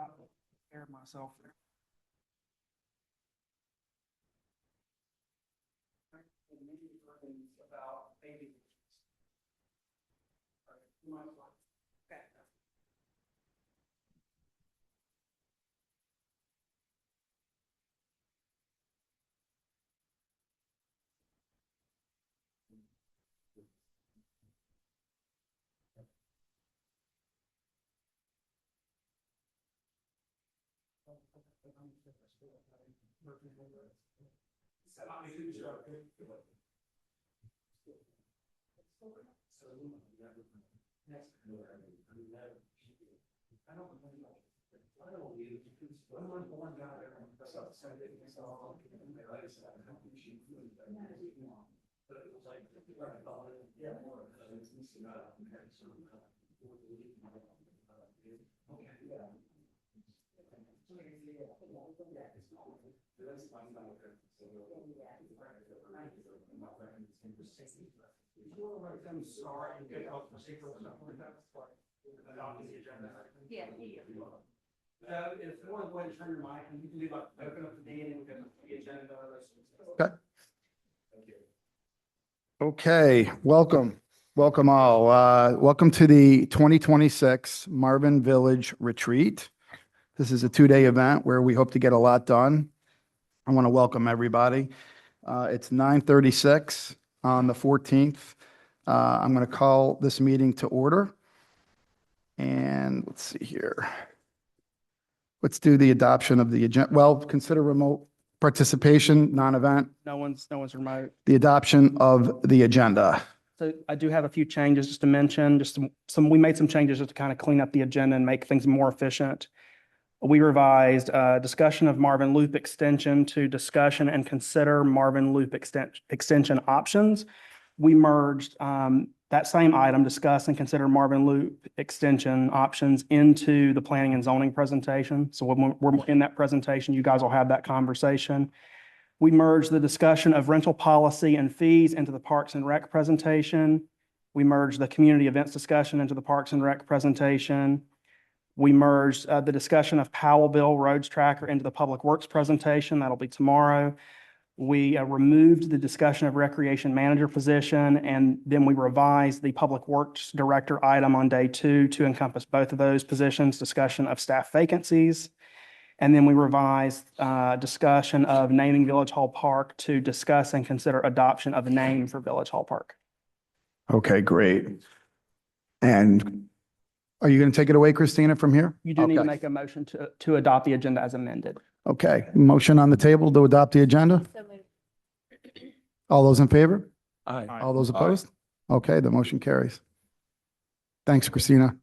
out and prepare myself there. About baby. Okay. I'm sorry. Yeah. If you want to go ahead and turn your mic, and you can do like open up the meeting and we can the agenda. Okay. Okay, welcome all. Welcome to the 2026 Marvin Village Retreat. This is a 2-day event where we hope to get a lot done. I want to welcome everybody. It's 9:36 on the 14th. I'm going to call this meeting to order. And let's see here. Let's do the adoption of the agenda. Well, consider remote participation, non-event, No one's remote. the adoption of the agenda. So I do have a few changes just to mention, just we made some changes just to kind of clean up the agenda and make things more efficient. We revised discussion of Marvin Loop extension to discussion and consider Marvin Loop extension options. We merged that same item, discuss and consider Marvin Loop extension options, into the planning and zoning presentation. So when we're in that presentation, you guys will have that conversation. We merged the discussion of rental policy and fees into the Parks and Rec presentation. We merged the community events discussion into the Parks and Rec presentation. We merged the discussion of Powellville Roads Tracker into the Public Works presentation. That'll be tomorrow. We removed the discussion of recreation manager position, and then we revised the Public Works Director item on day 2 to encompass both of those positions, discussion of staff vacancies. And then we revised discussion of naming Village Hall Park to discuss and consider adoption of a name for Village Hall Park. Okay, great. And are you going to take it away, Christina, from here? You do need to Okay. make a motion to adopt the agenda as amended. Okay, motion on the table to adopt the agenda? So moved. All those in favor? Aye. All those opposed? Okay, the motion carries. Thanks, Christina.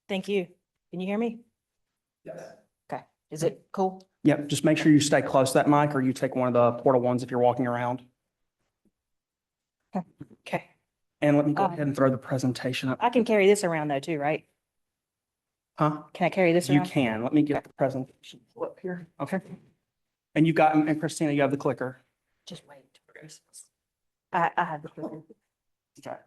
Thank you. Can you hear me? Yes. Okay. Is it cool? Yep, just make sure you stay close to that mic, or you take one of the portal ones if you're walking around. Okay. And let me go ahead and throw the presentation up. I can carry this around though too, right? Huh? Can I carry this You around? can. Let me get the presentation up here. Okay. And you got, and Christina, you have the clicker. Just wait. I have the clicker. Okay.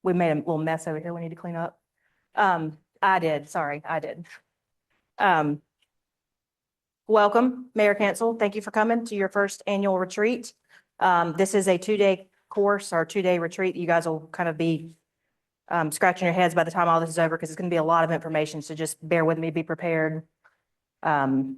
We made a little mess over here we need to clean up. I did. Welcome, Mayor Cancel. Thank you for coming to your first annual retreat. This is a 2-day course or 2-day retreat. You guys will kind of be scratching your heads by the time all this is over because it's going to be a lot of information. So just bear with me, be prepared. And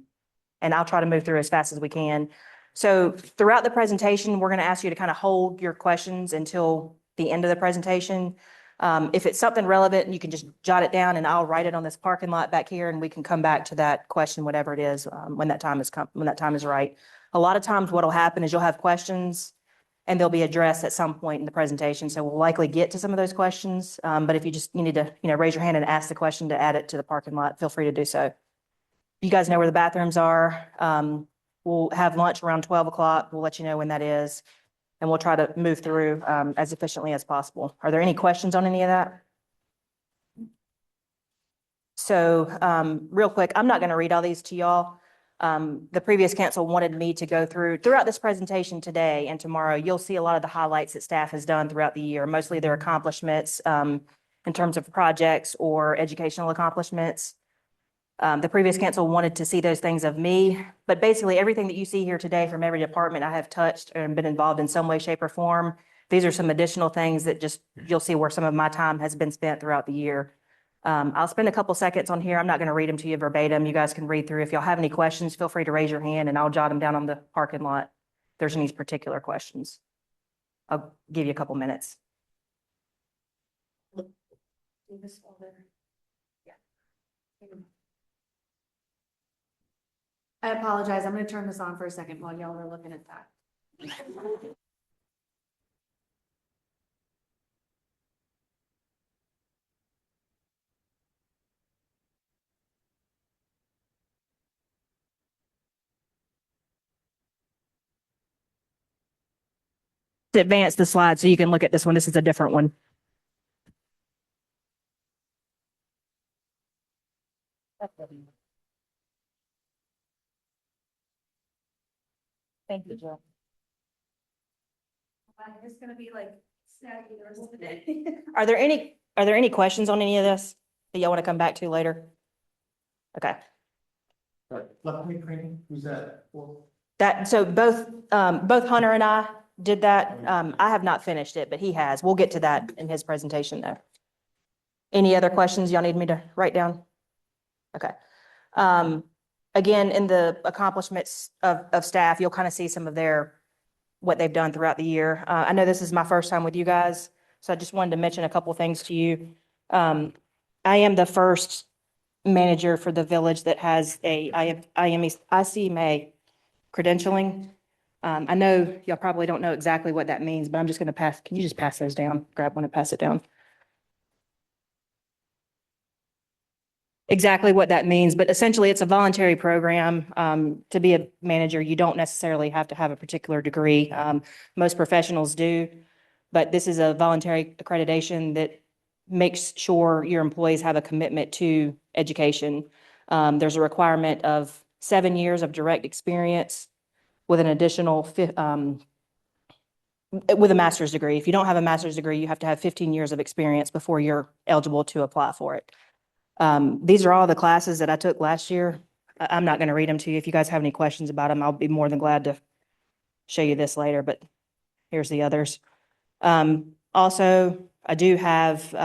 I'll try to move through as fast as we can. So throughout the presentation, we're going to ask you to kind of hold your questions until the end of the presentation. If it's something relevant, you can just jot it down and I'll write it on this parking lot back here and we can come back to that question, whatever it is, when that time is right. A lot of times what'll happen is you'll have questions and they'll be addressed at some point in the presentation. So we'll likely get to some of those questions. But if you need to, raise your hand and ask the question to add it to the parking lot, feel free to do so. You guys know where the bathrooms are. We'll have lunch around 12 o'clock. We'll let you know when that is. And we'll try to move through as efficiently as possible. Are there any questions on any of that? So real quick, I'm not going to read all these to y'all. The previous council wanted me to go throughout this presentation today and tomorrow. You'll see a lot of the highlights that staff has done throughout the year, mostly their accomplishments, in terms of projects or educational accomplishments. The previous council wanted to see those things of me, but basically everything that you see here today from every department I have touched and been involved in some way, shape, or form. These are some additional things that just, you'll see where some of my time has been spent throughout the year. I'll spend a couple seconds on here. I'm not going to read them to you verbatim. You guys can read through. If y'all have any questions, feel free to raise your hand and I'll jot them down on the parking lot. If there's any particular questions. I'll give you a couple minutes. I apologize. I'm going to turn this on for a second while y'all are looking at that. To advance the slide so you can look at this one. This is a different one. Thank you, Jill. It's going to be like snacky the rest of the day. Are there any questions on any of this that y'all want to come back to later? Okay. Left-wing training, who's that? So both Hunter and I did that. I have not finished it, but he has. We'll get to that in his presentation though. Any other questions y'all need me to write down? Okay. Again, in the accomplishments of staff, you'll kind of see some of what they've done throughout the year. I know this is my first time with you guys, so I just wanted to mention a couple of things to you. I am the first manager for the village that has ICMA credentialing. I know y'all probably don't know exactly what that means, but I'm just going to can you just pass those down? Grab one and pass it down. Exactly what that means, but essentially it's a voluntary program. To be a manager, you don't necessarily have to have a particular degree. Most professionals do, but this is a voluntary accreditation that makes sure your employees have a commitment to education. There's a requirement of 7 years of direct experience with an additional with a master's degree. If you don't have a master's degree, you have to have 15 years of experience before you're eligible to apply for it. These are all the classes that I took last year. I'm not going to read them to you. If you guys have any questions about them, I'll be more than glad to show you this later, but here's the others. Also, I do have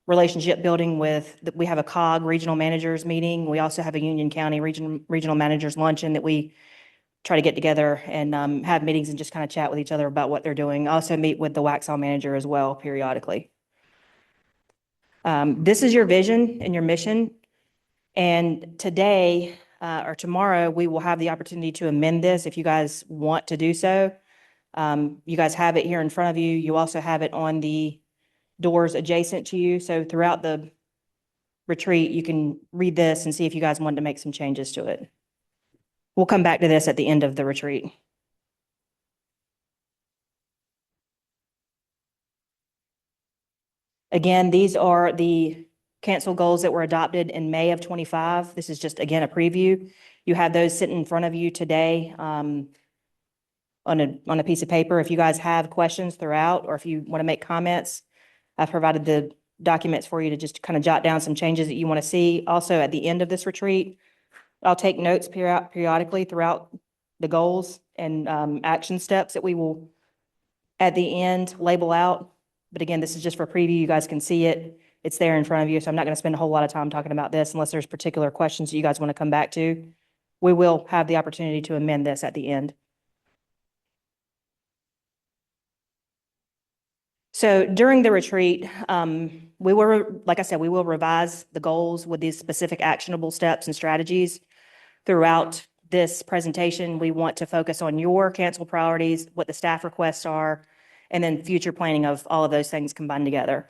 relationship building we have a COG regional managers meeting. We also have a Union County regional managers luncheon that we try to get together and have meetings and just kind of chat with each other about what they're doing. I also meet with the Waxhaw manager as well periodically. This is your vision and your mission. And today or tomorrow, we will have the opportunity to amend this if you guys want to do so. You guys have it here in front of you. You also have it on the doors adjacent to you. So throughout the retreat, you can read this and see if you guys want to make some changes to it. We'll come back to this at the end of the retreat. Again, these are the council goals that were adopted in May of 25. This is just, again, a preview. You have those sitting in front of you today on a piece of paper. If you guys have questions throughout, or if you want to make comments, I've provided the documents for you to just kind of jot down some changes that you want to see. Also, at the end of this retreat, I'll take notes periodically throughout the goals and action steps that we will, at the end, label out. But again, this is just for preview. You guys can see it. It's there in front of you. So I'm not going to spend a whole lot of time talking about this unless there's particular questions that you guys want to come back to. We will have the opportunity to amend this at the end. So during the retreat, like I said, we will revise the goals with these specific actionable steps and strategies. Throughout this presentation, we want to focus on your council priorities, what the staff requests are, and then future planning of all of those things combined together.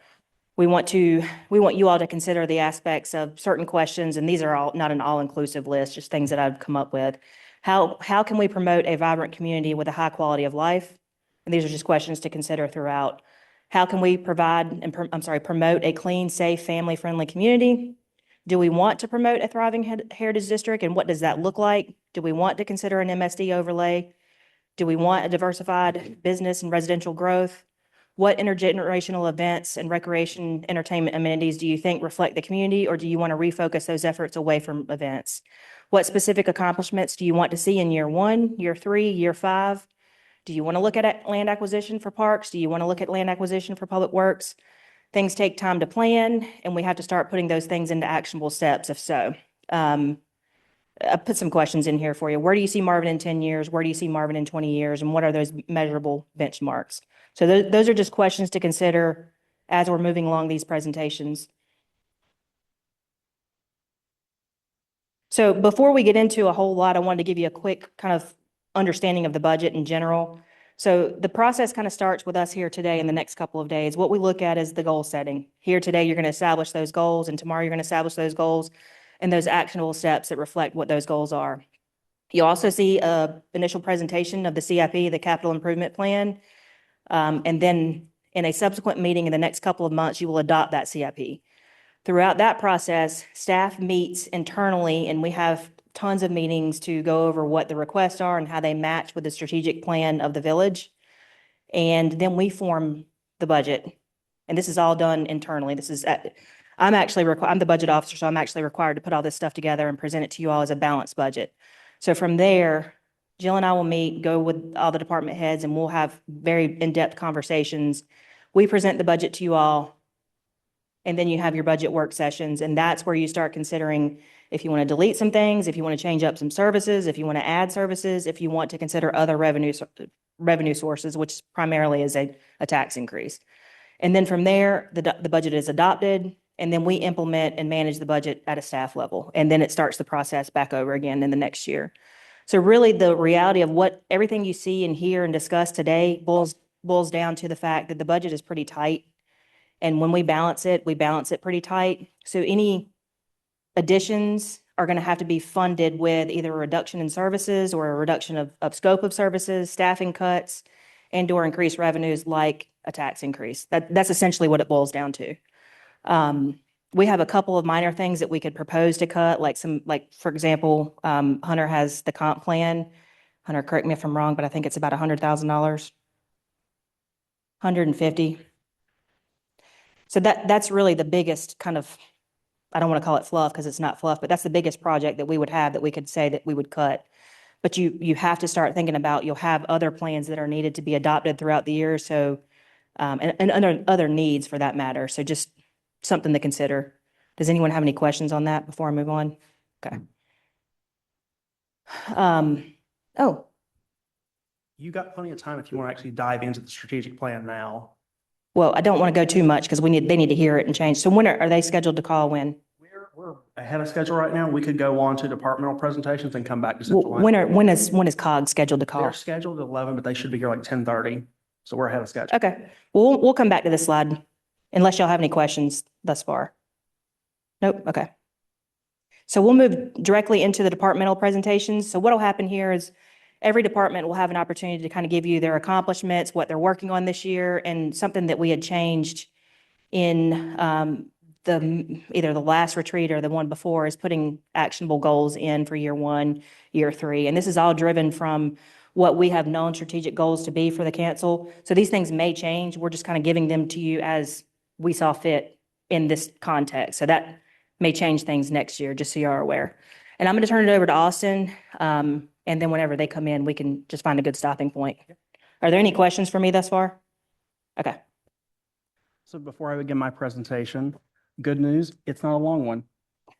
We want you all to consider the aspects of certain questions, and these are all not an all-inclusive list, just things that I've come up with. How can we promote a vibrant community with a high quality of life? And these are just questions to consider throughout. How can we promote a clean, safe, family-friendly community? Do we want to promote a thriving heritage district, and what does that look like? Do we want to consider an MSD overlay? Do we want a diversified business and residential growth? What intergenerational events and recreation entertainment amenities do you think reflect the community, or do you want to refocus those efforts away from events? What specific accomplishments do you want to see in year 1, year 3, year 5? Do you want to look at land acquisition for parks? Do you want to look at land acquisition for public works? Things take time to plan, and we have to start putting those things into actionable steps if so. I put some questions in here for you. Where do you see Marvin in 10 years? Where do you see Marvin in 20 years? And what are those measurable benchmarks? So those are just questions to consider as we're moving along these presentations. So before we get into a whole lot, I wanted to give you a quick kind of understanding of the budget in general. So the process kind of starts with us here today in the next couple of days. What we look at is the goal setting. Here today, you're going to establish those goals, and tomorrow you're going to establish those goals and those actionable steps that reflect what those goals are. You'll also see a initial presentation of the CIP, the Capital Improvement Plan. And then in a subsequent meeting in the next couple of months, you will adopt that CIP. Throughout that process, staff meets internally, and we have tons of meetings to go over what the requests are and how they match with the strategic plan of the village. And then we form the budget. And this is all done internally. I'm the budget officer, so I'm actually required to put all this stuff together and present it to you all as a balanced budget. So from there, Jill and I will meet, go with all the department heads, and we'll have very in-depth conversations. We present the budget to you all, and then you have your budget work sessions, and that's where you start considering if you want to delete some things, if you want to change up some services, if you want to add services, if you want to consider other revenue sources, which primarily is a tax increase. And then from there, the budget is adopted, and then we implement and manage the budget at a staff level. And then it starts the process back over again in the next year. So really the reality of what everything you see and hear and discuss today boils down to the fact that the budget is pretty tight. And when we balance it pretty tight. So any additions are going to have to be funded with either a reduction in services or a reduction of scope of services, staffing cuts, and/or increased revenues like a tax increase. That's essentially what it boils down to. We have a couple of minor things that we could propose to cut, like for example, Hunter has the comp plan. Hunter, correct me if I'm wrong, but I think it's about $100,000, 150. So that's really the biggest kind of, I don't want to call it fluff because it's not fluff, but that's the biggest project that we would have that we could say that we would cut. But you have to start thinking about, you'll have other plans that are needed to be adopted throughout the year. So, and other needs for that matter. So just something to consider. Does anyone have any questions on that before I move on? Okay. Oh, You got plenty of time if you want to actually dive into the strategic plan now. well, I don't want to go too much because they need to hear it and change. So when are they scheduled to call when? We're ahead of schedule right now. We could go on to departmental presentations and come back to Well, central. when is COG scheduled to call? They're scheduled at 11, but they should be here like 10:30. So we're ahead of schedule. Okay, well, we'll come back to this slide unless y'all have any questions thus far. Nope, okay. So we'll move directly into the departmental presentations. So what'll happen here is every department will have an opportunity to kind of give you their accomplishments, what they're working on this year, and something that we had changed in either the last retreat or the one before is putting actionable goals in for year 1, year 3. And this is all driven from what we have known strategic goals to be for the council. So these things may change. We're just kind of giving them to you as we saw fit in this context. So that may change things next year, just so you are aware. And I'm going to turn it over to Austin. And then whenever they come in, we can just find a good stopping point. Are there any questions for me thus far? Okay. So before I begin my presentation, good news, it's not a long one.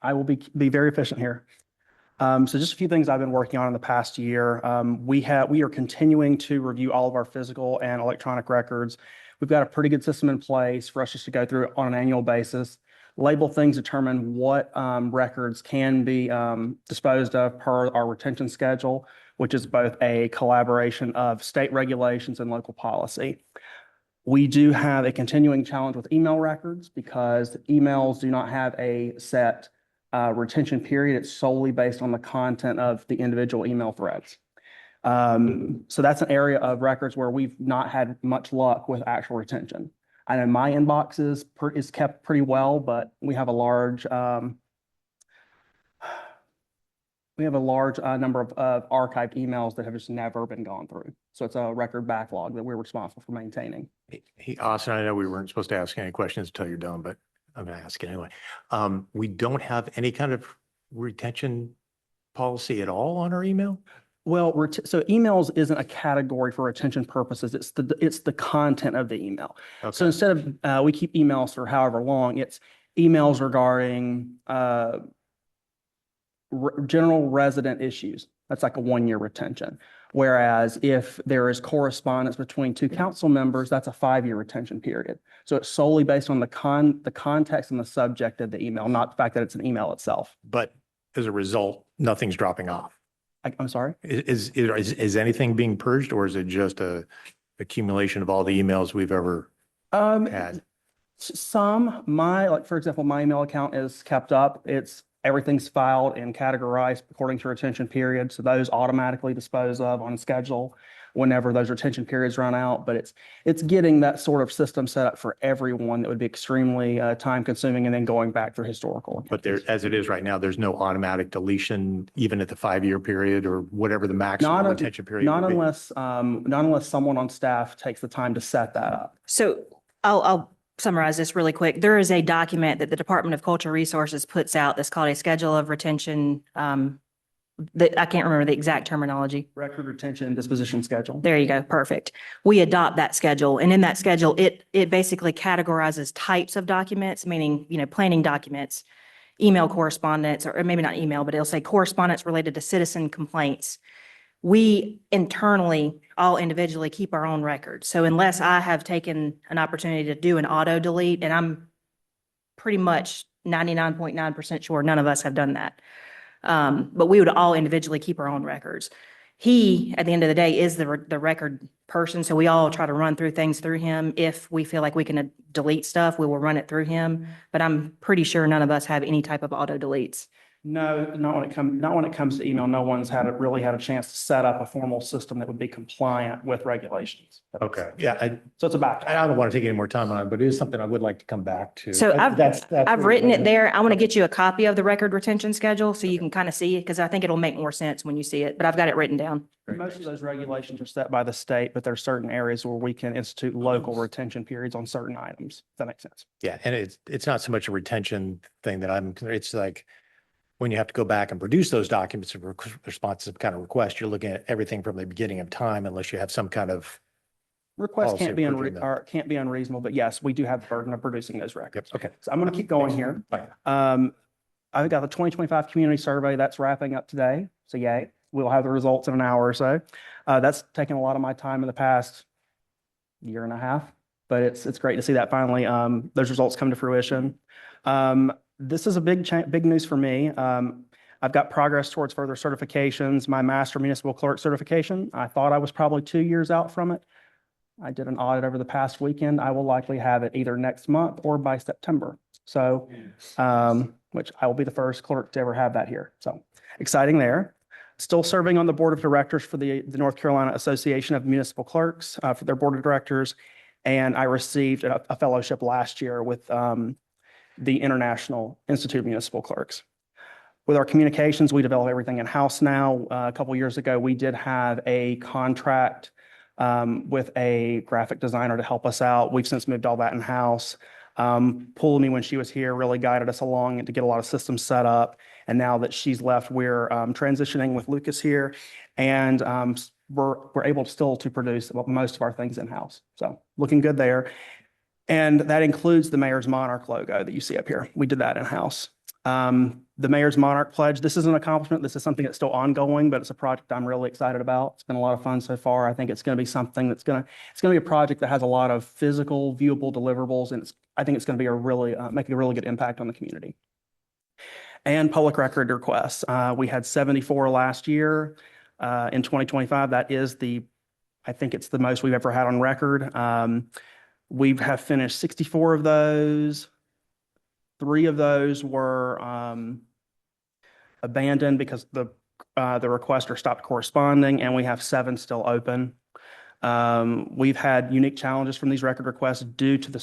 I will be very efficient here. So just a few things I've been working on in the past year. We are continuing to review all of our physical and electronic records. We've got a pretty good system in place for us just to go through it on an annual basis, label things, determine what records can be disposed of per our retention schedule, which is both a collaboration of state regulations and local policy. We do have a continuing challenge with email records because emails do not have a set retention period. It's solely based on the content of the individual email threads. So that's an area of records where we've not had much luck with actual retention. I know my inbox is kept pretty well, but we have a large We have a large number of archived emails that have just never been gone through. So it's a record backlog that we're responsible for maintaining. Austin, I know we weren't supposed to ask any questions until you're done, but I'm going to ask it anyway. We don't have any kind of retention policy at all on our email? Well, so emails isn't a category for retention purposes. It's the content of the email. So Okay, instead of, we keep emails for however long, it's emails regarding general resident issues. That's like a 1-year retention. Whereas if there is correspondence between two council members, that's a 5-year retention period. So it's solely based on the context and the subject of the email, not the fact that it's an email itself. but as a result, nothing's dropping off. I'm sorry? Is anything being purged, or is it just a accumulation of all the emails we've ever had? Like, for example, my email account is kept up. Everything's filed and categorized according to retention period. So those automatically dispose of on schedule whenever those retention periods run out. But it's getting that sort of system set up for everyone that would be extremely time consuming and then going back through historical. But there, as it is right now, there's no automatic deletion, even at the 5-year period or whatever the maximum retention period Not would be. unless someone on staff takes the time to set that up. So I'll summarize this really quick. There is a document that the Department of Cultural Resources puts out that's called a schedule of retention. That I can't remember the exact terminology. Record retention and disposition schedule. There you go. Perfect. We adopt that schedule. And in that schedule, it basically categorizes types of documents, meaning, planning documents, email correspondence, or maybe not email, but it'll say correspondence related to citizen complaints. We internally, all individually, keep our own records. So unless I have taken an opportunity to do an auto delete, and I'm pretty much 99.9% sure none of us have done that. But we would all individually keep our own records. He, at the end of the day, is the record person. So we all try to run through things through him. If we feel like we can delete stuff, we will run it through him. But I'm pretty sure none of us have any type of auto deletes. No, not when it comes to email. No one's really had a chance to set up a formal system that would be compliant with regulations. Okay, yeah, So it's a back. I don't want to take any more time on it, but it is something I would like to come back to. So That's I've written it there. I want to get you a copy of the record retention schedule so you can kind of see it, because I think it'll make more sense when you see it, but I've got it written down. Most of those regulations are set by the state, but there are certain areas where we can institute local retention periods on certain items. If that makes sense. Yeah, and it's not so much a retention thing that it's like when you have to go back and produce those documents and responsive kind of request, you're looking at everything from the beginning of time unless you have some kind of, Requests Policy can't be approving them. can't be unreasonable, but yes, we do have the burden of producing those records. okay. So I'm going to keep going here. Fine. I've got the 2025 community survey that's wrapping up today. So yay, we'll have the results in an hour or so. That's taken a lot of my time in the past year and a half, but it's great to see that finally those results come to fruition. This is a big news for me. I've got progress towards further certifications. My master municipal clerk certification, I thought I was probably 2 years out from it. I did an audit over the past weekend. I will likely have it either next month or by September. So, which I will be the first clerk to ever have that here. So exciting there. Still serving on the board of directors for the North Carolina Association of Municipal Clerks for their board of directors. And I received a fellowship last year with the International Institute of Municipal Clerks. With our communications, we develop everything in-house now. A couple years ago, we did have a contract with a graphic designer to help us out. We've since moved all that in-house. Pulled when she was here, really guided us along to get a lot of systems set up. And now that she's left, we're transitioning with Lucas here, and we're able still to produce most of our things in-house. So looking good there. And that includes the Mayor's Monarch logo that you see up here. We did that in-house. The Mayor's Monarch Pledge, this is an accomplishment. This is something that's still ongoing, but it's a project I'm really excited about. It's been a lot of fun so far. I think it's going to be something it's going to be a project that has a lot of physical, viewable deliverables, and I think it's going to be make a really good impact on the community. And public record requests. We had 74 last year. In 2025, I think it's the most we've ever had on record. We have finished 64 of those. 3 of those were abandoned because the requester stopped corresponding, and we have 7 still open. We've had unique challenges from these record requests due to the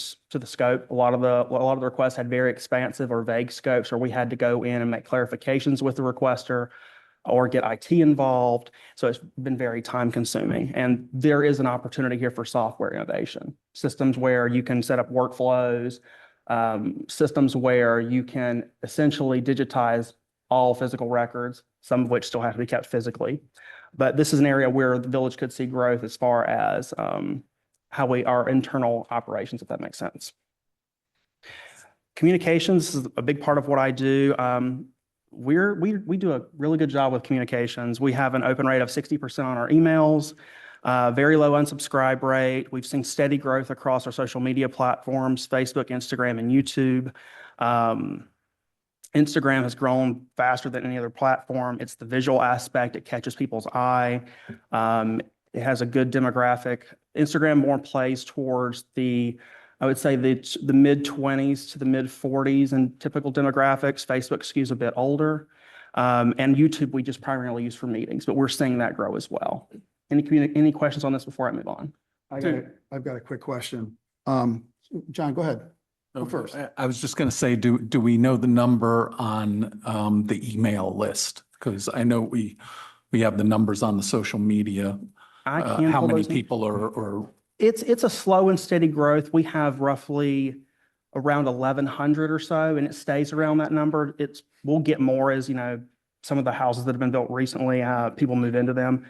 scope. A lot of the requests had very expansive or vague scopes, or we had to go in and make clarifications with the requester. or get IT involved. So it's been very time consuming. And there is an opportunity here for software innovation, systems where you can set up workflows, systems where you can essentially digitize all physical records, some of which still have to be kept physically. But this is an area where the village could see growth as far as our internal operations, if that makes sense. Communications is a big part of what I do. We do a really good job with communications. We have an open rate of 60% on our emails, very low unsubscribe rate. We've seen steady growth across our social media platforms, Facebook, Instagram, and YouTube. Instagram has grown faster than any other platform. It's the visual aspect. It catches people's eye. It has a good demographic. Instagram more plays towards I would say the mid-20s to the mid-40s in typical demographics. Facebook skews a bit older. And YouTube, we just primarily use for meetings, but we're seeing that grow as well. Any questions on this before I move on? I've got a quick question. John, go ahead. Go first. I was just going to say, do we know the number on the email list? Because I know we have the numbers on the social media. I can How pull many those- people are It's a slow and steady growth. We have roughly around 1,100 or so, and it stays around that number. We'll get more as, some of the houses that have been built recently, people move into them.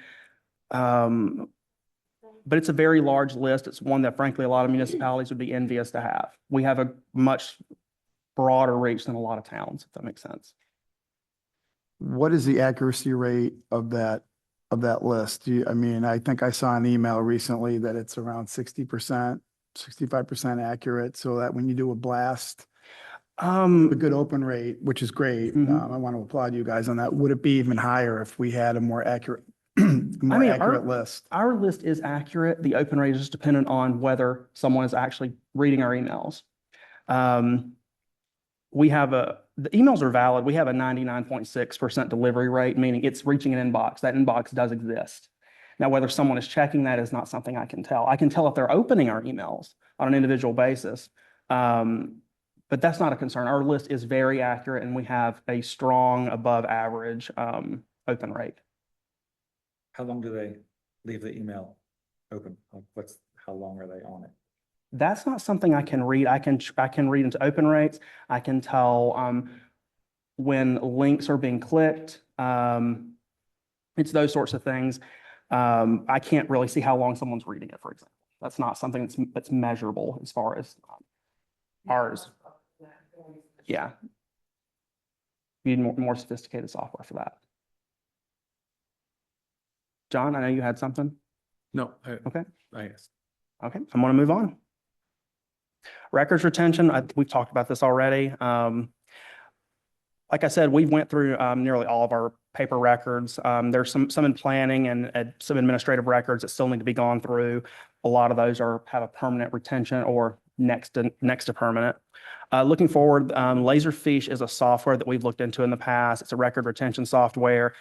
But it's a very large list. It's one that frankly, a lot of municipalities would be envious to have. We have a much broader reach than a lot of towns, if that makes sense. What is the accuracy rate of that list? I think I saw an email recently that it's around 60%, 65% accurate, so that when you do a blast, a good open rate, which is great. Mhm. I want to applaud you guys on that. Would it be even higher if we had a more accurate, accurate list? Our list is accurate. The open rate is just dependent on whether someone is actually reading our emails. The emails are valid. We have a 99.6% delivery rate, meaning it's reaching an inbox. That inbox does exist. Now, whether someone is checking that is not something I can tell. I can tell if they're opening our emails on an individual basis. But that's not a concern. Our list is very accurate and we have a strong above average open rate. How long do they leave the email open? How long are they on it? That's not something I can read. I can read into open rates. I can tell when links are being clicked. It's those sorts of things. I can't really see how long someone's reading it, for example. That's not something that's measurable as far as ours. Yeah. You need more sophisticated software for that. John, I know you had something. no? Okay. I guess. Okay, I'm going to move on. Records retention, we've talked about this already. Like I said, we went through nearly all of our paper records. There's some in planning and some administrative records that still need to be gone through. A lot of those have a permanent retention or next to permanent. Looking forward, Laserfiche is a software that we've looked into in the past. It's a record retention software.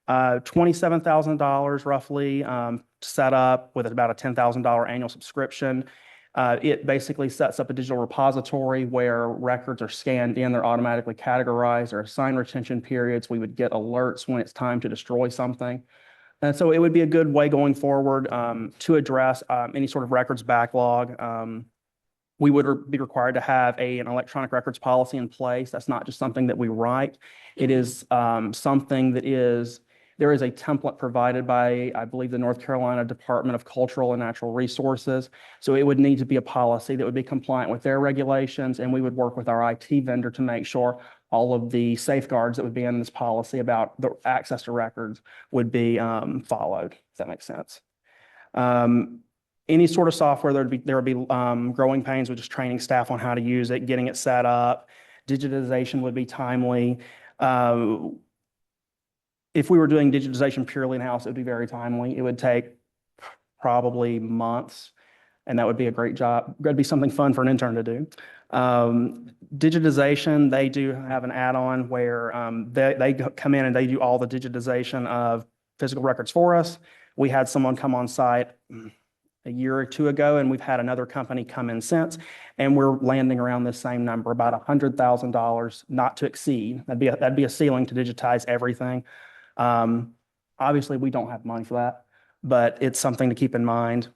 $27,000 roughly to set up with about a $10,000 annual subscription. It basically sets up a digital repository where records are scanned in, they're automatically categorized, or assigned retention periods. We would get alerts when it's time to destroy something. And so it would be a good way going forward to address any sort of records backlog. We would be required to have an electronic records policy in place. That's not just something that we write. It is something that there is a template provided by, I believe, the North Carolina Department of Cultural and Natural Resources. So it would need to be a policy that would be compliant with their regulations, and we would work with our IT vendor to make sure all of the safeguards that would be in this policy about the access to records would be followed, if that makes sense. Any sort of software, there would be growing pains with just training staff on how to use it, getting it set up. Digitization would be timely. If we were doing digitization purely in-house, it would be very timely. It would take probably months, and that would be a great job. That'd be something fun for an intern to do. Digitization, they do have an add-on where they come in and they do all the digitization of physical records for us. We had someone come on site a year or two ago, and we've had another company come in since, and we're landing around this same number, about $100,000, not to exceed. That'd be a ceiling to digitize everything. Obviously, we don't have money for that, but it's something to keep in mind.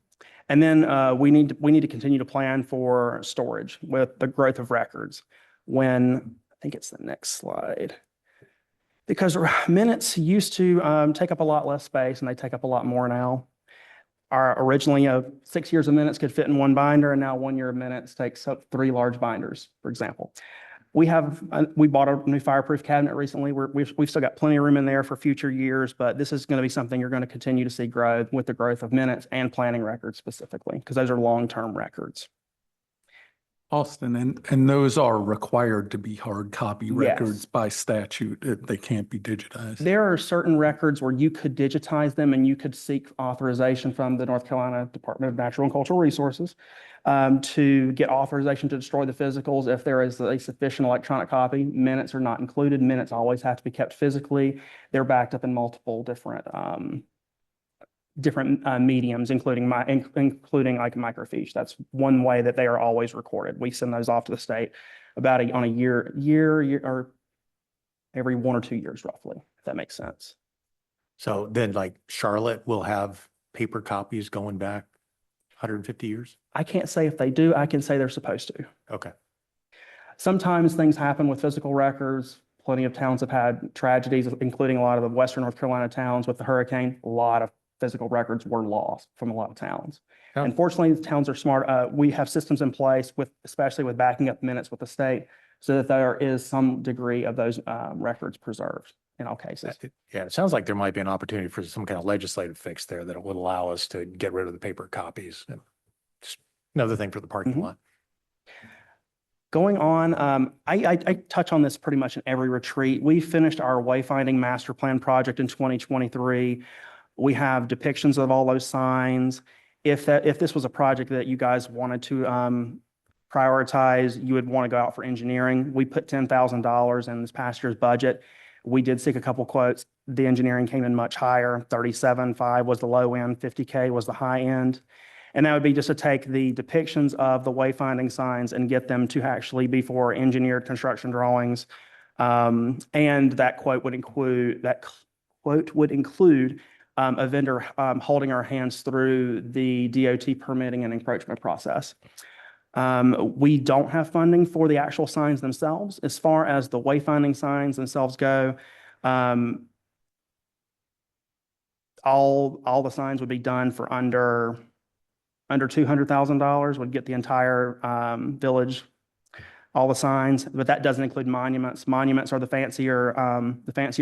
And then we need to continue to plan for storage with the growth of records. When, I think it's the next slide. Because minutes used to take up a lot less space and they take up a lot more now. Originally, 6 years of minutes could fit in one binder, and now 1 year of minutes takes up 3 large binders, for example. We bought a new fireproof cabinet recently. We've still got plenty of room in there for future years, but this is going to be something you're going to continue to see grow with the growth of minutes and planning records specifically, because those are long-term records. Austin, and those are required to be hard copy Yes. records by statute. They can't be digitized. There are certain records where you could digitize them and you could seek authorization from the North Carolina Department of Natural and Cultural Resources to get authorization to destroy the physicals if there is a sufficient electronic copy. Minutes are not included. Minutes always have to be kept physically. They're backed up in multiple different mediums, including like microfiche. That's one way that they are always recorded. We send those off to the state about on a year or every 1 or 2 years, roughly, if that makes sense. So then like Charlotte will have paper copies going back 150 years? I can't say if they do. I can say they're supposed to. Okay. Sometimes things happen with physical records. Plenty of towns have had tragedies, including a lot of the Western North Carolina towns with the hurricane. A lot of physical records were lost from a lot of towns. Oh. Unfortunately, the towns are smart. We have systems in place especially with backing up minutes with the state, so that there is some degree of those records preserved in all cases. Yeah, it sounds like there might be an opportunity for some kind of legislative fix there that would allow us to get rid of the paper copies. Just another thing for the parking Mhm. lot. Going on, I touch on this pretty much in every retreat. We finished our wayfinding master plan project in 2023. We have depictions of all those signs. If this was a project that you guys wanted to prioritize, you would want to go out for engineering. We put $10,000 in this past year's budget. We did seek a couple quotes. The engineering came in much higher. 37.5 was the low end, 50K was the high end. And that would be just to take the depictions of the wayfinding signs and get them to actually be for engineered construction drawings. And that quote would include a vendor holding our hands through the DOT permitting and encroachment process. We don't have funding for the actual signs themselves. As far as the wayfinding signs themselves go, all the signs would be done for under $200,000, would get the entire village, all the signs, but that doesn't include monuments. Monuments are the fancier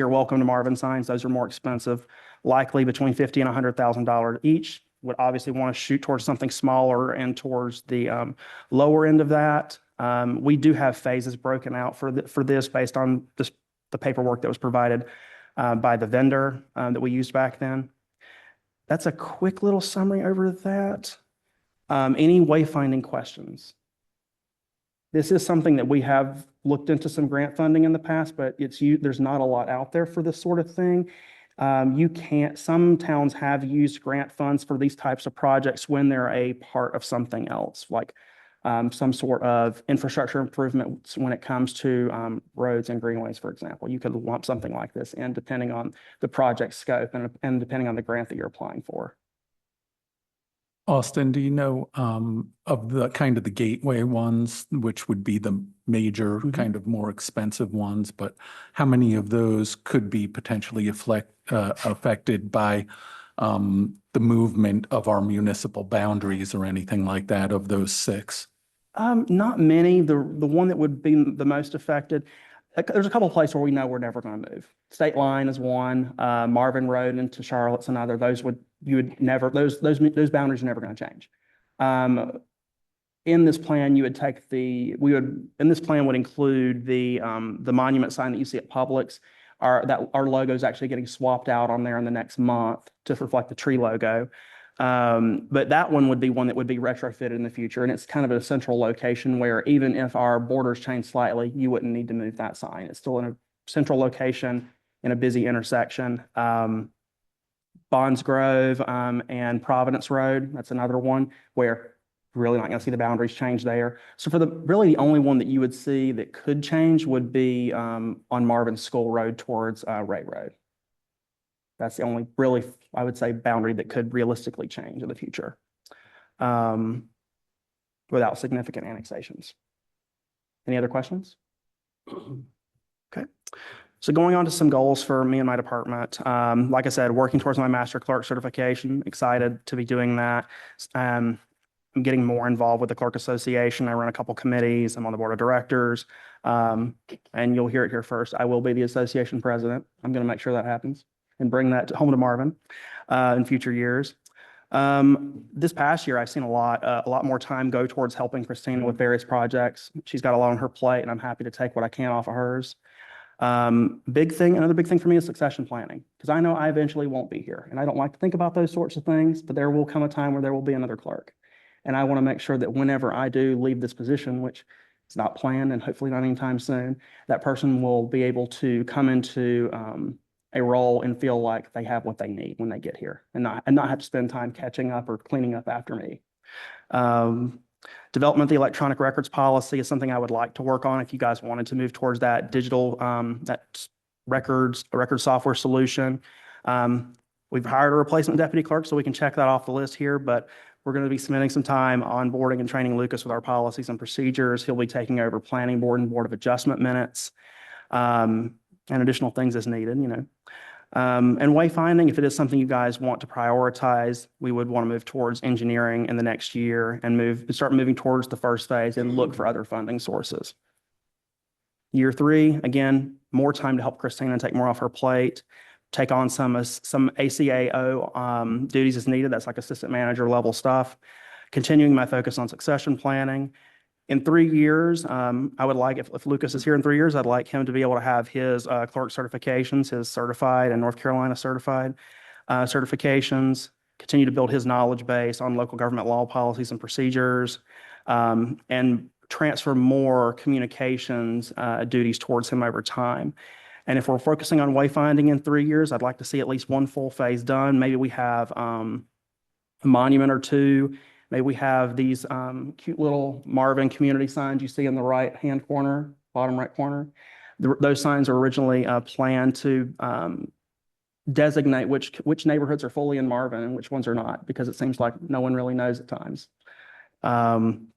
Welcome to Marvin signs. Those are more expensive, likely between $50,000 and $100,000 each. Would obviously want to shoot towards something smaller and towards the lower end of that. We do have phases broken out for this based on the paperwork that was provided by the vendor that we used back then. That's a quick little summary over that. Any wayfinding questions? This is something that we have looked into some grant funding in the past, but there's not a lot out there for this sort of thing. Some towns have used grant funds for these types of projects when they're a part of something else, like some sort of infrastructure improvement when it comes to roads and greenways, for example. You could lump something like this in depending on the project scope and depending on the grant that you're applying for. Austin, do you know of the kind of the gateway ones, which would be the major kind of more expensive ones, but how many of those could be potentially affected by the movement of our municipal boundaries or anything like that of those 6? Not many. The one that would be the most affected, there's a couple of places where we know we're never going to move. State Line is one, Marvin Road into Charlotte's another. Those boundaries are never going to change. In this plan, this plan would include the monument sign that you see at Publix. Our logo is actually getting swapped out on there in the next month to reflect the tree logo. But that one would be one that would be retrofitted in the future. And it's kind of a central location where even if our borders change slightly, you wouldn't need to move that sign. It's still in a central location in a busy intersection. Bonds Grove and Providence Road, that's another one where you're really not going to see the boundaries change there. So really the only one that you would see that could change would be on Marvin School Road towards Ray Road. That's the only really, I would say, boundary that could realistically change in the future. Without significant annexations. Any other questions? Okay. So going on to some goals for me and my department. Like I said, working towards my master clerk certification, excited to be doing that. I'm getting more involved with the Clerk Association. I run a couple committees. I'm on the board of directors. And you'll hear it here first. I will be the association president. I'm going to make sure that happens and bring that home to Marvin in future years. This past year, I've seen a lot more time go towards helping Christina with various projects. She's got a lot on her plate, and I'm happy to take what I can off of hers. Another big thing for me is succession planning, because I know I eventually won't be here, and I don't like to think about those sorts of things, but there will come a time where there will be another clerk. And I want to make sure that whenever I do leave this position, which is not planned and hopefully not anytime soon, that person will be able to come into a role and feel like they have what they need when they get here, and not have to spend time catching up or cleaning up after me. Development of the electronic records policy is something I would like to work on if you guys wanted to move towards that digital, that record software solution. We've hired a replacement deputy clerk, so we can check that off the list here, but we're going to be spending some time onboarding and training Lucas with our policies and procedures. He'll be taking over planning board and board of adjustment minutes, and additional things as needed, and wayfinding, if it is something you guys want to prioritize, we would want to move towards engineering in the next year and start moving towards the first phase and look for other funding sources. Year 3, again, more time to help Christina take more off her plate, take on some ACAO duties as needed. That's like assistant manager level stuff. Continuing my focus on succession planning. In 3 years, I would like, if Lucas is here in 3 years, I'd like him to be able to have his clerk certifications, his certified and North Carolina certified certifications, continue to build his knowledge base on local government law policies and procedures, and transfer more communications duties towards him over time. And if we're focusing on wayfinding in 3 years, I'd like to see at least one full phase done. Maybe we have a monument or two. Maybe we have these cute little Marvin community signs you see in the right-hand corner, bottom right corner. Those signs were originally planned to designate which neighborhoods are fully in Marvin and which ones are not, because it seems like no one really knows at times. And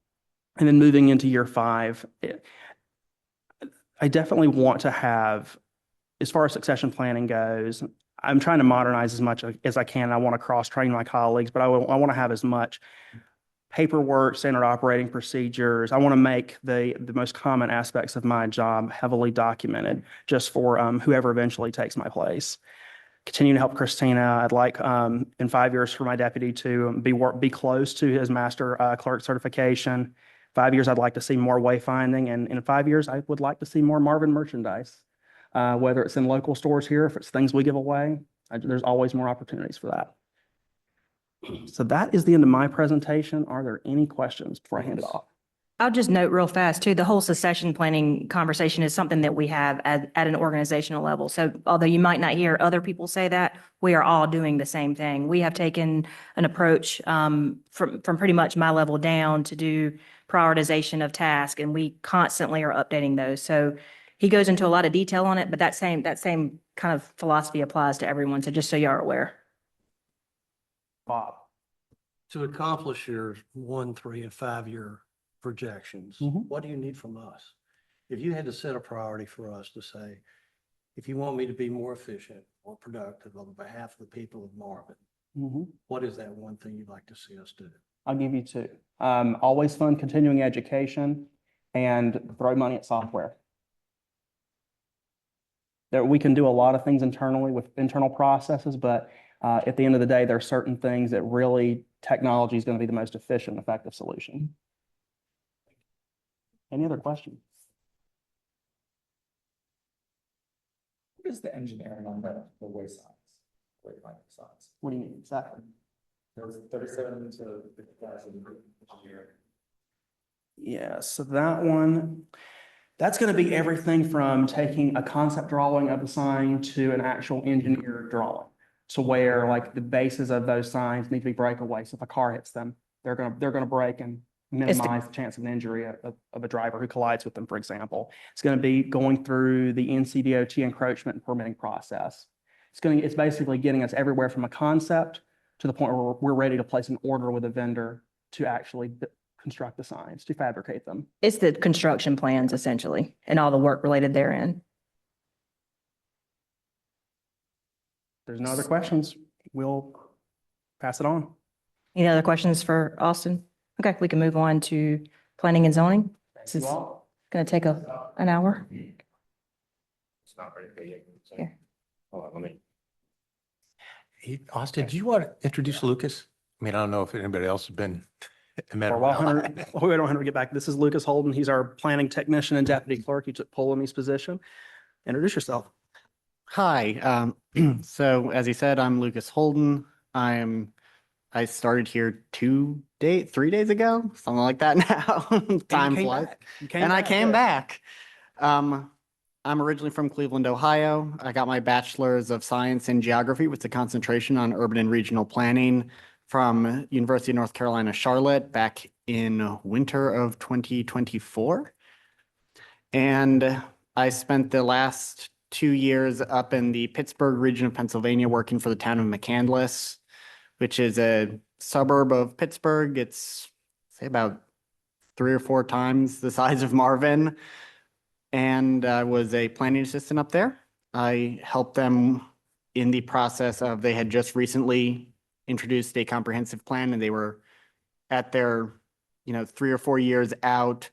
then moving into year 5, I definitely want to have, as far as succession planning goes, I'm trying to modernize as much as I can. I want to cross-train my colleagues, but I want to have as much paperwork, standard operating procedures. I want to make the most common aspects of my job heavily documented just for whoever eventually takes my place. Continue to help Christina. I'd like in 5 years for my deputy to be close to his master clerk certification. 5 years, I'd like to see more wayfinding, and in 5 years, I would like to see more Marvin merchandise. Whether it's in local stores here, if it's things we give away, there's always more opportunities for that. So that is the end of my presentation. Are there any questions before I hand it off? I'll just note real fast too, the whole succession planning conversation is something that we have at an organizational level. So although you might not hear other people say that, we are all doing the same thing. We have taken an approach from pretty much my level down to do prioritization of tasks, and we constantly are updating those. So he goes into a lot of detail on it, but that same kind of philosophy applies to everyone. So just so you are aware. Bob. To accomplish your 1, 3, and 5-year projections, Mhm. what do you need from us? If you had to set a priority for us to say, if you want me to be more efficient, more productive on behalf of the people of Marvin, what is that one thing you'd like to see us do? I'll give you 2. Always fund continuing education and throw money at software. That we can do a lot of things internally with internal processes, but at the end of the day, there are certain things that really technology is going to be the most efficient, effective solution. Any other questions? What is the engineering on the way signs? Wayfinding signs? What do you mean exactly? There was 37 to 50,000 engineering. Yeah, so that one, that's going to be everything from taking a concept drawing of the sign to an actual engineered drawing. To where like the bases of those signs need to be breakaway. So if a car hits them, they're gonna break and minimize the chance of an injury of a driver who collides with them, for example. It's going to be going through the NCDOT encroachment and permitting process. It's basically getting us everywhere from a concept to the point where we're ready to place an order with a vendor to actually construct the signs, to fabricate them. It's the construction plans essentially and all the work related therein. There's no other questions. We'll pass it on. Any other questions for Austin? Okay, we can move on to planning and zoning. This is going to take an hour. It's not ready yet. Here. Hold on, let me. Hey, Austin, do you want to introduce Lucas? I mean, I don't know if anybody else has been. met Or him. while Hunter, while we wait on Hunter to get back, this is Lucas Holden. He's our planning technician and deputy clerk. He took Polony's position. Introduce yourself. Hi, so as he said, I'm Lucas Holden. I started here 3 days ago, something like that now. Time flies. And I came back. I'm originally from Cleveland, Ohio. I got my bachelor's of science in geography with a concentration on urban and regional planning from University of North Carolina, Charlotte back in winter of 2024. And I spent the last 2 years up in the Pittsburgh region of Pennsylvania working for the town of McCandless, which is a suburb of Pittsburgh. It's say about 3 or 4 times the size of Marvin. And I was a planning assistant up there. I helped them in the process of, they had just recently introduced a comprehensive plan and they were at their, 3 or 4 years out,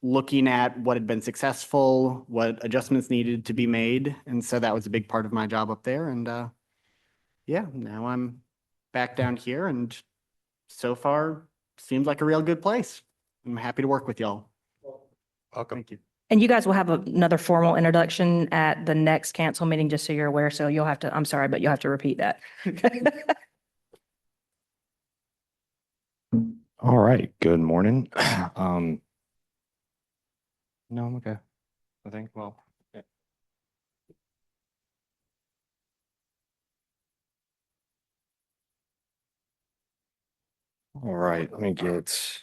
looking at what had been successful, what adjustments needed to be made. And so that was a big part of my job up there. And now I'm back down here and so far seems like a real good place. I'm happy to work with y'all. Welcome. Thank you. And you guys will have another formal introduction at the next council meeting, just so you're aware. So you'll have to, I'm sorry, but you'll have to repeat that. All right, good morning. No, I'm okay. I think, well, yeah. All right, let me get.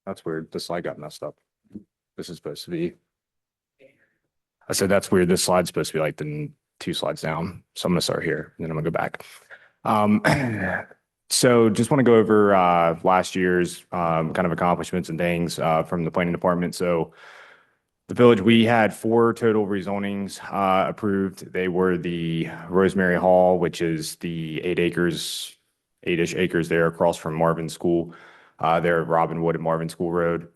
That's weird. This slide got messed up. This is supposed to be. I said, that's weird. This slide's supposed to be like the 2 slides down. So I'm gonna start here and then I'm gonna go back. So just want to go over last year's kind of accomplishments and things from the planning department. So the village, we had 4 total rezonings approved. They were the Rosemary Hall, which is the 8-ish acres there across from Marvin School, there at Robinwood and Marvin School Road.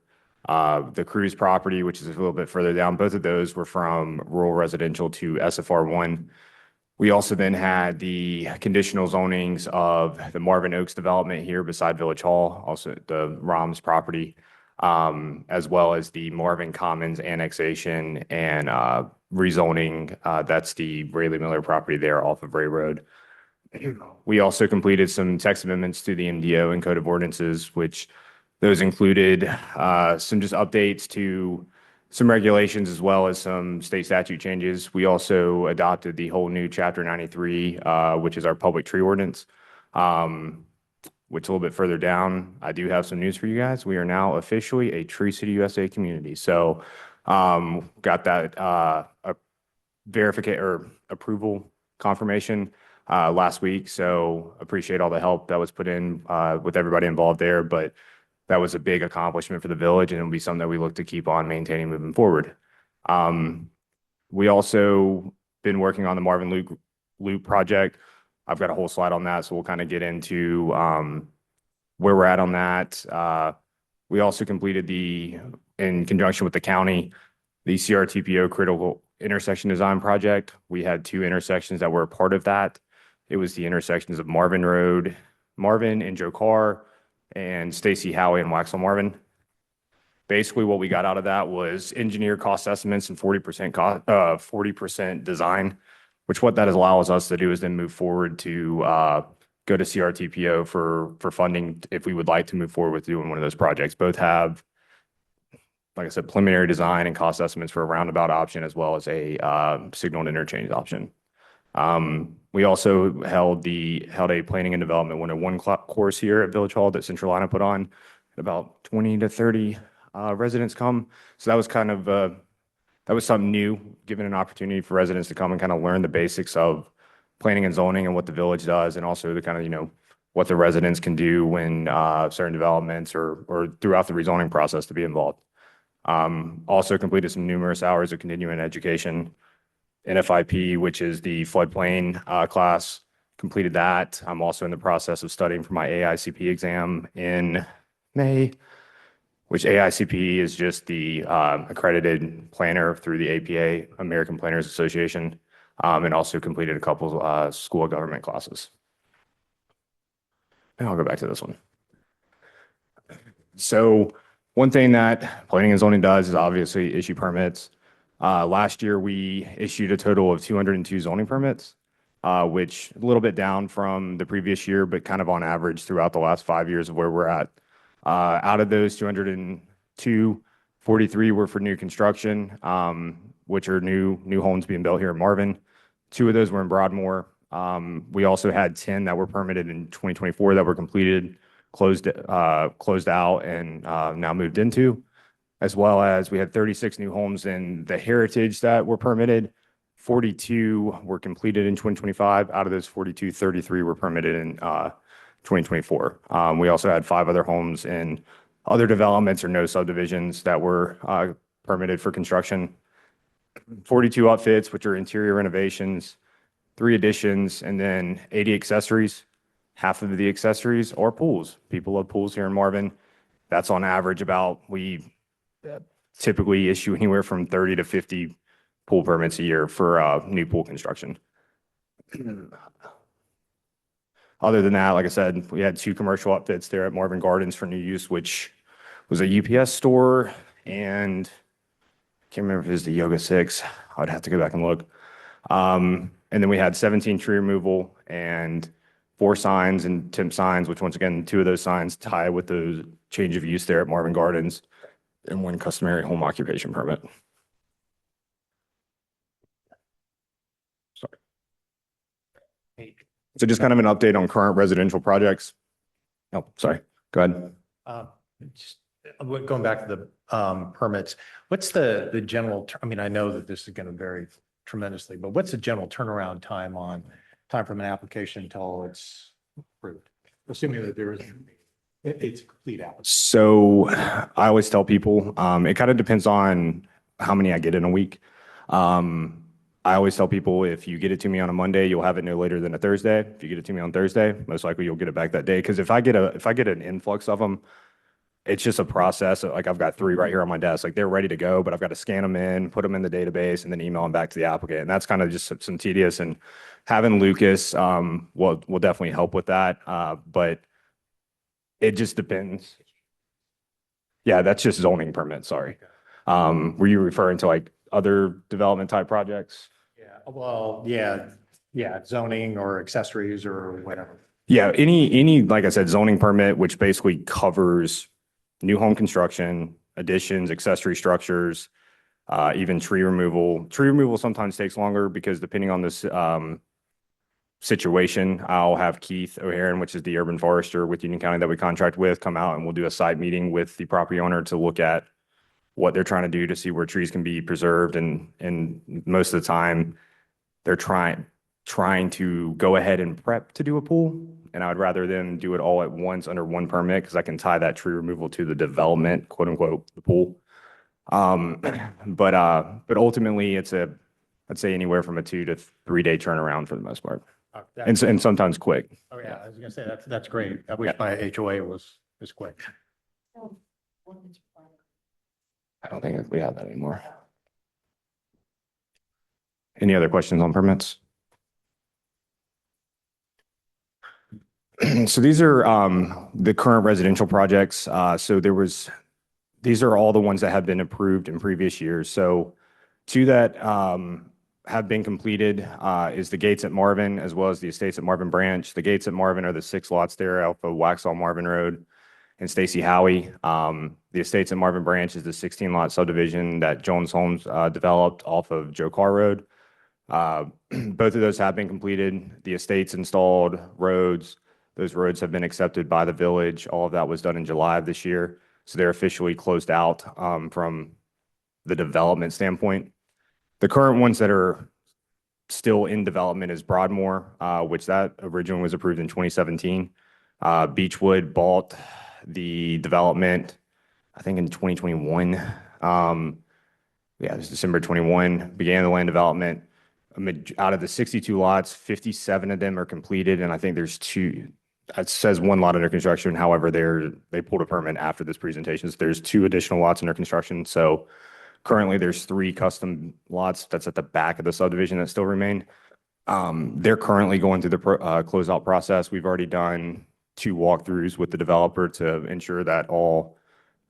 The Cruz property, which is a little bit further down, both of those were from rural residential to SFR1. We also then had the conditional zonings of the Marvin Oaks development here beside Village Hall, also the Roms property, as well as the Marvin Commons annexation and rezoning. That's the Rayleigh Miller property there off of Ray Road. We also completed some text amendments to the MDO and Code of Ordinances, which those included some just updates to some regulations as well as some state statute changes. We also adopted the whole new Chapter 93, which is our public tree ordinance, which a little bit further down, I do have some news for you guys. We are now officially a Tree City USA community. So got that verification or approval confirmation last week. So appreciate all the help that was put in with everybody involved there. But that was a big accomplishment for the village, and it'll be something that we look to keep on maintaining moving forward. We also been working on the Marvin Loop project. I've got a whole slide on that, so we'll kind of get into where we're at on that. We also completed in conjunction with the county, the CRTPO critical intersection design project. We had 2 intersections that were a part of that. It was the intersections of Marvin Road, Marvin and Joe Carr, and Stacy Howie and Waxel Marvin. Basically, what we got out of that was engineer cost estimates and 40% design, which what that allows us to do is then move forward to go to CRTPO for funding if we would like to move forward with doing one of those projects. Both have, like I said, preliminary design and cost estimates for a roundabout option as well as a signal and interchange option. We also held a planning and development 101 course here at Village Hall that Centralina put on. About 20 to 30 residents come. So that was kind of, that was something new, giving an opportunity for residents to come and kind of learn the basics of planning and zoning and what the village does, and also the kind of, what the residents can do when certain developments or throughout the rezoning process to be involved. Also completed some numerous hours of continuing education. NFIP, which is the floodplain class, completed that. I'm also in the process of studying for my AICP exam in May, which AICP is just the accredited planner through the APA, American Planners Association, and also completed a couple school of government classes. And I'll go back to this one. So one thing that planning and zoning does is obviously issue permits. Last year, we issued a total of 202 zoning permits, which a little bit down from the previous year, but kind of on average throughout the last 5 years of where we're at. Out of those 202, 43 were for new construction, which are new homes being built here in Marvin. 2 of those were in Broadmoor. We also had 10 that were permitted in 2024 that were completed, closed out, and now moved into, as well as we had 36 new homes in the Heritage that were permitted. 42 were completed in 2025. Out of those 42, 33 were permitted in 2024. We also had 5 other homes in other developments or no subdivisions that were permitted for construction. 42 outfits, which are interior renovations, 3 additions, and then 80 accessories. Half of the accessories are pools. People love pools here in Marvin. That's on average we typically issue anywhere from 30 to 50 pool permits a year for new pool construction. Other than that, like I said, we had 2 commercial outfits there at Marvin Gardens for new use, which was a UPS store, and I can't remember if it was the Yoga 6. I'd have to go back and look. And then we had 17 tree removal and 4 signs and temp signs, which once again, 2 of those signs tie with the change of use there at Marvin Gardens, and 1 customary home occupation permit. Sorry. So just kind of an update on current residential projects. Oh, sorry. Go ahead. Just going back to the permits, what's the general, I mean, I know that this is going to vary tremendously, but what's the general turnaround time from an application until it's approved? Assuming that it's a complete application. So I always tell people, it kind of depends on how many I get in a week. I always tell people, if you get it to me on a Monday, you'll have it no later than a Thursday. If you get it to me on Thursday, most likely you'll get it back that day. Because if I get an influx of them, it's just a process. Like, I've got 3 right here on my desk. Like, they're ready to go, but I've got to scan them in, put them in the database, and then email them back to the applicant. And that's kind of just some tedious. And having Lucas will definitely help with that. But it just depends. Yeah, that's just zoning permit. Sorry. Were you referring to like other development type projects? Yeah. Well, yeah, zoning or accessories or whatever. Yeah, any, like I said, zoning permit, which basically covers new home construction, additions, accessory structures, even tree removal. Tree removal sometimes takes longer because depending on this situation, I'll have Keith O'Haron, which is the urban forester with Union County that we contract with, come out and we'll do a site meeting with the property owner to look at what they're trying to do to see where trees can be preserved. And most of the time, they're trying to go ahead and prep to do a pool. And I would rather them do it all at once under one permit, because I can tie that tree removal to the development, quote unquote, the pool. But ultimately it's I'd say anywhere from a 2 to 3 day turnaround for the most part. And sometimes quick. Oh, yeah, I was gonna say, that's great. I wish my HOA was quick. I don't think we have that anymore. Any other questions on permits? So these are the current residential projects. These are all the ones that have been approved in previous years. So 2 that have been completed is the Gates at Marvin, as well as the Estates at Marvin Branch. The Gates at Marvin are the 6 lots there off of Waxhaw Marvin Road and Stacy Howie. The Estates at Marvin Branch is the 16 lot subdivision that Jones Homes developed off of Joe Carr Road. Both of those have been completed. The Estates installed roads. Those roads have been accepted by the village. All of that was done in July of this year. So they're officially closed out from the development standpoint. The current ones that are still in development is Broadmoor, which that originally was approved in 2017. Beechwood bought the development, I think in 2021. Yeah, it was December 21, began the land development. Out of the 62 lots, 57 of them are completed, and I think there's two, it says one lot under construction. However, they pulled a permit after this presentation. So there's 2 additional lots under construction. So currently there's 3 custom lots that's at the back of the subdivision that still remain. They're currently going through the closeout process. We've already done 2 walkthroughs with the developer to ensure that all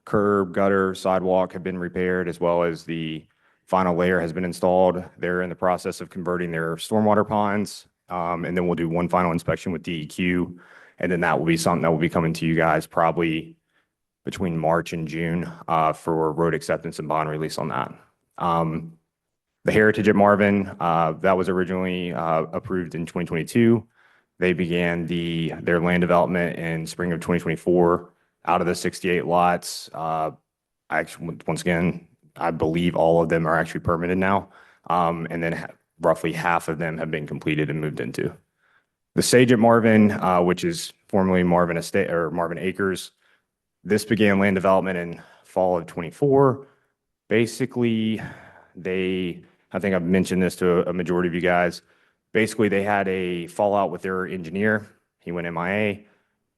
curb, gutter, sidewalk have been repaired, as well as the final layer has been installed. They're in the process of converting their stormwater ponds. And then we'll do one final inspection with DEQ. And then that will be something that will be coming to you guys probably between March and June for road acceptance and bond release on that. The Heritage at Marvin, that was originally approved in 2022. They began their land development in spring of 2024. Out of the 68 lots, actually, once again, I believe all of them are actually permitted now. And then roughly half of them have been completed and moved into. The Sage at Marvin, which is formerly Marvin Estate or Marvin Acres, this began land development in fall of 24. Basically, I think I've mentioned this to a majority of you guys. Basically, they had a fallout with their engineer. He went MIA.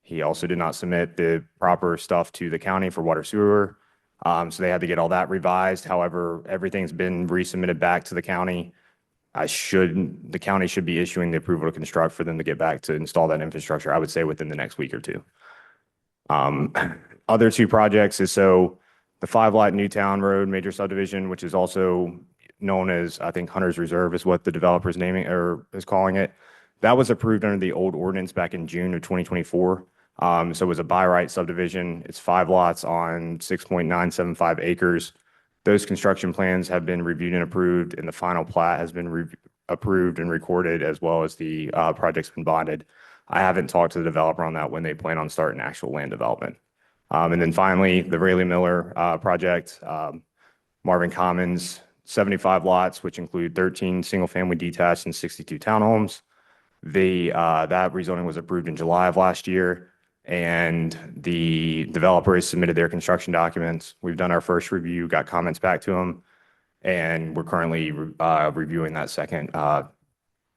He also did not submit the proper stuff to the county for water sewer. So they had to get all that revised. However, everything's been resubmitted back to the county. The county should be issuing the approval to construct for them to get back to install that infrastructure, I would say within the next week or 2. Other 2 projects is the 5-lot Newtown Road major subdivision, which is also known as, I think, Hunter's Reserve is what the developer's naming or is calling it. That was approved under the old ordinance back in June of 2024. So it was a by right subdivision. It's 5 lots on 6.975 acres. Those construction plans have been reviewed and approved, and the final plat has been approved and recorded, as well as the project's been bonded. I haven't talked to the developer on that when they plan on starting actual land development. And then finally, the Rayleigh Miller project, Marvin Commons, 75 lots, which include 13 single-family detached and 62 townhomes. That rezoning was approved in July of last year, and the developer has submitted their construction documents. We've done our first review, got comments back to them, and we're currently reviewing that second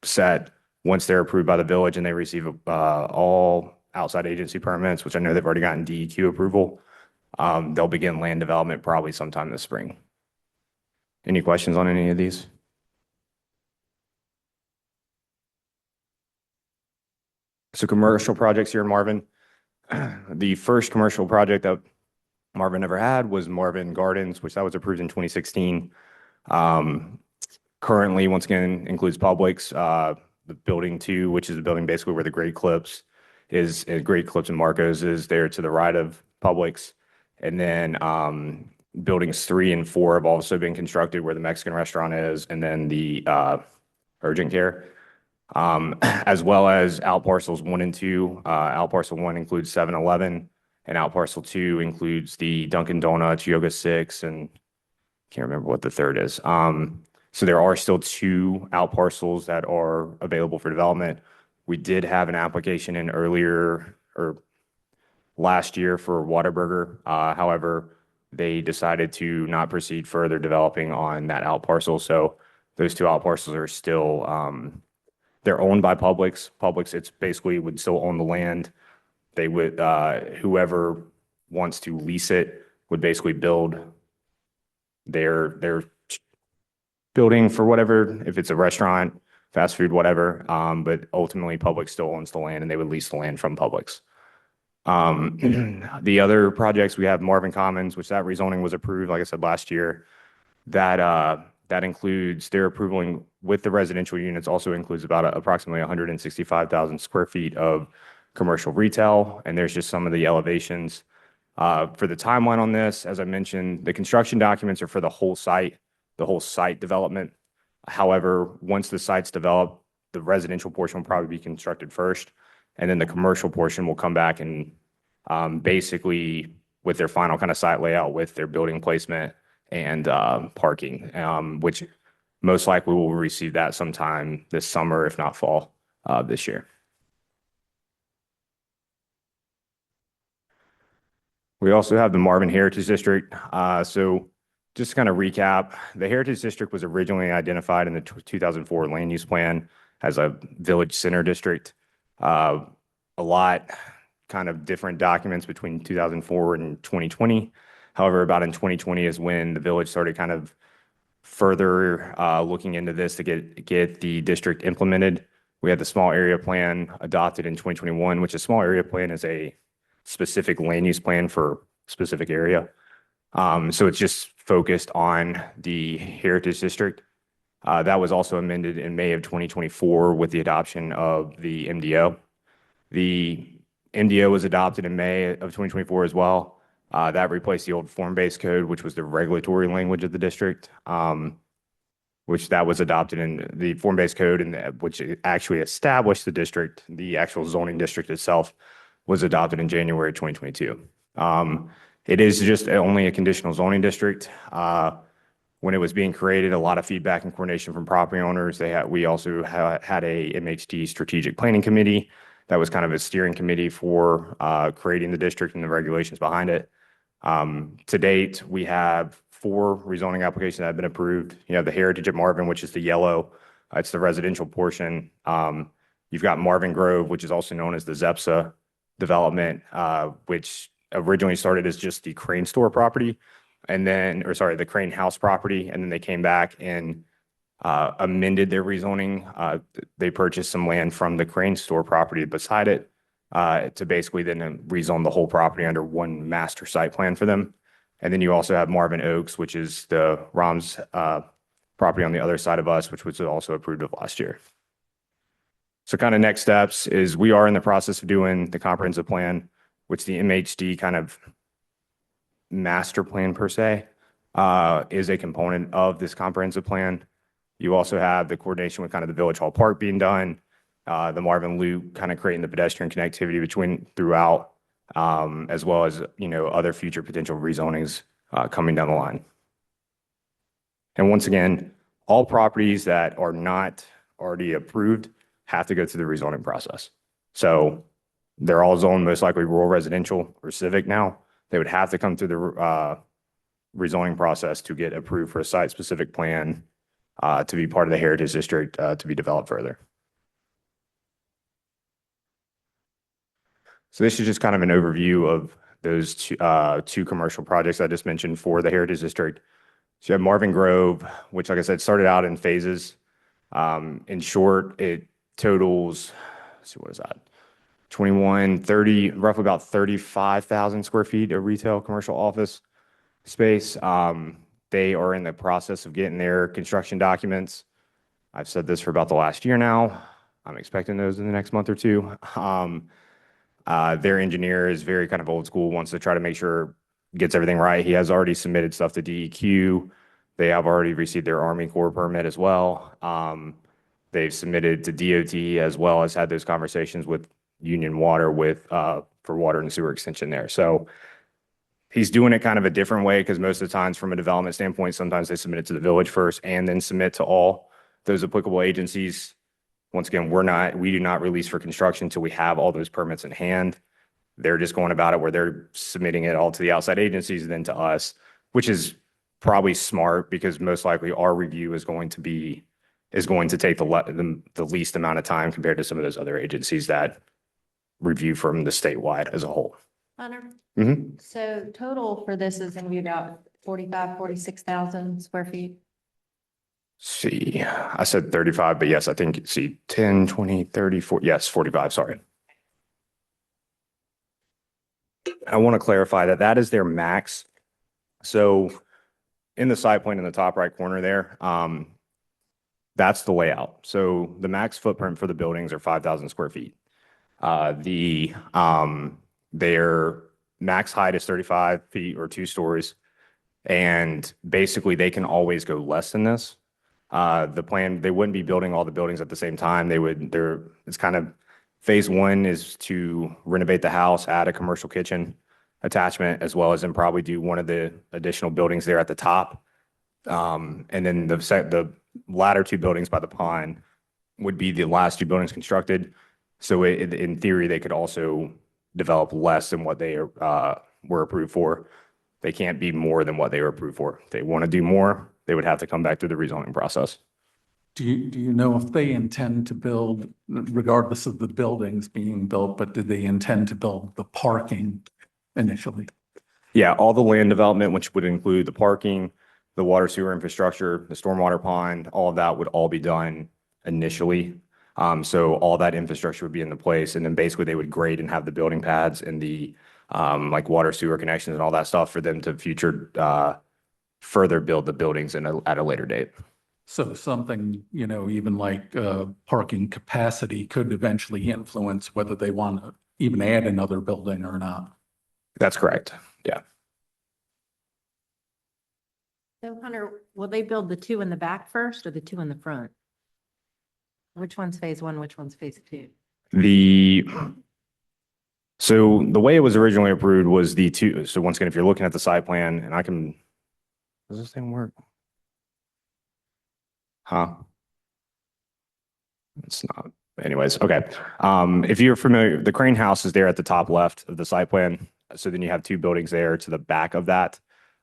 set. Once they're approved by the village and they receive all outside agency permits, which I know they've already gotten DEQ approval, they'll begin land development probably sometime this spring. Any questions on any of these? So commercial projects here in Marvin. The first commercial project that Marvin ever had was Marvin Gardens, which that was approved in 2016. Currently, once again, includes Publix, the building 2, which is the building basically where the Great Clips is, Great Clips and Marco's is there to the right of Publix. And then buildings 3 and 4 have also been constructed where the Mexican restaurant is, and then the urgent care. As well as out parcels 1 and 2. Out parcel 1 includes 7-Eleven, and out parcel 2 includes the Dunkin' Donuts, Yoga 6, and can't remember what the third is. So there are still 2 out parcels that are available for development. We did have an application in earlier or last year for Whataburger. However, they decided to not proceed further developing on that out parcel. So those 2 out parcels are still they're owned by Publix. Publix, it's basically would still own the land. They would, whoever wants to lease it would basically build their building for whatever, if it's a restaurant, fast food, whatever. But ultimately, Publix still owns the land, and they would lease the land from Publix. The other projects, we have Marvin Commons, which that rezoning was approved, like I said, last year. That includes their approval with the residential units, also includes about approximately 165,000 square feet of commercial retail. And there's just some of the elevations. For the timeline on this, as I mentioned, the construction documents are for the whole site development. However, once the site's developed, the residential portion will probably be constructed first, and then the commercial portion will come back and basically with their final kind of site layout with their building placement and parking, which most likely will receive that sometime this summer, if not fall this year. We also have the Marvin Heritage District. So just to kind of recap, the Heritage District was originally identified in the 2004 land use plan as a village center district. A lot kind of different documents between 2004 and 2020. However, about in 2020 is when the village started kind of further looking into this to get the district implemented. We had the small area plan adopted in 2021, which a small area plan is a specific land use plan for specific area. So it's just focused on the Heritage District. That was also amended in May of 2024 with the adoption of the MDO. The MDO was adopted in May of 2024 as well. That replaced the old form-based code, which was the regulatory language of the district, which that was adopted in the form-based code, and which actually established the district. The actual zoning district itself was adopted in January 2022. It is just only a conditional zoning district. When it was being created, a lot of feedback and coordination from property owners. We also had a MHD strategic planning committee that was kind of a steering committee for creating the district and the regulations behind it. To date, we have 4 rezoning applications that have been approved. You have the Heritage at Marvin, which is the yellow. It's the residential portion. You've got Marvin Grove, which is also known as the ZEPSA development, which originally started as just the Crane store property, the Crane house property, and then they came back and amended their rezoning. They purchased some land from the Crane store property beside it to basically then rezone the whole property under one master site plan for them. And then you also have Marvin Oaks, which is the Rom's property on the other side of us, which was also approved of last year. So kind of next steps is we are in the process of doing the comprehensive plan, which the MHD kind of master plan per se is a component of this comprehensive plan. You also have the coordination with kind of the Village Hall Park being done, the Marvin Loop kind of creating the pedestrian connectivity throughout, as well as, other future potential rezonings coming down the line. And once again, all properties that are not already approved have to go through the rezoning process. So they're all zoned most likely rural residential or civic now. They would have to come through the rezoning process to get approved for a site-specific plan to be part of the Heritage District to be developed further. So this is just kind of an overview of those two commercial projects I just mentioned for the Heritage District. So you have Marvin Grove, which, like I said, started out in phases. In short, it totals, let's see, what is that? 30, roughly about 35,000 square feet of retail commercial office space. They are in the process of getting their construction documents. I've said this for about the last year now. I'm expecting those in the next month or two. Their engineer is very kind of old school, wants to try to make sure gets everything right. He has already submitted stuff to DEQ. They have already received their Army Corps permit as well. They've submitted to DOT as well as had those conversations with Union Water for water and sewer extension there. So he's doing it kind of a different way because most of the times from a development standpoint, sometimes they submit it to the village first and then submit to all those applicable agencies. Once again, we do not release for construction until we have all those permits in hand. They're just going about it where they're submitting it all to the outside agencies and then to us, which is probably smart because most likely our review is going to take the least amount of time compared to some of those other agencies that review from the statewide as a whole. Hunter? Mhm. So total for this is gonna be about 46,000 square feet. See, I said 35, but yes, I think, 10, 20, 30, 40, yes, 45, sorry. I want to clarify that is their max. So in the site plan in the top right corner there, that's the layout. So the max footprint for the buildings are 5,000 square feet. Their max height is 35 feet or 2 stories. And basically they can always go less than this. The plan, they wouldn't be building all the buildings at the same time. It's kind of phase 1 is to renovate the house, add a commercial kitchen. attachment, as well as then probably do one of the additional buildings there at the top. And then the latter two buildings by the pond would be the last two buildings constructed. So in theory, they could also develop less than what they were approved for. They can't be more than what they were approved for. If they want to do more, they would have to come back through the rezoning process. Do you know if they intend to build, regardless of the buildings being built, but do they intend to build the parking initially? Yeah, all the land development, which would include the parking, the water sewer infrastructure, the stormwater pond, all of that would all be done initially. So all that infrastructure would be in the place, and then basically they would grade and have the building pads and the like water sewer connections and all that stuff for them to further build the buildings at a later date. So something, even like parking capacity could eventually influence whether they want to even add another building or not. That's correct. Yeah. So Hunter, will they build the two in the back first or the two in the front? Which one's phase one, which one's phase two? So the way it was originally approved was the two. So once again, if you're looking at the site plan, and does this thing work? Huh? It's not. Anyways, okay. If you're familiar, the Crane House is there at the top left of the site plan. So then you have two buildings there to the back of that.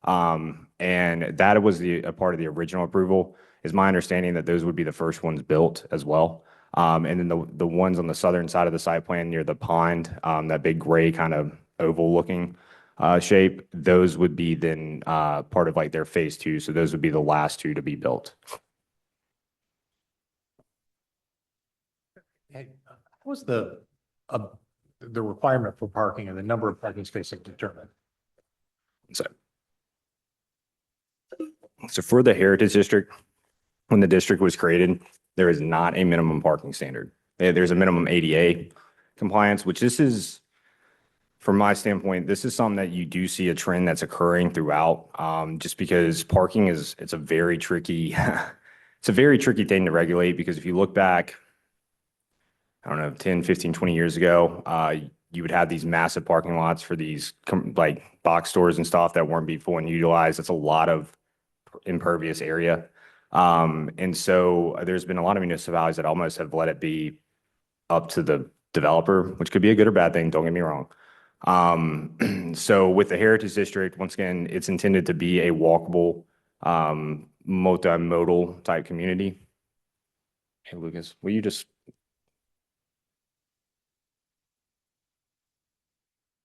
And that was a part of the original approval. Is my understanding that those would be the first ones built as well. And then the ones on the southern side of the site plan near the pond, that big gray kind of oval looking shape, those would be then part of like their phase two. So those would be the last two to be built. What was the requirement for parking and the number of parking spaces determined? So for the Heritage District, when the district was created, there is not a minimum parking standard. There's a minimum ADA compliance, which this is, from my standpoint, this is something that you do see a trend that's occurring throughout, just because parking it's a very tricky, it's a very tricky thing to regulate, because if you look back, I don't know, 10, 15, 20 years ago, you would have these massive parking lots for these like box stores and stuff that weren't being fully utilized. That's a lot of impervious area. And so there's been a lot of municipalities that almost have let it be up to the developer, which could be a good or bad thing, don't get me wrong. So with the Heritage District, once again, it's intended to be a walkable, multimodal type community. Hey, Lucas, will you just...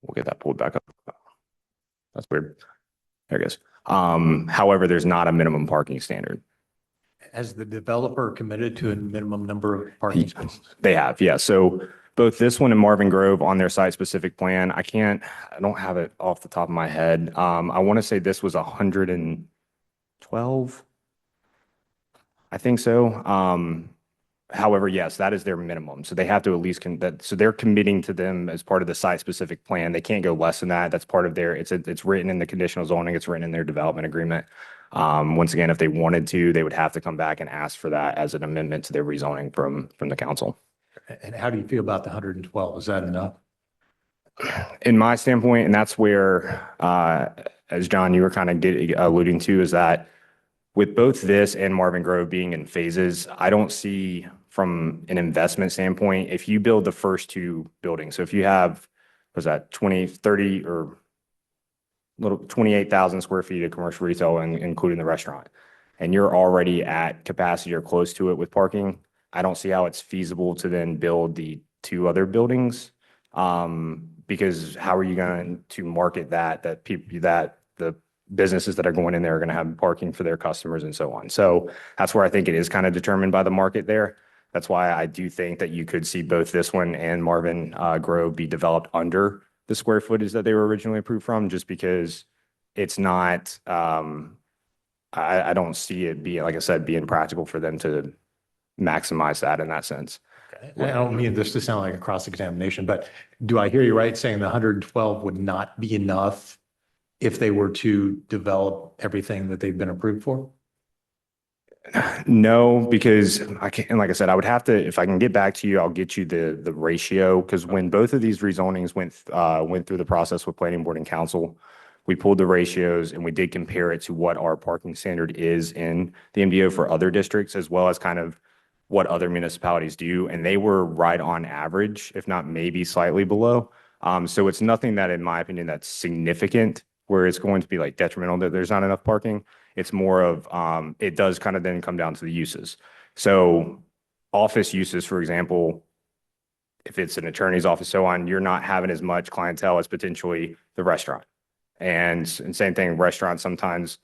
We'll get that pulled back up. That's weird. There it goes. However, there's not a minimum parking standard. Has the developer committed to a minimum number of parking spaces? They have, yeah. So both this one and Marvin Grove on their site-specific plan, I don't have it off the top of my head. I want to say this was 112. I think so. However, yes, that is their minimum. So they have to at least, so they're committing to them as part of the site-specific plan. They can't go less than that. That's part of their, it's written in the conditional zoning. It's written in their development agreement. Once again, if they wanted to, they would have to come back and ask for that as an amendment to their rezoning from the council. And how do you feel about the 112? Is that enough? In my standpoint, and that's where, as John, you were kind of alluding to, is that with both this and Marvin Grove being in phases, I don't see from an investment standpoint, if you build the first two buildings, so if you have, was that 20, 30 or little 28,000 square feet of commercial retail, including the restaurant, and you're already at capacity or close to it with parking, I don't see how it's feasible to then build the two other buildings. Because how are you going to market that the businesses that are going in there are going to have parking for their customers and so on. So that's where I think it is kind of determined by the market there. That's why I do think that you could see both this one and Marvin Grove be developed under the square footage that they were originally approved from, just because it's not, I don't see it being, like I said, being practical for them to maximize that in that sense. Okay. I don't mean this to sound like a cross-examination, but do I hear you right saying the 112 would not be enough if they were to develop everything that they've been approved for? No, because I can't, and like I said, I would have to, if I can get back to you, I'll get you the ratio. Because when both of these rezonings went through the process with planning board and council, we pulled the ratios and we did compare it to what our parking standard is in the MDO for other districts, as well as kind of what other municipalities do. And they were right on average, if not maybe slightly below. So it's nothing that, in my opinion, that's significant where it's going to be like detrimental that there's not enough parking. It's more of, it does kind of then come down to the uses. So office uses, for example, if it's an attorney's office, so on, you're not having as much clientele as potentially the restaurant. And same thing, restaurants sometimes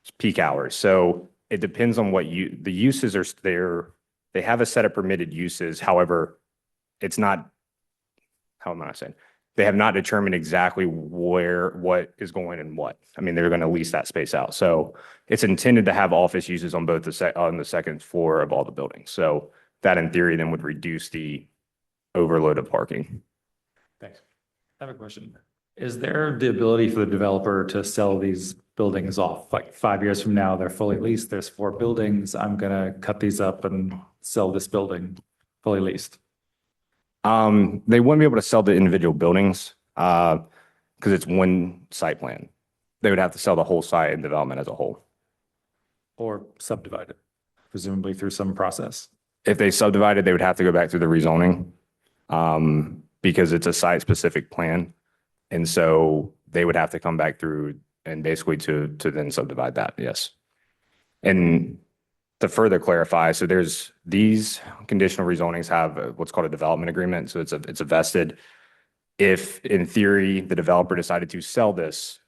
it's peak hours. So it depends on the uses are there. They have a set of permitted uses. However, it's not, how am I saying? They have not determined exactly what is going in what. I mean, they're going to lease that space out. So it's intended to have office uses on both on the second floor of all the buildings. So that in theory then would reduce the overload of parking. Thanks. I have a question. Is there the ability for the developer to sell these buildings off? Like 5 years from now, they're fully leased, there's 4 buildings, I'm gonna cut these up and sell this building fully leased. They wouldn't be able to sell the individual buildings because it's one site plan. They would have to sell the whole site and development as a whole. Or subdivided, presumably through some process. If they subdivided, they would have to go back through the rezoning because it's a site-specific plan. And so they would have to come back through and basically to then subdivide that, yes. And to further clarify, so there's these conditional rezonings have what's called a development agreement. So it's a vested, if in theory, the developer decided to sell this,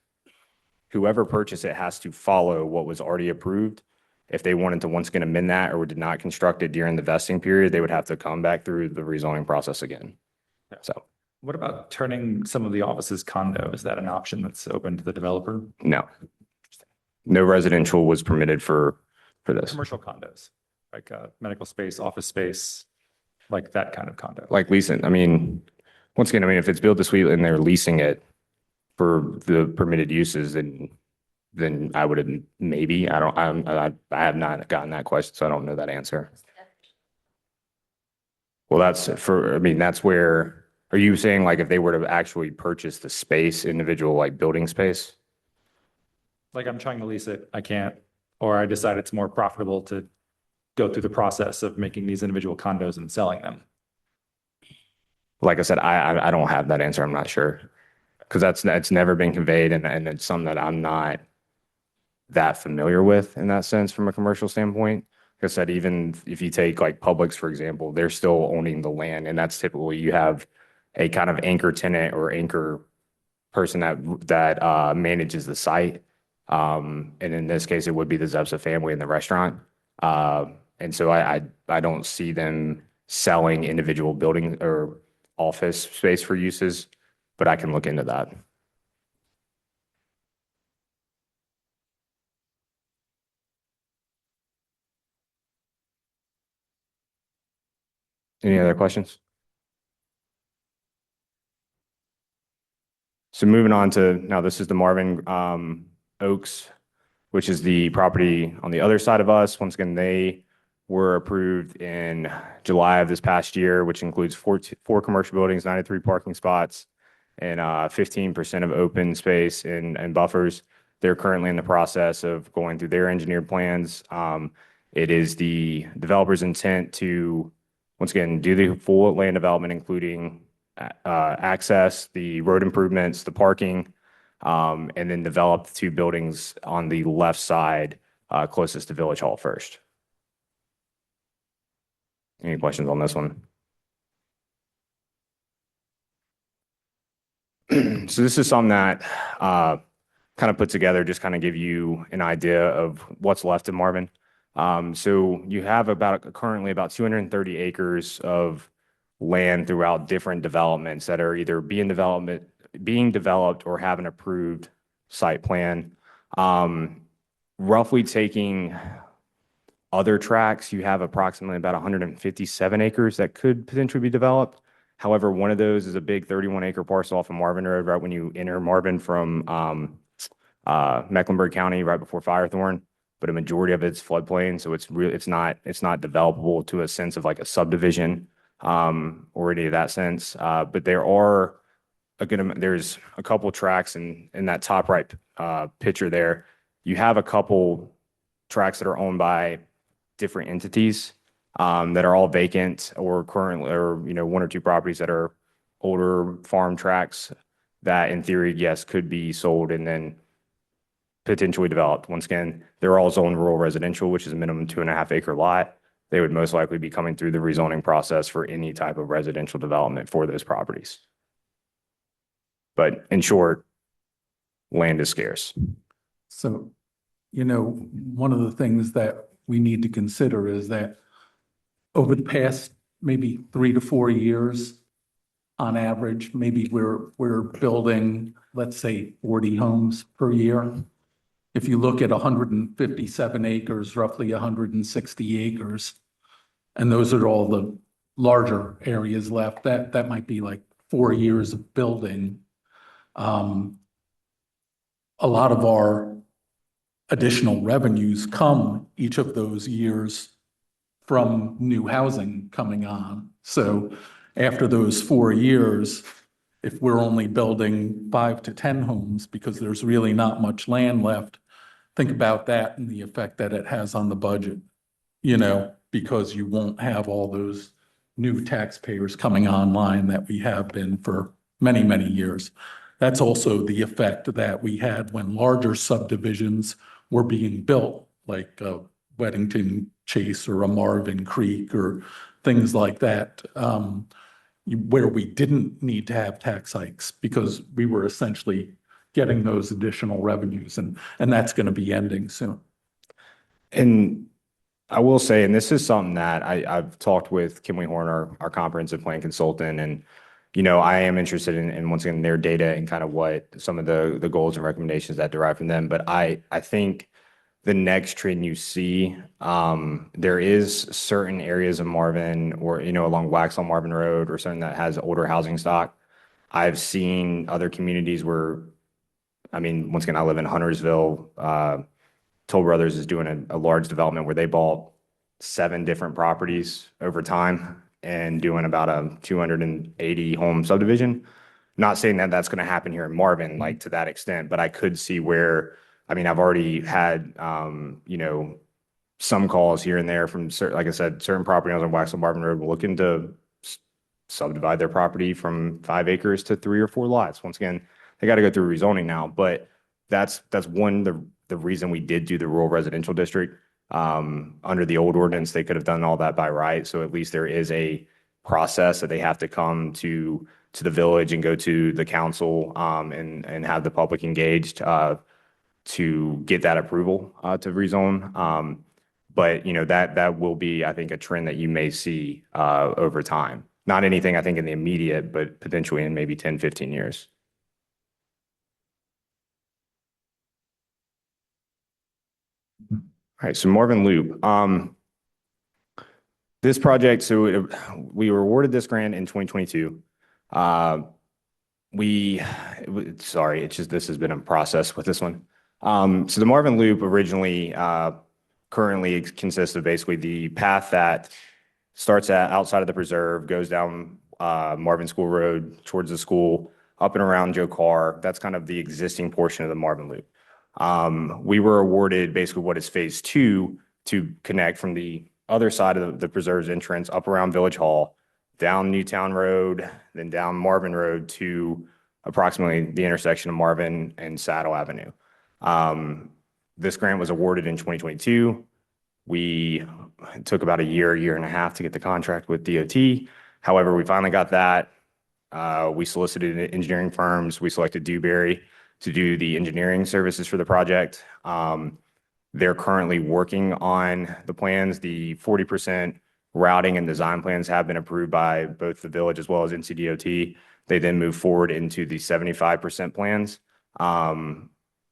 whoever purchased it has to follow what was already approved. If they wanted to once again amend that or did not construct it during the vesting period, they would have to come back through the rezoning process again. So. What about turning some of the offices condo? Is that an option that's open to the developer? No. No residential was permitted for this. Commercial condos, like medical space, office space, like that kind of condo. Like leasing, I mean, once again, I mean, if it's built to suite and they're leasing it for the permitted uses, then I would maybe, I have not gotten that question, so I don't know that answer. Well, that's where, are you saying like if they were to actually purchase the space, individual like building space? Like I'm trying to lease it, I can't, or I decide it's more profitable to go through the process of making these individual condos and selling them. Like I said, I don't have that answer. I'm not sure. Because that's never been conveyed and it's something that I'm not that familiar with in that sense from a commercial standpoint. Like I said, even if you take like Publix, for example, they're still owning the land, and that's typically you have a kind of anchor tenant or anchor person that manages the site. And in this case, it would be the Zepsa family and the restaurant. And so I don't see them selling individual building or office space for uses, but I can look into that. Any other questions? So moving on to, now this is the Marvin Oaks, which is the property on the other side of us. Once again, they were approved in July of this past year, which includes four commercial buildings, 93 parking spots, and 15% of open space and buffers. They're currently in the process of going through their engineered plans. It is the developer's intent to, once again, do the full land development, including access, the road improvements, the parking, and then develop the two buildings on the left side closest to Village Hall first. Any questions on this one? So this is something that kind of put together, just kind of give you an idea of what's left in Marvin. So you have currently about 230 acres of land throughout different developments that are either being developed or have an approved site plan. Roughly taking other tracks, you have approximately about 157 acres that could potentially be developed. However, one of those is a big 31-acre parcel off of Marvin Road, right when you enter Marvin from Mecklenburg County, right before Firethorn. but a majority of it's floodplain. So it's not developable to a sense of like a subdivision, or any of that sense. But there's a couple tracks in that top right, picture there. You have a couple tracks that are owned by different entities, that are all vacant or currently, or, you know, one or two properties that are older farm tracks that in theory, yes, could be sold and then potentially developed. Once again, they're all zoned rural residential, which is a minimum 2.5 acre lot. They would most likely be coming through the rezoning process for any type of residential development for those properties. But in short, land is scarce. So, you know, one of the things that we need to consider is that over the past maybe 3 to 4 years, on average, maybe we're building, let's say, 40 homes per year. If you look at 157 acres, roughly 160 acres, and those are all the larger areas left, that might be like 4 years of building. A lot of our additional revenues come each of those years from new housing coming on. So after those 4 years, if we're only building 5 to 10 homes because there's really not much land left, think about that and the effect that it has on the budget, you know, because you won't have all those new taxpayers coming online that we have been for many, many years. That's also the effect that we had when larger subdivisions were being built, like Weddington Chase or a Marvin Creek or things like that, where we didn't need to have tax hikes because we were essentially getting those additional revenues, and that's going to be ending soon. And I will say, and this is something that I've talked with Kimley Horn, our comprehensive plan consultant, and, you know, I am interested in once again, their data and kind of what some of the goals and recommendations that derive from them. But I think the next trend you see, there is certain areas of Marvin or, you know, along Waxhaw Marvin Road or something that has older housing stock. I've seen other communities where, I mean, once again, I live in Huntersville. Toll Brothers is doing a large development where they bought 7 different properties over time and doing about a 280 home subdivision. Not saying that that's going to happen here in Marvin, like to that extent, but I could see where, I mean, I've already had, you know, some calls here and there from certain, like I said, certain property owners on Waxhaw Marvin Road looking to subdivide their property from 5 acres to 3 or 4 lots. Once again, they got to go through rezoning now, but that's one, the reason we did do the rural residential district. Under the old ordinance, they could have done all that by right. So at least there is a process that they have to come to the village and go to the council, and have the public engaged, to get that approval, to rezone. But, you know, that will be, I think, a trend that you may see, over time. Not anything, I think, in the immediate, but potentially in maybe 10, 15 years. All right, so Marvin Loop. This project, we were awarded this grant in 2022. Sorry, it's just, this has been a process with this one. So the Marvin Loop originally, currently consists of basically the path that starts outside of the preserve, goes down Marvin School Road towards the school, up and around Joe Carr. That's kind of the existing portion of the Marvin Loop. We were awarded basically what is phase 2 to connect from the other side of the preserve's entrance up around Village Hall, down Newtown Road, then down Marvin Road to approximately the intersection of Marvin and Saddle Avenue. This grant was awarded in 2022. We took about a year and a half to get the contract with DOT. However, we finally got that. We solicited engineering firms. We selected Dewberry to do the engineering services for the project. They're currently working on the plans. The 40% routing and design plans have been approved by both the village as well as NCDOT. They then move forward into the 75% plans.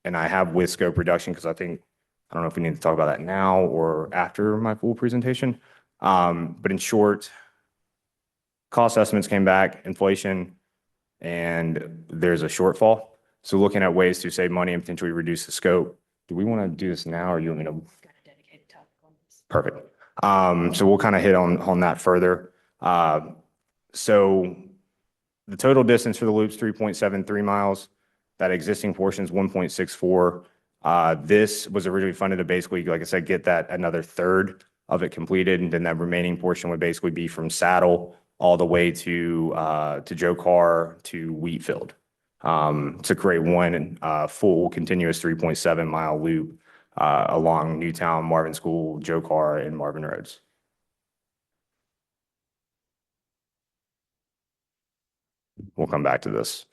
And I have with scope reduction, because I don't know if we need to talk about that now or after my full presentation. But in short, cost estimates came back, inflation, and there's a shortfall. So looking at ways to save money and potentially reduce the scope, do we want to do this now or you want me to? Perfect. So we'll kind of hit on that further. So the total distance for the loop's 3.73 miles. That existing portion is 1.64. This was originally funded to basically, like I said, get that another third of it completed. And then that remaining portion would basically be from Saddle all the way to Joe Carr to Wheatfield. To create one full continuous 3.7 mile loop along Newtown, Marvin School, Joe Carr, and Marvin Roads. We'll come back to this.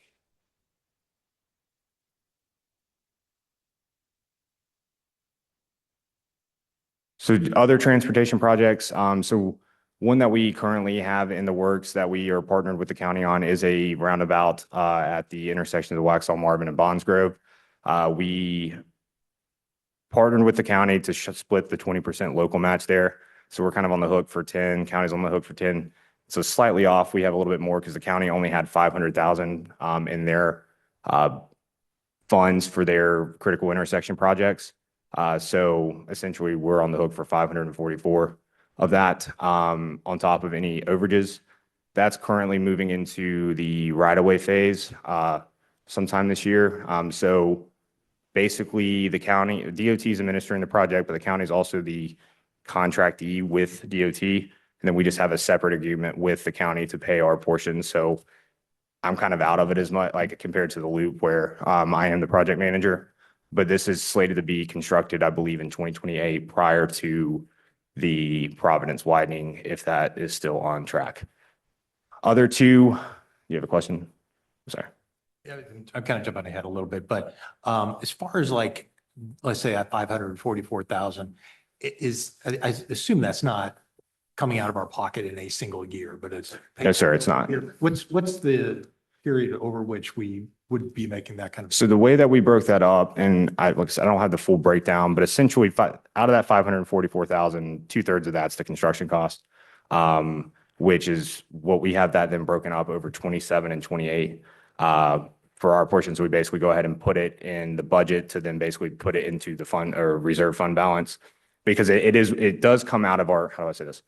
So other transportation projects, so one that we currently have in the works that we are partnered with the county on is a roundabout at the intersection of the Waxhaw, Marvin, and Bonds Grove. We partnered with the county to split the 20% local match there. So we're kind of on the hook for 10, county's on the hook for 10. So slightly off, we have a little bit more because the county only had 500,000 in their funds for their critical intersection projects. So essentially we're on the hook for 544 of that on top of any overages. That's currently moving into the right-of-way phase sometime this year. So basically the county, DOT is administering the project, but the county is also the contractee with DOT. And then we just have a separate agreement with the county to pay our portion. So I'm kind of out of it as much, like compared to the loop where I am the project manager. But this is slated to be constructed, I believe, in 2028 prior to the Providence widening, if that is still on track. Other two, you have a question? Sorry. Yeah, I'm kind of jumping ahead a little bit, but as far as like, let's say at 544,000, I assume that's not coming out of our pocket in a single year, but it's. No, sir, it's not. What's the period over which we would be making that kind of? So the way that we broke that up, and like I said, I don't have the full breakdown, but essentially out of that 544,000, 2/3 of that's the construction cost, which is what we have that then broken up over 27 and 28. For our portions, we basically go ahead and put it in the budget to then basically put it into the fund or reserve fund balance because it does come out of our, how do I say this?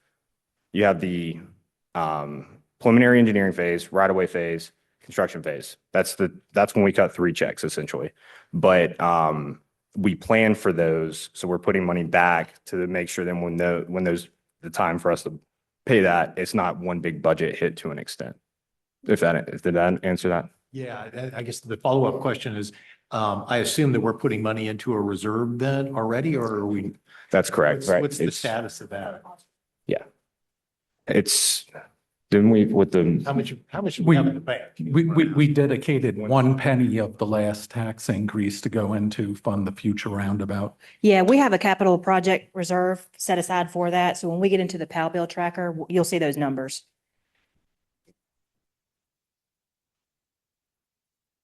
You have the preliminary engineering phase, right-of-way phase, construction phase. That's when we cut 3 checks essentially. But we plan for those, so we're putting money back to make sure then when there's the time for us to pay that, it's not one big budget hit to an extent. Did that answer that? Yeah, I guess the follow-up question is, I assume that we're putting money into a reserve then already, or are we? That's correct, right? What's the status of that? Yeah. Didn't we with the? How much do we have in the bank? We dedicated 1 penny of the last tax increase to go into fund the future roundabout. Yeah, we have a capital project reserve set aside for that. So when we get into the PAL bill tracker, you'll see those numbers.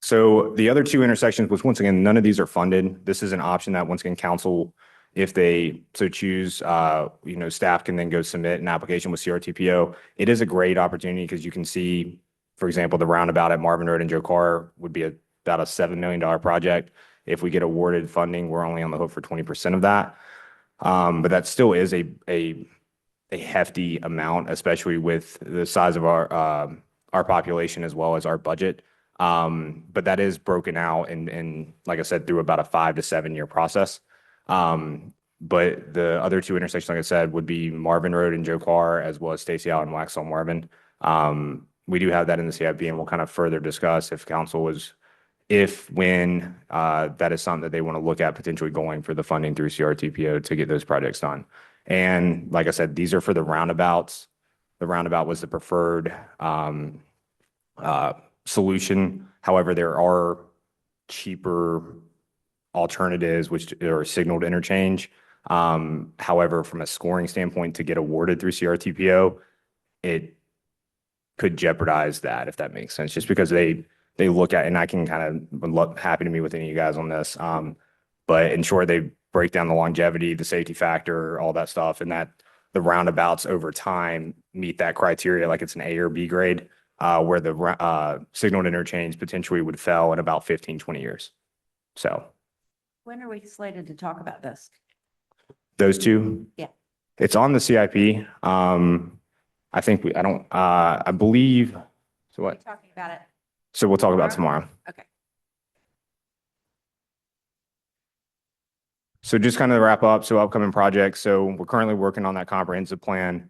So the other 2 intersections, which once again, none of these are funded. This is an option that once again, council, if they so choose, staff can then go submit an application with CRTPO. It is a great opportunity because you can see, for example, the roundabout at Marvin Road and Joe Carr would be about a $7 million project. If we get awarded funding, we're only on the hook for 20% of that. But that still is a hefty amount, especially with the size of our population as well as our budget. But that is broken out and like I said, through about a 5 to 7 year process. But the other 2 intersections, like I said, would be Marvin Road and Joe Carr, as well as Stacy Allen and Waxhaw Marvin. We do have that in the CIP and we'll kind of further discuss if council when that is something that they want to look at potentially going for the funding through CRTPO to get those projects done. And like I said, these are for the roundabouts. The roundabout was the preferred, solution. However, there are cheaper alternatives which are signaled interchange. However, from a scoring standpoint, to get awarded through CRTPO, it could jeopardize that, if that makes sense, just because they look at, and I can kind of happy to meet with any of you guys on this. But in short, they break down the longevity, the safety factor, all that stuff, and that the roundabouts over time meet that criteria, like it's an A or B grade. Where the signaled interchange potentially would fail in about 15, 20 years. So When are we slated to talk about this? Those two? Yeah. It's on the CIP. I think I believe, so what? Talking about it. So we'll talk about tomorrow. Okay. So just kind of to wrap up, so upcoming projects. So we're currently working on that comprehensive plan.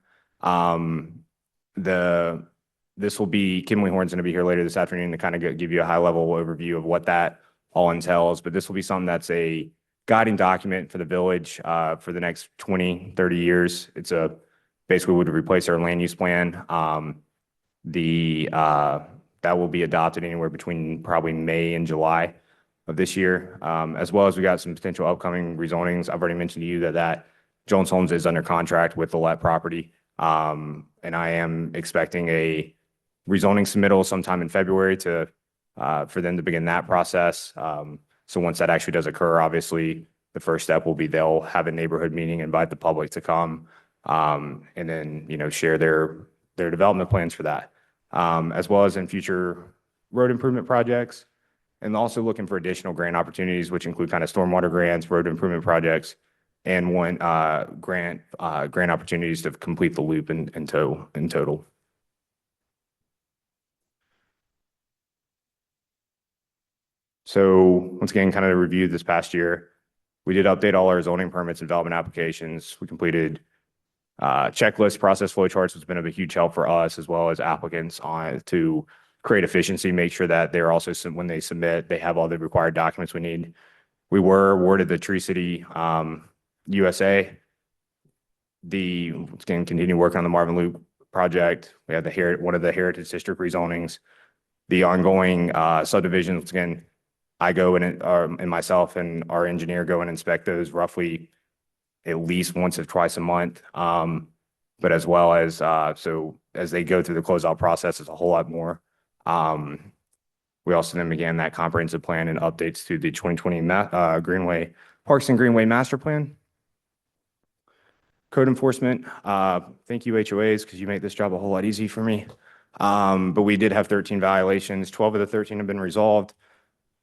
This will be, Kimberly Horn's going to be here later this afternoon to kind of give you a high level overview of what that all entails. But this will be something that's a guiding document for the village for the next 20, 30 years. It's basically would replace our land use plan. That will be adopted anywhere between probably May and July of this year, as well as we got some potential upcoming rezonings. I've already mentioned to you that Jones Homes is under contract with the Let property. And I am expecting a rezoning submittal sometime in February for them to begin that process. So once that actually does occur, obviously the first step will be they'll have a neighborhood meeting, invite the public to come, and then, share their development plans for that, as well as in future road improvement projects. And also looking for additional grant opportunities, which include kind of stormwater grants, road improvement projects, and one grant opportunities to complete the loop in total. So once again, kind of review this past year, we did update all our zoning permits and development applications. We completed checklist process flow charts, which has been of a huge help for us as well as applicants to create efficiency, make sure that they're also, when they submit, they have all the required documents we need. We were awarded the Tree City USA. Once again, continue working on the Marvin Loop project. We have one of the Heritage District rezonings. The ongoing subdivisions, once again, I go in and myself and our engineer go and inspect those roughly at least once or twice a month. But as well as, so as they go through the closeout process, it's a whole lot more. We also then began that comprehensive plan and updates to the 2020 Greenway Parks and Greenway Master Plan. Code enforcement, thank you HOAs, because you make this job a whole lot easy for me. But we did have 13 violations. 12 of the 13 have been resolved.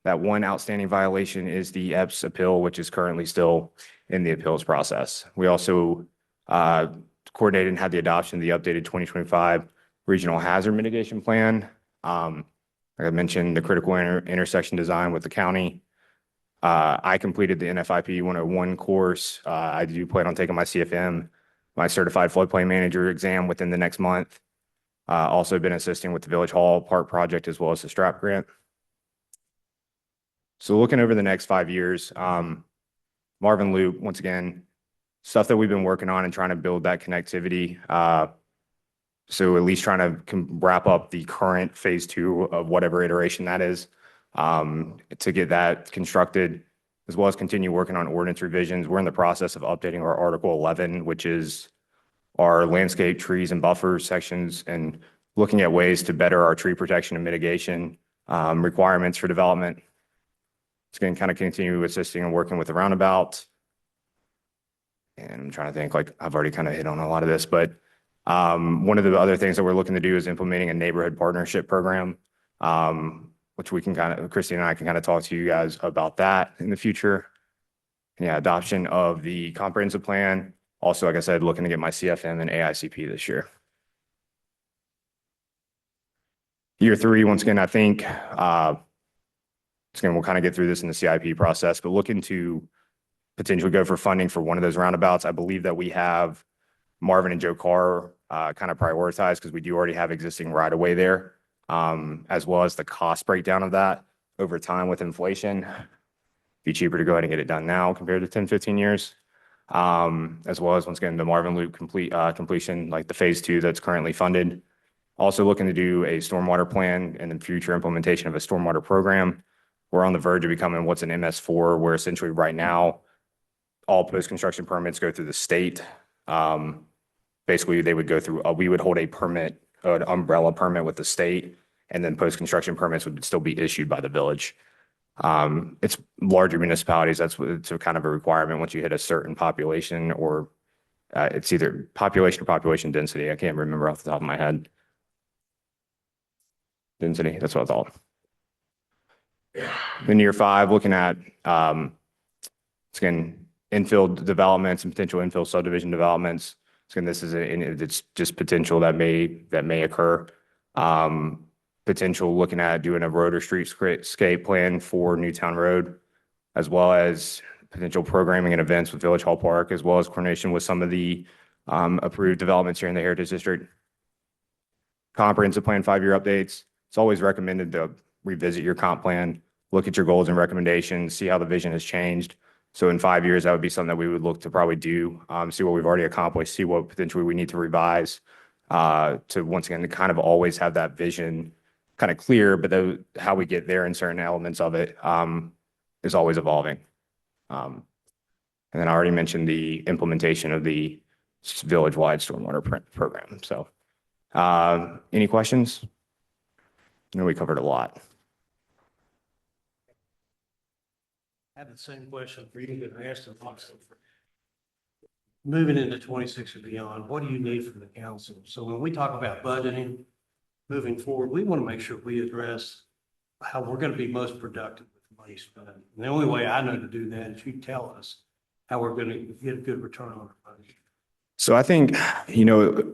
That one outstanding violation is the EPS appeal, which is currently still in the appeals process. We also coordinated and had the adoption of the updated 2025 Regional Hazard Mitigation Plan. Like I mentioned, the critical intersection design with the county. I completed the NFIP 101 course. I do plan on taking my CFM, my Certified Floodplain Manager exam within the next month. Also been assisting with the Village Hall Park project as well as the STRAP grant. So looking over the next 5 years, Marvin Loop, once again, stuff that we've been working on and trying to build that connectivity. So at least trying to wrap up the current phase 2 of whatever iteration that is, to get that constructed, as well as continue working on ordinance revisions. We're in the process of updating our Article 11, which is our landscape, trees, and buffers sections, and looking at ways to better our tree protection and mitigation requirements for development. It's going to kind of continue assisting and working with the roundabout. And I'm trying to think, like I've already kind of hit on a lot of this, but one of the other things that we're looking to do is implementing a neighborhood partnership program, which we can Christy and I can kind of talk to you guys about that in the future. Yeah, adoption of the comprehensive plan. Also, like I said, looking to get my CFM and AICP this year. Year 3, once again, I think, we'll kind of get through this in the CIP process, but looking to potentially go for funding for one of those roundabouts. I believe that we have Marvin and Joe Carr kind of prioritized because we do already have existing right of way there, as well as the cost breakdown of that over time with inflation. Be cheaper to go ahead and get it done now compared to 10, 15 years. As well as, once again, the Marvin Loop completion, like the phase 2 that's currently funded. Also looking to do a stormwater plan and then future implementation of a stormwater program. We're on the verge of becoming what's an MS4, where essentially right now, all post-construction permits go through the state. Basically, they would go through, we would hold a permit, an umbrella permit with the state, and then post-construction permits would still be issued by the village. It's larger municipalities. It's a kind of a requirement once you hit a certain population, or it's either population or population density. I can't remember off the top of my head. Density, that's what I thought. In year 5, looking at Again, infill developments and potential infill subdivision developments. Again, this is it's just potential that may occur. Potential looking at doing a road or streetscape plan for Newtown Road, as well as potential programming and events with Village Hall Park, as well as coordination with some of the approved developments here in the Heritage District. Comprehensive plan 5-year updates. It's always recommended to revisit your comp plan, look at your goals and recommendations, see how the vision has changed. So in 5 years, that would be something that we would look to probably do, see what we've already accomplished, see what potentially we need to revise, to once again, to kind of always have that vision kind of clear, but how we get there in certain elements of it is always evolving. And then I already mentioned the implementation of the village-wide stormwater program. So any questions? I know we covered a lot. I have the same question for you that I asked them also. Moving into 26 or beyond, what do you need from the council? So when we talk about budgeting, moving forward, we want to make sure we address how we're going to be most productive with the money spent. And the only way I know to do that is you tell us how we're going to get a good return on our money. So I think,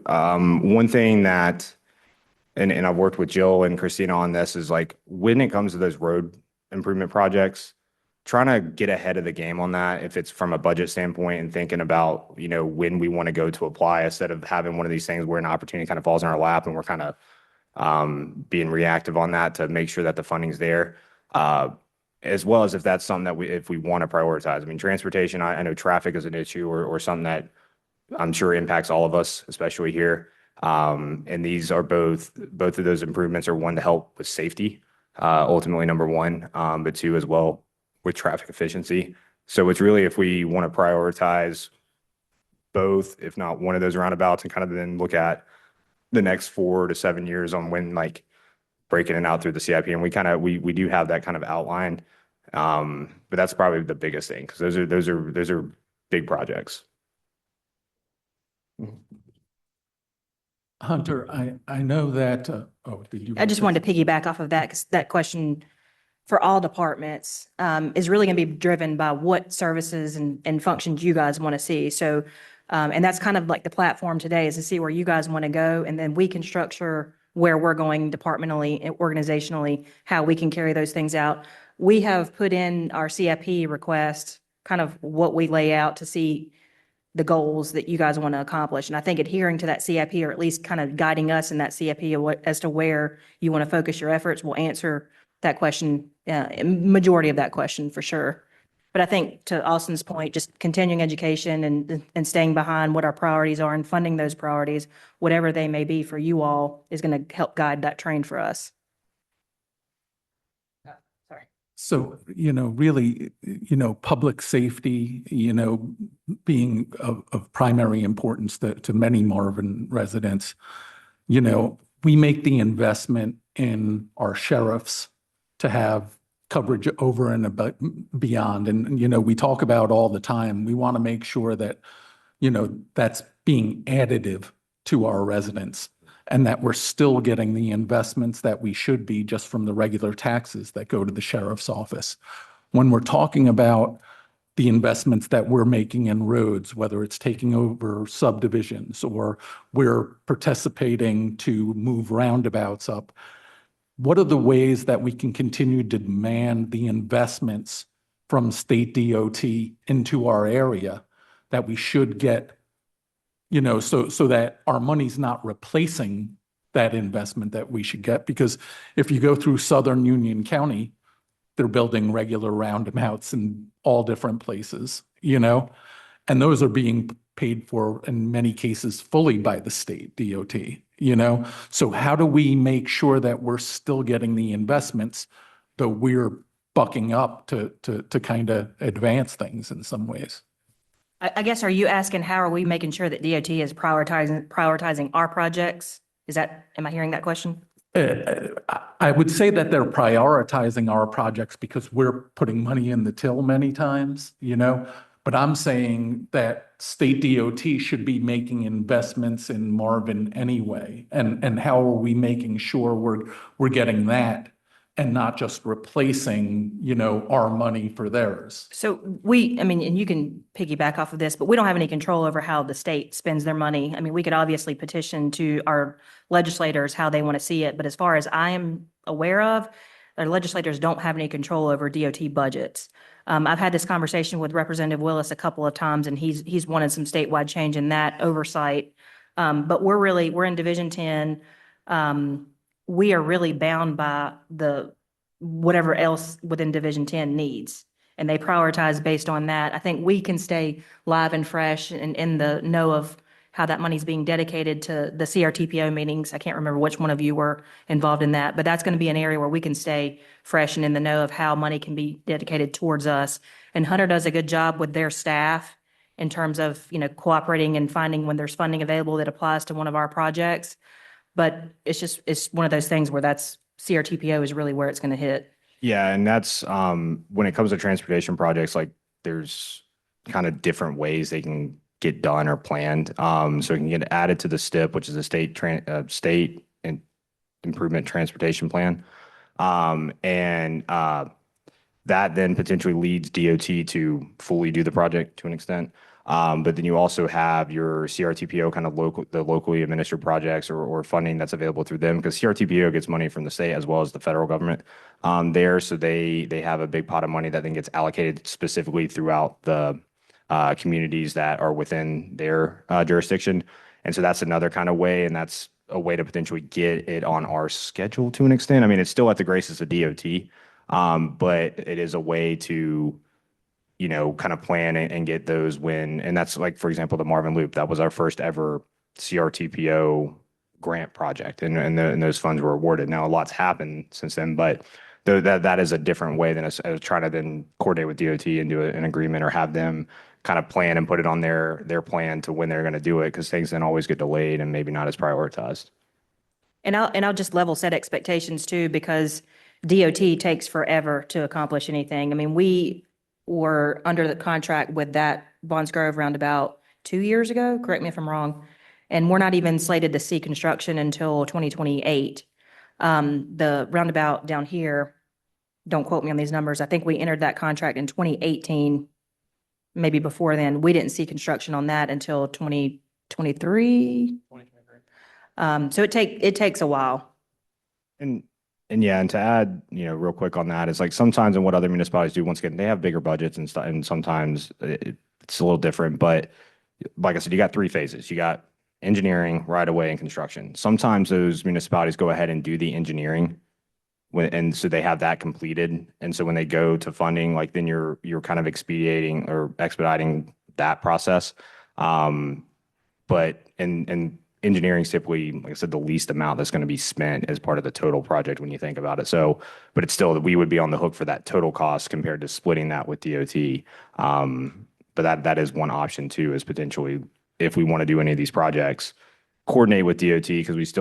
one thing that, and I've worked with Jill and Christina on this, is like when it comes to those road improvement projects, trying to get ahead of the game on that, if it's from a budget standpoint and thinking about, when we want to go to apply, instead of having one of these things where an opportunity kind of falls in our lap and we're kind of being reactive on that to make sure that the funding's there. As well as if that's something that if we want to prioritize. I mean, transportation, I know traffic is an issue or something that I'm sure impacts all of us, especially here. And these are both of those improvements are one to help with safety, ultimately number one, but two as well with traffic efficiency. So it's really, if we want to prioritize both, if not one of those roundabouts, and kind of then look at the next 4 to 7 years on when, like, breaking it out through the CIP. And we do have that kind of outlined. But that's probably the biggest thing, because those are big projects. Hunter, I know that, did you? I just wanted to piggyback off of that, because that question for all departments is really going to be driven by what services and functions you guys want to see. So, and that's kind of like the platform today, is to see where you guys want to go, and then we can structure where we're going departmentally and organizationally, how we can carry those things out. We have put in our CIP request, kind of what we lay out to see the goals that you guys want to accomplish. And I think adhering to that CIP, or at least kind of guiding us in that CIP as to where you want to focus your efforts, will answer that question, majority of that question for sure. But I think, to Austin's point, just continuing education and staying behind what our priorities are and funding those priorities, whatever they may be for you all, is going to help guide that train for us. Sorry. So, really, public safety, being of primary importance to many Marvin residents, we make the investment in our sheriffs to have coverage over and beyond. And, we talk about all the time, we want to make sure that, that's being additive to our residents, and that we're still getting the investments that we should be just from the regular taxes that go to the sheriff's office. When we're talking about the investments that we're making in roads, whether it's taking over subdivisions or we're participating to move roundabouts up, what are the ways that we can continue to demand the investments from state DOT into our area that we should get, so that our money's not replacing that investment that we should get? Because if you go through Southern Union County, they're building regular roundabouts in all different places, and those are being paid for in many cases fully by the state DOT. So how do we make sure that we're still getting the investments, though we're bucking up to kind of advance things in some ways? I guess, are you asking how are we making sure that DOT is prioritizing our projects? Am I hearing that question? I would say that they're prioritizing our projects because we're putting money in the till many times, but I'm saying that state DOT should be making investments in Marvin anyway. And how are we making sure we're getting that and not just replacing, our money for theirs. So we, I mean, and you can piggyback off of this, but we don't have any control over how the state spends their money. I mean, we could obviously petition to our legislators how they want to see it, but as far as I am aware of, our legislators don't have any control over DOT budgets. I've had this conversation with Representative Willis a couple of times, and he's wanted some statewide change in that oversight. But we're in Division 10. We are really bound by whatever else within Division 10 needs. And they prioritize based on that. I think we can stay live and fresh and in the know of how that money's being dedicated to the CRTPO meetings. I can't remember which one of you were involved in that, but that's going to be an area where we can stay fresh and in the know of how money can be dedicated towards us. And Hunter does a good job with their staff in terms of, cooperating and finding when there's funding available that applies to one of our projects. But it's one of those things where CRTPO is really where it's going to hit. Yeah, and that's when it comes to transportation projects, like there's kind of different ways they can get done or planned. So it can get added to the STIP, which is a state improvement transportation plan. That then potentially leads DOT to fully do the project to an extent. But then you also have your CRTPO kind of the locally administered projects or funding that's available through them, because CRTPO gets money from the state as well as the federal government there. So they have a big pot of money that then gets allocated specifically throughout the communities that are within their jurisdiction. And so that's another kind of way, and that's a way to potentially get it on our schedule to an extent. I mean, it's still at the graces of DOT, but it is a way to kind of plan and get those and that's like, for example, the Marvin Loop, that was our first ever CRTPO grant project, and those funds were awarded. Now a lot's happened since then, but that is a different way than us trying to then coordinate with DOT and do an agreement or have them kind of plan and put it on their plan to when they're going to do it, because things then always get delayed and maybe not as prioritized. And I'll just level set expectations too, because DOT takes forever to accomplish anything. I mean, we were under the contract with that Bonds Grove roundabout 2 years ago, correct me if I'm wrong, and we're not even slated to see construction until 2028. The roundabout down here, don't quote me on these numbers, I think we entered that contract in 2018, maybe before then. We didn't see construction on that until 2023. So it takes a while. And yeah, and to add, real quick on that, is like sometimes in what other municipalities do, once again, they have bigger budgets and stuff, and sometimes it's a little different. But like I said, you got 3 phases. You got engineering, right of way, and construction. Sometimes those municipalities go ahead and do the engineering, and so they have that completed. And so when they go to funding, like then you're kind of expediting or expediting that process. But and engineering typically, like I said, the least amount that's going to be spent as part of the total project when you think about it. So, but it's still that we would be on the hook for that total cost compared to splitting that with DOT. But that is one option too, is potentially, if we want to do any of these projects, coordinate with DOT, because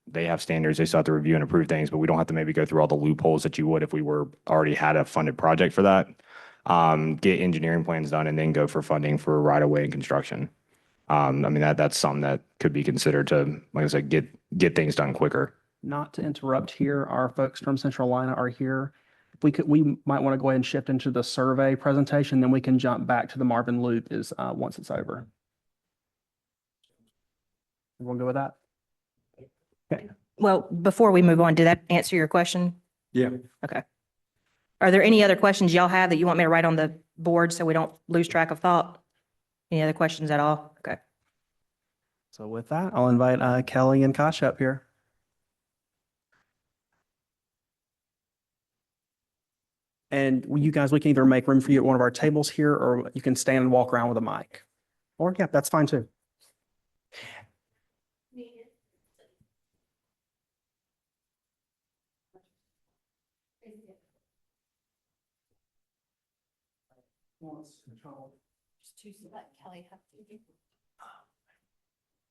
they have standards, they still have to review and approve things, but we don't have to maybe go through all the loopholes that you would if we already had a funded project for that. Get engineering plans done and then go for funding for right of way and construction. I mean, that's something that could be considered to, like I said, get things done quicker. Not to interrupt here, our folks from Central Carolina are here. We might want to go ahead and shift into the survey presentation, then we can jump back to the Marvin Loop once it's over. Everyone go with that? Okay. Well, before we move on, did that answer your question? Yeah. Okay. Are there any other questions y'all have that you want me to write on the board so we don't lose track of thought? Any other questions at all? Okay. So with that, I'll invite Kelly and Kasha up here. And you guys, we can either make room for you at one of our tables here, or you can stand and walk around with a mic. Or yeah, that's fine too. Kelly have to.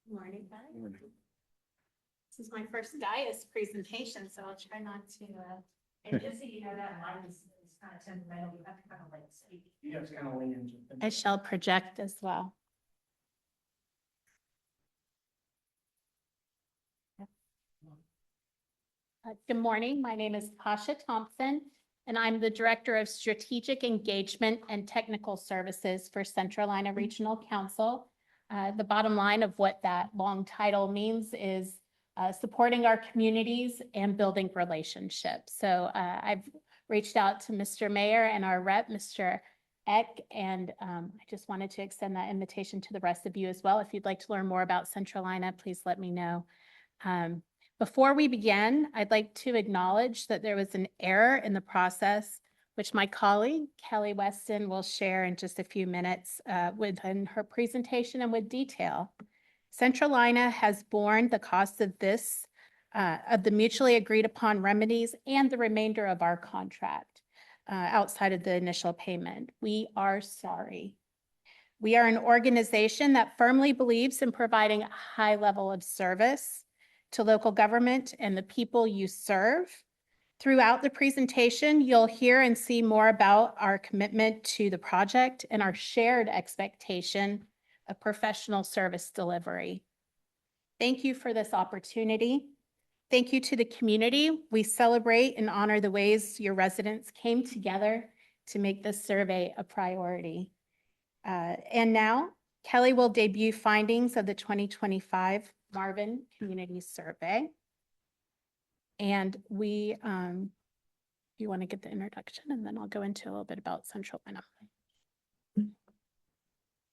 Morning, guys. This is my first DIAS presentation, so I'll try not to. And just so you know that mine is kind of temperamental. You have to kind of like speak. You guys kind of lean in. I shall project as well. Good morning. My name is Tasha Thompson, and I'm the Director of Strategic Engagement and Technical Services for Centralina Regional Council. The bottom line of what that long title means is supporting our communities and building relationships. So I've reached out to Mr. Mayor and our rep, Mr. Eck, and I just wanted to extend that invitation to the rest of you as well. If you'd like to learn more about Centralina, please let me know. Before we begin, I'd like to acknowledge that there was an error in the process, which my colleague Kelly Weston will share in just a few minutes within her presentation and with detail. Centralina has borne the cost of this, of the mutually agreed upon remedies and the remainder of our contract outside of the initial payment. We are sorry. We are an organization that firmly believes in providing a high level of service to local government and the people you serve. Throughout the presentation, you'll hear and see more about our commitment to the project and our shared expectation of professional service delivery. Thank you for this opportunity. Thank you to the community. We celebrate and honor the ways your residents came together to make this survey a priority. And now, Kelly will debut findings of the 2025 Marvin Community Survey. And we, you want to get the introduction, and then I'll go into a little bit about Centralina.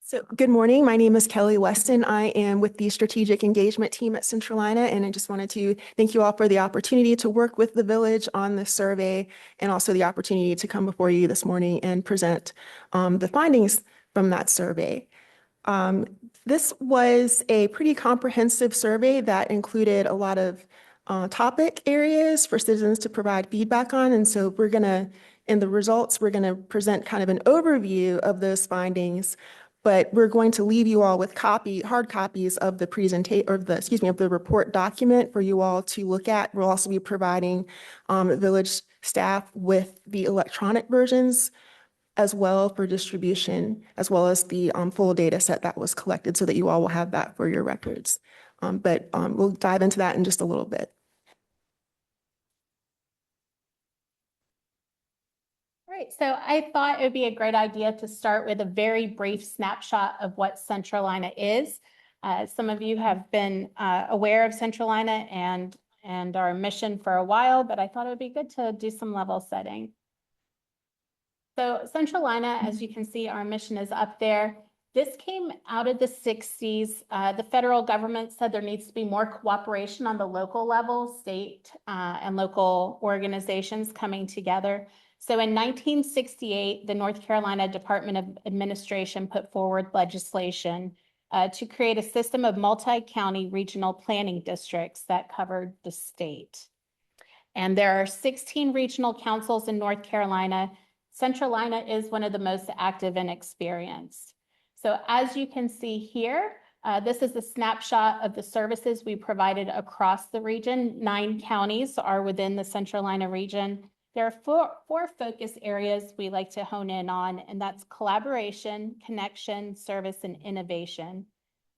So good morning. My name is Kelly Weston. I am with the strategic engagement team at Centralina, and I just wanted to thank you all for the opportunity to work with the village on this survey and also the opportunity to come before you this morning and present the findings from that survey. This was a pretty comprehensive survey that included a lot of topic areas for citizens to provide feedback on. And so we're gonna, in the results, we're gonna present kind of an overview of those findings, but we're going to leave you all with hard copies of the of the report document for you all to look at. We'll also be providing village staff with the electronic versions as well for distribution, as well as the full data set that was collected so that you all will have that for your records. But we'll dive into that in just a little bit. All right, so I thought it would be a great idea to start with a very brief snapshot of what Centralina is. Some of you have been aware of Centralina and our mission for a while, but I thought it would be good to do some level setting. So Centralina, as you can see, our mission is up there. This came out of the 60s. The federal government said there needs to be more cooperation on the local level, state and local organizations coming together. So in 1968, the North Carolina Department of Administration put forward legislation to create a system of multi-county regional planning districts that covered the state. And there are 16 regional councils in North Carolina. Centralina is one of the most active and experienced. So as you can see here, this is a snapshot of the services we provided across the region. 9 counties are within the Centralina region. There are four focus areas we like to hone in on, and that's collaboration, connection, service, and innovation.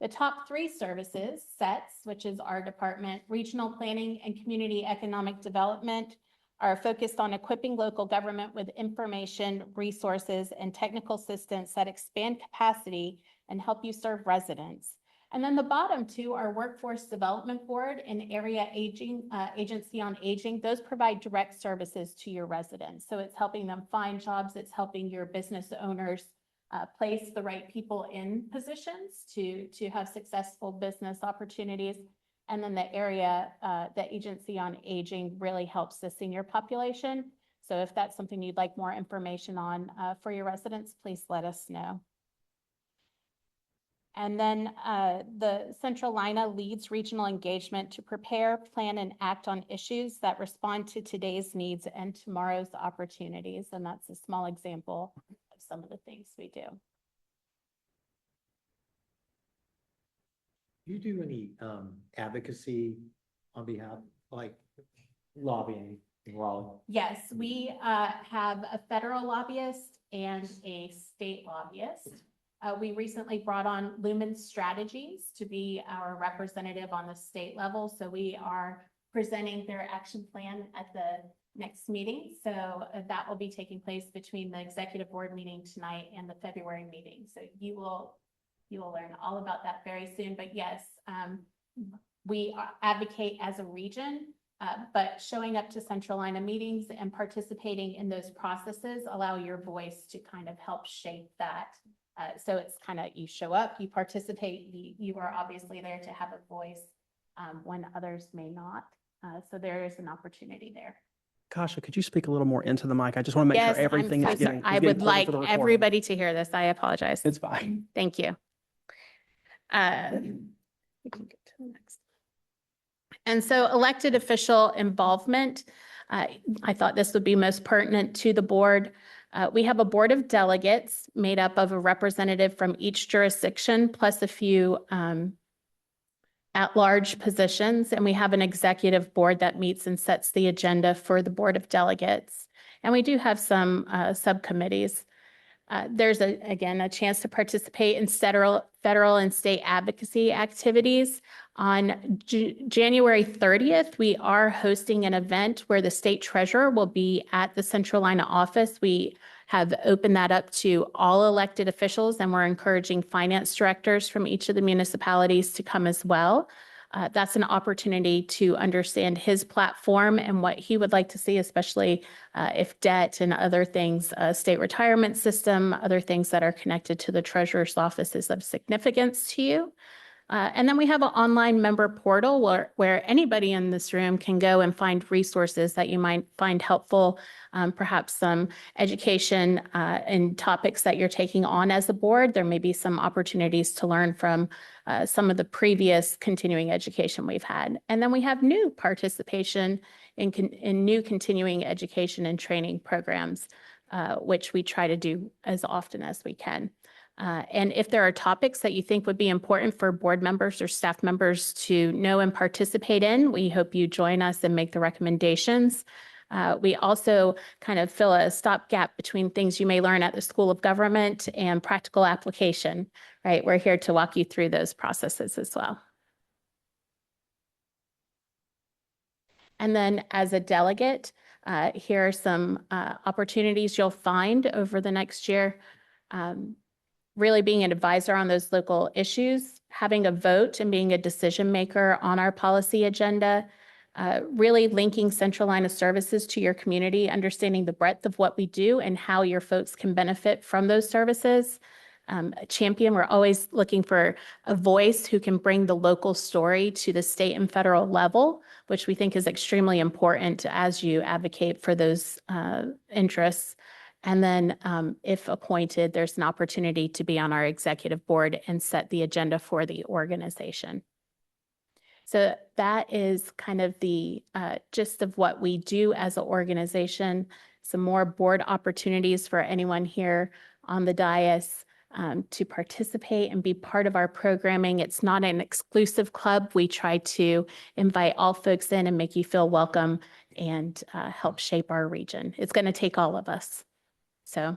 The top 3 services, SETS, which is our department, regional planning and community economic development, are focused on equipping local government with information, resources, and technical assistance that expand capacity and help you serve residents. And then the bottom 2 are Workforce Development Board and Area Agency on Aging. Those provide direct services to your residents. So it's helping them find jobs. It's helping your business owners place the right people in positions to have successful business opportunities. And then the Agency on Aging really helps the senior population. So if that's something you'd like more information on for your residents, please let us know. And then the Centralina leads regional engagement to prepare, plan, and act on issues that respond to today's needs and tomorrow's opportunities. And that's a small example of some of the things we do. Do you do any advocacy on behalf, like lobbying in Raleigh? Yes, we have a federal lobbyist and a state lobbyist. We recently brought on Lumen Strategies to be our representative on the state level. So we are presenting their action plan at the next meeting. So that will be taking place between the executive board meeting tonight and the February meeting. So you will learn all about that very soon. But yes, we advocate as a region, but showing up to Centralina meetings and participating in those processes allow your voice to kind of help shape that. So it's kind of, you show up, you participate, you are obviously there to have a voice when others may not. So there is an opportunity there. Kasha, could you speak a little more into the mic? I just want to make Yes, sure I'm everything so is sorry. getting. I would like everybody to hear this. I apologize. It's fine. Thank you. We can get to the next. And so elected official involvement, I thought this would be most pertinent to the board. We have a board of delegates made up of a representative from each jurisdiction, plus a few at-large positions, and we have an executive board that meets and sets the agenda for the board of delegates. And we do have some subcommittees. There's again a chance to participate in federal and state advocacy activities. On January 30th, we are hosting an event where the state treasurer will be at the Centralina office. We have opened that up to all elected officials, and we're encouraging finance directors from each of the municipalities to come as well. That's an opportunity to understand his platform and what he would like to see, especially if debt and other things, state retirement system, other things that are connected to the treasurer's office is of significance to you. And then we have an online member portal where anybody in this room can go and find resources that you might find helpful, perhaps some education and topics that you're taking on as a board. There may be some opportunities to learn from some of the previous continuing education we've had. And then we have new participation in new continuing education and training programs, which we try to do as often as we can. And if there are topics that you think would be important for board members or staff members to know and participate in, we hope you join us and make the recommendations. We also kind of fill a stopgap between things you may learn at the School of Government and practical application, right? We're here to walk you through those processes as well. And then as a delegate, here are some opportunities you'll find over the next year. Really being an advisor on those local issues, having a vote and being a decision maker on our policy agenda, really linking Centralina services to your community, understanding the breadth of what we do and how your folks can benefit from those services. A champion, we're always looking for a voice who can bring the local story to the state and federal level, which we think is extremely important as you advocate for those interests. And then if appointed, there's an opportunity to be on our executive board and set the agenda for the organization. So that is kind of the gist of what we do as an organization. Some more board opportunities for anyone here on the dais to participate and be part of our programming. It's not an exclusive club. We try to invite all folks in and make you feel welcome and help shape our region. It's going to take all of us. So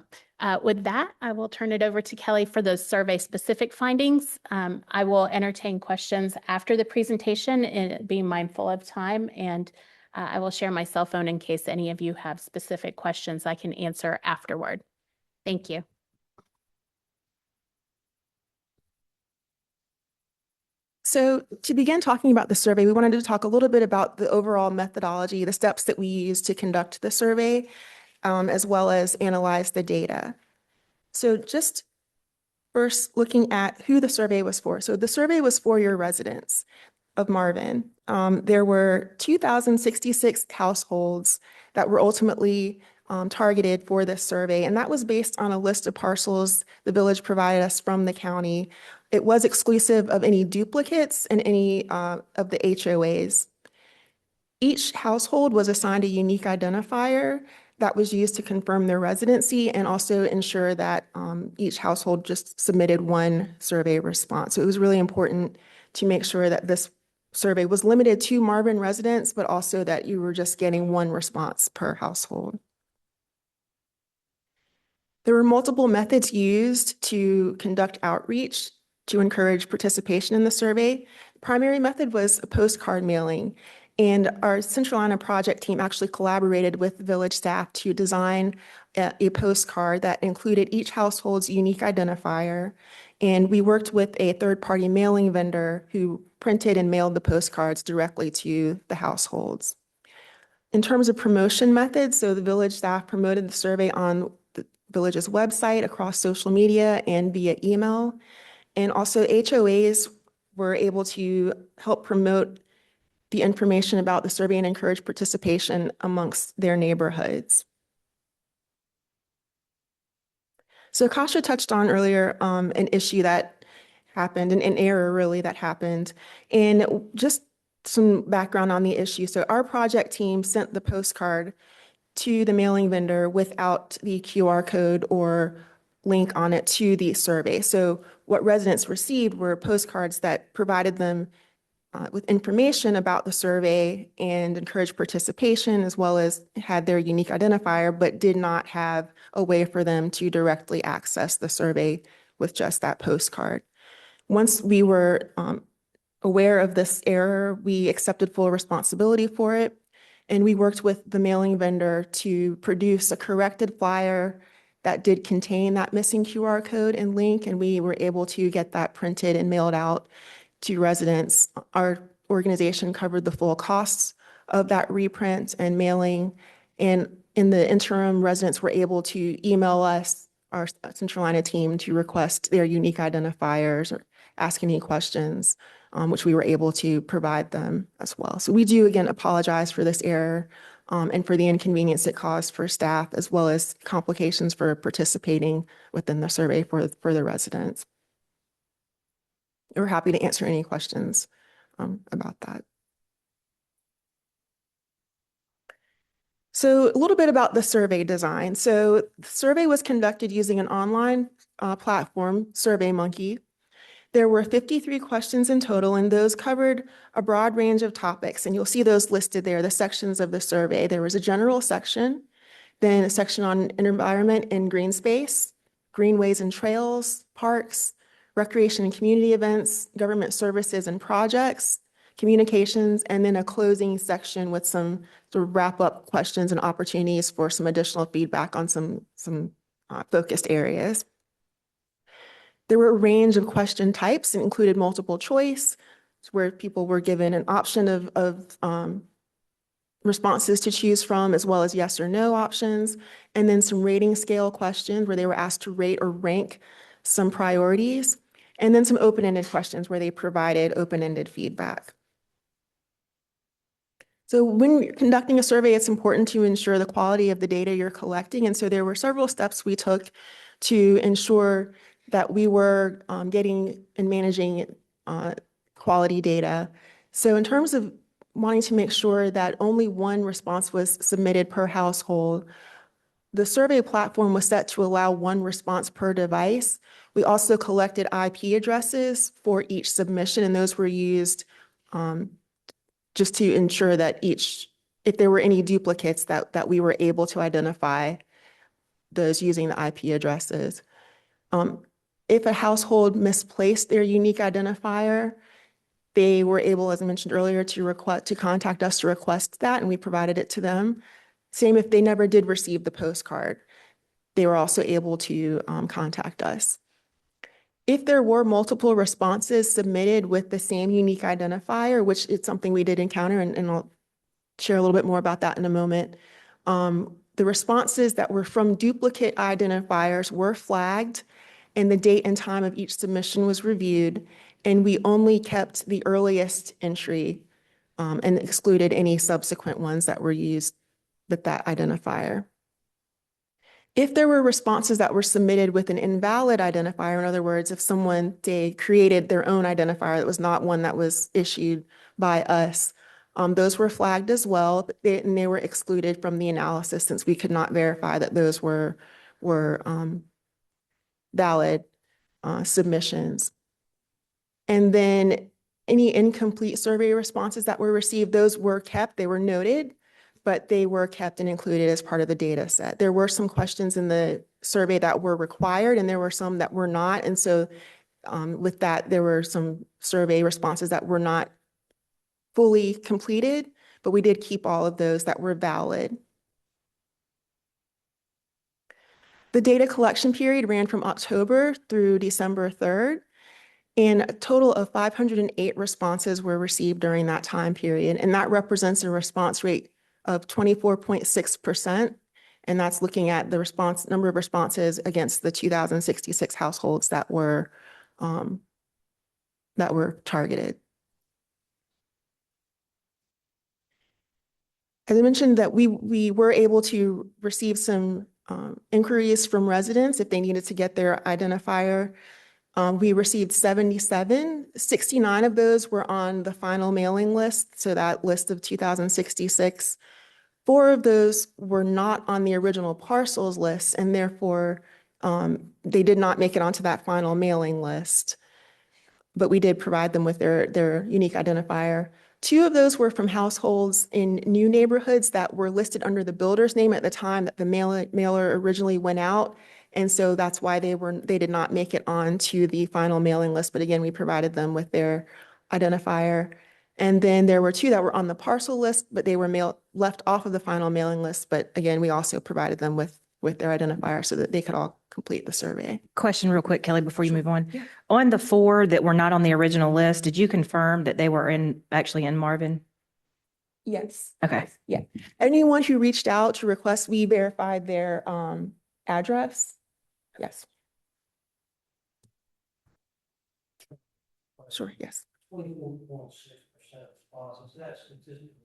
with that, I will turn it over to Kelly for those survey specific findings. I will entertain questions after the presentation and being mindful of time. And I will share my cell phone in case any of you have specific questions I can answer afterward. Thank you. So to begin talking about the survey, we wanted to talk a little bit about the overall methodology, the steps that we use to conduct the survey, as well as analyze the data. So just first looking at who the survey was for. So the survey was for your residents of Marvin. There were 2,066 households that were ultimately targeted for this survey, and that was based on a list of parcels the village provided us from the county. It was exclusive of any duplicates and any of the HOAs. Each household was assigned a unique identifier that was used to confirm their residency and also ensure that each household just submitted one survey response. So it was really important to make sure that this survey was limited to Marvin residents, but also that you were just getting one response per household. There were multiple methods used to conduct outreach to encourage participation in the survey. The primary method was a postcard mailing. And our Central Iowa project team actually collaborated with village staff to design a postcard that included each household's unique identifier. And we worked with a third-party mailing vendor who printed and mailed the postcards directly to the households. In terms of promotion methods, so the village staff promoted the survey on the village's website, across social media, and via email. And also HOAs were able to help promote the information about the survey and encourage participation amongst their neighborhoods. So Kasha touched on earlier an issue that happened, an error really that happened. And just some background on the issue. So our project team sent the postcard to the mailing vendor without the QR code or link on it to the survey. So what residents received were postcards that provided them with information about the survey and encouraged participation, as well as had their unique identifier, but did not have a way for them to directly access the survey with just that postcard. Once we were aware of this error, we accepted full responsibility for it, and we worked with the mailing vendor to produce a corrected flyer that did contain that missing QR code and link, and we were able to get that printed and mailed out to residents. Our organization covered the full costs of that reprint and mailing. And in the interim, residents were able to email us, our Central Iowa team, to request their unique identifiers or ask any questions, which we were able to provide them as well. So we do, again, apologize for this error and for the inconvenience it caused for staff, as well as complications for participating within the survey for the residents. We're happy to answer any questions about that. So a little bit about the survey design. So the survey was conducted using an online platform, SurveyMonkey. There were 53 questions in total, and those covered a broad range of topics. And you'll see those listed there, the sections of the survey. There was a general section, then a section on environment and green space, greenways and trails, parks, recreation and community events, government services and projects, communications, and then a closing section with some sort of wrap-up questions and opportunities for some additional feedback on some focused areas. There were a range of question types and included multiple choice, where people were given an option of responses to choose from, as well as yes or no options, and then some rating scale questions where they were asked to rate or rank some priorities, and then some open-ended questions where they provided open-ended feedback. So when you're conducting a survey, it's important to ensure the quality of the data you're collecting. And so there were several steps we took to ensure that we were getting and managing quality data. So in terms of wanting to make sure that only one response was submitted per household, the survey platform was set to allow one response per device. We also collected IP addresses for each submission, and those were used just to ensure that if there were any duplicates, that we were able to identify those using the IP addresses. If a household misplaced their unique identifier, they were able, as I mentioned earlier, to contact us to request that, and we provided it to them. Same if they never did receive the postcard, they were also able to contact us. If there were multiple responses submitted with the same unique identifier, which is something we did encounter, and I'll share a little bit more about that in a moment, the responses that were from duplicate identifiers were flagged, and the date and time of each submission was reviewed, and we only kept the earliest entry and excluded any subsequent ones that were used with that identifier. If there were responses that were submitted with an invalid identifier, in other words, if someone, they created their own identifier that was not one that was issued by us, those were flagged as well, and they were excluded from the analysis since we could not verify that those were valid submissions. And then any incomplete survey responses that were received, those were kept, they were noted, but they were kept and included as part of the data set. There were some questions in the survey that were required, and there were some that were not. And so with that, there were some survey responses that were not fully completed, but we did keep all of those that were valid. The data collection period ran from October through December 3rd, and a total of 508 responses were received during that time period, and that represents a response rate of 24.6%. And that's looking at the number of responses against the 2,066 households that were targeted. As I mentioned, that we were able to receive some inquiries from residents if they needed to get their identifier. We received 77. 69 of those were on the final mailing list, so that list of 2,066. 4 of those were not on the original parcels list, and therefore they did not make it onto that final mailing list. But we did provide them with their unique identifier. 2 of those were from households in new neighborhoods that were listed under the builder's name at the time that the mailer originally went out. And so that's why they did not make it onto the final mailing list. But again, we provided them with their identifier. And then there were 2 that were on the parcel list, but they were left off of the final mailing list. But again, we also provided them with their identifier so that they could all complete the survey. Question real quick, Kelly, before you move on. On the 4 that were not on the original list, did you confirm that they were actually in Marvin? Yes. Okay. Yeah. Anyone who reached out to request, we verified their address. Yes. Sure, yes. 24.6% responses, that's consistent with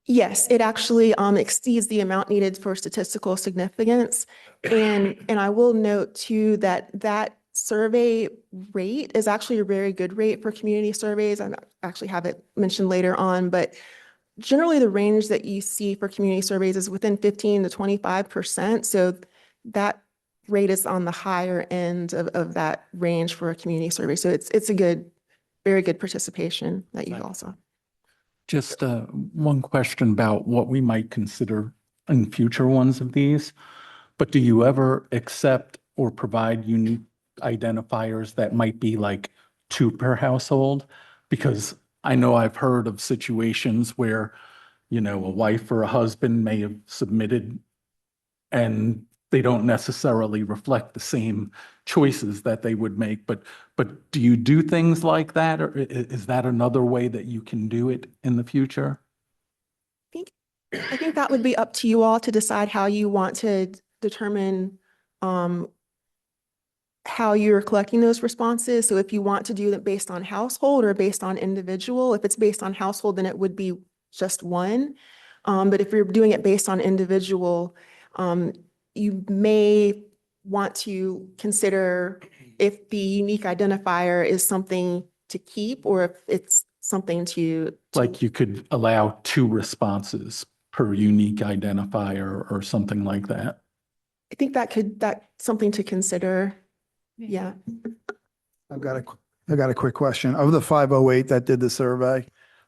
Yes, it actually exceeds the amount needed for statistical significance. And I will note too that survey rate is actually a very good rate for community surveys. I actually have it mentioned later on, but generally the range that you see for community surveys is within 15 to 25%. So that rate is on the higher end of that range for a community survey. So it's a very good participation that you all saw. Just one question about what we might consider in future ones of these. But do you ever accept or provide unique identifiers that might be like 2 per household? Because I know I've heard of situations where, a wife or a husband may have submitted and they don't necessarily reflect the same choices that they would make. But do you do things like that, or is that another way that you can do it in the future? I think that would be up to you all to decide how you want to determine how you're collecting those responses. So if you want to do that based on household or based on individual, if it's based on household, then it would be just 1. But if you're doing it based on individual, you may want to consider if the unique identifier is something to keep or if it's something to Like you could allow 2 responses per unique identifier or something like that. I think that's something to consider. Yeah. I've got a quick question. Of the 508 that did the survey,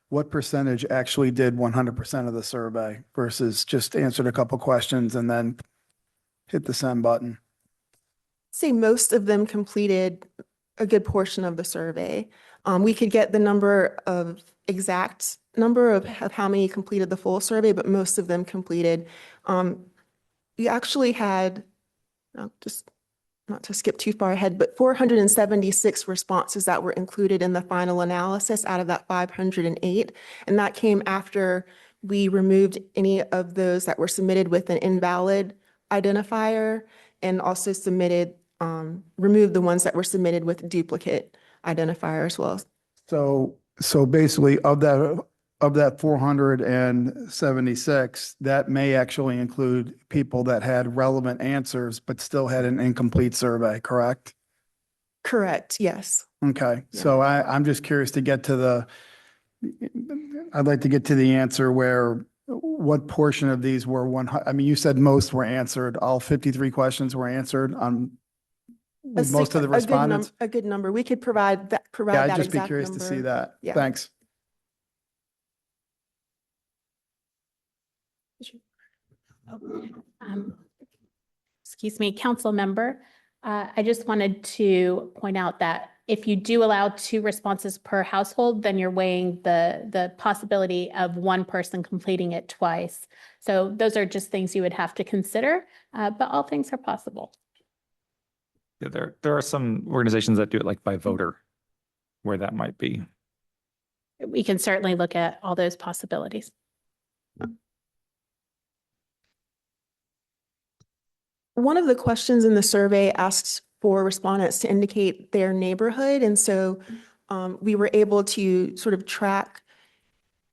what percentage actually did 100% of the survey versus just answered a couple questions and then hit the send button? Say most of them completed a good portion of the survey. We could get the exact number of how many completed the full survey, but most of them completed. We actually had, just not to skip too far ahead, but 476 responses that were included in the final analysis out of that 508. And that came after we removed any of those that were submitted with an invalid identifier and also removed the ones that were submitted with duplicate identifier as well. So basically of that 476, that may actually include people that had relevant answers, but still had an incomplete survey, correct? Correct, yes. Okay, Yeah. so I'm just curious to I'd like to get to the answer where what portion of these were you said most were answered, all 53 questions were answered on most of the respondents? A good number. We could provide that Yeah, I'd exact just be curious to see number. that. Yeah. Thanks. Excuse me, council member. I just wanted to point out that if you do allow 2 responses per household, then you're weighing the possibility of one person completing it twice. So those are just things you would have to consider, but all things are possible. Yeah, there are some organizations that do it like by voter, where that might be. We can certainly look at all those possibilities. One of the questions in the survey asks for respondents to indicate their neighborhood. And so we were able to sort of track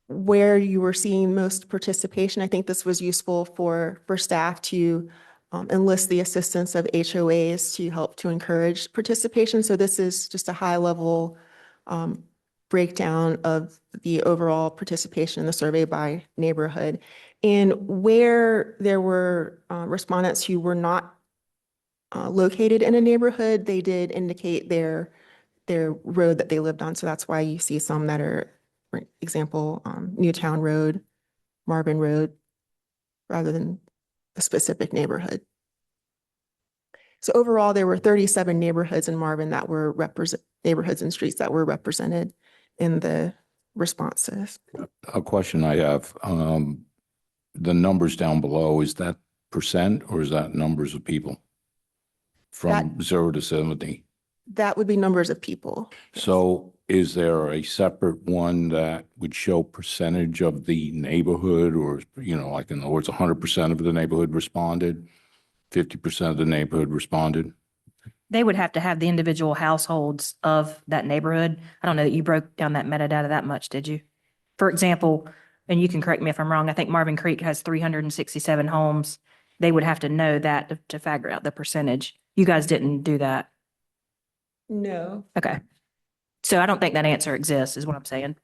where you were seeing most participation. I think this was useful for staff to enlist the assistance of HOAs to help to encourage participation. So this is just a high level breakdown of the overall participation in the survey by neighborhood. And where there were respondents who were not located in a neighborhood, they did indicate their road that they lived on. So that's why you see some that are, for example, Newtown Road, Marvin Road, rather than a specific neighborhood. So overall, there were 37 neighborhoods in Marvin that were neighborhoods and streets that were represented in the responses. A question I have, the numbers down below, is that percent or is that numbers of people? From 0 to 70? That would be numbers of people. So is there a separate one that would show percentage of the neighborhood, or, you know, like in other words, 100% of the neighborhood responded, 50% of the neighborhood responded? They would have to have the individual households of that neighborhood. I don't know that you broke down that metadata that much, did you? For example, and you can correct me if I'm wrong, I think Marvin Creek has 367 homes. They would have to know that to figure out the percentage. You guys didn't do that. No. Okay. So I don't think that answer exists, is what I'm saying.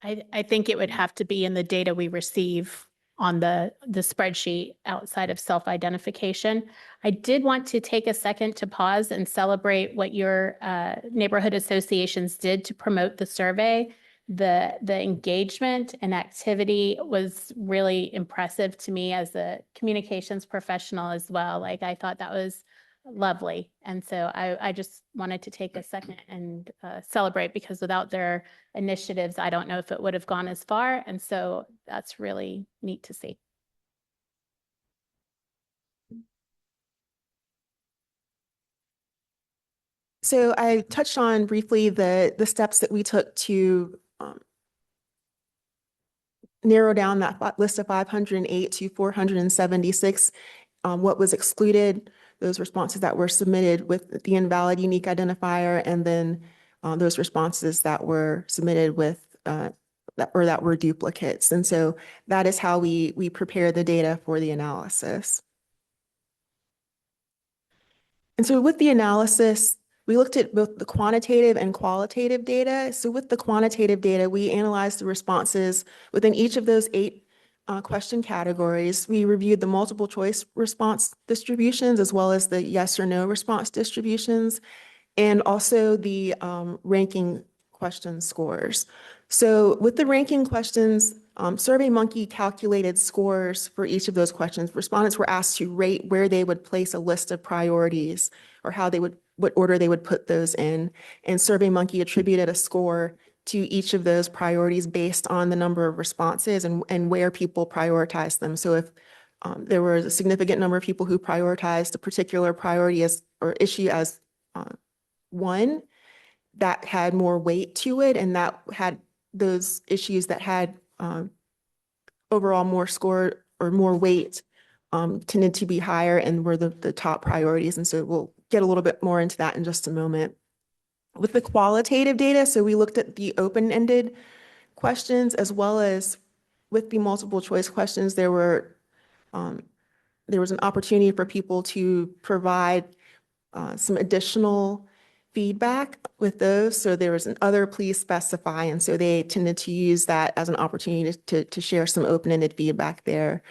I think it would have to be in the data we receive on the spreadsheet outside of self-identification. I did want to take a second to pause and celebrate what your neighborhood associations did to promote the survey. The engagement and activity was really impressive to me as a communications professional as well. Like, I thought that was lovely. And so I just wanted to take a second and celebrate, because without their initiatives, I don't know if it would have gone as far. And so that's really neat to see. So I touched on briefly the steps that we took to narrow down that list of 508 to 476. What was excluded, those responses that were submitted with the invalid unique identifier, and then those responses that were submitted with that were duplicates. And so that is how we prepare the data for the analysis. And so with the analysis, we looked at both the quantitative and qualitative data. So with the quantitative data, we analyzed the responses within each of those 8 question categories. We reviewed the multiple choice response distributions, as well as the yes or no response distributions, and also the ranking question scores. So with the ranking questions, SurveyMonkey calculated scores for each of those questions. Respondents were asked to rate where they would place a list of priorities, or what order they would put those in. And SurveyMonkey attributed a score to each of those priorities based on the number of responses and where people prioritized them. So if there was a significant number of people who prioritized a particular priority or issue as 1, that had more weight to it, and that had those issues that had overall more score or more weight tended to be higher and were the top priorities. And so we'll get a little bit more into that in just a moment. With the qualitative data, so we looked at the open-ended questions as well as with the multiple choice questions. There was an opportunity for people to provide some additional feedback with those. So there was an other please specify, and so they tended to use that as an opportunity to share some open-ended feedback there.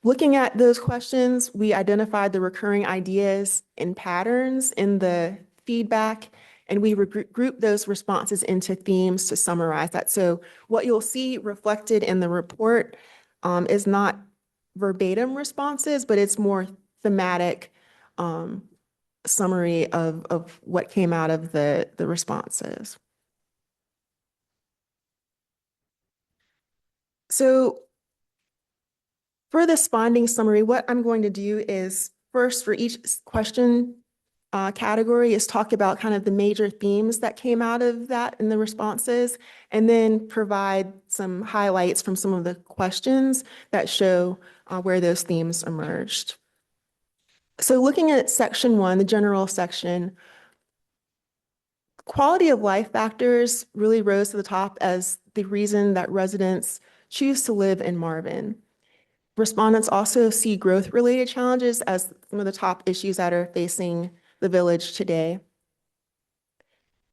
Looking at those questions, we identified the recurring ideas and patterns in the feedback, and we grouped those responses into themes to summarize that. So what you'll see reflected in the report is not verbatim responses, but it's more thematic summary of what came out of the responses. So for this finding summary, what I'm going to do is first for each question category is talk about kind of the major themes that came out of that in the responses, and then provide some highlights from some of the questions that show where those themes emerged. So looking at section 1, the general section, quality of life factors really rose to the top as the reason that residents choose to live in Marvin. Respondents also see growth-related challenges as some of the top issues that are facing the village today.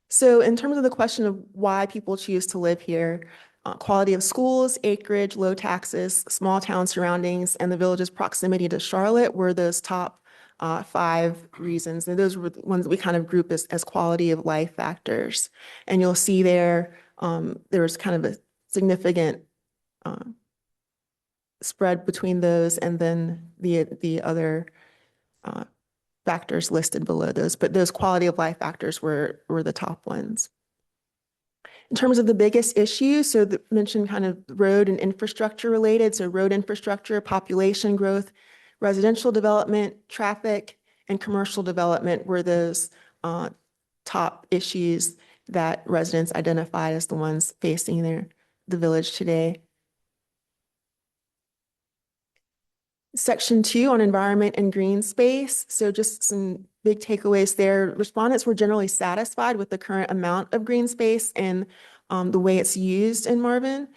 So in terms of the question of why people choose to live here, quality of schools, acreage, low taxes, small town surroundings, and the village's proximity to Charlotte were those top 5 reasons. And those were the ones that we kind of group as quality of life factors. And you'll see there, there was kind of a significant spread between those and then the other factors listed below those, but those quality of life factors were the top ones. In terms of the biggest issues, so mentioned kind of road and infrastructure related, so road infrastructure, population growth, residential development, traffic, and commercial development were those top issues that residents identified as the ones facing the village today. Section 2 on environment and green space. So just some big takeaways there. Respondents were generally satisfied with the current amount of green space and the way it's used in Marvin.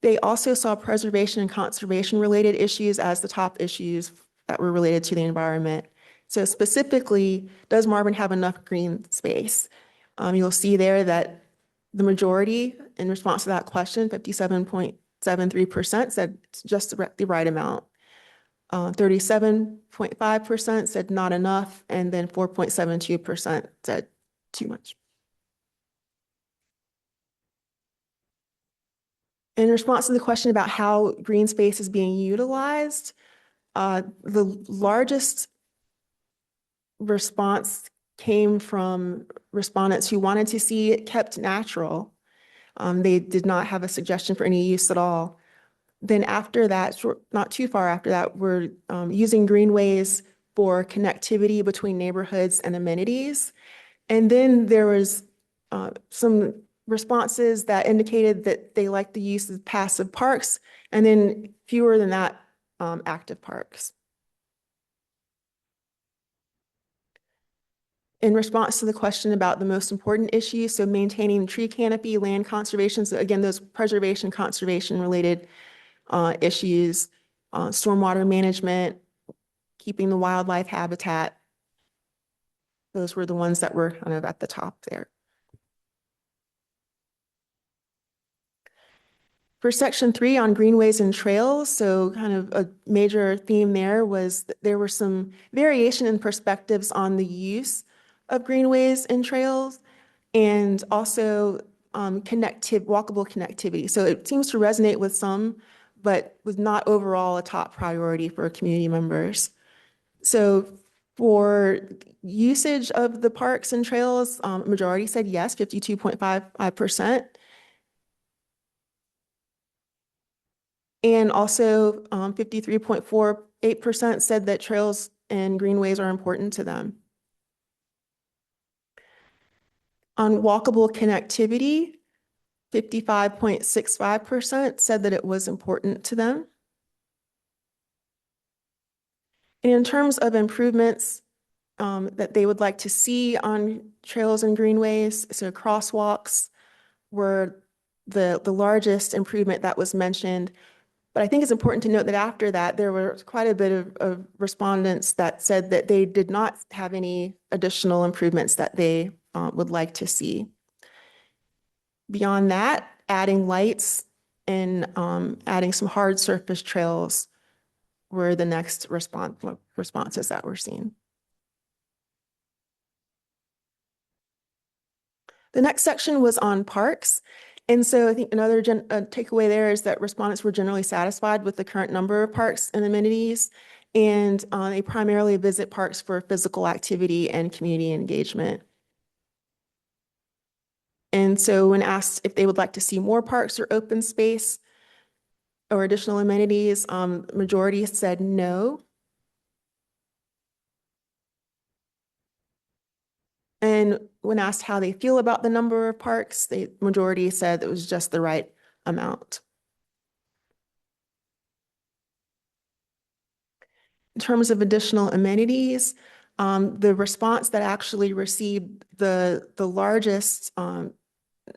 They also saw preservation and conservation related issues as the top issues that were related to the environment. So specifically, does Marvin have enough green space? You'll see there that the majority in response to that question, 57.73% said it's just the right amount. 37.5% said not enough, and then 4.72% said too much. In response to the question about how green space is being utilized, the largest response came from respondents who wanted to see it kept natural. They did not have a suggestion for any use at all. Then after that, not too far after that, we're using greenways for connectivity between neighborhoods and amenities. And then there was some responses that indicated that they liked the use of passive parks, and then fewer than that, active parks. In response to the question about the most important issues, so maintaining tree canopy, land conservation, so again, those preservation, conservation related issues, stormwater management, keeping the wildlife habitat. Those were the ones that were kind of at the top there. For section 3 on greenways and trails, so kind of a major theme there was that there were some variation in perspectives on the use of greenways and trails, and also walkable connectivity. So it seems to resonate with some, but was not overall a top priority for community members. So for usage of the parks and trails, majority said yes, 52.55%. And also 53.48% said that trails and greenways are important to them. On walkable connectivity, 55.65% said that it was important to them. And in terms of improvements that they would like to see on trails and greenways, so crosswalks were the largest improvement that was mentioned. But I think it's important to note that after that, there were quite a bit of respondents that said that they did not have any additional improvements that they would like to see. Beyond that, adding lights and adding some hard surface trails were the next responses that were seen. The next section was on parks. And so I think another takeaway there is that respondents were generally satisfied with the current number of parks and amenities And they primarily visit parks for physical activity and community engagement. And so when asked if they would like to see more parks or open space or additional amenities, majority said no. And when asked how they feel about the number of parks, the majority said it was just the right amount. In terms of additional amenities, the response that actually received the largest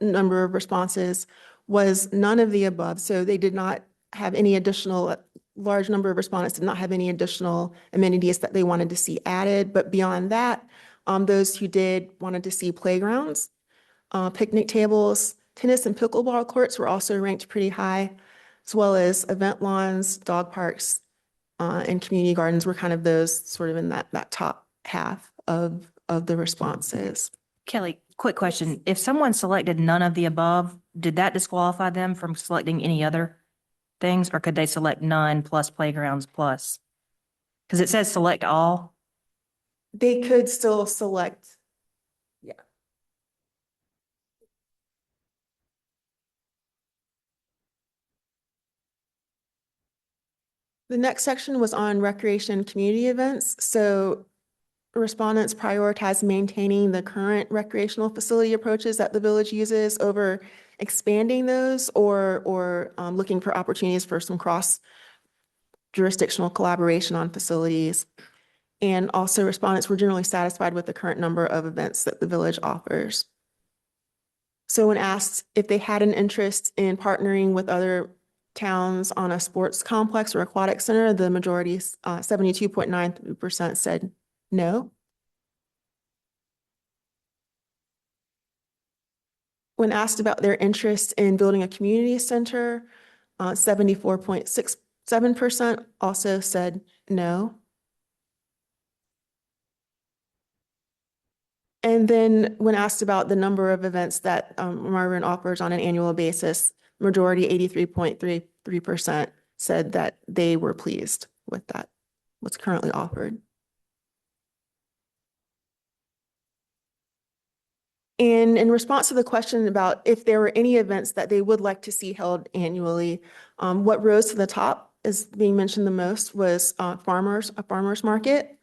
number of responses was none of the above. So they did not have any additional, large number of respondents did not have any additional amenities that they wanted to see added. But beyond that, those who did wanted to see playgrounds, picnic tables, tennis and pickleball courts were also ranked pretty high, as well as event lawns, dog parks, and community gardens were kind of those sort of in that top half of the responses. Kelly, quick question. If someone selected none of the above, did that disqualify them from selecting any other things, or could they select none plus playgrounds plus? Because it says select all. They could still select. Yeah. The next section was on recreation and community events. So respondents prioritize maintaining the current recreational facility approaches that the village uses over expanding those or looking for opportunities for some cross jurisdictional collaboration on facilities. And also respondents were generally satisfied with the current number of events that the village offers. So when asked if they had an interest in partnering with other towns on a sports complex or aquatic center, the majority, 72.93% said no. When asked about their interest in building a community center, 74.67% also said no. And then when asked about the number of events that Marvin offers on an annual basis, majority 83.33% said that they were pleased with that, what's currently offered. And in response to the question about if there were any events that they would like to see held annually, what rose to the top is being mentioned the most was a farmer's market,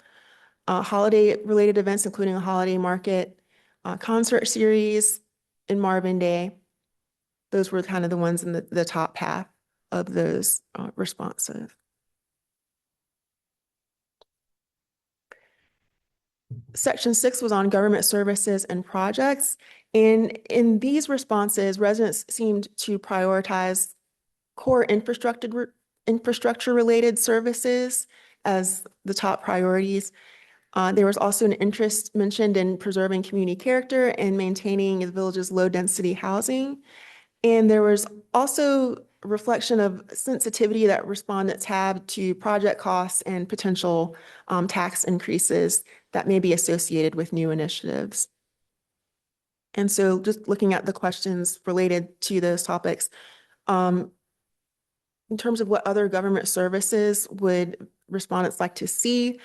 holiday-related events, including a holiday market, concert series, and Marvin Day. Those were kind of the ones in the top half of those responses. Section 6 was on government services and projects. And in these responses, residents seemed to prioritize core infrastructure-related services as the top priorities. There was also an interest mentioned in preserving community character and maintaining the village's low-density housing. And there was also a reflection of sensitivity that respondents have to project costs and potential tax increases that may be associated with new initiatives. And so just looking at the questions related to those topics, in terms of what other government services would respondents like to see,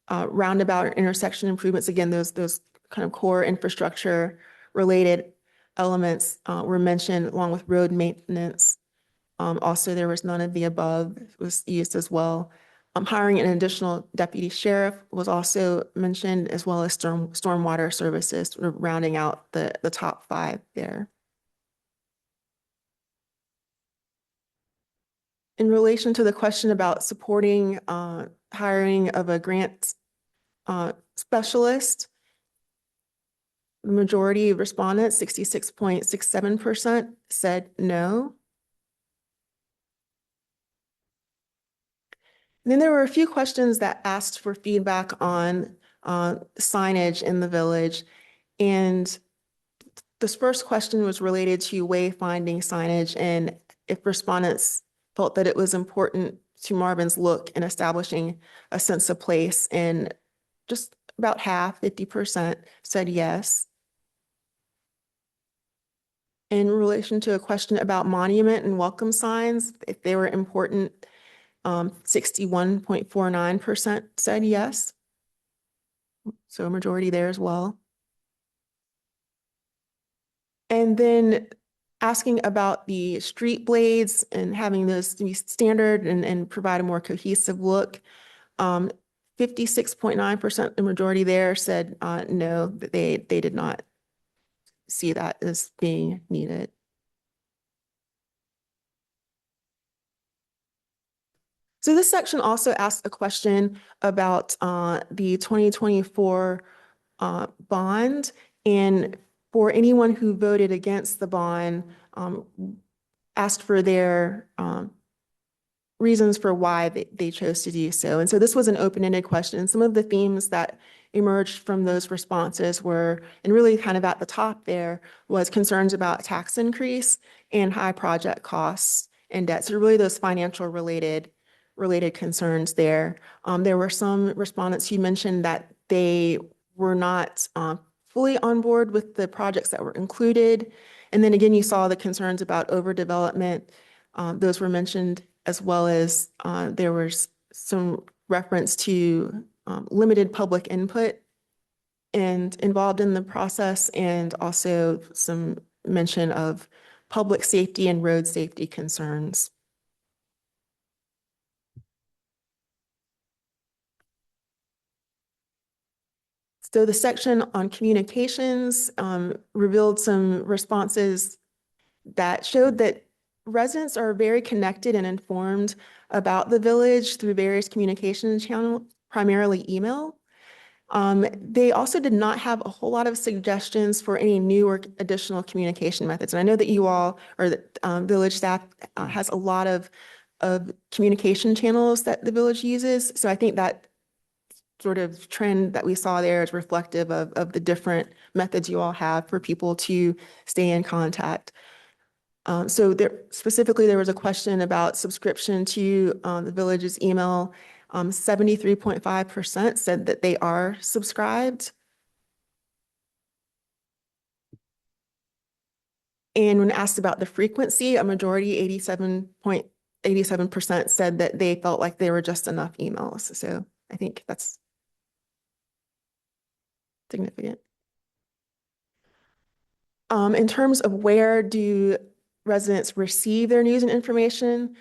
roundabout or intersection improvements, again, those kind of core infrastructure related elements were mentioned along with road maintenance. Also, there was none of the above was used as well. Hiring an additional deputy sheriff was also mentioned, as well as stormwater services, sort of rounding out the top 5 there. In relation to the question about supporting hiring of a grant specialist, the majority of respondents, 66.67%, said no. And then there were a few questions that asked for feedback on signage in the village. And this first question was related to wayfinding signage and if respondents felt that it was important to Marvin's look in establishing a sense of place. And just about half, 50%, said yes. In relation to a question about monument and welcome signs, if they were important, 61.49% said yes. So a majority there as well. And then asking about the street blades and having those to be standard and provide a more cohesive look. 56.9%, the majority there said no, that they did not see that as being needed. So this section also asks a question about the 2024 bond, and for anyone who voted against the bond, asked for their reasons for why they chose to do so. And so this was an open-ended question. Some of the themes that emerged from those responses were, and really kind of at the top there, was concerns about tax increase and high project costs and debt. So really those financial related concerns there. There were some respondents who mentioned that they were not fully on board with the projects that were included. And then again, you saw the concerns about overdevelopment. Those were mentioned, as well as there was some reference to limited public input and involved in the process, and also some mention of public safety and road safety concerns. So the section on communications revealed some responses that showed that residents are very connected and informed about the village through various communication channels, primarily email. They also did not have a whole lot of suggestions for any new or additional communication methods. And I know that you all, or that village staff has a lot of communication channels that the village uses. So I think that sort of trend that we saw there is reflective of the different methods you all have for people to stay in contact. So there, specifically, there was a question about subscription to the village's email. 73.5% said that they are subscribed. And when asked about the frequency, a majority, 87% said that they felt like they were just enough emails. So I think that's significant. In terms of where do residents receive their news and information,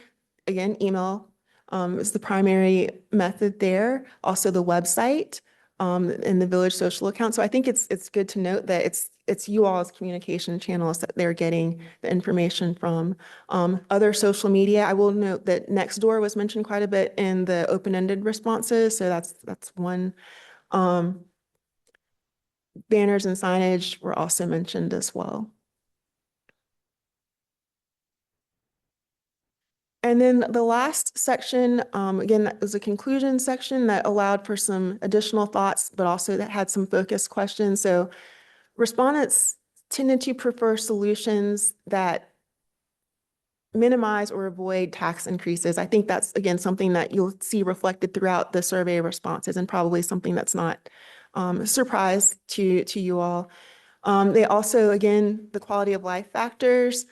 again, email is the primary method there. Also the website and the village social account. So I think it's good to note that it's you all's communication channels that they're getting the information from. Other social media, I will note that Nextdoor was mentioned quite a bit in the open-ended responses. So that's one. Banners and signage were also mentioned as well. And then the last section, again, that was a conclusion section that allowed for some additional thoughts, but also that had some focused questions. So respondents tended to prefer solutions that minimize or avoid tax increases. I think that's, again, something that you'll see reflected throughout the survey responses, and probably something that's not a surprise to you all. They also, again, the quality of life factors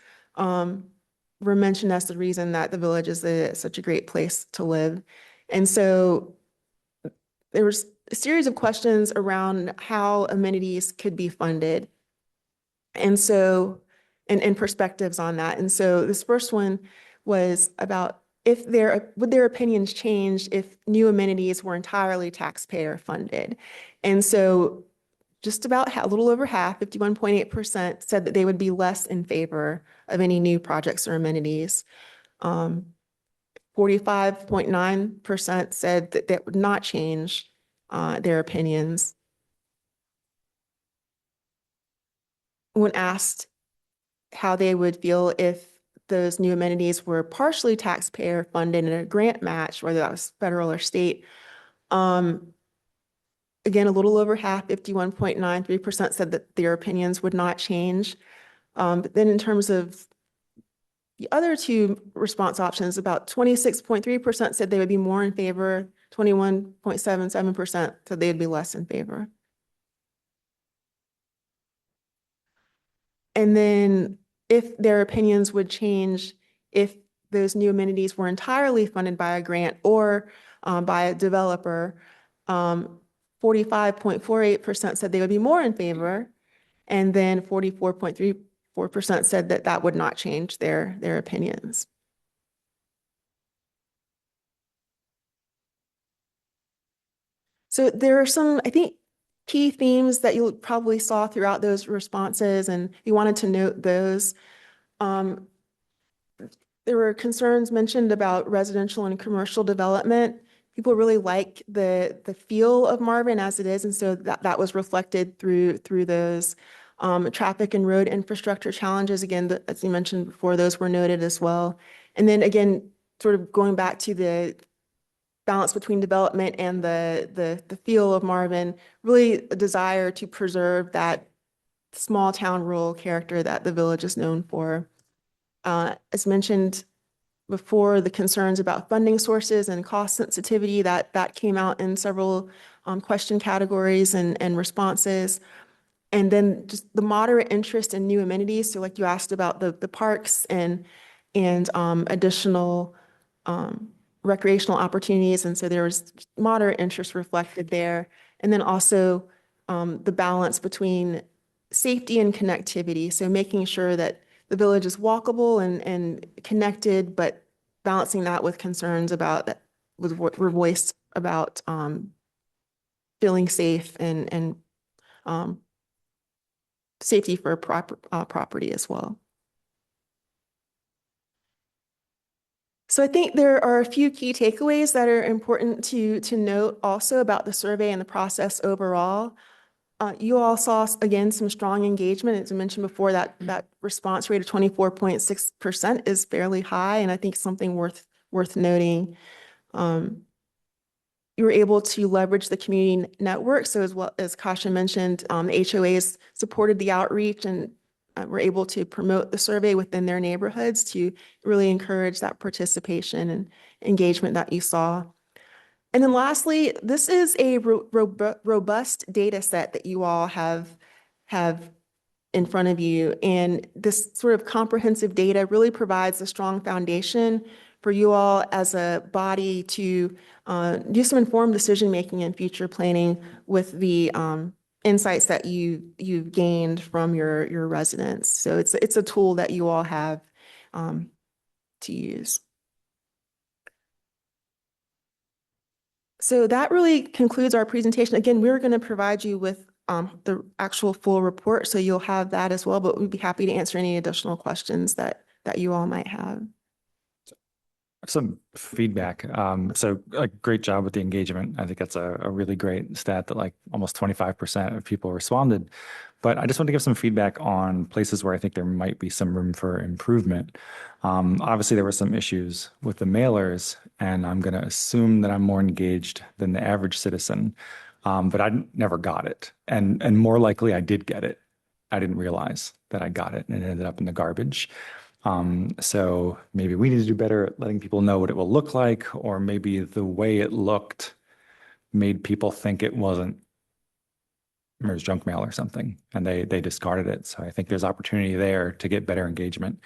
were mentioned as the reason that the village is such a great place to live. And so there was a series of questions around how amenities could be funded. And so, and perspectives on that. And so this first one was about would their opinions change if new amenities were entirely taxpayer funded? And so just about a little over half, 51.8%, said that they would be less in favor of any new projects or amenities. 45.9% said that that would not change their opinions. When asked how they would feel if those new amenities were partially taxpayer funded in a grant match, whether that was federal or state, again, a little over half, 51.93%, said that their opinions would not change. But then in terms of the other two response options, about 26.3% said they would be more in favor, 21.77% said they'd be less in favor. And then if their opinions would change if those new amenities were entirely funded by a grant or by a developer, 45.48% said they would be more in favor, and then 44.34% said that that would not change their opinions. So there are some, I think, key themes that you probably saw throughout those responses, and you wanted to note those. There were concerns mentioned about residential and commercial development. People really like the feel of Marvin as it is, and so that was reflected through those. Traffic and road infrastructure challenges, again, as you mentioned before, those were noted as well. And then again, sort of going back to the balance between development and the feel of Marvin, really a desire to preserve that small town rural character that the village is known for. As mentioned before, the concerns about funding sources and cost sensitivity, that came out in several question categories and responses. And then just the moderate interest in new amenities. So like you asked about the parks and additional recreational opportunities. And so there was moderate interest reflected there. And then also the balance between safety and connectivity. So making sure that the village is walkable and connected, but balancing that with concerns about that were voiced about feeling safe and safety for property as well. So I think there are a few key takeaways that are important to note also about the survey and the process overall. You all saw, again, some strong engagement. As I mentioned before, that response rate of 24.6% is fairly high, and I think something worth noting. You were able to leverage the community network. So as well as Kasha mentioned, the HOAs supported the outreach and were able to promote the survey within their neighborhoods to really encourage that participation and engagement that you saw. And then lastly, this is a robust data set that you all have in front of you. And this sort of comprehensive data really provides a strong foundation for you all as a body to do some informed decision-making and future planning with the insights that you've gained from your residents. So it's a tool that you all have to use. So that really concludes our presentation. Again, we're going to provide you with the actual full report, so you'll have that as well, but we'd be happy to answer any additional questions that you all might have. Some feedback. So great job with the engagement. I think that's a really great stat that like almost 25% of people responded. But I just want to give some feedback on places where I think there might be some room for improvement. Obviously, there were some issues with the mailers, and I'm going to assume that I'm more engaged than the average citizen. But I never got it. And more likely, I did get it. I didn't realize that I got it, and it ended up in the garbage. So maybe we need to do better at letting people know what it will look like, or maybe the way it looked made people think it wasn't MERS junk mail or something, and they discarded it. So I think there's opportunity there to get better engagement.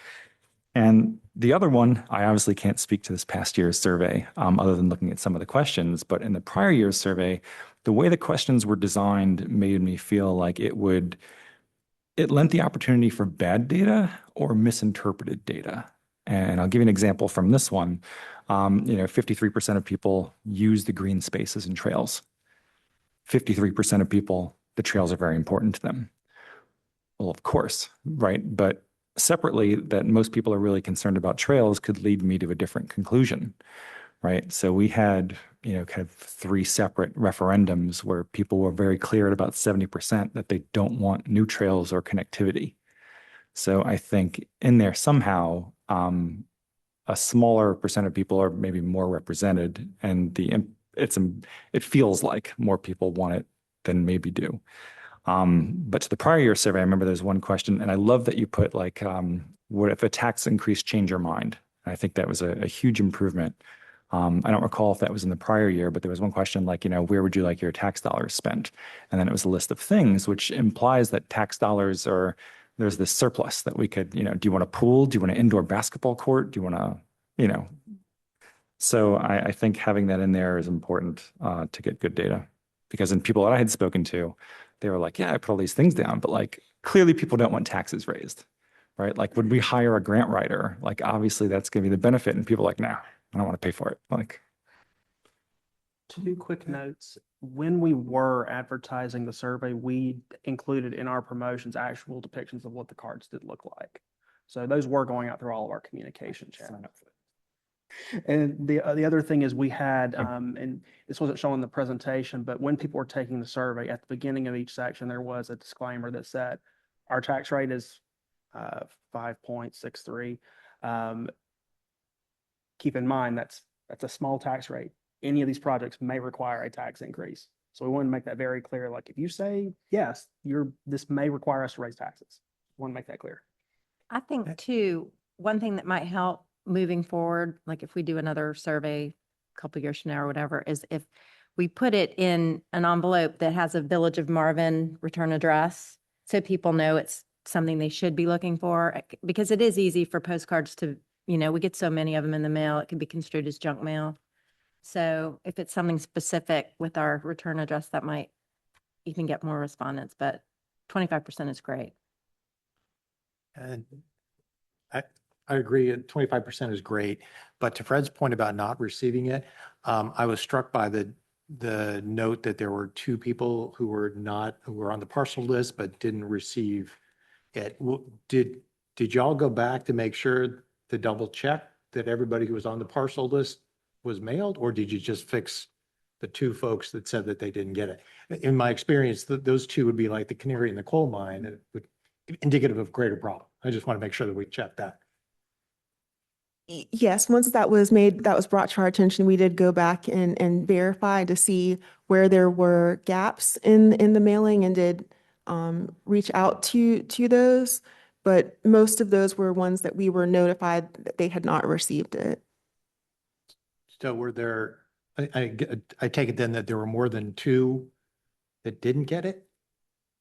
And the other one, I obviously can't speak to this past year's survey other than looking at some of the questions, but in the prior year's survey, the way the questions were designed made me feel like it lent the opportunity for bad data or misinterpreted data. And I'll give you an example from this one. 53% of people use the green spaces and trails. 53% of people, the trails are very important to them. Well, of course, right? But separately, that most people are really concerned about trails could lead me to a different conclusion, right? So we had, kind of 3 separate referendums where people were very clear at about 70% that they don't want new trails or connectivity. So I think in there somehow, a smaller percent of people are maybe more represented, and it feels like more people want it than maybe do. But to the prior year survey, I remember there's one question, and I love that you put like, what if a tax increase change your mind? And I think that was a huge improvement. I don't recall if that was in the prior year, but there was one question like, where would you like your tax dollars spent? And then it was a list of things, which implies that tax dollars there's this surplus that we could, do you want a pool? Do you want an indoor basketball court? Do you want a you know. So I think having that in there is important to get good data. Because in people that I had spoken to, they were like, yeah, I put all these things down, but like clearly people don't want taxes raised, right? Like when we hire a grant writer, like obviously that's going to be the benefit, and people are like, nah, I don't want to pay for it. Like, 2 quick notes. When we were advertising the survey, we included in our promotions actual depictions of what the cards did look like. So those were going out through all of our communication channels. And the other thing is we had, and this wasn't shown in the presentation, but when people were taking the survey, at the beginning of each section, there was a disclaimer that said, our tax rate is 5.63. Keep in mind, that's a small tax rate. Any of these projects may require a tax increase. So we want to make that very clear. Like if you say, yes, this may require us to raise taxes. We want to make that clear. I think too, one thing that might help moving forward, like if we do another survey a couple years from now or whatever, is if we put it in an envelope that has a Village of Marvin return address, so people know it's something they should be looking for, because it is easy for postcards to, we get so many of them in the mail, it can be construed as junk mail. So if it's something specific with our return address, that might even get more respondents, but 25% is great. And I agree, 25% is great, but to Fred's point about not receiving it, I was struck by the note that there were 2 people who were on the parcel list but didn't receive it. Did y'all go back to make sure to double check that everybody who was on the parcel list was mailed, or did you just fix the 2 folks that said that they didn't get it? In my experience, those 2 would be like the canary in the coal mine, and it would indicative of greater problem. I just want to make sure that we check that. Yes, once that was made, that was brought to our attention, we did go back and verify to see where there were gaps in the mailing and did reach out to those. But most of those were ones that we were notified that they had not received it. So were there, I take it then that there were more than 2 that didn't get it?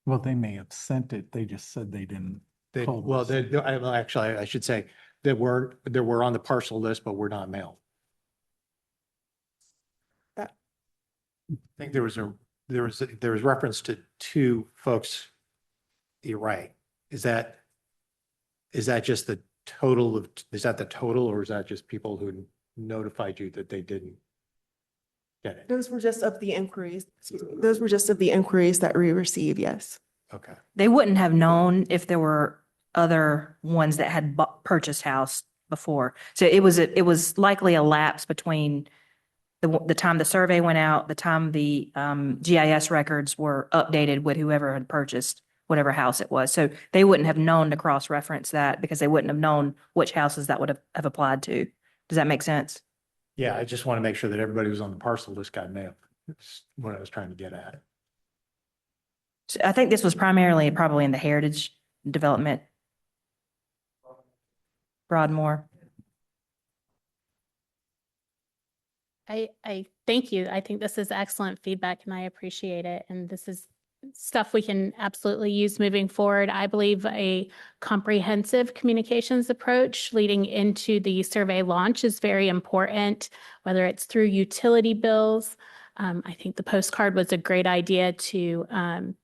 Well, they may have sent it. They just said they didn't. told us. Actually, I should say that were on the parcel list, but were not mailed. That- I think there was reference to 2 folks. You're right. Is that just the total of, is that the total, or is that just people who notified you that they didn't get it? Those were just of the inquiries, excuse me, those were just of the inquiries that we received, yes. Okay. They wouldn't have known if there were other ones that had purchased house before. So it was likely a lapse between the time the survey went out, the time the GIS records were updated with whoever had purchased whatever house it was. So they wouldn't have known to cross-reference that because they wouldn't have known which houses that would have applied to. Does that make sense? Yeah, I just want to make sure that everybody who's on the parcel list got mailed. That's what I was trying to get at. So I think this was primarily probably in the heritage development. Broadmoor. I thank you. I think this is excellent feedback and I appreciate it. And this is stuff we can absolutely use moving forward. I believe a comprehensive communications approach leading into the survey launch is very important, whether it's through utility bills. I think the postcard was a great idea to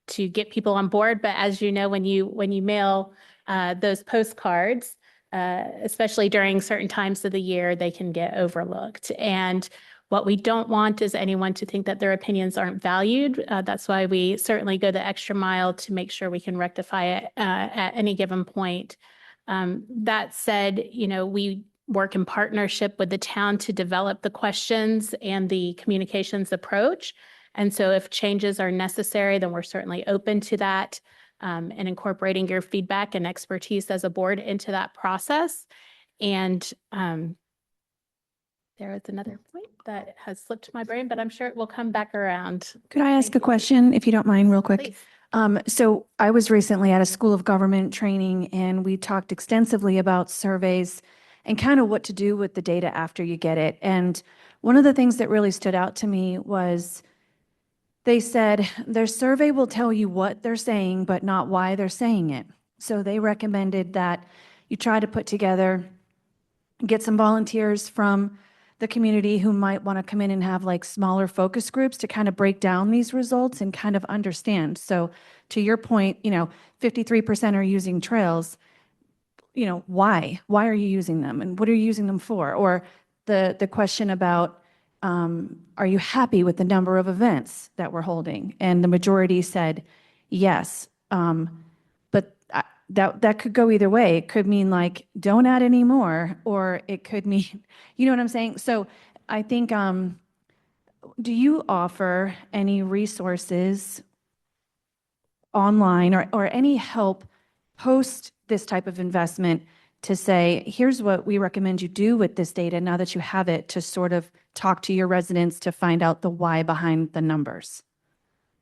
get people on board. But as you know, when you mail those postcards, especially during certain times of the year, they can get overlooked. And what we don't want is anyone to think that their opinions aren't valued. That's why we certainly go the extra mile to make sure we can rectify it at any given point. That said, we work in partnership with the town to develop the questions and the communications approach. And so if changes are necessary, then we're certainly open to that. And incorporating your feedback and expertise as a board into that process. And there is another point that has slipped my brain, but I'm sure it will come back around. Could I ask a question, if you don't mind, real quick? Please. So I was recently at a School of Government training and we talked extensively about surveys and kind of what to do with the data after you get it. And one of the things that really stood out to me was they said their survey will tell you what they're saying, but not why they're saying it. So they recommended that you try to put together, get some volunteers from the community who might want to come in and have like smaller focus groups to kind of break down these results and kind of understand. So to your point, 53% are using trails. Why? Why are you using them? And what are you using them for? Or the question about, are you happy with the number of events that we're holding? And the majority said yes. But that could go either way. It could mean like, don't add any more, or it could mean, you know what I'm saying? So I think, do you offer any resources online or any help post this type of investment to say, here's what we recommend you do with this data now that you have it, to sort of talk to your residents to find out the why behind the numbers?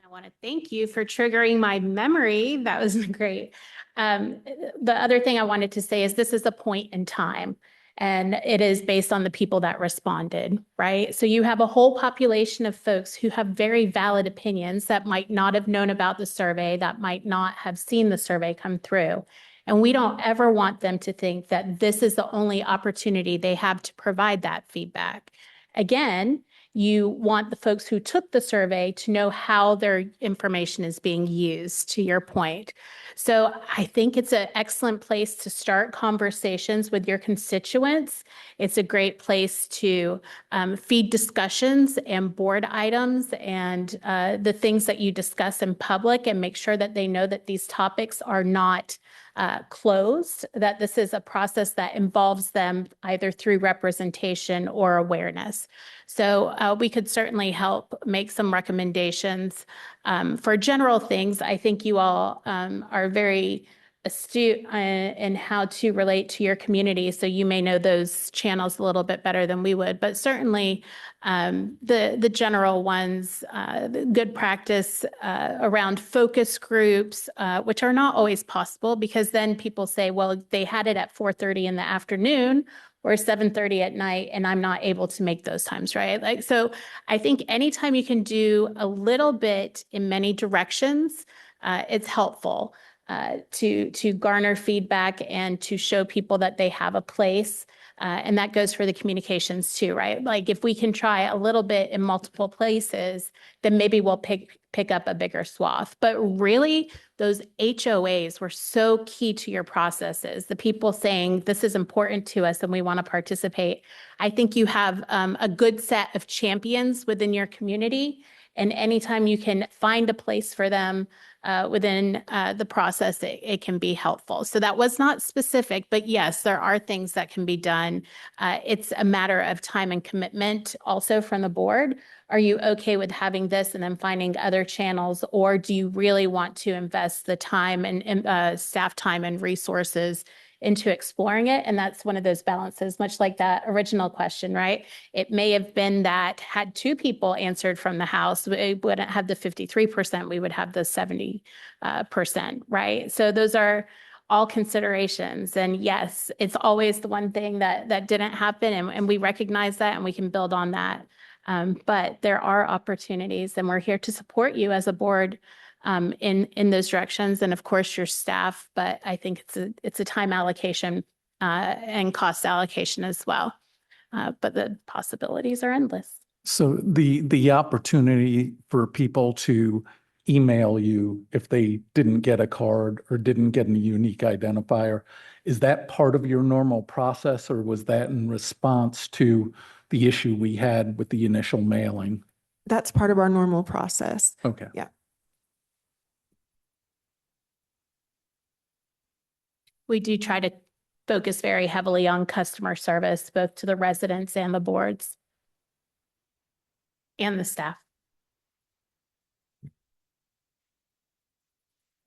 I want to thank you for triggering my memory. That was great. The other thing I wanted to say is this is a point in time, and it is based on the people that responded, right? So you have a whole population of folks who have very valid opinions that might not have known about the survey, that might not have seen the survey come through. And we don't ever want them to think that this is the only opportunity they have to provide that feedback. Again, you want the folks who took the survey to know how their information is being used, to your point. So I think it's an excellent place to start conversations with your constituents. It's a great place to feed discussions and board items and the things that you discuss in public, and make sure that they know that these topics are not closed, that this is a process that involves them either through representation or awareness. So we could certainly help make some recommendations for general things. I think you all are very astute in how to relate to your community, so you may know those channels a little bit better than we would. But certainly the general ones, the good practice around focus groups, which are not always possible, because then people say, well, they had it at 4:30 in the afternoon or 7:30 at night, and I'm not able to make those times, right? So I think anytime you can do a little bit in many directions, it's helpful to garner feedback and to show people that they have a place. And that goes for the communications too, right? Like if we can try a little bit in multiple places, then maybe we'll pick up a bigger swath. But really, those HOAs were so key to your processes. The people saying, this is important to us and we want to participate. I think you have a good set of champions within your community. And anytime you can find a place for them within the process, it can be helpful. So that was not specific, but yes, there are things that can be done. It's a matter of time and commitment also from the board. Are you okay with having this and then finding other channels, or do you really want to invest the time and staff time and resources into exploring it? And that's one of those balances, much like that original question, right? It may have been that had 2 people answered from the House, we wouldn't have the 53%, we would have the 70%, right? So those are all considerations. And yes, it's always the one thing that didn't happen, and we recognize that and we can build on that. But there are opportunities, and we're here to support you as a board in those directions, and of course your staff. But I think it's a time allocation and cost allocation as well. But the possibilities are endless. So the opportunity for people to email you if they didn't get a card or didn't get a unique identifier, is that part of your normal process, or was that in response to the issue we had with the initial mailing? That's part of our normal process. Okay. Yeah. We do try to focus very heavily on customer service, both to the residents and the boards and the staff.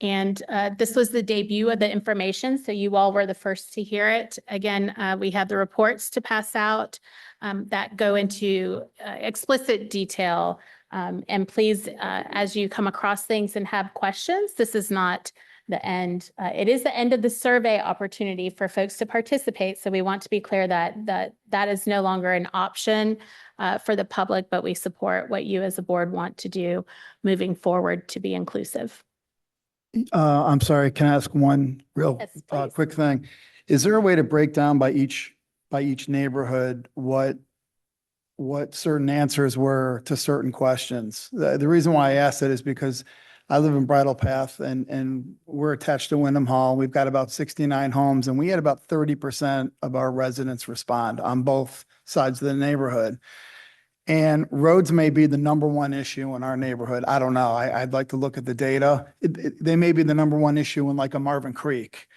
And this was the debut of the information, so you all were the first to hear it. Again, we have the reports to pass out that go into explicit detail. And please, as you come across things and have questions, this is not the end. It is the end of the survey opportunity for folks to participate. So we want to be clear that that is no longer an option for the public, but we support what you as a board want to do moving forward to be inclusive. I'm sorry, can I ask one real Yes, please. quick thing? Is there a way to break down by each by each neighborhood what certain answers were to certain questions. The reason why I asked it is because I live in Bridle Path and we're attached to Wyndham Hall. We've got about 69 homes and we had about 30% of our residents respond on both sides of the neighborhood. And roads may be the number one issue in our neighborhood. I don't know. I'd like to look at the data. They may be the number one issue in like a Marvin Creek.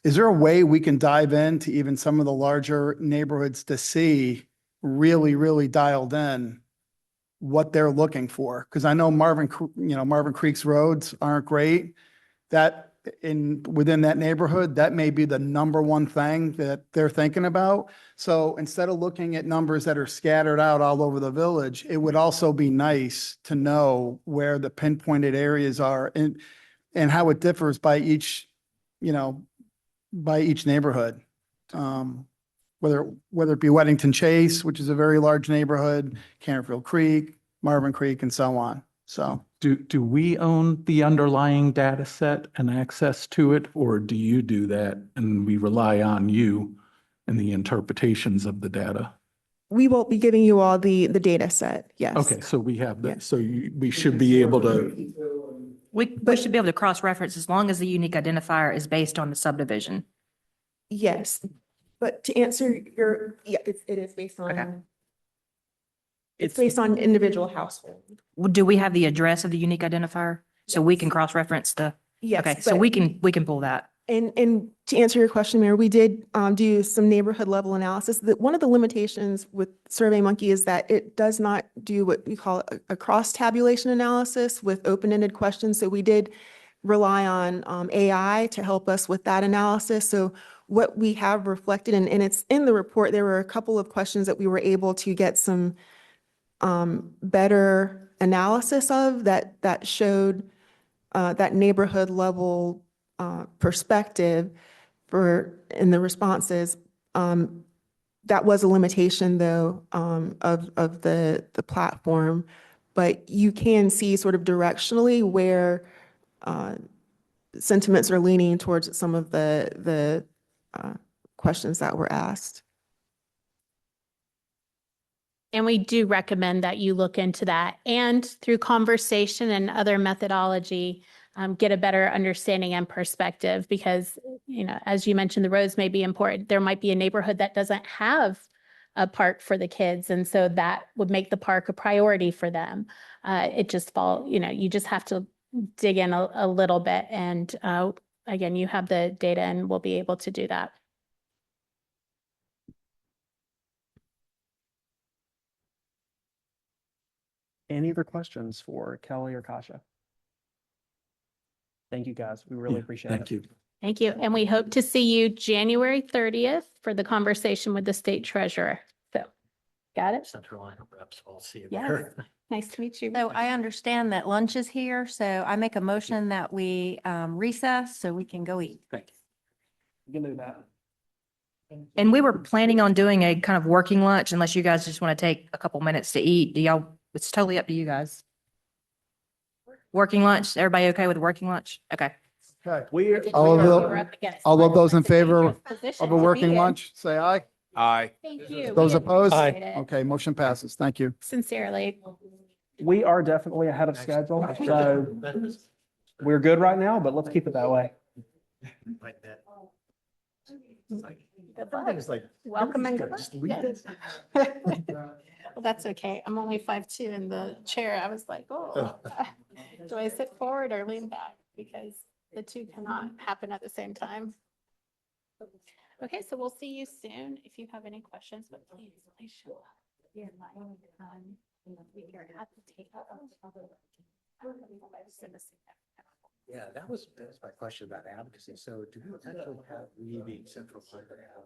Is there a way we can dive into even some of the larger neighborhoods to see really dialed in what they're looking for? Because I know Marvin Creek's roads aren't great. That within that neighborhood, that may be the number one thing that they're thinking about. So instead of looking at numbers that are scattered out all over the village, it would also be nice to know where the pinpointed areas are and how it differs by each neighborhood. Whether it be Weddington Chase, which is a very large neighborhood, Canterfield Creek, Marvin Creek, and so on. So Do we own the underlying data set and access to it, or do you do that and we rely on you and the interpretations of the data? We will be giving you all the data set, yes. Okay, so we have that, Yes. so we should be able to, We should be able to cross-reference as long as the unique identifier is based on the subdivision. Yes, but to answer it is based Okay. on, it's based on individual household. Do we have the address of the unique identifier? So we can cross-reference the, Yes. okay, so but- we can pull that. And to answer your question, Mayor, we did do some neighborhood level analysis. One of the limitations with SurveyMonkey is that it does not do what we call a cross tabulation analysis with open-ended questions. So we did rely on AI to help us with that analysis. So what we have reflected, and it's in the report, there were a couple of questions that we were able to get some better analysis of that showed that neighborhood level perspective in the responses. That was a limitation though of the platform, but you can see sort of directionally where sentiments are leaning towards some of the questions that were asked. And we do recommend that you look into that and through conversation and other methodology, get a better understanding and perspective because, as you mentioned, the roads may be important. There might be a neighborhood that doesn't have a park for the kids. And so that would make the park a priority for them. You just have to dig in a little bit. And again, you have the data and we'll be able to do that. Any other questions for Kelly or Kasha? Thank you, guys. We really Yeah, appreciate it. thank you. Thank you. And we hope to see you January 30th for the conversation with the state treasurer. So, got it? Central line of reps, I'll see you Yes. there. Nice to meet you. So I understand that lunch is here, so I make a motion that we recess so we can go eat. You can do that. And we were planning on doing a kind of working lunch unless you guys just want to take a couple minutes to eat. It's totally up to you guys. Working lunch, everybody okay with working lunch? Okay. Okay. All All of those in favor of a working lunch, say aye. Aye. Thank you. Those We opposed? appreciate it. Okay, motion passes. Thank you. Sincerely. We are definitely ahead of schedule, so we're good right now, but let's keep it that way. Like that. Good luck. Welcome and good luck. Yes. Well, that's okay. I'm only 5'2" in the chair. I was like, oh, do I sit forward or lean back? Because the two cannot happen at the same time. Okay, so we'll see you soon. If you have any questions, but please show up. You're mine. We are at the table. Yeah, that's my question about advocacy. So do you actually have leaving central line to have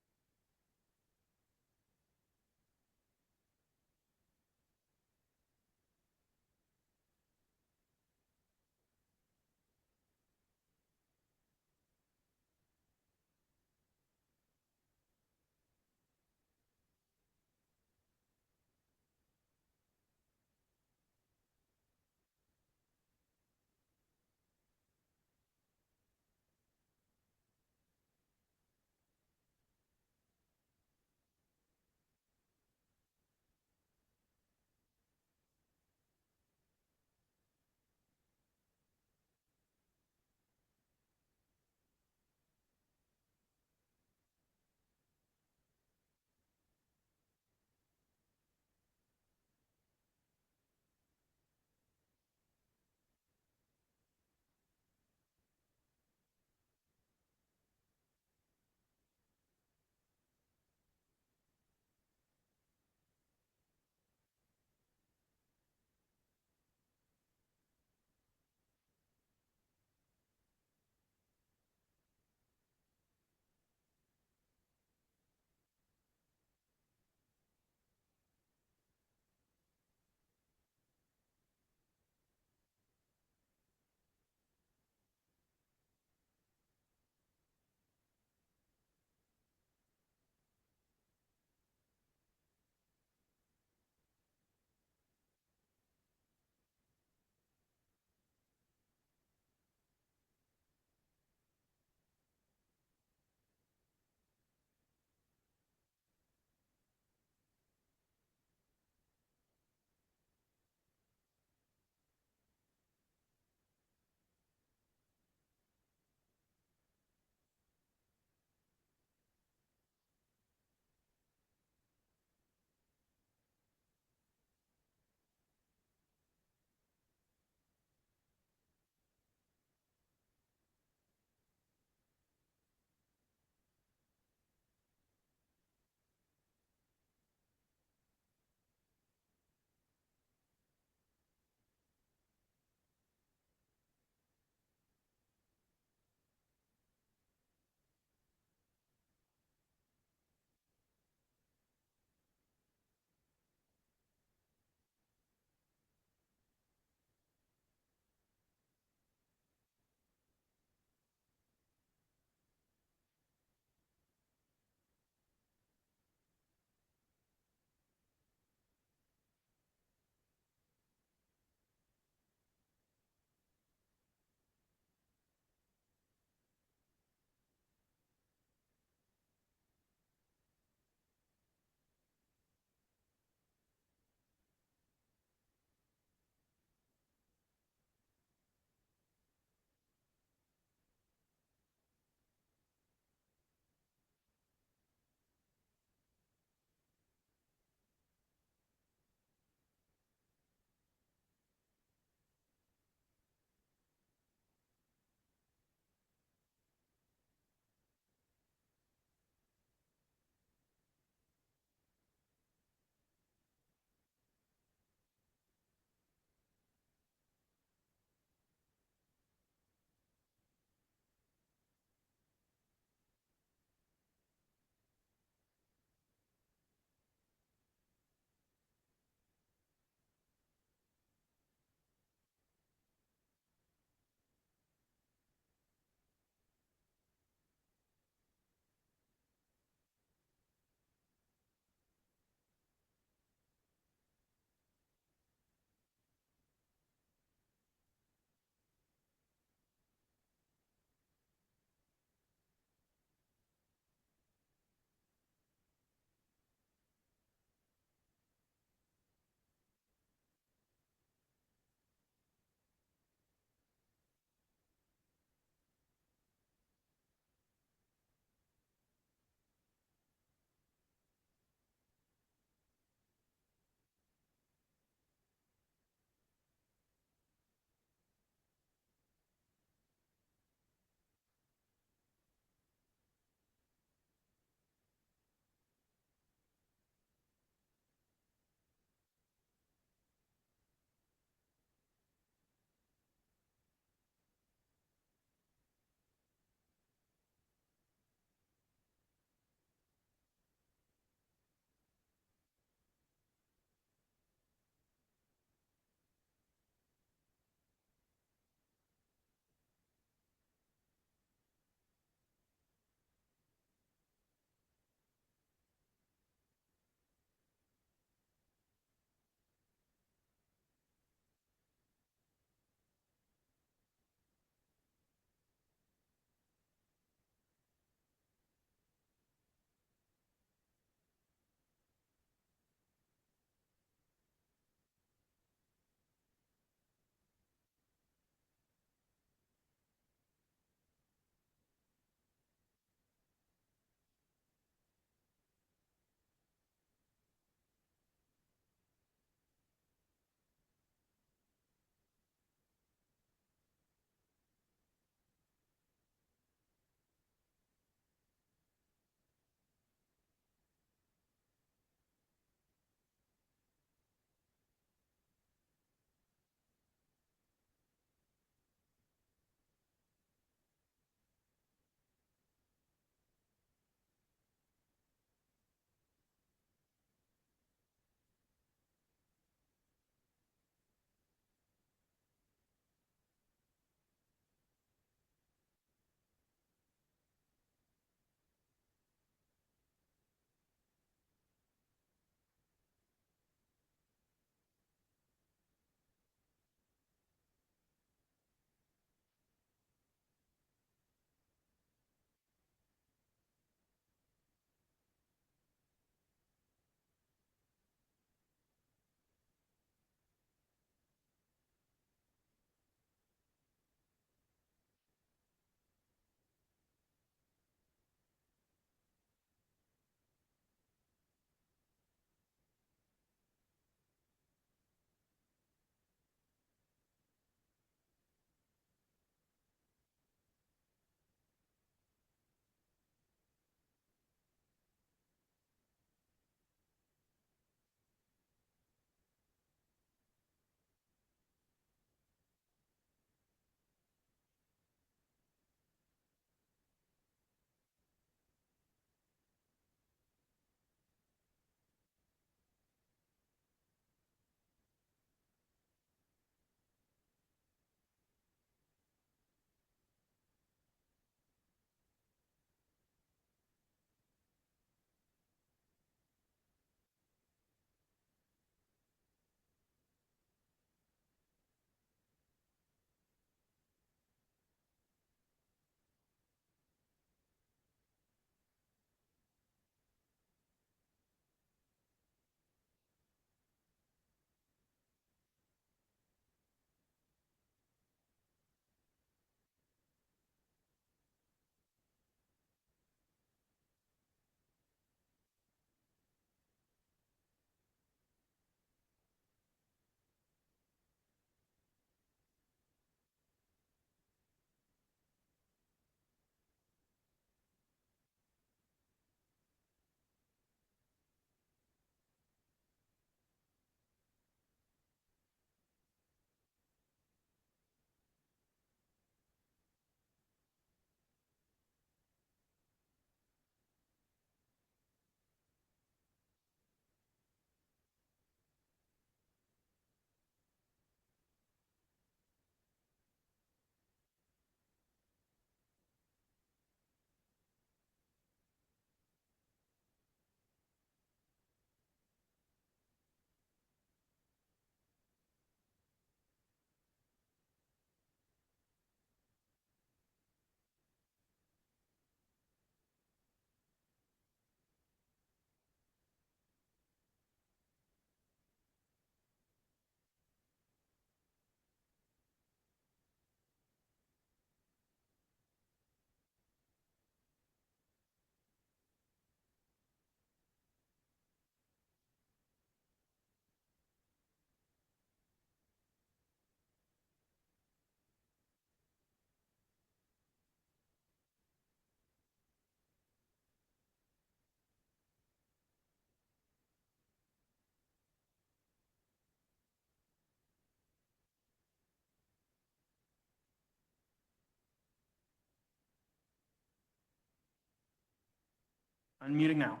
Unmuting now.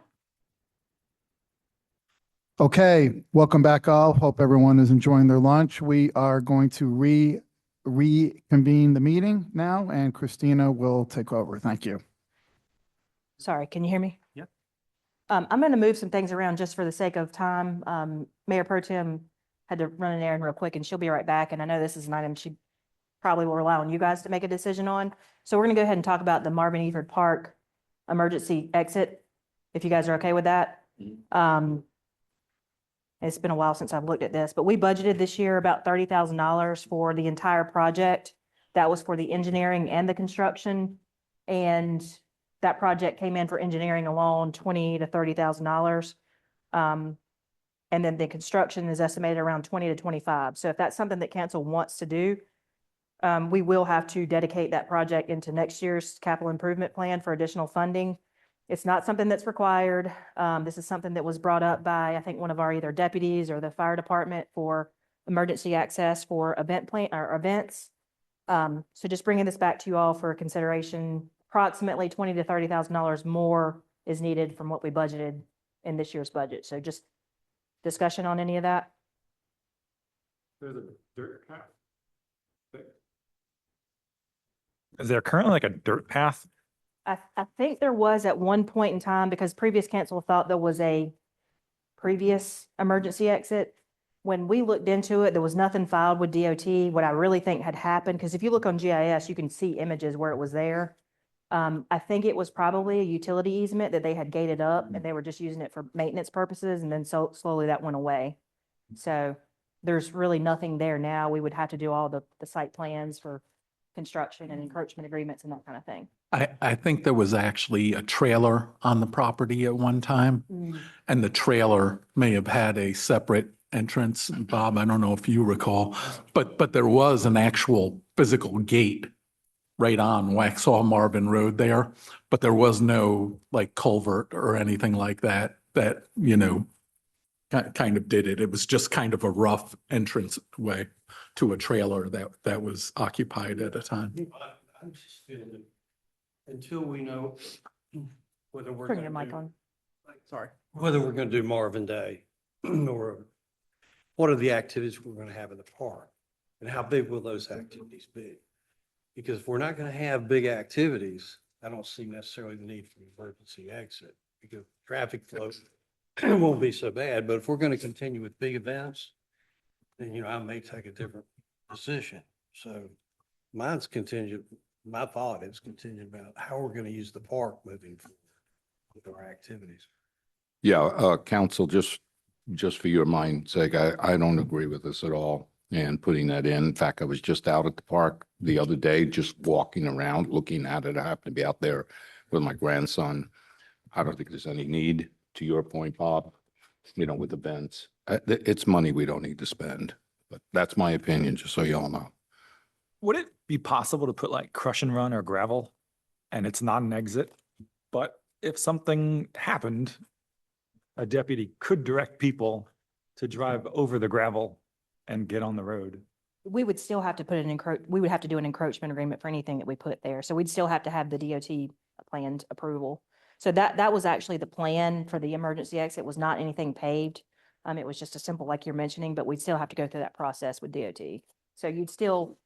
Okay, welcome back all. Hope everyone is enjoying their lunch. We are going to reconvene the meeting now, and Christina will take over. Thank you. Sorry, can you hear me? Yep. I'm going to move some things around just for the sake of time. Mayor Pro Tem had to run an errand real quick and she'll be right back. And I know this is an item she probably will rely on you guys to make a decision on. So we're going to go ahead and talk about the Marvin Eford Park emergency exit, if you guys are okay with that. It's been a while since I've looked at this, but we budgeted this year about $30,000 for the entire project. That was for the engineering and the construction. And that project came in for engineering alone, $20,000 to $30,000. And then the construction is estimated around 20 to 25. So if that's something that council wants to do, we will have to dedicate that project into next year's capital improvement plan for additional funding. It's not something that's required. This is something that was brought up by, I think, one of our either deputies or the fire department for emergency access for event plan or events. So just bringing this back to you all for consideration. Approximately $20,000 to $30,000 more is needed from what we budgeted in this year's budget. So just discussion on any of that? There's a dirt path. Is there currently like a dirt path? I think there was at one point in time, because previous council thought there was a previous emergency exit. When we looked into it, there was nothing filed with DOT. What I really think had happened, because if you look on GIS, you can see images where it was there. I think it was probably a utility easement that they had gated up and they were just using it for maintenance purposes, and then so slowly that went away. So there's really nothing there now. We would have to do all the site plans for construction and encroachment agreements and that kind of thing. I think there was actually a trailer on the property at one time, and the trailer may have had a separate entrance. Bob, I don't know if you recall, but there was an actual physical gate right on Waxhaw Marvin Road there, but there was no like culvert or anything like that, kind of did it. It was just kind of a rough entrance way to a trailer that was occupied at a time. I'm just feeling that until we know whether we're. Turn your mic on. Sorry. Whether we're going to do Marvin Day or what are the activities we're going to have in the park and how big will those activities be? Because if we're not going to have big activities, I don't see necessarily the need for an emergency exit because traffic flow won't be so bad. But if we're going to continue with big events, then, I may take a different decision. So mine's contingent, my thought is contingent about how we're going to use the park moving forward with our activities. Yeah, council, just for your mind's sake, I don't agree with this at all. And putting that in fact, I was just out at the park the other day, just walking around, looking at it. I happened to be out there with my grandson. I don't think there's any need, to your point, Bob, with events. It's money we don't need to spend, but that's my opinion, just so y'all know. Would it be possible to put like crush and run or gravel and it's not an exit? But if something happened, a deputy could direct people to drive over the gravel and get on the road. We would still have to put we would have to do an encroachment agreement for anything that we put there. So we'd still have to have the DOT planned approval. So that was actually the plan for the emergency exit, was not anything paved. It was just a simple, like you're mentioning, but we'd still have to go through that process with DOT. So you'd still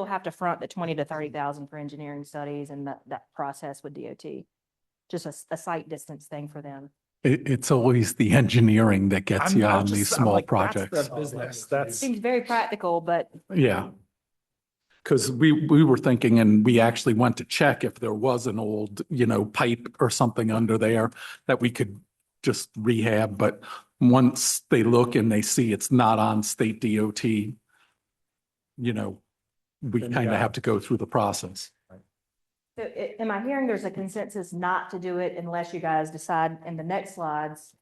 have to front the 20 to 30,000 for engineering studies and that process with DOT. Just a site distance thing for them. It's always the engineering that gets you on these small That's projects. the business. That's, Seems very practical, but Yeah. Because we were thinking, and we actually went to check if there was an old, pipe or something under there that we could just rehab. But once they look and they see it's not on state DOT, we kind of have to go through the process. so am I hearing there's a consensus not to do it unless you guys decide in the next slides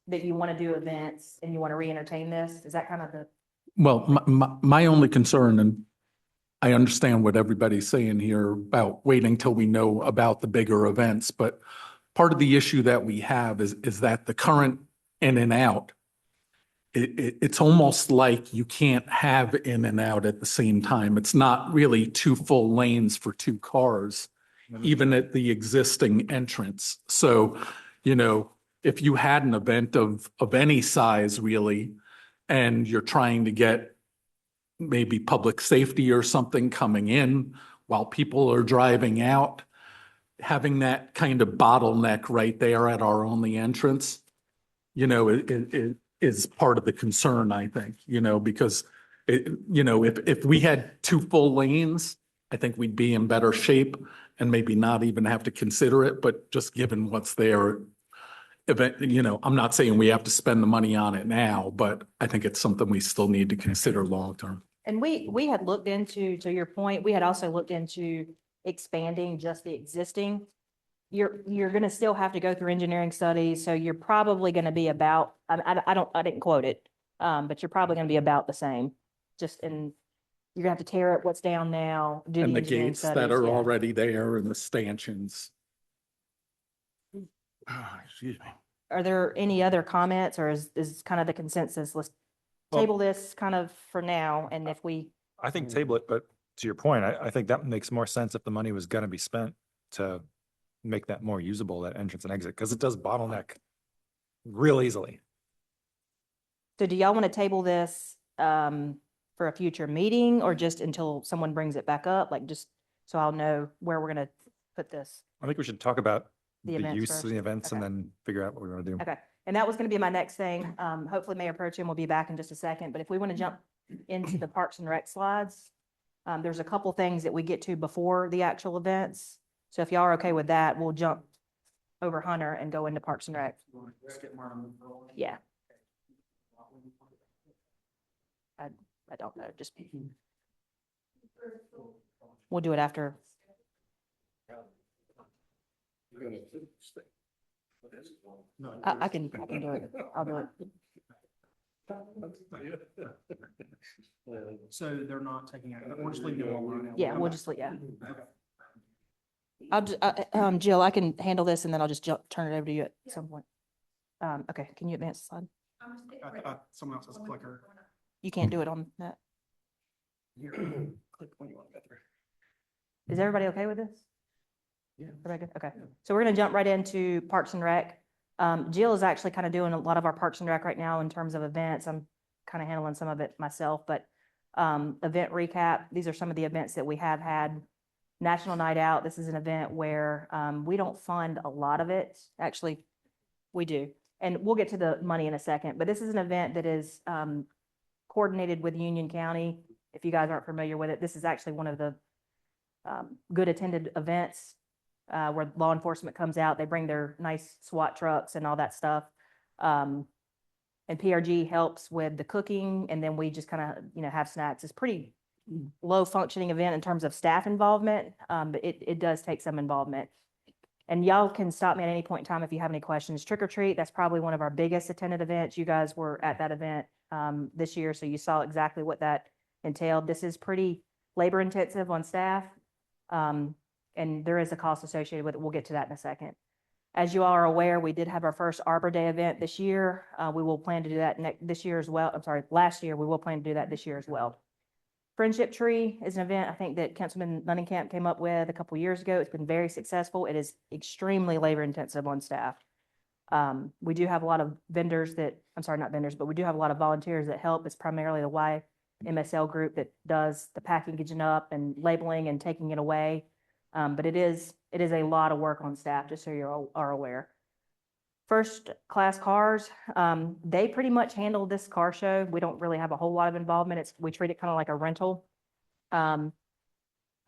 that you want to do events and you want to re-entertain this? Is that kind of the? Well, my only concern, and I understand what everybody's saying here about waiting till we know about the bigger events, but part of the issue that we have is that the current in and out, it's almost like you can't have in and out at the same time. It's not really two full lanes for two cars, even at the existing entrance. So, you know, if you had an event of any size really, and you're trying to get maybe public safety or something coming in while people are driving out, having that kind of bottleneck right there at our only entrance, you know, is part of the concern, I think, you know, because you know, if we had 2 full lanes, I think we'd be in better shape and maybe not even have to consider it, but just given what's there, you know, I'm not saying we have to spend the money on it now, but I think it's something we still need to consider long-term. And we had looked into, to your point, we had also looked into expanding just the existing. You're gonna still have to go through engineering studies, so you're probably gonna be about, I didn't quote it, but you're probably gonna be about the same. You're gonna have to tear up what's down now, do And the the engineering gates that studies, are yeah. already there and the stanchions. Excuse me. Are there any other comments, or is kind of the consensus, let's Well- table this kind of for now, and if we, I think table it, but to your point, I think that makes more sense if the money was gonna be spent to make that more usable, that entrance and exit, because it does bottleneck real easily. so do y'all want to table this for a future meeting, or just until someone brings it back up, like just so I'll know where we're gonna put this? I think we should talk about The the events use of first. the events and Okay. then figure out what we're gonna do. Okay, and that was gonna be my next thing. Hopefully Mayor Pro Tem will be back in just a second, but if we want to jump into the Parks and Rec slides, there's a couple things that we get to before the actual events. So if y'all are okay with that, we'll jump over Hunter and go into Parks and Rec. Yeah. I don't know, just. We'll do it after. I can do it. I'll do it. So they're not taking it, we're just leaving it alone. Yeah, we'll just, yeah. Jill, I can handle this and then I'll just turn it over to you at some point. Okay, can you advance the slide? Someone else's clicker. You can't do it on that. Here, click when you want to go through. Is everybody okay with this? Yeah. Everybody good? Okay, so we're gonna jump right into Parks and Rec. Jill is actually kind of doing a lot of our Parks and Rec right now in terms of events. I'm kind of handling some of it myself, but event recap, these are some of the events that we have had. National Night Out, this is an event where we don't fund a lot of it. Actually, we do. And we'll get to the money in a second, but this is an event that is coordinated with Union County. If you guys aren't familiar with it, this is actually one of the good attended events where law enforcement comes out. They bring their nice SWAT trucks and all that stuff. And PRG helps with the cooking, and then we just kind of, have snacks. It's pretty low functioning event in terms of staff involvement, but it does take some involvement. And y'all can stop me at any point in time if you have any questions. Trick or Treat, that's probably one of our biggest attended events. You guys were at that event this year, so you saw exactly what that entailed. This is pretty labor intensive on staff, and there is a cost associated with it. We'll get to that in a second. As you all are aware, we did have our first Arbor Day event this year. We will plan to do that this year as well. I'm sorry, last year. We will plan to do that this year as well. Friendship Tree is an event I think that Councilman Nunnenkamp came up with a couple years ago. It's been very successful. It is extremely labor intensive on staff. We do have a lot of vendors I'm sorry, not vendors, but we do have a lot of volunteers that help. It's primarily the YMSL group that does the packaging up and labeling and taking it away. But it is a lot of work on staff, just so you are aware. First Class Cars, they pretty much handle this car show. We don't really have a whole lot of involvement. We treat it kind of like a rental. I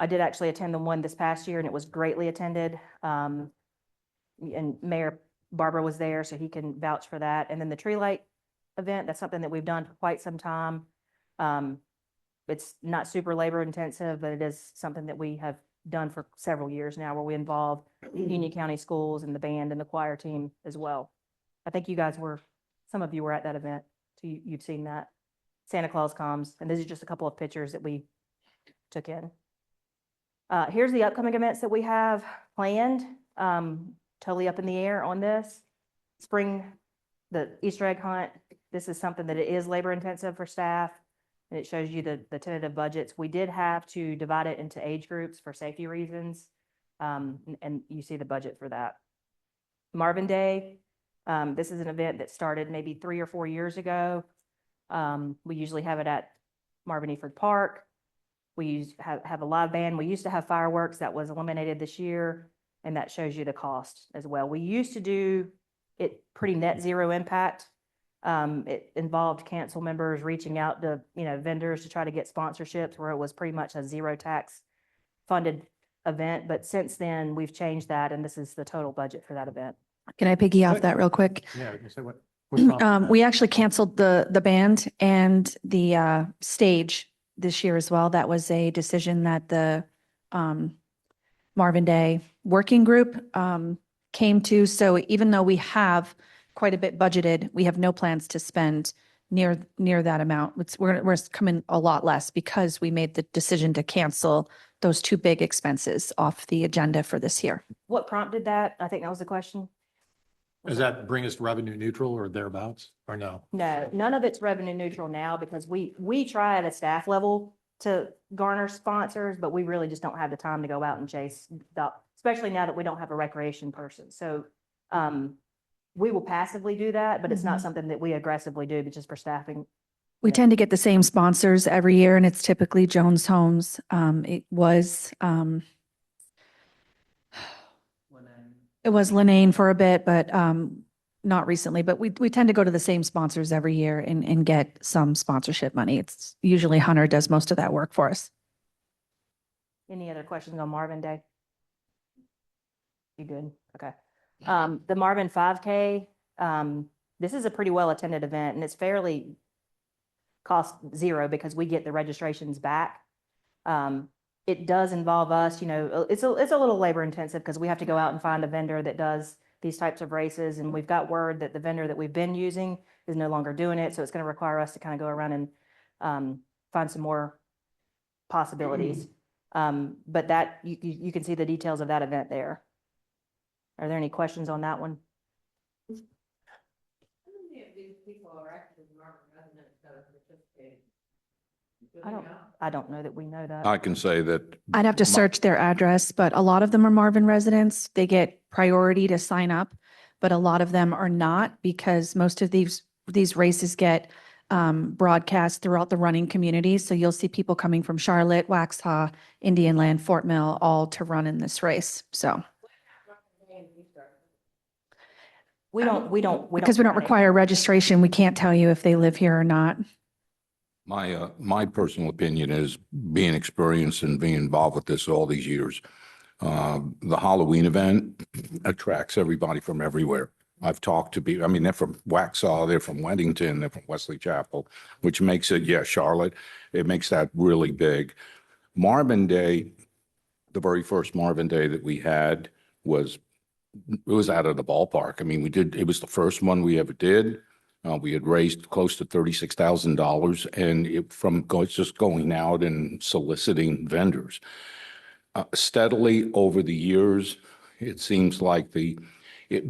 did actually attend the one this past year and it was greatly attended. And Mayor Barbara was there, so he can vouch for that. And then the Tree Light event, that's something that we've done for quite some time. It's not super labor intensive, but it is something that we have done for several years now, where we involve Union County Schools and the band and the choir team as well. I think some of you were at that event, so you've seen that. Santa Claus Comes, and these are just a couple of pictures that we took in. Here's the upcoming events that we have planned, totally up in the air on this. Spring, the Easter egg hunt. This is something that it is labor intensive for staff. And it shows you the tentative budgets. We did have to divide it into age groups for safety reasons. And you see the budget for that. Marvin Day. This is an event that started maybe 3 or 4 years ago. We usually have it at Marvin Eford Park. We have a live band. We used to have fireworks. That was eliminated this year, and that shows you the cost as well. We used to do it pretty net zero impact. It involved council members reaching out to, vendors to try to get sponsorships where it was pretty much a zero tax funded event. But since then, we've changed that, and this is the total budget for that event. Can I piggy off that real quick? Yeah, I was gonna say what prompted that? We actually canceled the band and the stage this year as well. That was a decision that the Marvin Day Working Group came to. So even though we have quite a bit budgeted, we have no plans to spend near that amount. We're coming a lot less because we made the decision to cancel those two big expenses off the agenda for this year. What prompted that? I think that was the question. Does that bring us revenue neutral or thereabouts, or no? No, none of it's revenue neutral now because we try at a staff level to garner sponsors, but we really just don't have the time to go out and chase, especially now that we don't have a recreation person. So we will passively do that, but it's not something that we aggressively do, but just for staffing. We tend to get the same sponsors every year, and it's typically Jones Homes. It was Lenane for a bit, but not recently. But we tend to go to the same sponsors every year and get some sponsorship money. It's usually Hunter does most of that work for us. Any other questions on Marvin Day? You good? Okay. The Marvin 5K, this is a pretty well attended event, and it's fairly cost zero because we get the registrations back. It does involve us, it's a little labor intensive because we have to go out and find a vendor that does these types of races. And we've got word that the vendor that we've been using is no longer doing it. So it's going to require us to kind of go around and find some more possibilities. But that you can see the details of that event there. Are there any questions on that one? I don't know that we know that. I can say that. I'd have to search their address, but a lot of them are Marvin residents. They get priority to sign up, but a lot of them are not because most of these races get broadcast throughout the running community. So you'll see people coming from Charlotte, Waxhaw, Indian Land, Fort Mill, all to run in this race. So we don't because we don't require registration, we can't tell you if they live here or not. My personal opinion is being experienced and being involved with this all these years. The Halloween event attracts everybody from everywhere. I've talked to people, they're from Waxhaw, they're from Weddington, they're from Wesley Chapel, which makes it, Charlotte, it makes that really big. Marvin Day, the very first Marvin Day that we had was out of the ballpark. It was the first one we ever did. We had raised close to $36,000 and from just going out and soliciting vendors. Steadily over the years, it seems like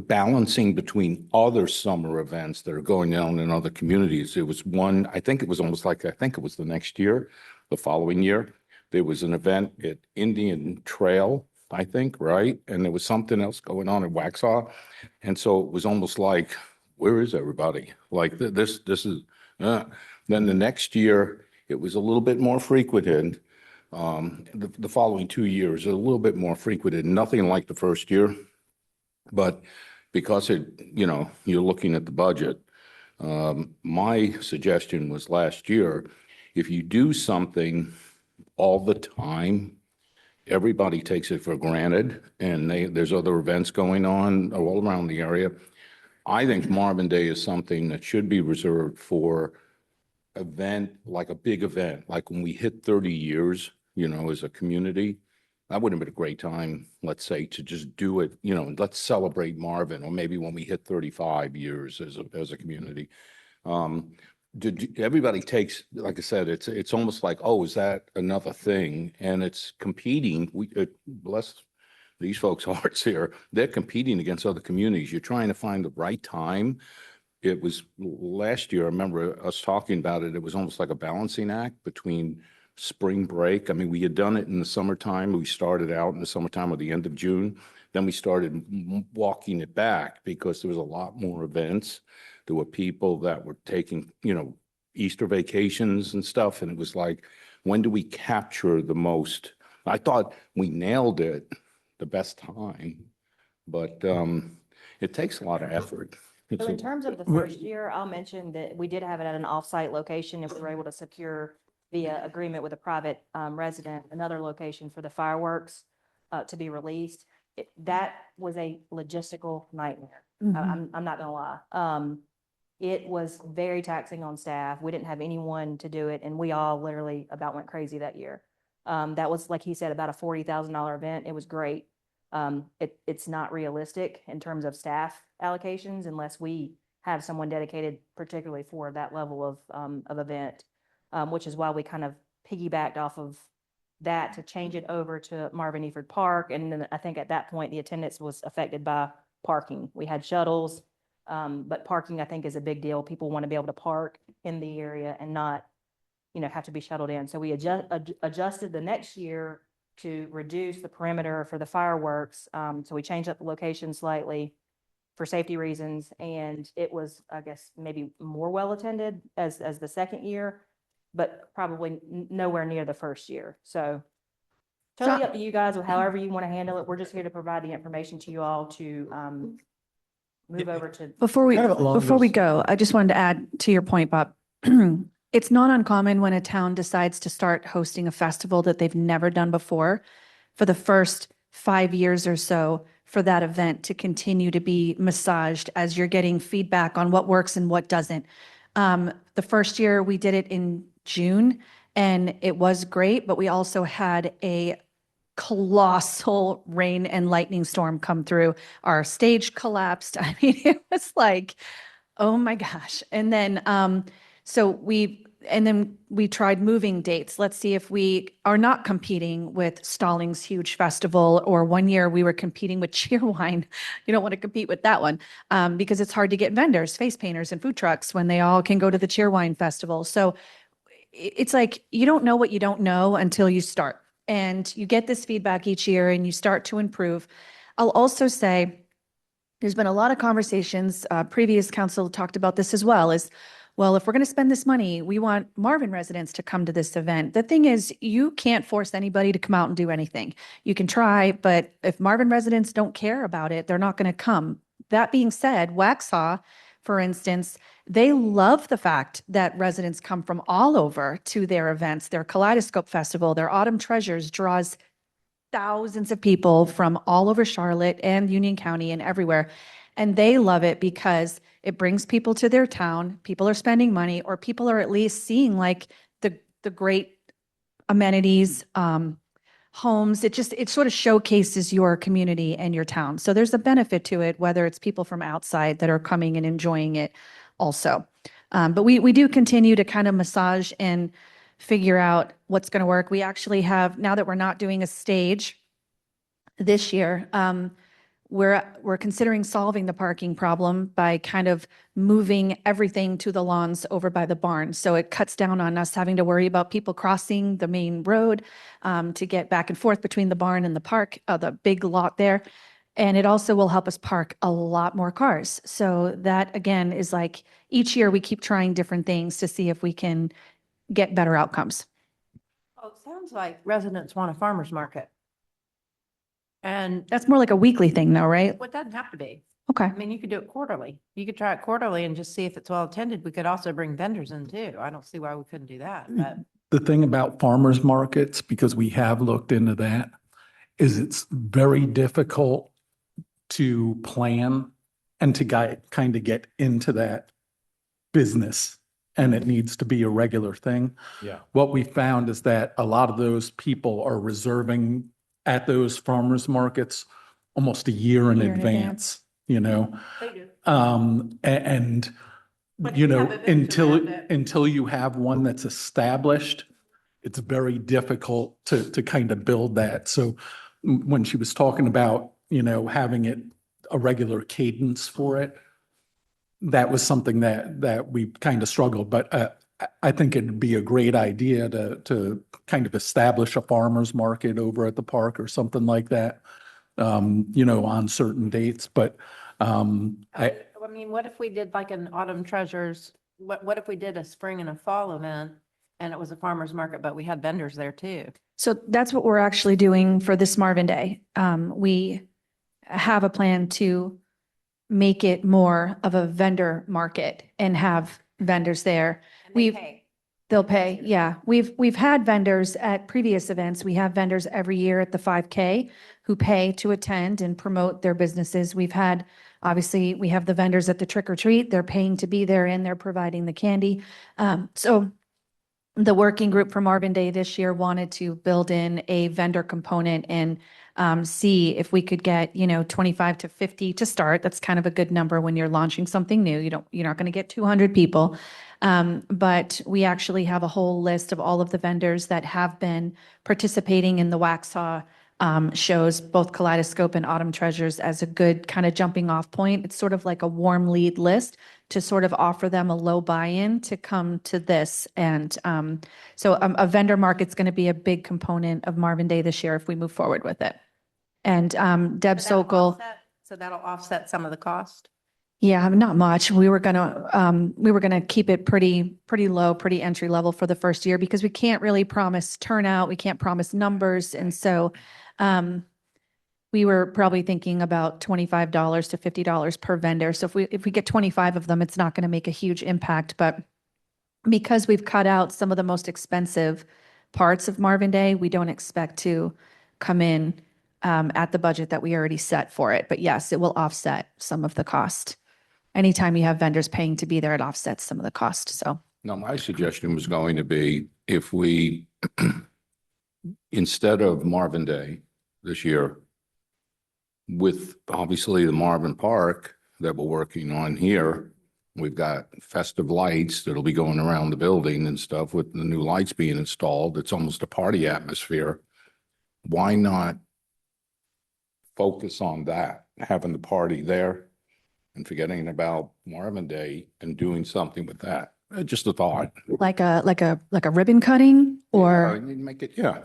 balancing between other summer events that are going on in other communities. It was one, I think it was the next year, the following year, there was an event at Indian Trail, I think, right? And there was something else going on in Waxhaw. And so it was almost like, where is everybody? Like this is, then the next year, it was a little bit more frequented. The following 2 years, a little bit more frequented, nothing like the first year. But because you're looking at the budget, my suggestion was last year, if you do something all the time, everybody takes it for granted and there's other events going on all around the area. I think Marvin Day is something that should be reserved for event, like a big event, like when we hit 30 years, as a community. That would have been a great time, let's say, to just do it, let's celebrate Marvin, or maybe when we hit 35 years as a community. Everybody takes, like I said, it's almost like, oh, is that another thing? And it's competing. Bless these folks' hearts here. They're competing against other communities. You're trying to find the right time. It was last year, I remember us talking about it. It was almost like a balancing act between spring break. We had done it in the summertime. We started out in the summertime at the end of June. Then we started walking it back because there was a lot more events. There were people that were taking, Easter vacations and stuff. And it was like, when do we capture the most? I thought we nailed it the best time, but it takes a lot of effort. It's So in a- terms of the first year, I'll mention that we did have it at an off-site location and we were able to secure via agreement with a private resident, another location for the fireworks to be released. That was a logistical nightmare. I'm not gonna lie. It was very taxing on staff. We didn't have anyone to do it and we all literally about went crazy that year. That was, like he said, about a $40,000 event. It was great. It's not realistic in terms of staff allocations unless we have someone dedicated particularly for that level of event, which is why we kind of piggybacked off of that to change it over to Marvin Eford Park. And then I think at that point, the attendance was affected by parking. We had shuttles, but parking, I think, is a big deal. People want to be able to park in the area and not, have to be shuttled in. So we adjusted the next year to reduce the perimeter for the fireworks. So we changed up the location slightly for safety reasons. And it was, I guess, maybe more well-attended as the second year, but probably nowhere near the first year. So totally up to you guys with however you want to handle it. We're just here to provide the information to you all to move over to. Before we Kind of along those- go, I just wanted to add to your point, Bob. It's not uncommon when a town decides to start hosting a festival that they've never done before for the first 5 years or so for that event to continue to be massaged as you're getting feedback on what works and what doesn't. The first year we did it in June and it was great, but we also had a colossal rain and lightning storm come through. Our stage collapsed. I mean, it was like, oh my gosh. And then, then we tried moving dates. Let's see if we are not competing with Stallings Huge Festival, or one year we were competing with Cheerwine. You don't want to compete with that one because it's hard to get vendors, face painters, and food trucks when they all can go to the Cheerwine Festival. So it's like, you don't know what you don't know until you start. And you get this feedback each year and you start to improve. I'll also say, there's been a lot of conversations, previous council talked about this as well, is, well, if we're going to spend this money, we want Marvin residents to come to this event. The thing is, you can't force anybody to come out and do anything. You can try, but if Marvin residents don't care about it, they're not going to come. That being said, Waxhaw, for instance, they love the fact that residents come from all over to their events. Their Kaleidoscope Festival, their Autumn Treasures draws thousands of people from all over Charlotte and Union County and everywhere. And they love it because it brings people to their town. People are spending money, or people are at least seeing like the great amenities, homes. It sort of showcases your community and your town. So there's a benefit to it, whether it's people from outside that are coming and enjoying it also. But we do continue to kind of massage and figure out what's going to work. We actually have, now that we're not doing a stage this year, we're considering solving the parking problem by kind of moving everything to the lawns over by the barn. So it cuts down on us having to worry about people crossing the main road to get back and forth between the barn and the park, the big lot there. And it also will help us park a lot more cars. So that, again, is like each year we keep trying different things to see if we can get better outcomes. Oh, it sounds like residents want a farmer's market. And That's more like a weekly thing though, right? it doesn't have to be. Okay. I mean, you could do it quarterly. You could try it quarterly and just see if it's well attended. We could also bring vendors in too. I don't see why we couldn't do that, but. The thing about farmers markets, because we have looked into that, is it's very difficult to plan and to kind of get into that business. And it needs to be a regular thing. Yeah. What we found is that a lot of those people are reserving at those farmers markets almost a year in advance, you know? They do. And, But you you know, have events around it. until you have one that's established, it's very difficult to kind of build that. So when she was talking about, you know, having it a regular cadence for it, that was something that we kind of struggled, but I think it'd be a great idea to kind of establish a farmer's market over at the park or something like that. on certain dates, but I mean, what if we did like an autumn treasures? What if we did a spring and a fall event and it was a farmer's market, but we had vendors there too? So that's what we're actually doing for this Marvin Day. We have a plan to make it more of a vendor market and have vendors there. They'll pay, yeah. We've had vendors at previous events. We have vendors every year at the 5K who pay to attend and promote their businesses. Obviously, we have the vendors at the trick or treat. They're paying to be there and they're providing the candy. So the working group for Marvin Day this year wanted to build in a vendor component and see if we could get, 25 to 50 to start. That's kind of a good number when you're launching something new. You're not going to get 200 people. But we actually have a whole list of all of the vendors that have been participating in the Waxhaw shows, both Kaleidoscope and Autumn Treasures, as a good kind of jumping off point. It's sort of like a warm lead list to sort of offer them a low buy-in to come to this. And so a vendor market's going to be a big component of Marvin Day this year if we move forward with it. And Deb Sokol. So that'll offset some of the cost? Yeah, not much. We were gonna keep it pretty low, pretty entry level for the first year because we can't really promise turnout. We can't promise numbers. And so we were probably thinking about $25 to $50 per vendor. So if we get 25 of them, it's not going to make a huge impact. But because we've cut out some of the most expensive parts of Marvin Day, we don't expect to come in at the budget that we already set for it. But yes, it will offset some of the cost. Anytime you have vendors paying to be there, it offsets some of the cost. So No, my suggestion was going to be if we, instead of Marvin Day this year, with obviously the Marvin Park that we're working on here, we've got festive lights that'll be going around the building and stuff with the new lights being installed. It's almost a party atmosphere. Why not focus on that, having the party there and forgetting about Marvin Day and doing something with that? Just a thought. like a ribbon cutting or Make it, yeah.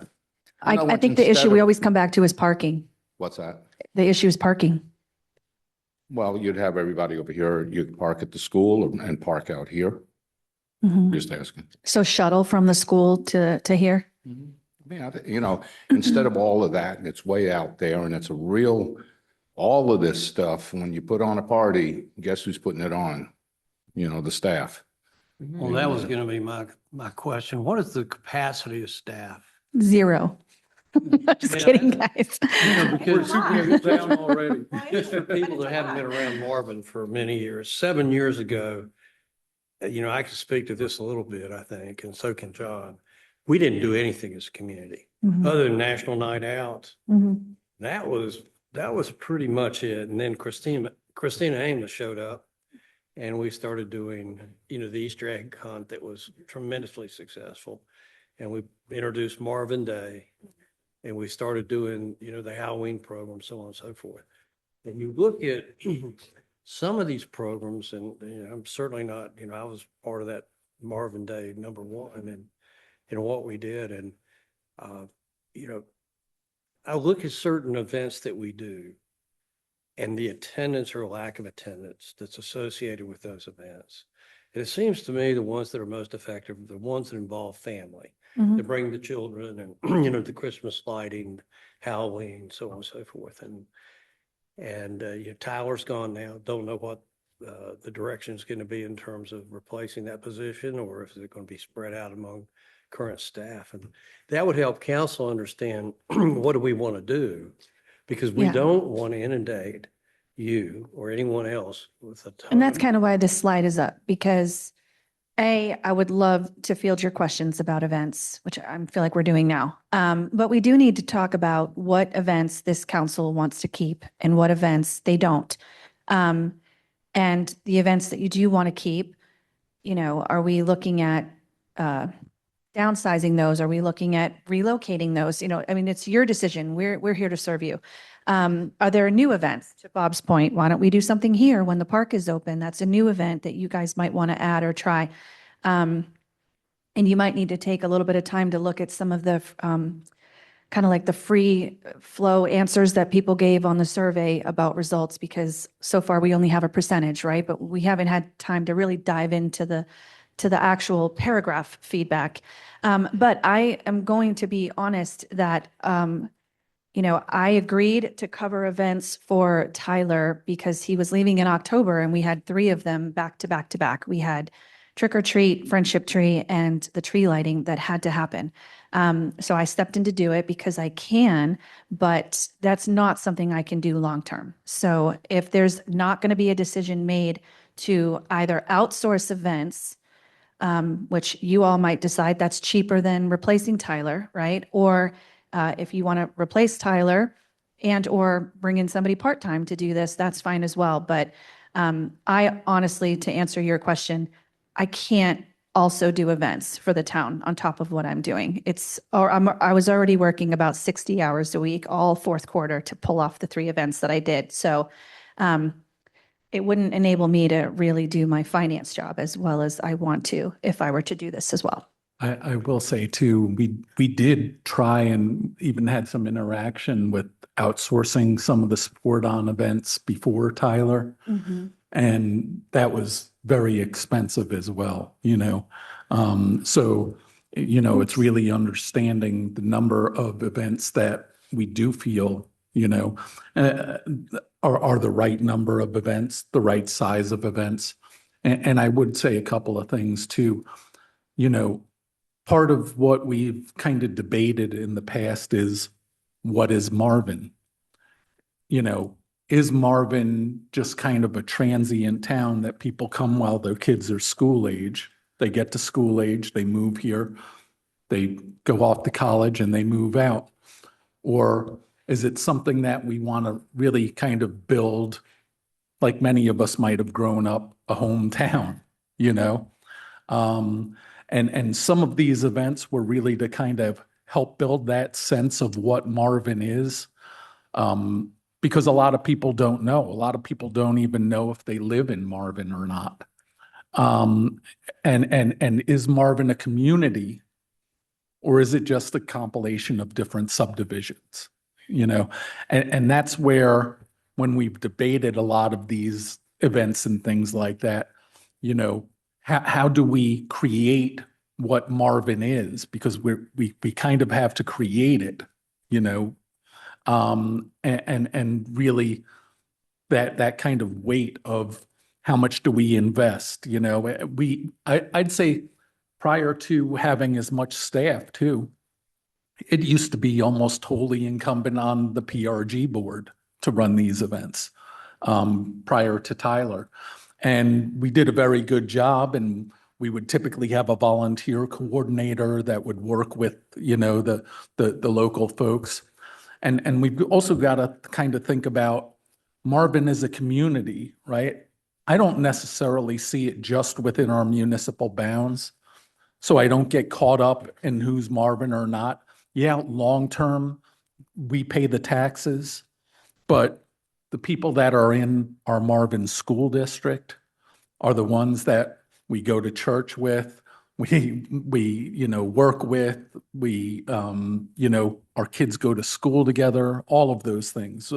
I think the issue we always come back to is parking. What's that? The issue is parking. Well, you'd have everybody over here, you'd park at the school and park out here. Mhm. Just asking. So shuttle from the school to here? Yeah, instead of all of that, and it's way out there and it's a real, all of this stuff, when you put on a party, guess who's putting it on? The staff. Well, that was gonna be my question. What is the capacity of staff? 0. Just kidding, guys. Because already. Just for people that haven't been around Marvin for many years, 7 years ago, I can speak to this a little bit, I think, and so can John. We didn't do anything as a community, Mhm. other than National Night Out. Mhm. That was pretty much it. And then Christina Amos showed up and we started doing, the Easter egg hunt that was tremendously successful. And we introduced Marvin Day and we started doing, the Halloween program, so on and so forth. And you look at some of these programs and I'm certainly not, I was part of that Marvin Day #1 and what we did. And, I look at certain events that we do and the attendance or lack of attendance that's associated with those events. And it seems to me the ones that are most effective are the ones that involve family, Mhm. that bring the children and, the Christmas lighting, Halloween, so on and so forth. And Tyler's gone now. Don't know what the direction is going to be in terms of replacing that position or if it's going to be spread out among current staff. And that would help council understand what do we want to do? Because we Yeah. don't want to inundate you or anyone else with a ton. And that's kind of why this slide is up, because I would love to field your questions about events, which I feel like we're doing now. But we do need to talk about what events this council wants to keep and what events they don't. And the events that you do want to keep, are we looking at downsizing those? Are we looking at relocating those? It's your decision. We're here to serve you. Are there new events? To Bob's point, why don't we do something here when the park is open? That's a new event that you guys might want to add or try. And you might need to take a little bit of time to look at some of the kind of like the free flow answers that people gave on the survey about results, because so far we only have a percentage, right? But we haven't had time to really dive into the actual paragraph feedback. But I am going to be honest that, I agreed to cover events for Tyler because he was leaving in October and we had 3 of them back to back to back. We had Trick or Treat, Friendship Tree, and the tree lighting that had to happen. So I stepped in to do it because I can, but that's not something I can do long-term. So if there's not going to be a decision made to either outsource events, which you all might decide that's cheaper than replacing Tyler, right? Or if you want to replace Tyler and or bring in somebody part-time to do this, that's fine as well. But I honestly, to answer your question, I can't also do events for the town on top of what I'm doing. I was already working about 60 hours a week, all fourth quarter, to pull off the 3 events that I did. So it wouldn't enable me to really do my finance job as well as I want to if I were to do this as well. I will say too, we did try and even had some interaction with outsourcing some of the sport on events before Tyler. And that was very expensive as well, So, it's really understanding the number of events that we do feel, are the right number of events, the right size of events. And I would say a couple of things too. Part of what we've kind of debated in the past is, what is Marvin? Is Marvin just kind of a transient town that people come while their kids are school age? They get to school age, they move here, they go off to college and they move out. Or is it something that we want to really kind of build, like many of us might have grown up, a hometown, And some of these events were really to kind of help build that sense of what Marvin is. Because a lot of people don't know. A lot of people don't even know if they live in Marvin or not. And is Marvin a community, or is it just a compilation of different subdivisions? And that's where, when we've debated a lot of these events and things like that, how do we create what Marvin is? Because we kind of have to create it, and really that kind of weight of how much do we invest? I'd say prior to having as much staff too, it used to be almost wholly incumbent on the PRG board to run these events prior to Tyler. And we did a very good job, and we would typically have a volunteer coordinator that would work with, the local folks. And we've also got to kind of think about Marvin as a community, right? I don't necessarily see it just within our municipal bounds. So I don't get caught up in who's Marvin or not. Yeah, long-term, we pay the taxes, but the people that are in our Marvin school district are the ones that we go to church with, we work with, our kids go to school together, all of those things.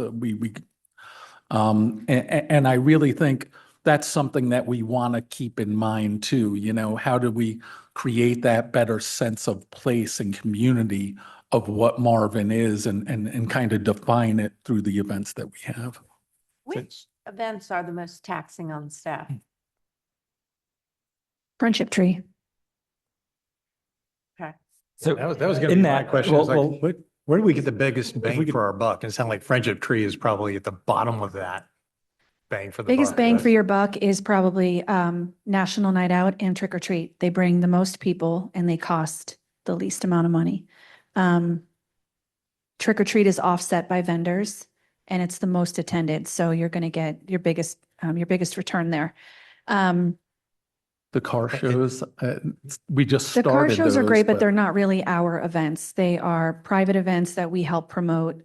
And I really think that's something that we want to keep in mind too. How do we create that better sense of place and community of what Marvin is, and kind of define it through the events that we have. Which events are the most taxing on staff? Friendship Tree. Okay. So That was going to in be my that, question. well, Is like, well, where do we get the biggest bang could- for our buck? And it sounds like Friendship Tree is probably at the bottom of that bang for the Biggest buck. bang for your buck is probably National Night Out and Trick or Treat. They bring the most people and they cost the least amount of money. Trick or Treat is offset by vendors and it's the most attended. So you're going to get your biggest return there. The car shows, we just The started car shows are those, great, but they're not really our events. They are private events that we help promote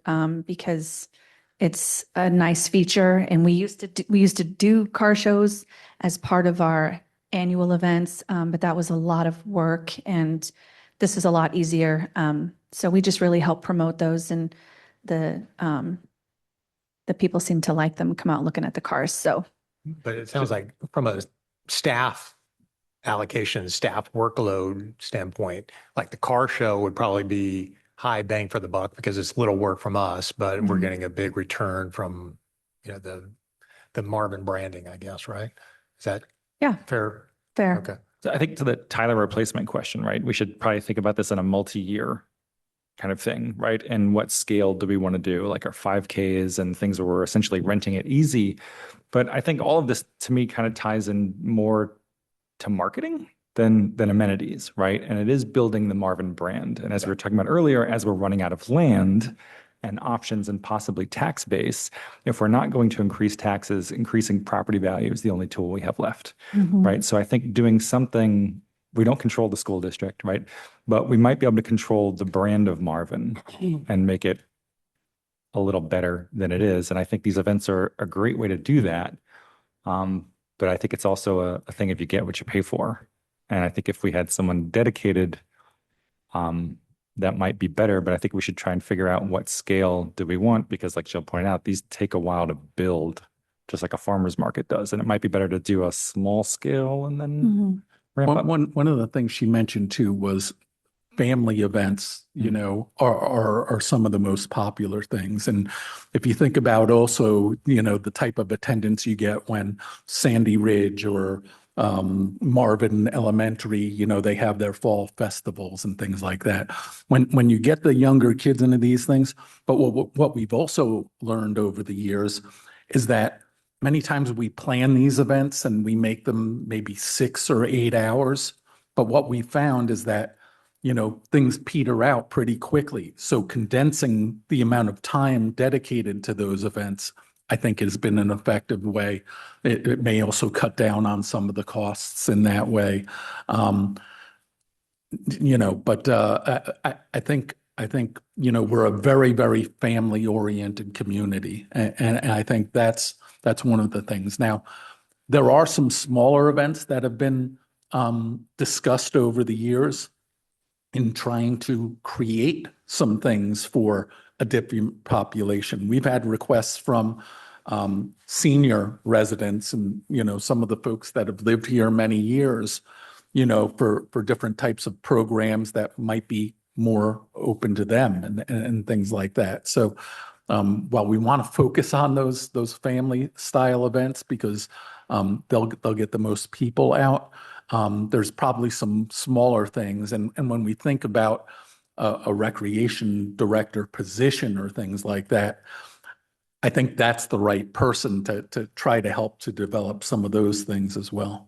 because it's a nice feature. And we used to do car shows as part of our annual events, but that was a lot of work and this is a lot easier. So we just really help promote those, and the people seem to like them, come out looking at the cars. So But it sounds like from a staff allocation, staff workload standpoint, like the car show would probably be high bang for the buck because it's little work from us, but we're Mhm. getting a big return from, the Marvin branding, I guess, right? Is that yeah, fair? fair. Okay. So I think to the Tyler replacement question, right? We should probably think about this in a multi-year kind of thing, right? And what scale do we want to do? Like our 5Ks and things where we're essentially renting it easy. But I think all of this to me kind of ties in more to marketing than amenities, right? And it is building the Marvin brand. And as we were talking about earlier, as we're running out of land and options and possibly tax base, if we're not going to increase taxes, increasing property value is the only tool we have left, Mhm. right? So I think doing something, we don't control the school district, right? But we might be able to control the brand of Marvin and make it a little better than it is. And I think these events are a great way to do that. But I think it's also a thing if you get what you pay for. And I think if we had someone dedicated, that might be better, but I think we should try and figure out what scale do we want, because like Jill pointed out, these take a while to build, just like a farmer's market does. And it might be better to do a small scale and then Mhm. ramp up. One of the things she mentioned too was family events, are some of the most popular things. And if you think about also, the type of attendance you get when Sandy Ridge or Marvin Elementary, they have their fall festivals and things like that. When you get the younger kids into these things, but what we've also learned over the years is that many times we plan these events and we make them maybe 6 or 8 hours. But what we found is that, things peter out pretty quickly. So condensing the amount of time dedicated to those events, I think, has been an effective way. It may also cut down on some of the costs in that way. But I think, we're a very, very family oriented community. And I think that's one of the things. Now, there are some smaller events that have been discussed over the years in trying to create some things for a different population. We've had requests from senior residents and, some of the folks that have lived here many years, for different types of programs that might be more open to them and things like that. So while we want to focus on those family style events because they'll get the most people out, there's probably some smaller things. And when we think about a recreation director position or things like that, I think that's the right person to try to help to develop some of those things as well.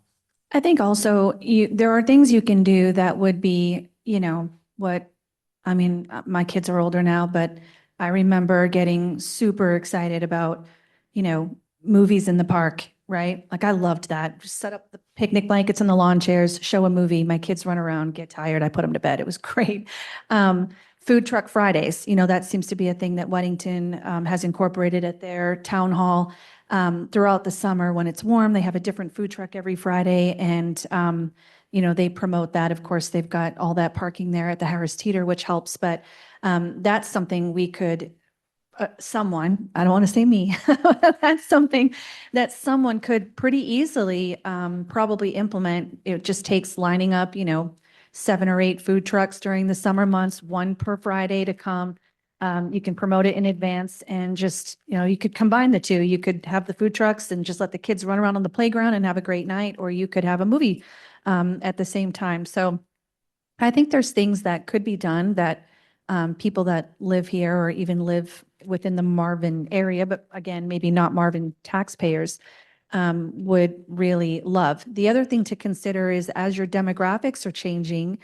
I think also there are things you can do that would be, my kids are older now, but I remember getting super excited about, movies in the park, right? Like I loved that. Just set up the picnic blankets and the lawn chairs, show a movie. My kids run around, get tired. I put them to bed. It was great. Food truck Fridays, that seems to be a thing that Weddington has incorporated at their town hall. Throughout the summer when it's warm, they have a different food truck every Friday. And, they promote that. Of course, they've got all that parking there at the Harris Teeter, which helps. But that's something we could, someone, I don't want to say me, that's something that someone could pretty easily probably implement. It just takes lining up, 7 or 8 food trucks during the summer months, 1 per Friday to come. You can promote it in advance and just, you could combine the two. You could have the food trucks and just let the kids run around on the playground and have a great night, or you could have a movie at the same time. So I think there's things that could be done that people that live here or even live within the Marvin area, but again, maybe not Marvin taxpayers, would really love. The other thing to consider is as your demographics are changing,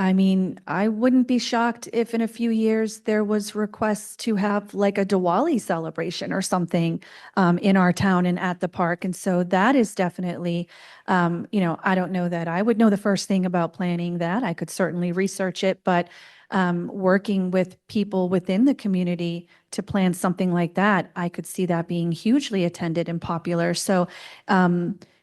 I wouldn't be shocked if in a few years there was requests to have like a Diwali celebration or something in our town and at the park. And so that is definitely, I don't know that I would know the first thing about planning that. I could certainly research it, but working with people within the community to plan something like that, I could see that being hugely attended and popular. So,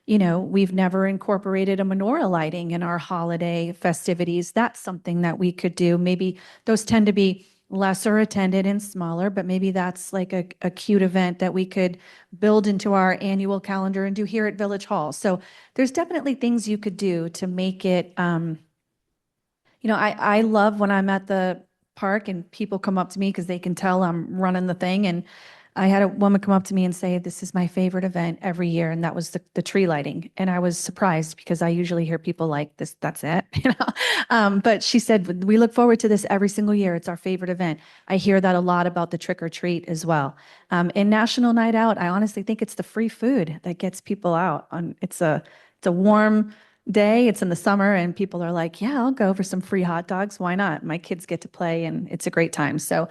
You know, we've never incorporated a menorah lighting in our holiday festivities. That's something that we could do. Maybe those tend to be lesser attended and smaller, but maybe that's like a cute event that we could build into our annual calendar and do here at Village Hall. So there's definitely things you could do to make it, you know, I love when I'm at the park and people come up to me because they can tell I'm running the thing. And I had a woman come up to me and say, this is my favorite event every year. And that was the tree lighting. And I was surprised because I usually hear people like this, that's it, you know? But she said, we look forward to this every single year. It's our favorite event. I hear that a lot about the trick or treat as well. In National Night Out, I honestly think it's the free food that gets people out. It's a warm day. It's in the summer and people are like, yeah, I'll go for some free hot dogs. Why not? My kids get to play and it's a great time. So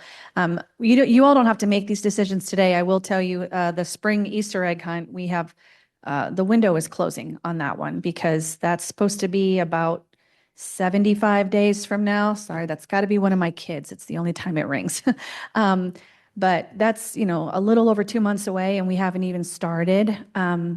you all don't have to make these decisions today. I will tell you the spring Easter egg hunt, we have the window is closing on that one because that's supposed to be about 75 days from now. Sorry, that's got to be one of my kids. It's the only time it rings. But that's, you know, a little over 2 months away and we haven't even started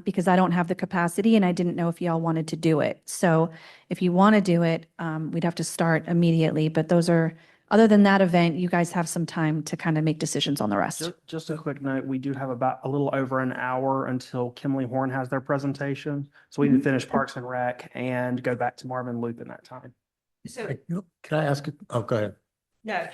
because I don't have the capacity and I didn't know if y'all wanted to do it. So if you want to do it, we'd have to start immediately. But those are, other than that event, you guys have some time to kind of make decisions on the rest. Just a quick note, we do have about a little over an hour until Kimley Horn has their presentation. So we need to finish Parks and Rec and go back to Marvin Loop in that time. So, Can I ask? Oh, go ahead. no,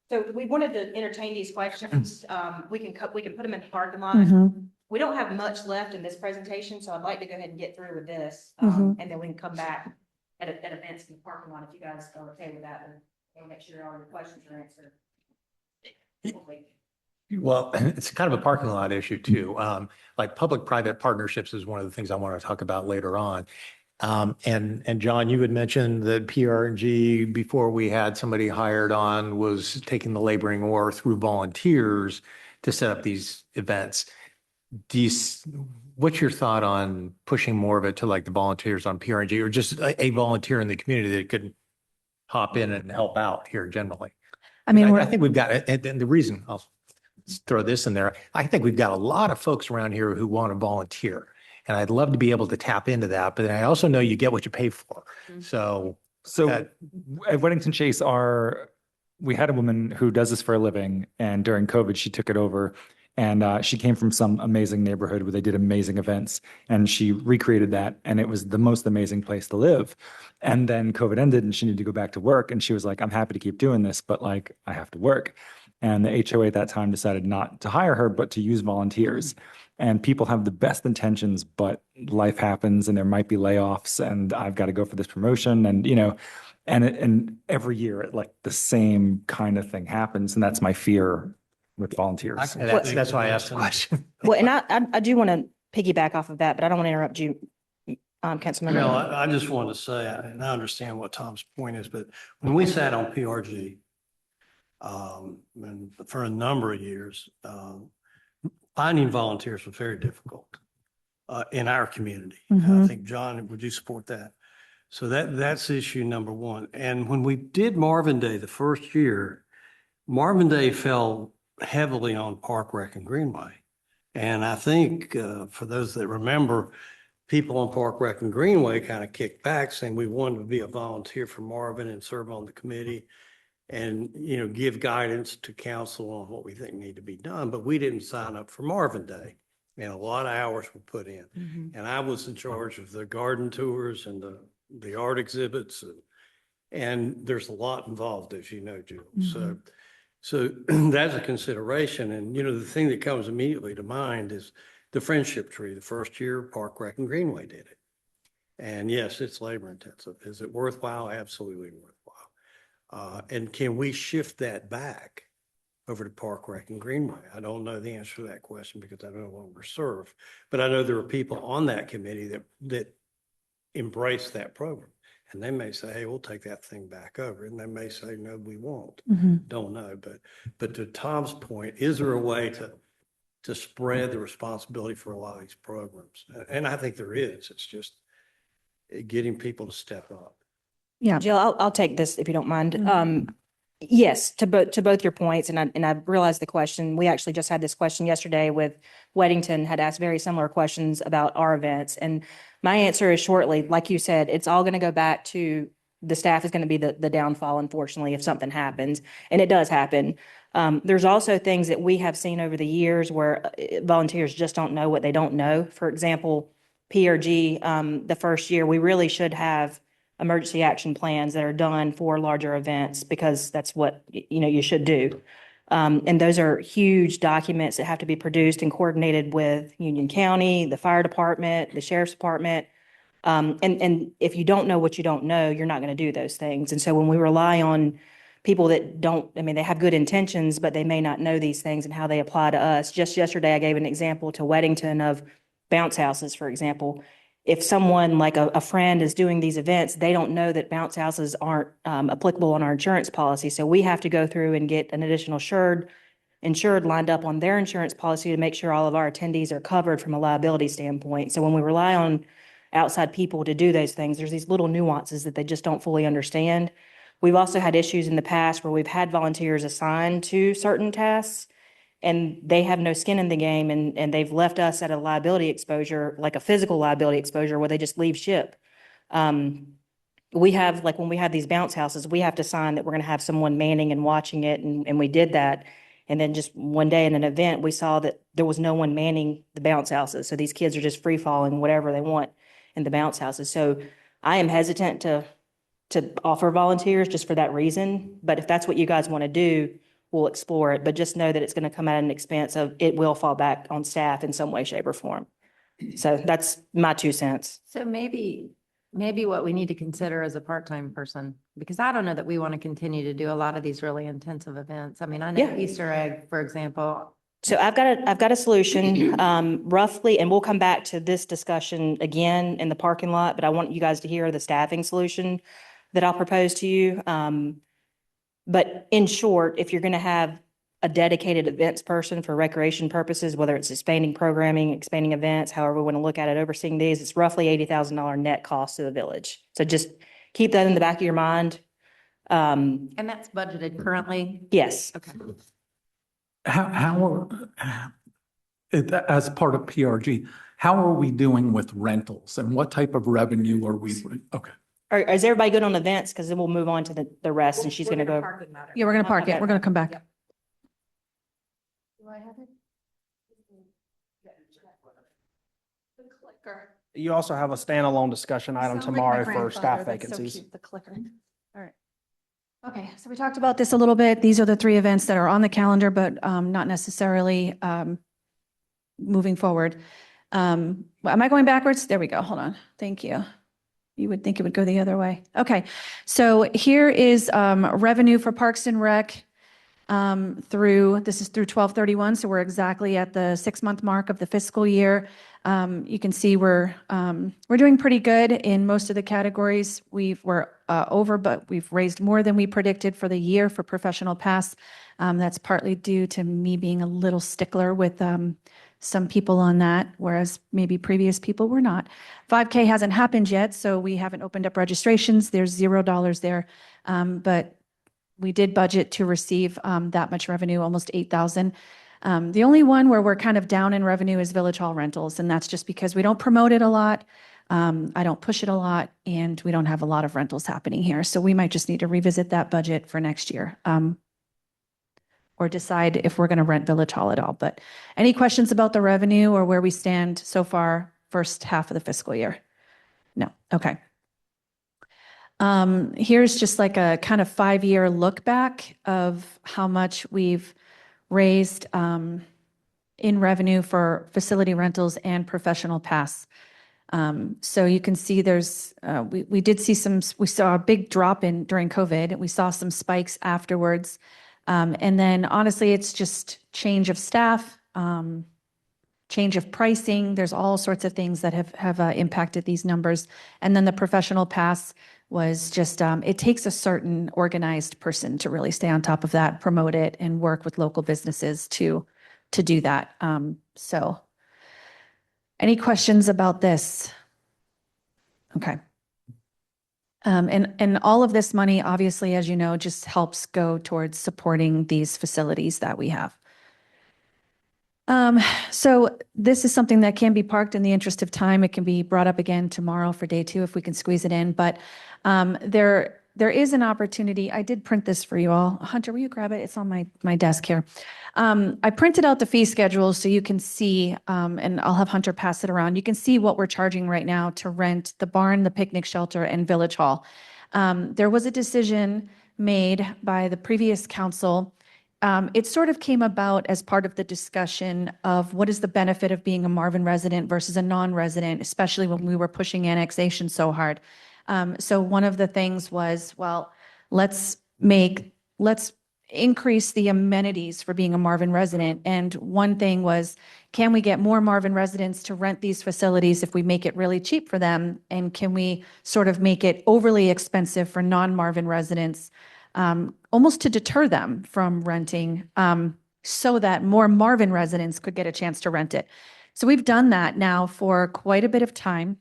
so we wanted to entertain these questions. We can put them in the parking lot. Mhm. We don't have much left in this presentation, so I'd like to go ahead and get through with this. Mhm. And then we can come back at events in the parking lot if you guys are okay with that. And we'll make sure all your questions are answered. Well, it's kind of a parking lot issue too. Like public-private partnerships is one of the things I want to talk about later on. And John, you had mentioned that PRG, before we had somebody hired on, was taking the laboring oar through volunteers to set up these events. What's your thought on pushing more of it to like the volunteers on PRG or just a volunteer in the community that could hop in and help out here generally? I mean, I think we've got, and the reason I'll throw this in there, I think we've got a lot of folks around here who want to volunteer. And I'd love to be able to tap into that, but I also know you get what you pay for. So at Weddington Chase, we had a woman who does this for a living, and during COVID, she took it over. And she came from some amazing neighborhood where they did amazing events, and she recreated that, and it was the most amazing place to live. And then COVID ended, and she needed to go back to work, and she was like, "I'm happy to keep doing this, but like I have to work." And the HOA at that time decided not to hire her, but to use volunteers. And people have the best intentions, but life happens and there might be layoffs and I've got to go for this promotion and, you know, and every year like the same kind of thing happens. And that's my fear with volunteers. That's why I asked the question. Well, and I do want to piggyback off of that, but I don't want to interrupt you, Councilmember. No, I just wanted to say, and I understand what Tom's point is, but when we sat on PRG, and for a number of years, finding volunteers was very difficult in our community. I think, John, would you support that? So that's issue number one. And when we did Marvin Day the first year, Marvin Day fell heavily on Park Rec and Greenway. And I think for those that remember, people on Park Rec and Greenway kind of kicked back saying we wanted to be a volunteer for Marvin and serve on the committee and, you know, give guidance to council on what we think need to be done. But we didn't sign up for Marvin Day. And a lot of hours were put in. And I was in charge of the garden tours and the art exhibits. And there's a lot involved, as you know, Jill. So that's a consideration. And, you know, the thing that comes immediately to mind is the friendship tree. The first year, Park Rec and Greenway did it. And yes, it's labor intensive. Is it worthwhile? Absolutely worthwhile. And can we shift that back over to Park Rec and Greenway? I don't know the answer to that question because I no longer serve, but I know there are people on that committee that embrace that program. And they may say, hey, we'll take that thing back over. And they may say, no, we won't. Don't know. But to Tom's point, is there a way to spread the responsibility for a lot of these programs? And I think there is. It's just getting people to step up. Yeah. Jill, I'll take this if you don't mind. Yes, to both your points, and I realized the question. We actually just had this question yesterday with Weddington had asked very similar questions about our events. And my answer is shortly, like you said, it's all going to go back to the staff is going to be the downfall, unfortunately, if something happens. And it does happen. There's also things that we have seen over the years where volunteers just don't know what they don't know. For example, PRG, the first year, we really should have emergency action plans that are done for larger events because that's what, you should do. And those are huge documents that have to be produced and coordinated with Union County, the fire department, the sheriff's department. And if you don't know what you don't know, you're not going to do those things. And so when we rely on people that don't, I mean, they have good intentions, but they may not know these things and how they apply to us. Just yesterday, I gave an example to Weddington of bounce houses, for example. If someone like a friend is doing these events, they don't know that bounce houses aren't applicable on our insurance policy. So we have to go through and get an additional insured lined up on their insurance policy to make sure all of our attendees are covered from a liability standpoint. So when we rely on outside people to do those things, there's these little nuances that they just don't fully understand. We've also had issues in the past where we've had volunteers assigned to certain tasks and they have no skin in the game and they've left us at a liability exposure, like a physical liability exposure where they just leave ship. We have, like when we have these bounce houses, we have to sign that we're going to have someone manning and watching it. And we did that. And then just one day in an event, we saw that there was no one manning the bounce houses. So these kids are just free falling whatever they want in the bounce houses. So I am hesitant to offer volunteers just for that reason. But if that's what you guys want to do, we'll explore it, but just know that it's going to come at an expense of it will fall back on staff in some way, shape or form. So that's my 2 cents. So maybe what we need to consider as a part-time person, because I don't know that we want to continue to do a lot of these really intensive events. I mean, I know Yeah. Easter egg, for example. So I've got a solution, roughly, and we'll come back to this discussion again in the parking lot, but I want you guys to hear the staffing solution that I'll propose to you. But in short, if you're going to have a dedicated events person for recreation purposes, whether it's expanding programming, expanding events, however we want to look at it, overseeing these, it's roughly $80,000 net cost to the village. So just keep that in the back of your mind. And that's budgeted currently? Yes. Okay. As part of PRG, how are we doing with rentals and what type of revenue are we? Okay. Is everybody good on events? Because then we'll move on to the rest and she's going to go. Yeah, we're going to park it. We're going to come back. Do I have it? The clicker. You also have a standalone discussion item tomorrow for staff vacancies. The clicker. All right. Okay, so we talked about this a little bit. These are the 3 events that are on the calendar, but not necessarily moving forward. Am I going backwards? There we go. Hold on. Thank you. You would think it would go the other way. Okay, so here is revenue for Parks and Rec this is through 12/31, so we're exactly at the 6-month mark of the fiscal year. You can see we're doing pretty good in most of the categories. We're over, but we've raised more than we predicted for the year for professional pass. That's partly due to me being a little stickler with some people on that, whereas maybe previous people were not. 5K hasn't happened yet, so we haven't opened up registrations. There's $0 there, but we did budget to receive that much revenue, almost 8,000. The only one where we're kind of down in revenue is Village Hall rentals, and that's just because we don't promote it a lot. I don't push it a lot, and we don't have a lot of rentals happening here. So we might just need to revisit that budget for next year. Or decide if we're going to rent Village Hall at all. But any questions about the revenue or where we stand so far, first half of the fiscal year? No. Okay. Here's just like a kind of 5-year look back of how much we've raised in revenue for facility rentals and professional pass. So you can see there's, we saw a big drop during COVID, and we saw some spikes afterwards. And then honestly, it's just change of staff, change of pricing. There's all sorts of things that have impacted these numbers. And then the professional pass was just, it takes a certain organized person to really stay on top of that, promote it, and work with local businesses to do that. So any questions about this? Okay. And all of this money, obviously, as you know, just helps go towards supporting these facilities that we have. So this is something that can be parked in the interest of time. It can be brought up again tomorrow for day 2 if we can squeeze it in. But there is an opportunity. I did print this for you all. Hunter, will you grab it? It's on my desk here. I printed out the fee schedules so you can see, and I'll have Hunter pass it around. You can see what we're charging right now to rent the barn, the picnic shelter, and Village Hall. There was a decision made by the previous council. It sort of came about as part of the discussion of what is the benefit of being a Marvin resident versus a non-resident, especially when we were pushing annexation so hard. So one of the things was, well, let's increase the amenities for being a Marvin resident. And one thing was, can we get more Marvin residents to rent these facilities if we make it really cheap for them? And can we sort of make it overly expensive for non-Marvin residents, almost to deter them from renting, so that more Marvin residents could get a chance to rent it? So we've done that now for quite a bit of time.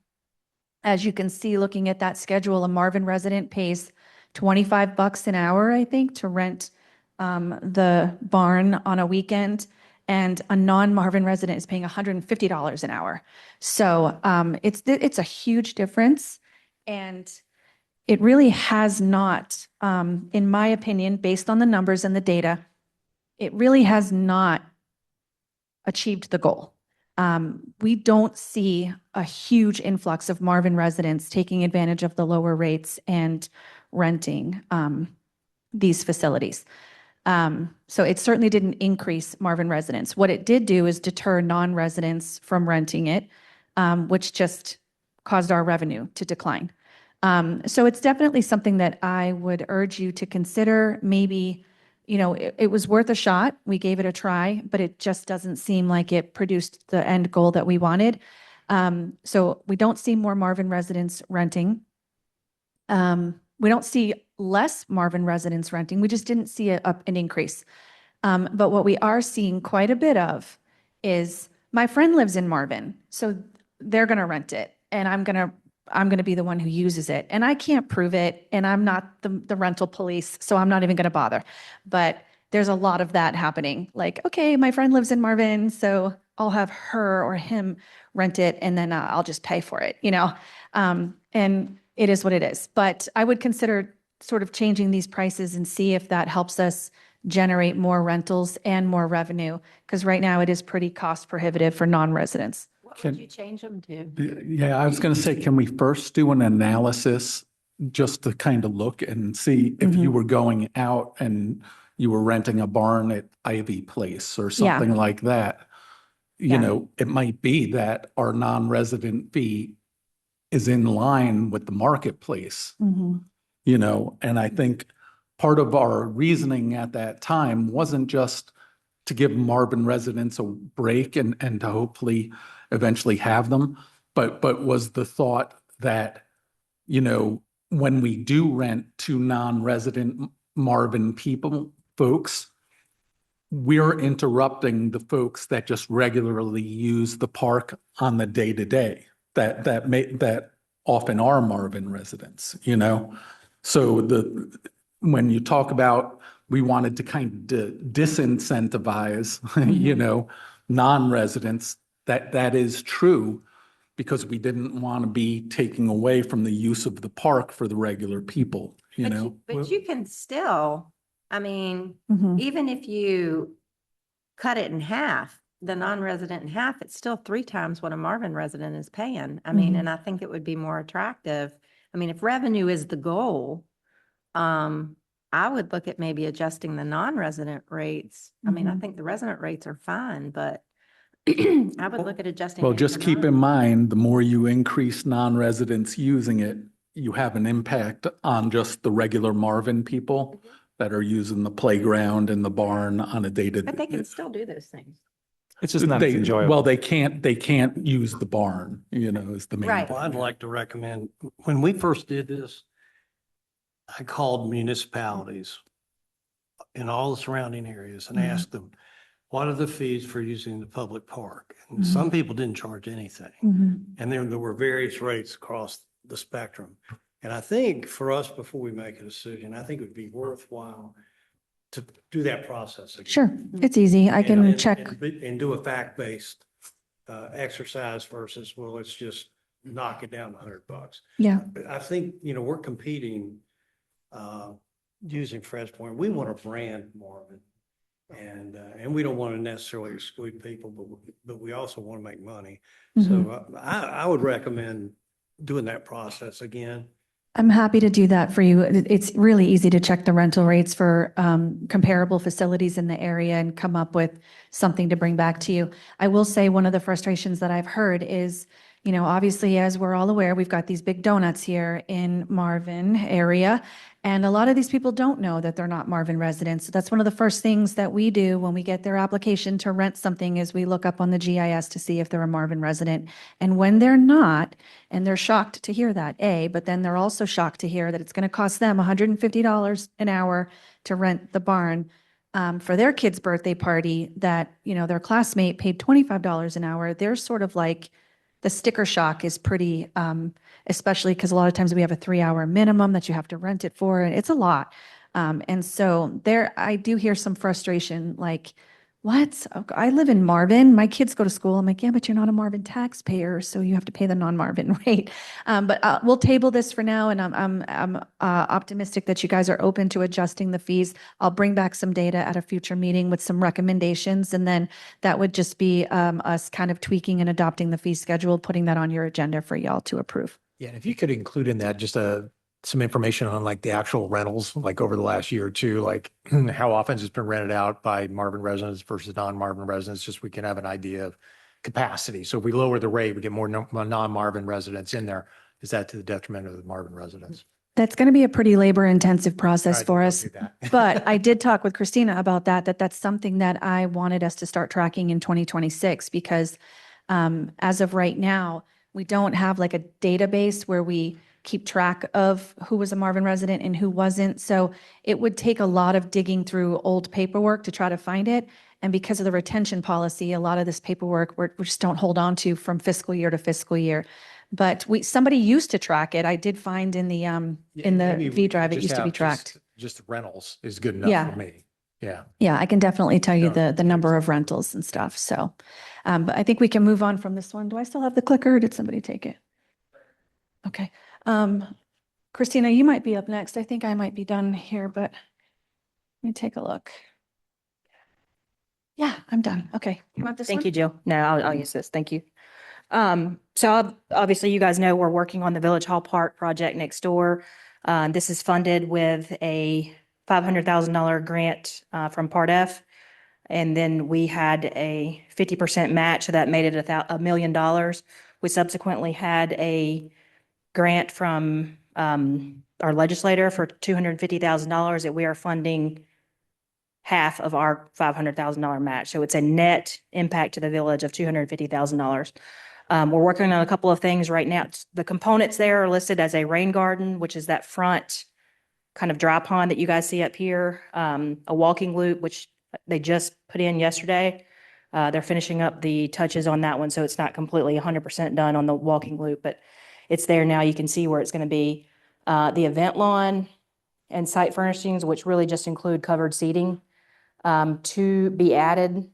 As you can see, looking at that schedule, a Marvin resident pays $25 an hour, I think, to rent the barn on a weekend, and a non-Marvin resident is paying $150 an hour. So it's a huge difference, and it really has not, in my opinion, based on the numbers and the data, it really has not achieved the goal. We don't see a huge influx of Marvin residents taking advantage of the lower rates and renting these facilities. So it certainly didn't increase Marvin residents. What it did do is deter non-residents from renting it, which just caused our revenue to decline. So it's definitely something that I would urge you to consider. Maybe, it was worth a shot. We gave it a try, but it just doesn't seem like it produced the end goal that we wanted. So we don't see more Marvin residents renting. We don't see less Marvin residents renting. We just didn't see an increase. But what we are seeing quite a bit of is, my friend lives in Marvin, so they're going to rent it, and I'm going to be the one who uses it. And I can't prove it, and I'm not the rental police, so I'm not even going to bother. But there's a lot of that happening. Like, okay, my friend lives in Marvin, so I'll have her or him rent it, and then I'll just pay for it, and it is what it is. But I would consider sort of changing these prices and see if that helps us generate more rentals and more revenue, because right now it is pretty cost prohibitive for non-residents. What would you change them to? Yeah, I was going to say, can we first do an analysis just to kind of look and see if you were going out and you were renting a barn at Ivy Place or something like that? It might be that our non-resident fee is in line with the marketplace, and I think part of our reasoning at that time wasn't just to give Marvin residents a break and to hopefully eventually have them, but was the thought that, when we do rent to non-resident Marvin folks, we're interrupting the folks that just regularly use the park on the day-to-day that often are Marvin residents, So when you talk about, we wanted to kind of disincentivize, non-residents, that is true, because we didn't want to be taking away from the use of the park for the regular people, But you can still, even if you cut it in half, the non-resident in half, it's still 3 times what a Marvin resident is paying. And I think it would be more attractive. If revenue is the goal, I would look at maybe adjusting the non-resident rates. I think the resident rates are fine, but I would look at adjusting. Well, maybe just the keep in mind, the more you increase non-residents using it, you have an impact on just the regular Marvin people that are using the playground and the barn on a day-to-day. But they can still do those things. It's just not as enjoyable. Well, they can't use the barn, is the main Right. thing. Well, I'd like to recommend, when we first did this, I called municipalities in all the surrounding areas and asked them, what are the fees for using the public park? And some people didn't charge anything. And then there were various rates across the spectrum. And I think for us, before we make a decision, I think it would be worthwhile to do that process again. Sure, it's easy. I can And- check. And do a fact-based exercise versus, well, let's just knock it down $100. Yeah, I think, we're competing, using Fred's point, we want to brand Marvin. And we don't want to necessarily exclude people, but we also want to make money. So I would recommend doing that process again. I'm happy to do that for you. It's really easy to check the rental rates for comparable facilities in the area and come up with something to bring back to you. I will say one of the frustrations that I've heard is, obviously, as we're all aware, we've got these big donuts here in Marvin area. And a lot of these people don't know that they're not Marvin residents. So that's one of the first things that we do when we get their application to rent something is we look up on the GIS to see if they're a Marvin resident. And when they're not, and they're shocked to hear that, but then they're also shocked to hear that it's going to cost them $150 an hour to rent the barn for their kid's birthday party that, their classmate paid $25 an hour. They're sort of like, the sticker shock is pretty, especially because a lot of times we have a 3-hour minimum that you have to rent it for, and it's a lot. And so I do hear some frustration, like, what? I live in Marvin. My kids go to school. I'm like, yeah, but you're not a Marvin taxpayer, so you have to pay the non-Marvin rate. But we'll table this for now, and I'm optimistic that you guys are open to adjusting the fees. I'll bring back some data at a future meeting with some recommendations, and then that would just be us kind of tweaking and adopting the fee schedule, putting that on your agenda for y'all to approve. Yeah, and if you could include in that just some information on like the actual rentals, like over the last year or two, like how often it's been rented out by Marvin residents versus non-Marvin residents, just we can have an idea of capacity. So if we lower the rate, we get more non-Marvin residents in there. Is that to the detriment of the Marvin residents? That's going to be a pretty labor-intensive process Right, for we'll us. do that. But I did talk with Christina about that's something that I wanted us to start tracking in 2026 because as of right now, we don't have like a database where we keep track of who was a Marvin resident and who wasn't. So it would take a lot of digging through old paperwork to try to find it. And because of the retention policy, a lot of this paperwork we just don't hold on to from fiscal year to fiscal year. But somebody used to track it. I did find in the Maybe V drive, it just used to be have tracked. Just rentals is good enough Yeah. for me. Yeah. Yeah, I can definitely tell you Yeah. the number of rentals and stuff. So, but I think we can move on from this one. Do I still have the clicker or did somebody take it? Okay. Christina, you might be up next. I think I might be done here, but let me take a look. Yeah, I'm done. Okay. You want this one? Thank you, Jill. No, I'll use this. Thank you. Obviously you guys know we're working on the Village Hall Park project next door. This is funded with a $500,000 grant from Part F. And then we had a 50% match, so that made it $1 million. We subsequently had a grant from our legislator for $250,000 that we are funding half of our $500,000 match. So it's a net impact to the village of $250,000. We're working on a couple of things right now. The components there are listed as a rain garden, which is that front kind of dry pond that you guys see up here, a walking loop, which they just put in yesterday. They're finishing up the touches on that one, so it's not completely 100% done on the walking loop, but it's there now. You can see where it's going to be. The event lawn and site furnishings, which really just include covered seating, to be added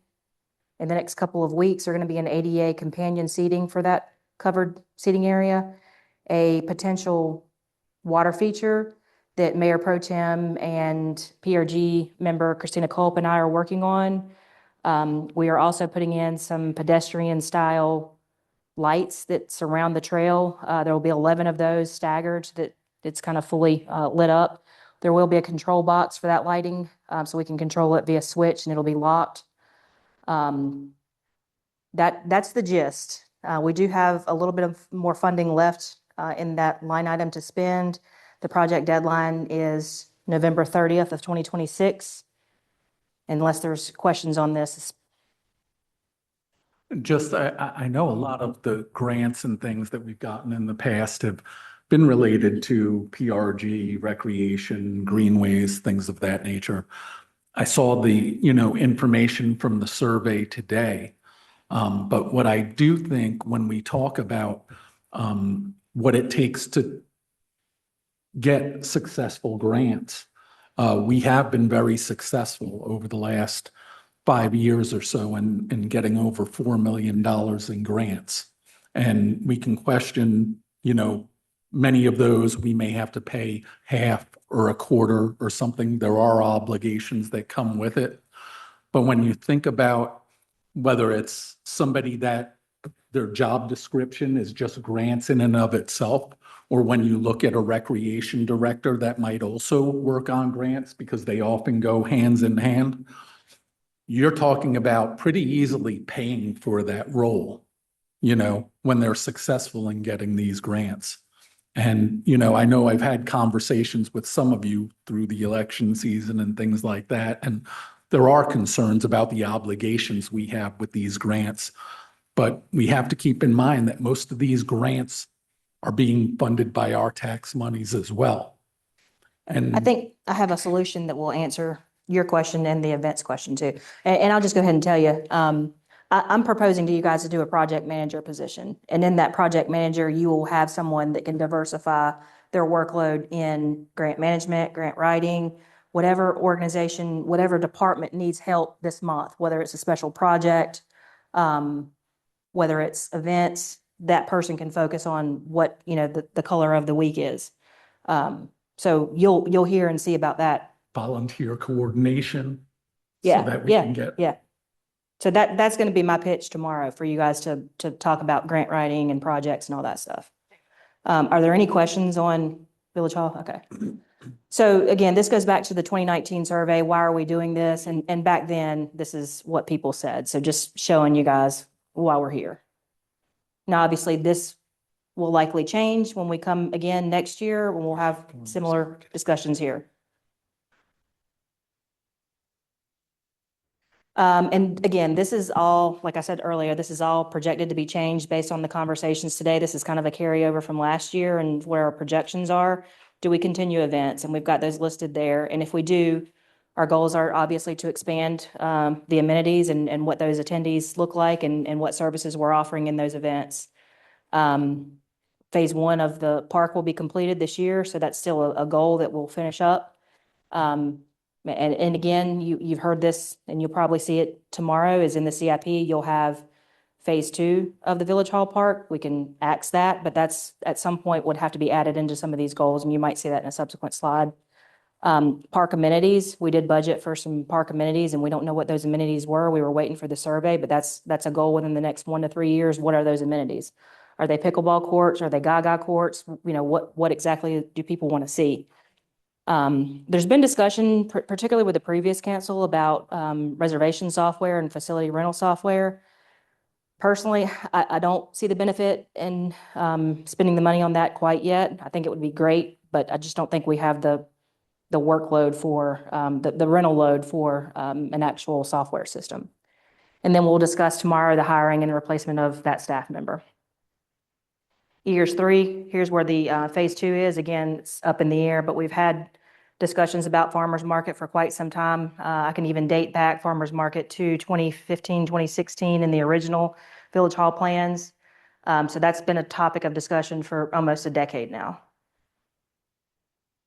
in the next couple of weeks. Are going to be an ADA companion seating for that covered seating area, a potential water feature that Mayor Pro Tem and PRG member Christina Culp and I are working on. We are also putting in some pedestrian style lights that surround the trail. There will be 11 of those staggered that it's kind of fully lit up. There will be a control box for that lighting, so we can control it via switch and it'll be locked. That's the gist. We do have a little bit of more funding left in that line item to spend. The project deadline is November 30th of 2026. Unless there's questions on this. Just, I know a lot of the grants and things that we've gotten in the past have been related to PRG, recreation, greenways, things of that nature. I saw the, information from the survey today. But what I do think when we talk about what it takes to get successful grants. We have been very successful over the last 5 years or so in getting over $4 million in grants. And we can question, many of those we may have to pay half or a quarter or something. There are obligations that come with it. But when you think about whether it's somebody that their job description is just grants in and of itself, or when you look at a recreation director that might also work on grants because they often go hands in hand, you're talking about pretty easily paying for that role, when they're successful in getting these grants. And, I know I've had conversations with some of you through the election season and things like that. And there are concerns about the obligations we have with these grants. But we have to keep in mind that most of these grants are being funded by our tax monies as well. And I think I have a solution that will answer your question and the events question too. And I'll just go ahead and tell you, I'm proposing to you guys to do a project manager position. And in that project manager, you will have someone that can diversify their workload in grant management, grant writing, whatever organization, whatever department needs help this month, whether it's a special project, whether it's events, that person can focus on what, the color of the week is. So you'll hear and see about that. volunteer coordination. So Yeah, that we can get. yeah. So that's going to be my pitch tomorrow for you guys to talk about grant writing and projects and all that stuff. Are there any questions on Village Hall? Okay. So again, this goes back to the 2019 survey. Why are we doing this? And back then, this is what people said. So just showing you guys why we're here. Now, obviously, this will likely change when we come again next year, when we'll have similar discussions here. And again, this is all, like I said earlier, this is all projected to be changed based on the conversations today. This is kind of a carryover from last year and where our projections are. Do we continue events? And we've got those listed there. And if we do, our goals are obviously to expand the amenities and what those attendees look like and what services we're offering in those events. Phase 1 of the park will be completed this year, so that's still a goal that we'll finish up. And again, you've heard this and you'll probably see it tomorrow is in the CIP. You'll have phase 2 of the Village Hall Park. We can axe that, but that's at some point would have to be added into some of these goals. And you might see that in a subsequent slide. Park amenities, we did budget for some park amenities and we don't know what those amenities were. We were waiting for the survey, but that's a goal within the next 1 to 3 years. What are those amenities? Are they pickleball courts? Are they gaga courts? What exactly do people want to see? There's been discussion, particularly with the previous council, about reservation software and facility rental software. Personally, I don't see the benefit in spending the money on that quite yet. I think it would be great, but I just don't think we have the workload for the rental load for an actual software system. And then we'll discuss tomorrow the hiring and replacement of that staff member. Years 3, here's where the phase 2 is. Again, it's up in the air, but we've had discussions about farmers market for quite some time. I can even date back farmers market to 2015, 2016 in the original Village Hall plans. So that's been a topic of discussion for almost a decade now.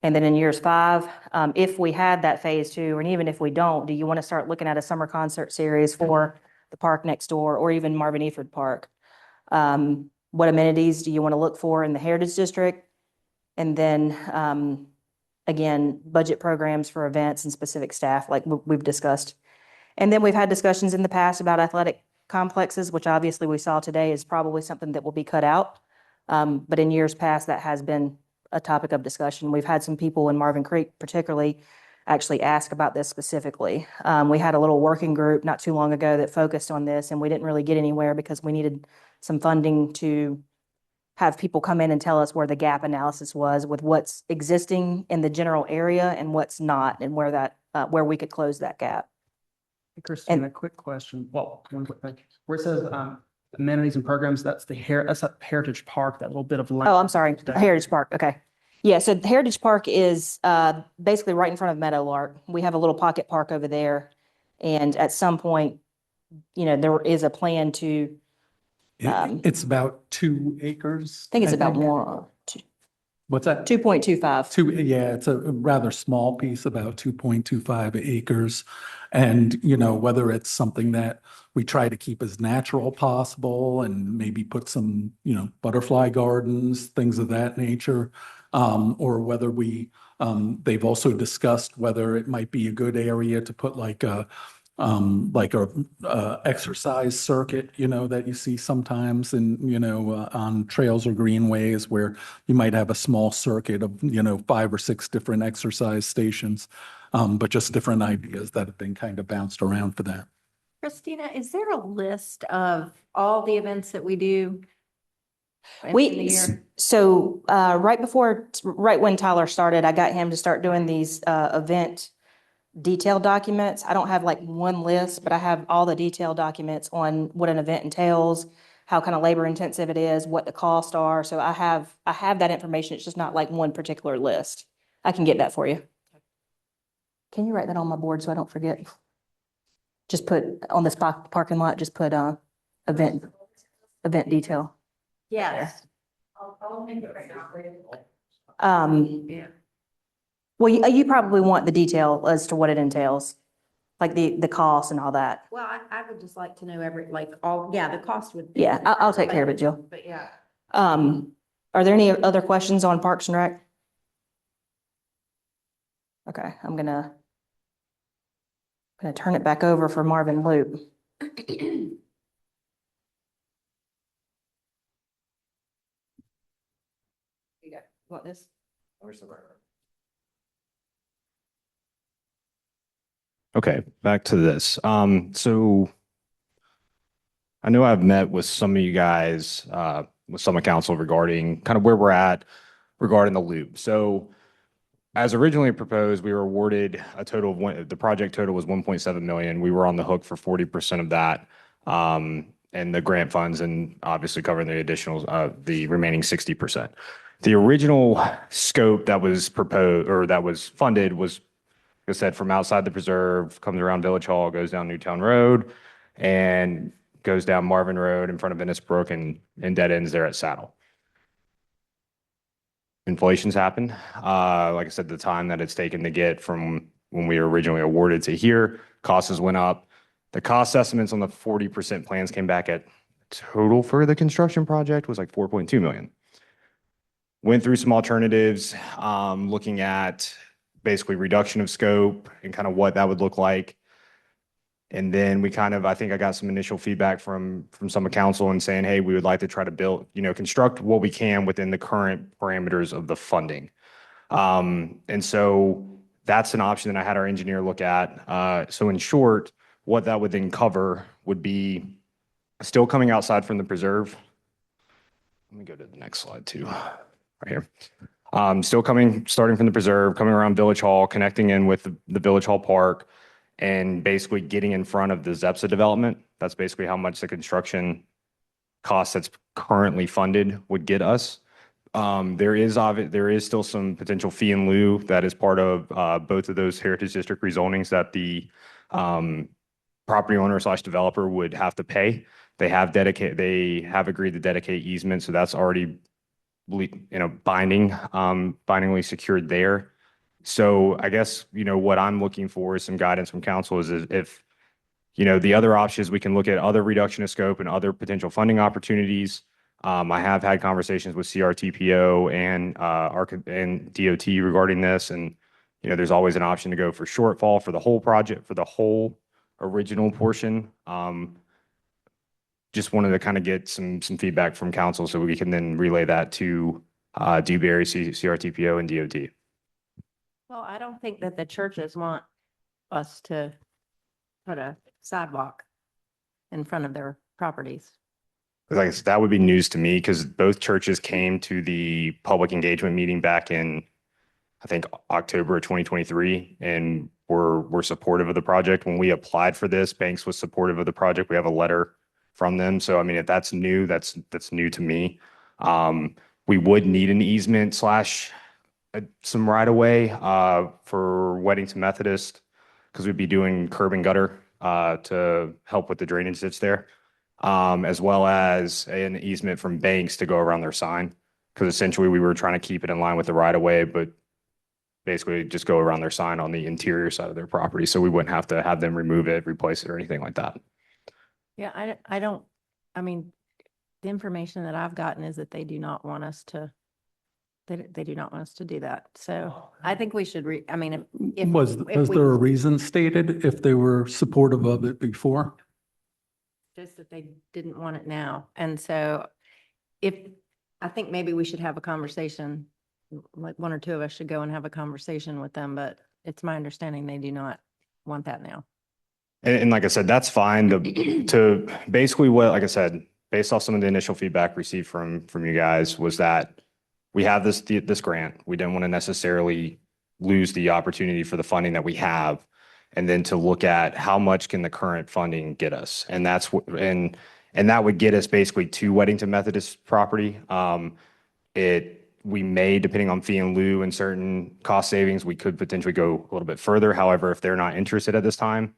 And then in years 5, if we had that phase 2, and even if we don't, do you want to start looking at a summer concert series for the park next door or even Marvin Eford Park? What amenities do you want to look for in the Heritage District? And then, again, budget programs for events and specific staff like we've discussed. And then we've had discussions in the past about athletic complexes, which obviously we saw today is probably something that will be cut out. But in years past, that has been a topic of discussion. We've had some people in Marvin Creek particularly actually ask about this specifically. We had a little working group not too long ago that focused on this, and we didn't really get anywhere because we needed some funding to have people come in and tell us where the gap analysis was with what's existing in the general area and what's not, and where we could close that gap. Christine, a quick question. Well, one quick thing. Where it says amenities and programs, that's at Heritage Park, that little bit of land. Oh, I'm sorry, Heritage Park, okay. Yeah, so Heritage Park is basically right in front of Meadowlark. We have a little pocket park over there. And at some point, there is a plan to It's about 2 acres. I think it's about more. What's that? 2.25. Yeah, it's a rather small piece, about 2.25 acres. And, you know, whether it's something that we try to keep as natural possible and maybe put some, you know, butterfly gardens, things of that nature. Or whether they've also discussed whether it might be a good area to put like a exercise circuit, you know, that you see sometimes in, you know, on trails or greenways where you might have a small circuit of, you know, 5 or 6 different exercise stations, but just different ideas that have been kind of bounced around for that. Christina, is there a list of all the events that we do? in the We, year? so, right when Tyler started, I got him to start doing these, event detailed documents. I don't have like one list, but I have all the detailed documents on what an event entails, how kind of labor intensive it is, what the costs are. So I have that information. It's just not like one particular list. I can get that for you. Can you write that on my board so I don't forget? Just put on this parking lot, just put, event detail. Yes. Yeah. Well, you probably want the detail as to what it entails, like the cost and all that. Well, I would just like to know the cost would. Yeah, I'll take care of it, Jill. But yeah. Are there any other questions on Parks and Rec? Okay, I'm gonna turn it back over for Marvin Loop. You want this? Okay, back to this. So I know I've met with some of you guys, with some of council regarding kind of where we're at regarding the loop. So as originally proposed, we were awarded a total of the project total was 1.7 million. We were on the hook for 40% of that. And the grant funds and obviously covering the additional, the remaining 60%. The original scope that was proposed or that was funded was, like I said, from outside the preserve, comes around Village Hall, goes down Newtown Road, and goes down Marvin Road in front of Venice Brook and dead ends there at Saddle. Inflation's happened. Like I said, the time that it's taken to get from when we were originally awarded to here, costs went up. The cost estimates on the 40% plans came back at total for the construction project was like 4.2 million. Went through some alternatives, looking at basically reduction of scope and kind of what that would look like. And then I think I got some initial feedback from some of council and saying, hey, we would like to try to build, construct what we can within the current parameters of the funding. And so that's an option that I had our engineer look at. So in short, what that would then cover would be still coming outside from the preserve. Let me go to the next slide too, right here. Starting from the preserve, coming around Village Hall, connecting in with the Village Hall Park, and basically getting in front of the ZEPSA development. That's basically how much the construction cost that's currently funded would get us. There is still some potential fee in lieu that is part of both of those Heritage District rezonings that the property owner / developer would have to pay. They have agreed to dedicate easement, so that's already bindingly secured there. So I guess, what I'm looking for is some guidance from council is if, the other options, we can look at other reduction of scope and other potential funding opportunities. I have had conversations with CRTPO and DOT regarding this. And, there's always an option to go for shortfall for the whole project, for the whole original portion. Just wanted to kind of get some feedback from council so we can then relay that to Dewberry, CRTPO, and DOT. Well, I don't think that the churches want us to put a sidewalk in front of their properties. Like I said, that would be news to me because both churches came to the public engagement meeting back in, I think, October of 2023, and were supportive of the project. When we applied for this, Banks was supportive of the project. We have a letter from them. So, I mean, if that's new, that's new to me. We would need an easement / some right of way for Weddington Methodist because we'd be doing curb and gutter to help with the drainage that's there, as well as an easement from Banks to go around their sign. Because essentially we were trying to keep it in line with the right of way, but basically just go around their sign on the interior side of their property. So we wouldn't have to have them remove it, replace it or anything like that. Yeah, I don't, I mean, the information that I've gotten is that they do not want us to, they do not want us to do that. So I think we should I mean, if. Was if we- there a reason stated if they were supportive of it before? Just that they didn't want it now. And so I think maybe we should have a conversation, like one or two of us should go and have a conversation with them, but it's my understanding they do not want that now. And like I said, that's fine to basically what, like I said, based off some of the initial feedback received from you guys was that we have this grant. We didn't want to necessarily lose the opportunity for the funding that we have. And then to look at how much can the current funding get us? And that's what, and that would get us basically to Weddington Methodist property. We may, depending on fee and lieu and certain cost savings, we could potentially go a little bit further. However, if they're not interested at this time,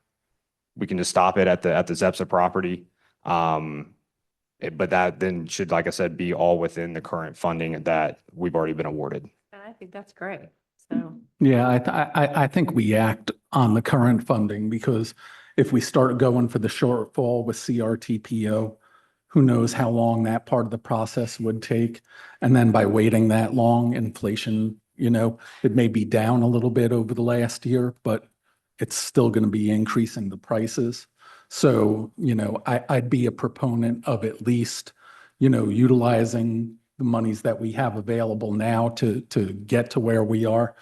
we can just stop it at the Zepsa property. But that then should, like I said, be all within the current funding that we've already been awarded. And I think that's great. So. Yeah, I think we act on the current funding because if we start going for the shortfall with CRTPO, who knows how long that part of the process would take. And then by waiting that long, inflation, it may be down a little bit over the last year, but it's still going to be increasing the prices. So, I'd be a proponent of at least, utilizing the monies that we have available now to get to where we are.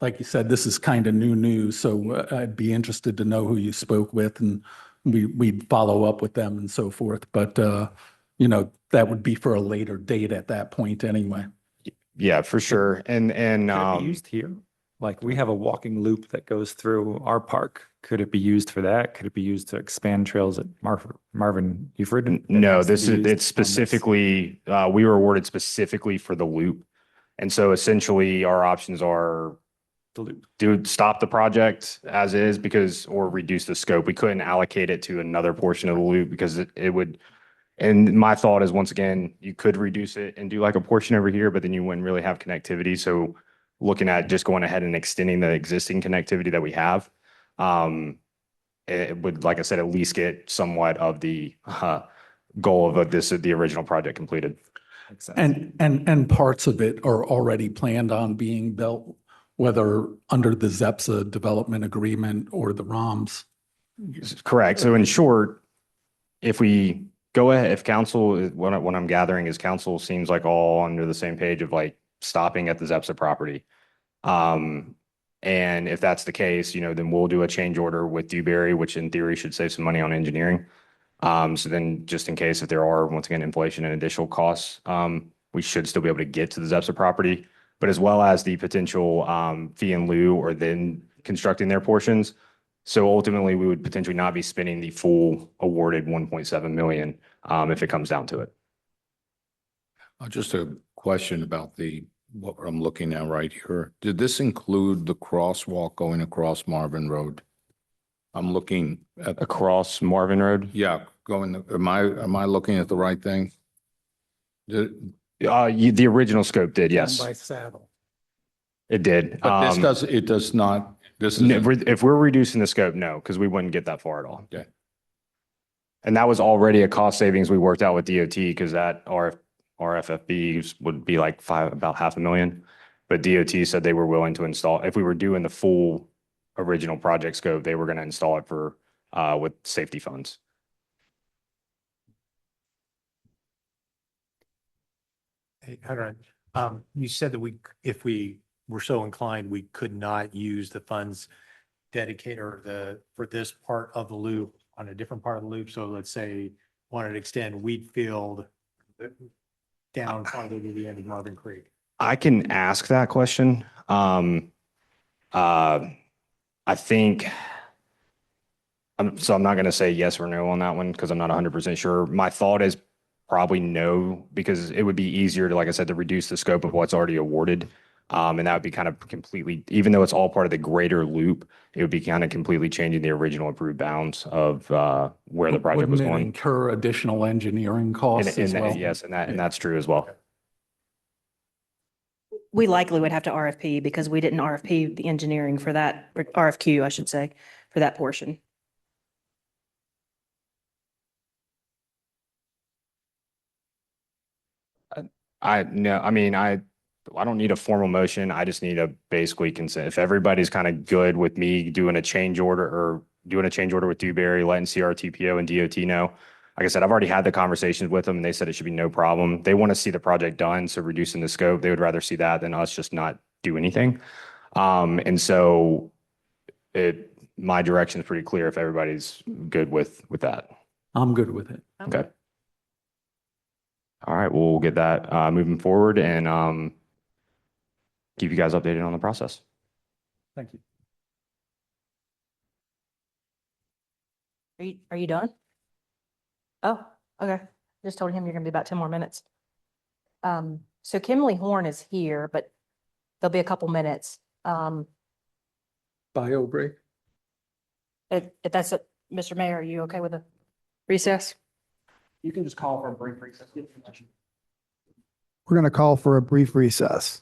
Like you said, this is kind of new news, so I'd be interested to know who you spoke with and we'd follow up with them and so forth. But, that would be for a later date at that point anyway. Yeah, for sure. And Could it be used here? Like we have a walking loop that goes through our park. Could it be used for that? Could it be used to expand trails at Marvin Buford? no, it's specifically, we were awarded specifically for the loop. And so essentially our options are The loop. stop the project as is or reduce the scope. We couldn't allocate it to another portion of the loop because it would, and my thought is once again, you could reduce it and do like a portion over here, but then you wouldn't really have connectivity. So looking at just going ahead and extending the existing connectivity that we have, it would, like I said, at least get somewhat of the goal of the original project completed. And parts of it are already planned on being built, whether under the Zepsa development agreement or the ROMs. Correct. So in short, if we go ahead, if council, what I'm gathering is council seems like all under the same page of like stopping at the Zepsa property. And if that's the case, then we'll do a change order with Dewberry, which in theory should save some money on engineering. So then just in case if there are, once again, inflation and additional costs, we should still be able to get to the Zepsa property, but as well as the potential fee in lieu or then constructing their portions. So ultimately, we would potentially not be spending the full awarded 1.7 million if it comes down to it. Just a question about what I'm looking at right here. Did this include the crosswalk going across Marvin Road? I'm looking at. Across Marvin Road? Yeah, am I looking at the right thing? The original scope did, yes. By saddle. It did. But it does not, this No, is. if we're reducing the scope, no, because we wouldn't get that far at all. Okay. And that was already a cost savings we worked out with DOT because that RFFB would be like about $500,000. But DOT said they were willing to install, if we were doing the full original project scope, they were going to install it for with safety funds. Hey, you said that if we were so inclined, we could not use the funds dedicated for this part of the loop on a different part of the loop. So let's say wanted to extend Wheatfield down farther to the end of Marvin Creek. I can ask that question. I think, so I'm not going to say yes or no on that one because I'm not 100% sure. My thought is probably no, because it would be easier to, like I said, to reduce the scope of what's already awarded. And that would be kind of completely, even though it's all part of the greater loop, it would be kind of completely changing the original approved bounds of where the project was Wouldn't it going. incur additional engineering costs as well? Yes, and that's true as well. we likely would have to RFP because we didn't RFP the engineering for that, or RFQ, I should say, for that portion. I don't need a formal motion. I just need a basically consent. If everybody's kind of good with me doing a change order or doing a change order with Dewberry, letting CRTPO and DOT know. Like I said, I've already had the conversations with them and they said it should be no problem. They want to see the project done. So reducing the scope, they would rather see that than us just not do anything. And so my direction is pretty clear if everybody's good with that. I'm good with it. Okay. All right, we'll get that moving forward and keep you guys updated on the process. Thank you. Are you done? Oh, okay. Just told him you're gonna be about 10 more minutes. So Kimberly Horn is here, but there'll be a couple minutes. Bio break? If that's it, Mr. Mayor, are you okay with a recess? You can just call for a brief recess. Get information. We're going to call for a brief recess.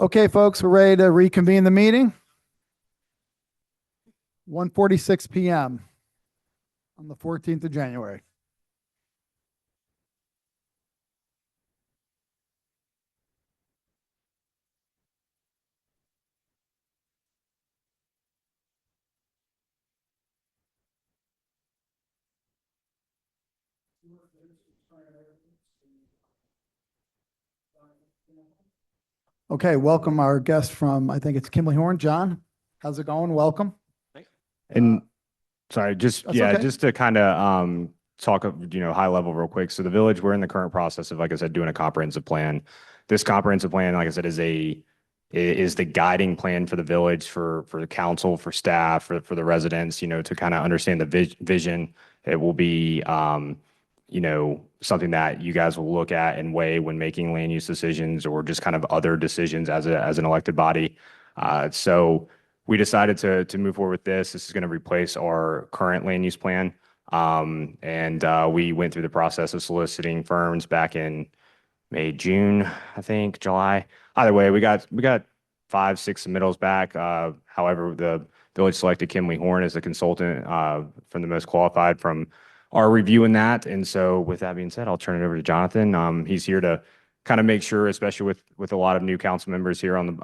Okay, folks, we're ready to reconvene the meeting. 1:46 PM on the 14th of January. Okay, welcome our guest from, I think it's Kimley Horn. John, how's it going? Welcome. And sorry, just, That's yeah, okay. just to kind of talk, high level real quick. So the village, we're in the current process of, like I said, doing a comprehensive plan. This comprehensive plan, like I said, is the guiding plan for the village, for the council, for staff, for the residents, to kind of understand the vision. It will be, something that you guys will look at and weigh when making land use decisions or just kind of other decisions as an elected body. So we decided to move forward with this. This is going to replace our current land use plan. We went through the process of soliciting firms back in May, June, I think, July. Either way, we got 5, 6 submittals back. However, the village selected Kimley Horn as the consultant from the most qualified from our review in that. And so with that being said, I'll turn it over to Jonathan. He's here to kind of make sure, especially with a lot of new council members here on the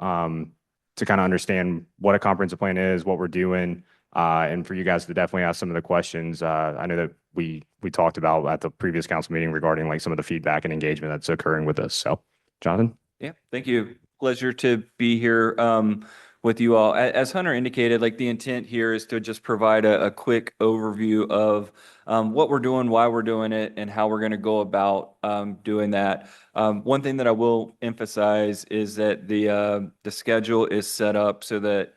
to kind of understand what a comprehensive plan is, what we're doing, and for you guys to definitely ask some of the questions. I know that we talked about at the previous council meeting regarding like some of the feedback and engagement that's occurring with us. So, Jonathan? Yeah, thank you. Pleasure to be here with you all. As Hunter indicated, like the intent here is to just provide a quick overview of what we're doing, why we're doing it, and how we're going to go about doing that. One thing that I will emphasize is that the schedule is set up so that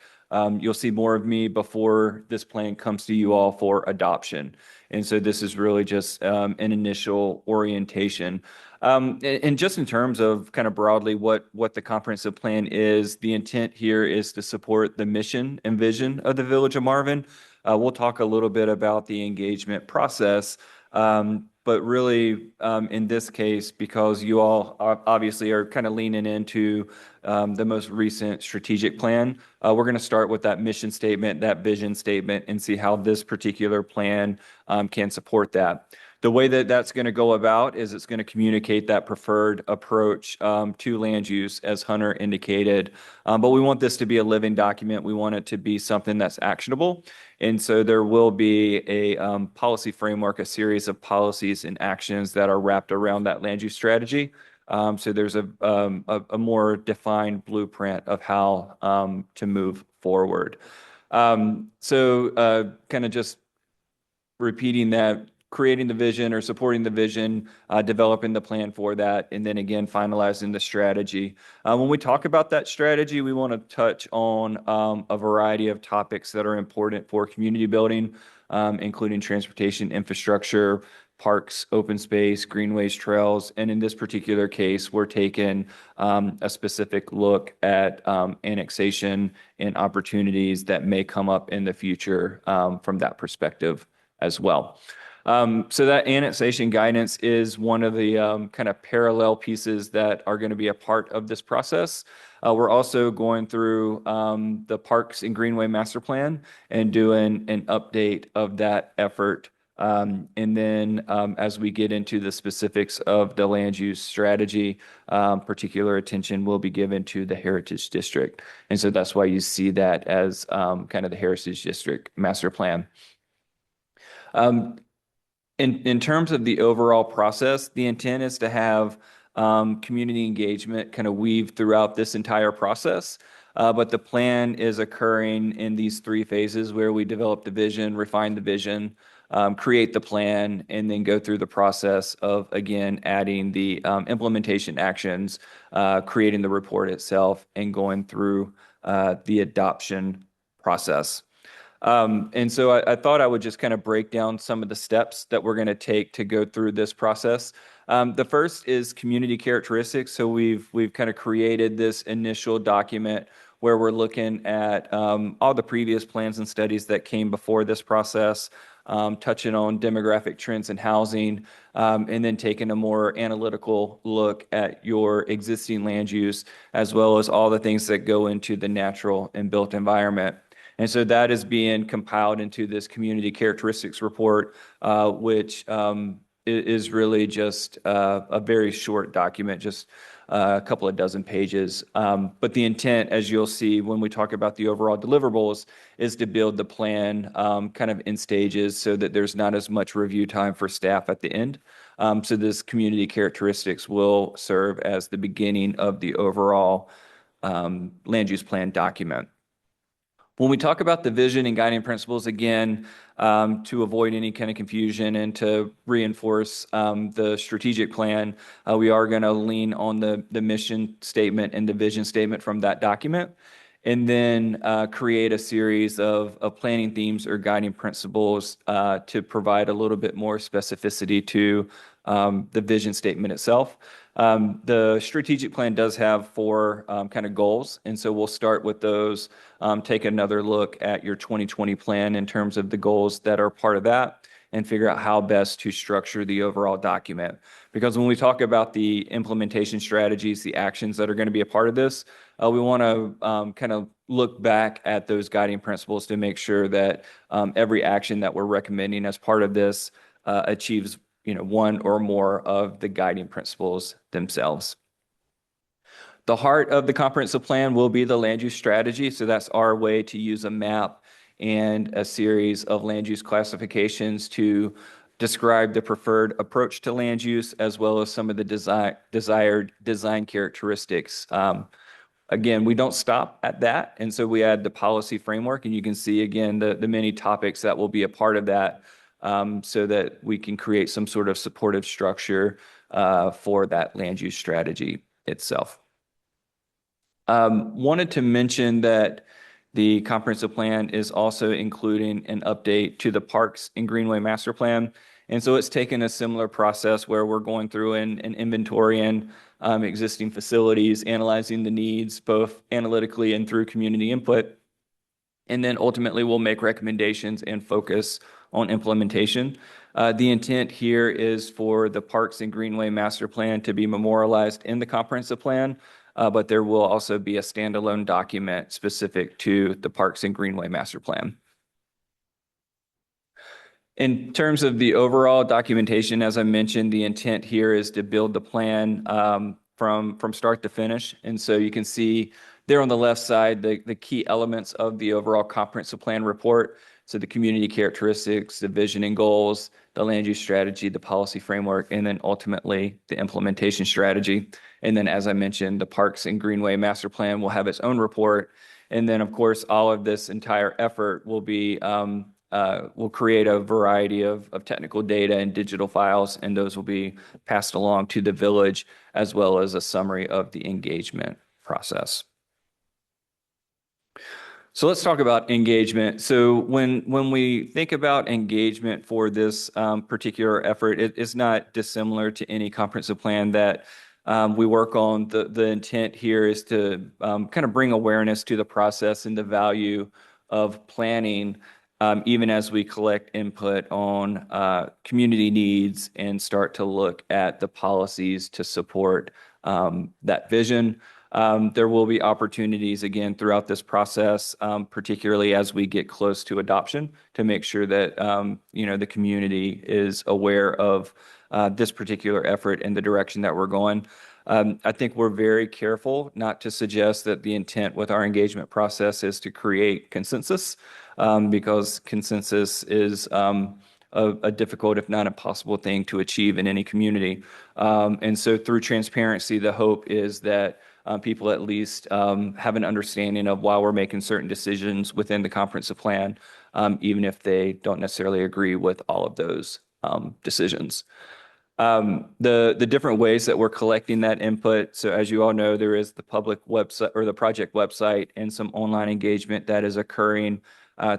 you'll see more of me before this plan comes to you all for adoption. And so this is really just an initial orientation. And just in terms of kind of broadly what the comprehensive plan is, the intent here is to support the mission and vision of the Village of Marvin. We'll talk a little bit about the engagement process, but really in this case, because you all obviously are kind of leaning into the most recent strategic plan, we're going to start with that mission statement, that vision statement, and see how this particular plan can support that. The way that that's going to go about is it's going to communicate that preferred approach to land use, as Hunter indicated. But we want this to be a living document. We want it to be something that's actionable. And so there will be a policy framework, a series of policies and actions that are wrapped around that land use strategy. So there's a more defined blueprint of how to move forward. Kind of just repeating that, creating the vision or supporting the vision, developing the plan for that, and then again, finalizing the strategy. When we talk about that strategy, we want to touch on a variety of topics that are important for community building, including transportation, infrastructure, parks, open space, greenways, trails. And in this particular case, we're taking a specific look at annexation and opportunities that may come up in the future from that perspective as well. So that annexation guidance is one of the kind of parallel pieces that are going to be a part of this process. We're also going through the Parks and Greenway Master Plan and doing an update of that effort. And then as we get into the specifics of the land use strategy, particular attention will be given to the Heritage District. And so that's why you see that as kind of the Heritage District Master Plan. In terms of the overall process, the intent is to have community engagement kind of weave throughout this entire process. But the plan is occurring in these 3 phases where we develop the vision, refine the vision, create the plan, and then go through the process of, again, adding the implementation actions, creating the report itself, and going through the adoption process. And so I thought I would just kind of break down some of the steps that we're going to take to go through this process. The first is community characteristics. So we've kind of created this initial document where we're looking at all the previous plans and studies that came before this process, touching on demographic trends in housing, and then taking a more analytical look at your existing land use, as well as all the things that go into the natural and built environment. And so that is being compiled into this community characteristics report, which is really just a very short document, just a couple of dozen pages. But the intent, as you'll see when we talk about the overall deliverables, is to build the plan kind of in stages so that there's not as much review time for staff at the end. So this community characteristics will serve as the beginning of the overall land use plan document. When we talk about the vision and guiding principles, again, to avoid any kind of confusion and to reinforce the strategic plan, we are going to lean on the mission statement and the vision statement from that document, and then create a series of planning themes or guiding principles to provide a little bit more specificity to the vision statement itself. The strategic plan does have 4 kind of goals, and so we'll start with those, take another look at your 2020 plan in terms of the goals that are part of that, and figure out how best to structure the overall document. Because when we talk about the implementation strategies, the actions that are going to be a part of this, we want to kind of look back at those guiding principles to make sure that every action that we're recommending as part of this achieves one or more of the guiding principles themselves. The heart of the comprehensive plan will be the land use strategy. So that's our way to use a map and a series of land use classifications to describe the preferred approach to land use, as well as some of the desired design characteristics. Again, we don't stop at that. And so we add the policy framework, and you can see again the many topics that will be a part of that, so that we can create some sort of supportive structure for that land use strategy itself. Wanted to mention that the comprehensive plan is also including an update to the Parks and Greenway Master Plan. And so it's taken a similar process where we're going through and inventorying existing facilities, analyzing the needs, both analytically and through community input. And then ultimately we'll make recommendations and focus on implementation. The intent here is for the Parks and Greenway Master Plan to be memorialized in the comprehensive plan, but there will also be a standalone document specific to the Parks and Greenway Master Plan. In terms of the overall documentation, as I mentioned, the intent here is to build the plan from start to finish. And so you can see there on the left side, the key elements of the overall comprehensive plan report. So the community characteristics, the vision and goals, the land use strategy, the policy framework, and then ultimately the implementation strategy. And then, as I mentioned, the Parks and Greenway Master Plan will have its own report. And then, of course, all of this entire effort will be will create a variety of technical data and digital files, and those will be passed along to the village, as well as a summary of the engagement process. So let's talk about engagement. So when we think about engagement for this particular effort, it is not dissimilar to any comprehensive plan that we work on. The intent here is to kind of bring awareness to the process and the value of planning, even as we collect input on community needs and start to look at the policies to support that vision. There will be opportunities again throughout this process, particularly as we get close to adoption, to make sure that the community is aware of this particular effort and the direction that we're going. I think we're very careful not to suggest that the intent with our engagement process is to create consensus, because consensus is a difficult, if not impossible, thing to achieve in any community. And so through transparency, the hope is that people at least have an understanding of why we're making certain decisions within the comprehensive plan, even if they don't necessarily agree with all of those decisions. The different ways that we're collecting that input. So as you all know, there is the public website or the project website and some online engagement that is occurring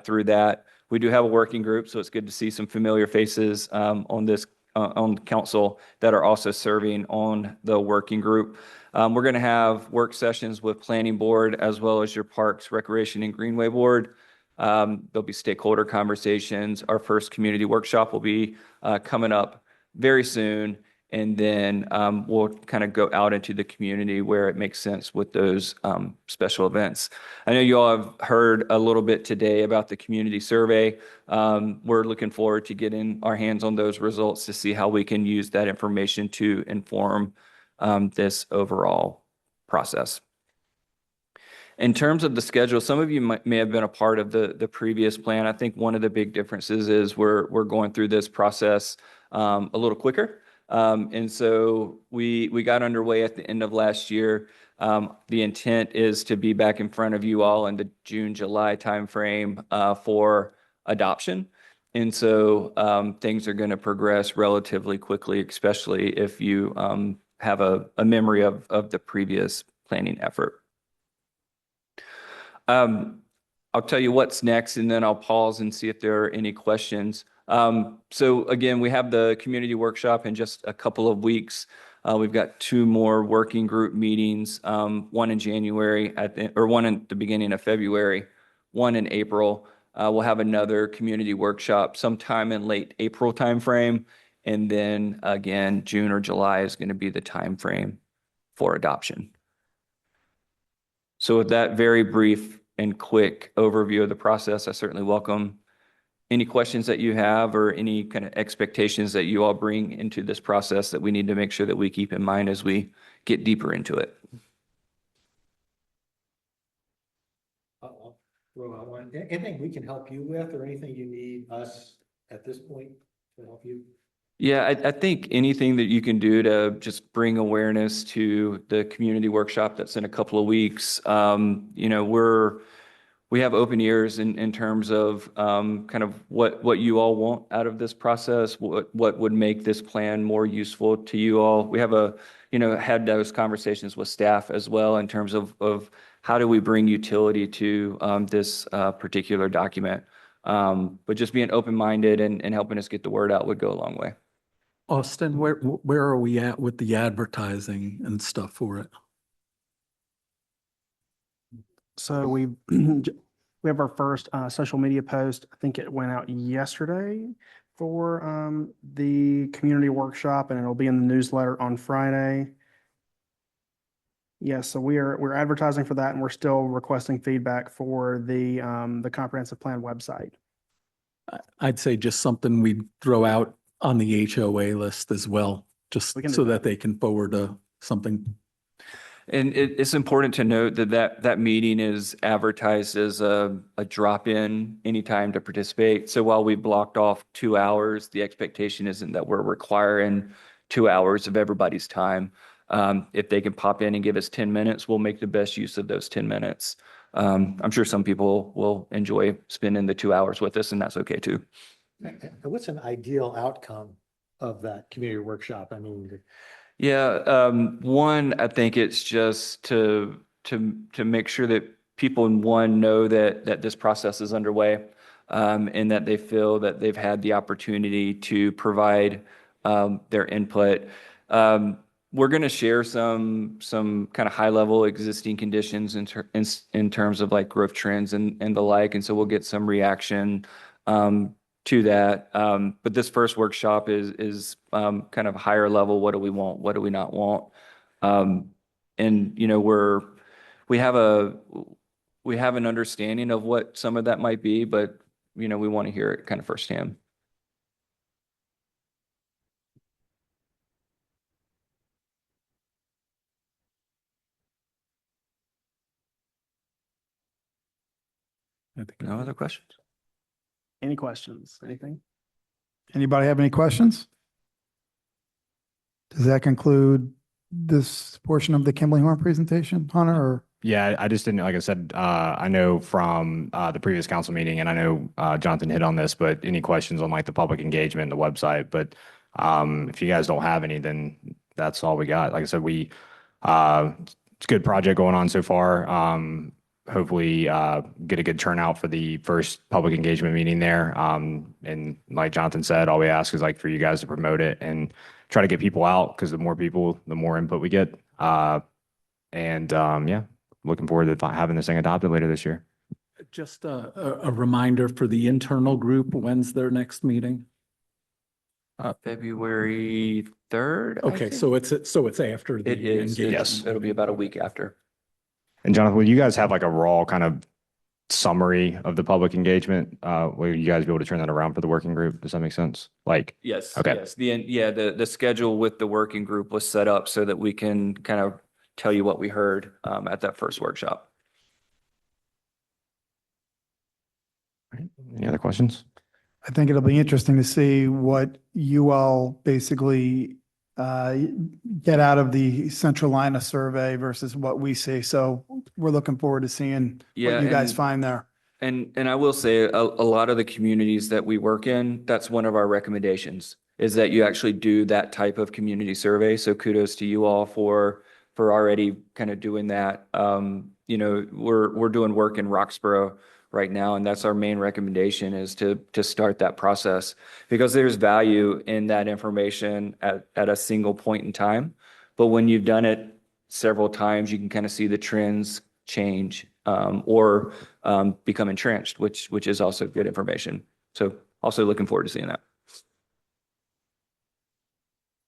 through that. We do have a working group, so it's good to see some familiar faces on this on council that are also serving on the working group. We're going to have work sessions with Planning Board as well as your Parks, Recreation, and Greenway Board. There'll be stakeholder conversations. Our first community workshop will be coming up very soon. And then we'll kind of go out into the community where it makes sense with those special events. I know you all have heard a little bit today about the community survey. We're looking forward to getting our hands on those results to see how we can use that information to inform this overall process. In terms of the schedule, some of you may have been a part of the previous plan. I think one of the big differences is we're going through this process a little quicker. And so we got underway at the end of last year. The intent is to be back in front of you all in the June, July timeframe for adoption. And so things are going to progress relatively quickly, especially if you have a memory of the previous planning effort. I'll tell you what's next, and then I'll pause and see if there are any questions. So again, we have the community workshop in just a couple of weeks. We've got 2 more working group meetings, one in January or one in the beginning of February, one in April. We'll have another community workshop sometime in late April timeframe. And then again, June or July is going to be the timeframe for adoption. So with that very brief and quick overview of the process, I certainly welcome any questions that you have or any kind of expectations that you all bring into this process that we need to make sure that we keep in mind as we get deeper into it. I'll throw out one. Anything we can help you with or anything you need us at this point to help you? Yeah, I think anything that you can do to just bring awareness to the community workshop that's in a couple of weeks. You know, we have open ears in terms of kind of what you all want out of this process, what would make this plan more useful to you all. We have had those conversations with staff as well in terms of how do we bring utility to this particular document. But just being open-minded and helping us get the word out would go a long way. Austin, where are we at with the advertising and stuff for it? So we have our first social media post. I think it went out yesterday for the community workshop, and it'll be in the newsletter on Friday. Yes, so we're advertising for that, and we're still requesting feedback for the comprehensive plan website. I'd say just something we'd throw out on the HOA list as well, just so that they can forward something. And it's important to note that meeting is advertised as a drop-in anytime to participate. So while we blocked off 2 hours, the expectation isn't that we're requiring 2 hours of everybody's time. If they can pop in and give us 10 minutes, we'll make the best use of those 10 minutes. I'm sure some people will enjoy spending the 2 hours with us, and that's okay too. What's an ideal outcome of that community workshop? I mean, yeah, one, I think it's just to make sure that people know that this process is underway, and that they feel that they've had the opportunity to provide their input. We're going to share some kind of high level existing conditions in terms of like growth trends and the like, and so we'll get some reaction to that. But this first workshop is kind of higher level. What do we want? What do we not want? And you know, we have an understanding of what some of that might be, but you know, we want to hear it kind of firsthand. No other questions? Any questions? Anything? Anybody have any questions? Does that conclude this portion of the Kimberly Horn presentation, Hunter, or? Yeah, I just didn't, like I said, I know from the previous council meeting, and I know Jonathan hit on this, but any questions on like the public engagement, the website, but if you guys don't have any, then that's all we got. Like I said, it's a good project going on so far. Hopefully get a good turnout for the first public engagement meeting there. And like Jonathan said, all we ask is like for you guys to promote it and try to get people out, because the more people, the more input we get. Yeah, looking forward to having this thing adopted later this year. Just a reminder for the internal group, when's their next meeting? February 3rd. I Okay, think. so it's after the It is. engagement. Yes. It'll be about a week after. And Jonathan, will you guys have like a raw kind of summary of the public engagement? Will you guys be able to turn that around for the working group? Does that make sense? Like, Yes. Okay. Yes. The schedule with the working group was set up so that we can kind of tell you what we heard at that first workshop. any other questions? I think it'll be interesting to see what you all basically get out of the Centralina survey versus what we see. So we're looking forward to seeing Yeah, what you guys and- find there. And I will say a lot of the communities that we work in, that's one of our recommendations is that you actually do that type of community survey. So kudos to you all for already kind of doing that. You know, we're doing work in Roxborough right now, and that's our main recommendation is to start that process because there's value in that information at a single point in time. But when you've done it several times, you can kind of see the trends change or become entrenched, which is also good information. So also looking forward to seeing that.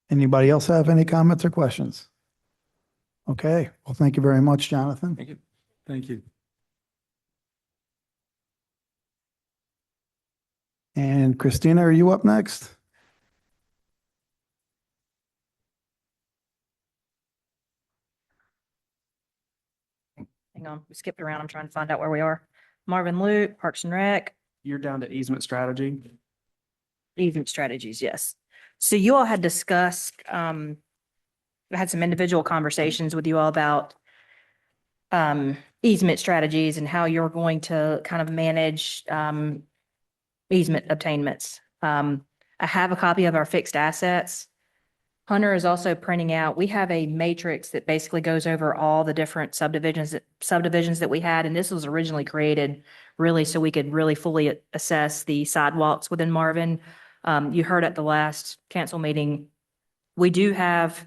Anybody else have any comments or questions? Okay, well, thank you very much, Jonathan. Thank you. Thank you. And Christina, are you up next? Hang on, we skipped around. I'm trying to find out where we are. Marvin Loop, Parks and Rec, You're down to easement strategy. easement strategies, yes. So you all had discussed, I had some individual conversations with you all about easement strategies and how you're going to kind of manage easement obtainments. I have a copy of our fixed assets. Hunter is also printing out, we have a matrix that basically goes over all the different subdivisions that we had, and this was originally created really so we could really fully assess the sidewalks within Marvin. You heard at the last council meeting, we do have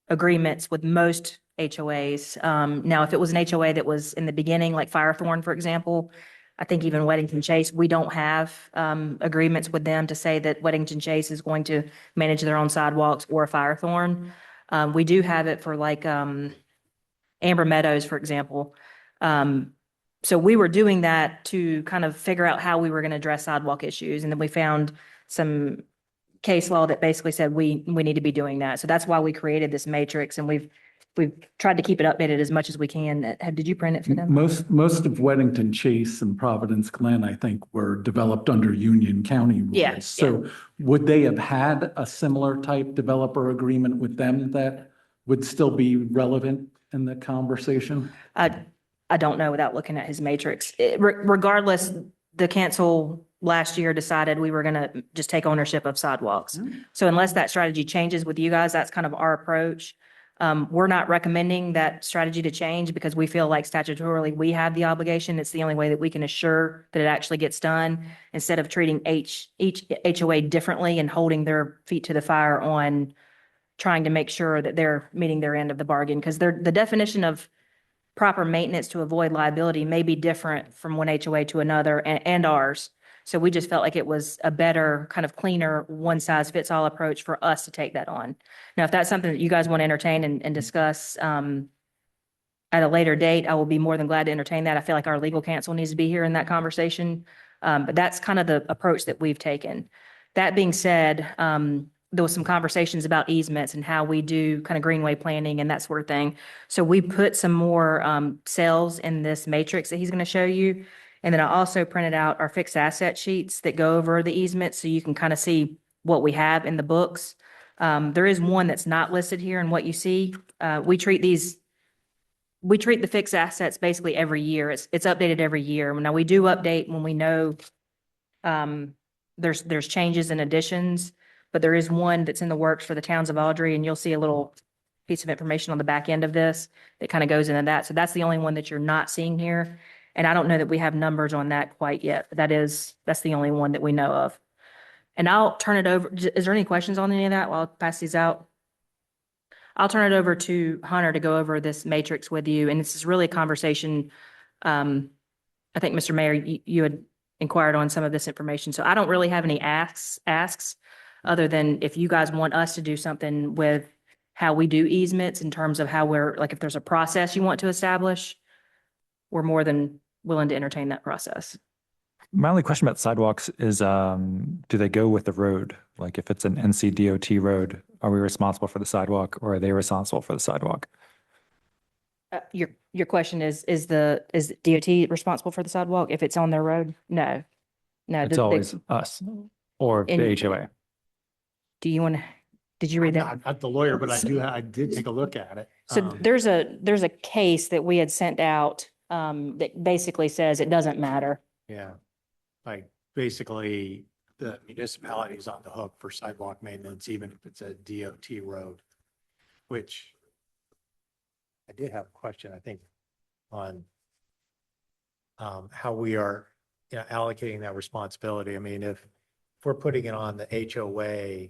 agreements with most HOAs. Now, if it was an HOA that was in the beginning, like Firethorn, for example, I think even Weddington Chase, we don't have agreements with them to say that Weddington Chase is going to manage their own sidewalks or Firethorn. We do have it for like Amber Meadows, for example. So we were doing that to kind of figure out how we were going to address sidewalk issues. And then we found some case law that basically said we need to be doing that. So that's why we created this matrix, and we've tried to keep it updated as much as we can. Did you print it for them? Most of Weddington Chase and Providence Glen, I think, were developed under Union County rules. Yeah, So would they have had a similar type developer agreement with them that would still be relevant in the conversation? I don't know without looking at his matrix. Regardless, the council last year decided we were going to just take ownership of sidewalks. So unless that strategy changes with you guys, that's kind of our approach. We're not recommending that strategy to change because we feel like statutorily we have the obligation. It's the only way that we can assure that it actually gets done instead of treating each HOA differently and holding their feet to the fire on trying to make sure that they're meeting their end of the bargain. Because the definition of proper maintenance to avoid liability may be different from one HOA to another and ours. So we just felt like it was a better kind of cleaner one-size-fits-all approach for us to take that on. Now, if that's something that you guys want to entertain and discuss at a later date, I will be more than glad to entertain that. I feel like our legal counsel needs to be here in that conversation. But that's kind of the approach that we've taken. That being said, there was some conversations about easements and how we do kind of greenway planning and that sort of thing. So we put some more cells in this matrix that he's going to show you. And then I also printed out our fixed asset sheets that go over the easements so you can kind of see what we have in the books. There is one that's not listed here in what you see. We treat the fixed assets basically every year. It's updated every year. Now we do update when we know there's changes and additions, but there is one that's in the works for the towns of Audrey, and you'll see a little piece of information on the back end of this that kind of goes into that. So that's the only one that you're not seeing here. And I don't know that we have numbers on that quite yet, but that's the only one that we know of. And I'll turn it over. Is there any questions on any of that while I pass these out? I'll turn it over to Hunter to go over this matrix with you. And this is really a conversation I think, Mr. Mayor, you had inquired on some of this information. So I don't really have any asks other than if you guys want us to do something with how we do easements in terms of how we're, like, if there's a process you want to establish, we're more than willing to entertain that process. My only question about sidewalks is, do they go with the road? Like if it's an NCDOT road, are we responsible for the sidewalk or are they responsible for the sidewalk? Your question is DOT responsible for the sidewalk if it's on their road? No. No. It's always us or the And- HOA. Do you want to, did you read that? I'm not the lawyer, but I did take a look at it. So there's a case that we had sent out that basically says it doesn't matter. Yeah, like basically the municipality is on the hook for sidewalk maintenance, even if it's a DOT road, which I did have a question, I think, on how we are, allocating that responsibility. I mean, if we're putting it on the HOA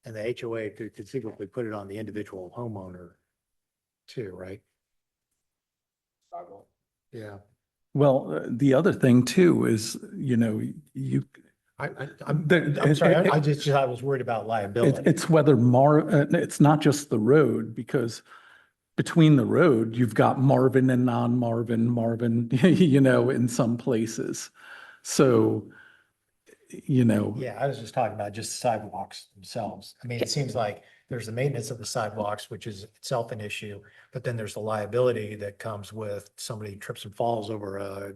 and the HOA could conceivably put it on the individual homeowner too, right? Yeah. Well, the other thing too is, you, I'm sorry, I was worried about liability. it's whether it's not just the road, because between the road, you've got Marvin and non-Marvin, in some places. So, Yeah, I was just talking about just sidewalks themselves. I mean, it seems like there's the maintenance of the sidewalks, which is itself an issue, but then there's the liability that comes with somebody trips and falls over a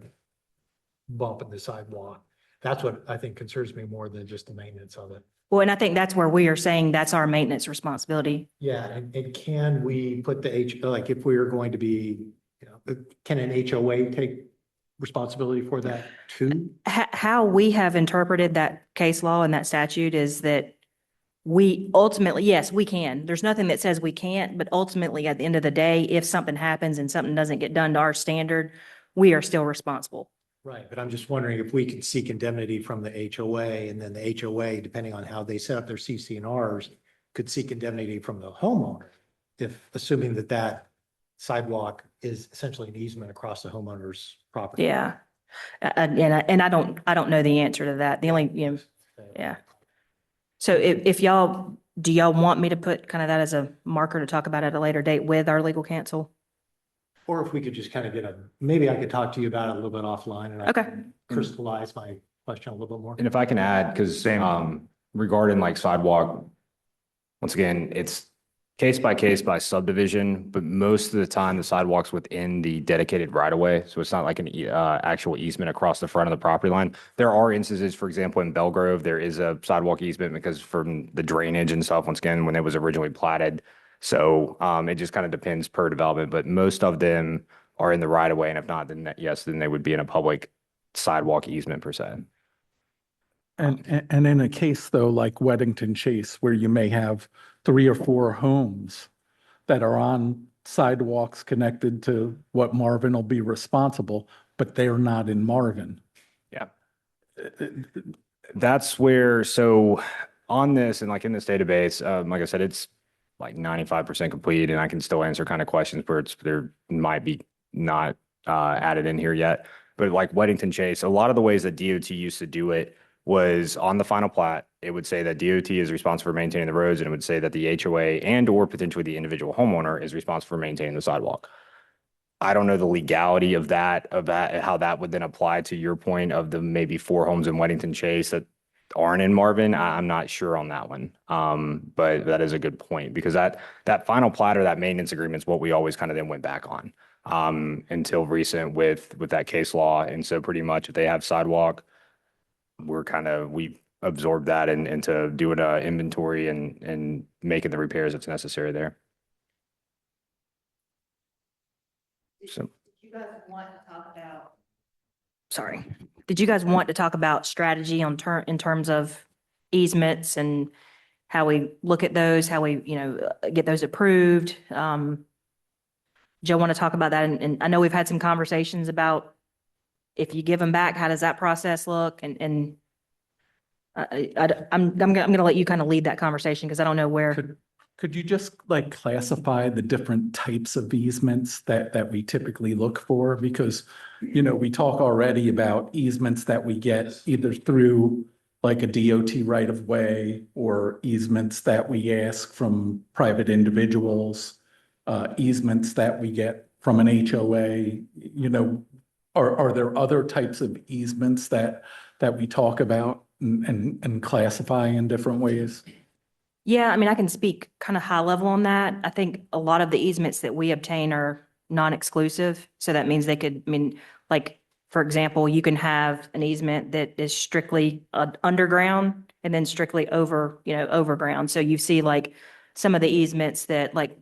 bump in the sidewalk. That's what I think concerns me more than just the maintenance of it. Well, and I think that's where we are saying that's our maintenance responsibility. Yeah, and can we put like if we are going to be, can an HOA take responsibility for that too? How we have interpreted that case law and that statute is that we ultimately, yes, we can. There's nothing that says we can't, but ultimately at the end of the day, if something happens and something doesn't get done to our standard, we are still responsible. Right, but I'm just wondering if we could seek indemnity from the HOA and then the HOA, depending on how they set up their CC&Rs, could seek indemnity from the homeowner, if assuming that sidewalk is essentially an easement across the homeowner's property. Yeah. And I don't know the answer to that. The only, yeah. So if y'all, do y'all want me to put kind of that as a marker to talk about at a later date with our legal counsel? Or if we could just kind of maybe I could talk to you about it a little bit offline and I Okay. can crystallize my question a little bit more. And if I can add, because regarding like sidewalk, once again, it's case by subdivision, but most of the time the sidewalk's within the dedicated right of way. So it's not like an actual easement across the front of the property line. There are instances, for example, in Belgrove, there is a sidewalk easement because from the drainage and stuff, once again, when it was originally platted. So it just kind of depends per development, but most of them are in the right of way. And if not, then yes, then they would be in a public sidewalk easement per se. and in a case though, like Weddington Chase, where you may have 3 or 4 homes that are on sidewalks connected to what Marvin will be responsible, but they're not in Marvin. Yeah. That's where, so on this and like in this database, like I said, it's like 95% complete and I can still answer kind of questions where there might be not added in here yet. But like Weddington Chase, a lot of the ways that DOT used to do it was on the final plat, it would say that DOT is responsible for maintaining the roads and it would say that the HOA and or potentially the individual homeowner is responsible for maintaining the sidewalk. I don't know the legality of that, how that would then apply to your point of the maybe 4 homes in Weddington Chase that aren't in Marvin. I'm not sure on that one. But that is a good point because that final plat or that maintenance agreement is what we always kind of then went back on until recent with that case law. And so pretty much if they have sidewalk, we absorbed that into doing an inventory and making the repairs that's necessary there. So. Did you guys want to talk about? Sorry. Did you guys want to talk about strategy in terms of easements and how we look at those, how we, get those approved? Joe, want to talk about that? And I know we've had some conversations about if you give them back, how does that process look? I'm going to let you kind of lead that conversation because I don't know where. Could you just like classify the different types of easements that we typically look for? Because, you know, we talk already about easements that we get either through like a DOT right of way or easements that we ask from private individuals, easements that we get from an HOA, you know, are there other types of easements that we talk about and classify in different ways? Yeah, I mean, I can speak kind of high level on that. I think a lot of the easements that we obtain are non-exclusive. So that means they could, I mean, like, for example, you can have an easement that is strictly underground and then strictly overground. So you see like some of the easements that like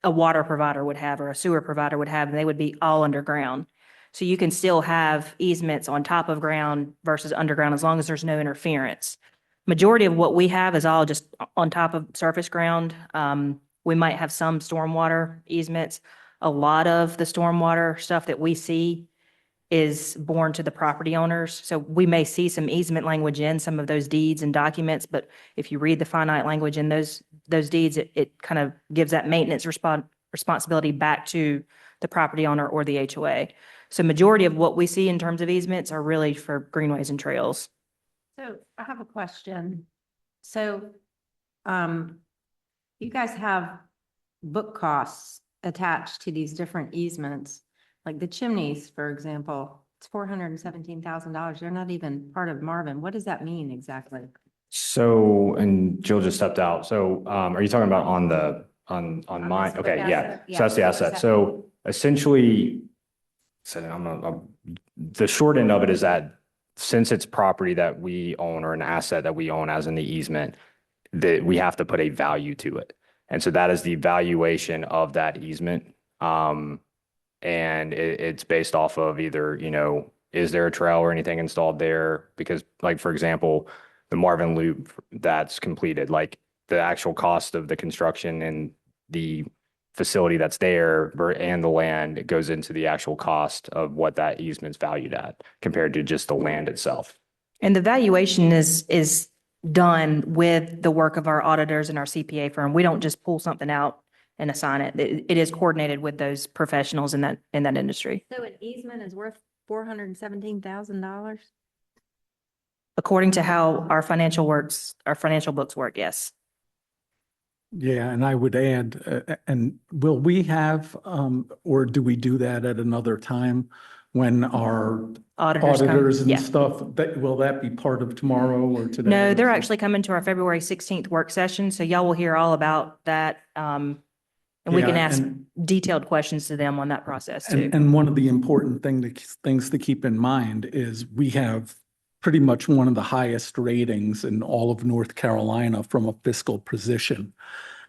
a water provider would have or a sewer provider would have, and they would be all underground. So you can still have easements on top of ground versus underground as long as there's no interference. Majority of what we have is all just on top of surface ground. We might have some stormwater easements. A lot of the stormwater stuff that we see is borne to the property owners. So we may see some easement language in some of those deeds and documents, but if you read the finite language in those deeds, it kind of gives that maintenance responsibility back to the property owner or the HOA. So majority of what we see in terms of easements are really for greenways and trails. So I have a question. So, you guys have book costs attached to these different easements, like the chimneys, for example, it's $417,000. They're not even part of Marvin. What does that mean exactly? So, and Jill just stepped out. So, are you talking about on mine? this Okay, big yeah. asset, So that's the yeah, asset. asset. So essentially, the short end of it is that since it's property that we own or an asset that we own as in the easement, that we have to put a value to it. And so that is the valuation of that easement. And it's based off of either, you know, is there a trail or anything installed there? Because like, for example, the Marvin Loop that's completed, like the actual cost of the construction and the facility that's there and the land, it goes into the actual cost of what that easement's valued at compared to just the land itself. And the valuation is done with the work of our auditors and our CPA firm. We don't just pull something out and assign it. It is coordinated with those professionals in that industry. So an easement is worth $417,000? According to how our financial books work, yes. Yeah, and I would add, and will we have, or do we do that at another time when our Auditors come, auditors and yeah. stuff, will that be part of tomorrow or today? No, they're actually coming to our February 16th work session, so y'all will hear all about that. And we can Yeah, ask and- detailed questions to them on that process too. And one of the important things to keep in mind is we have pretty much one of the highest ratings in all of North Carolina from a fiscal position.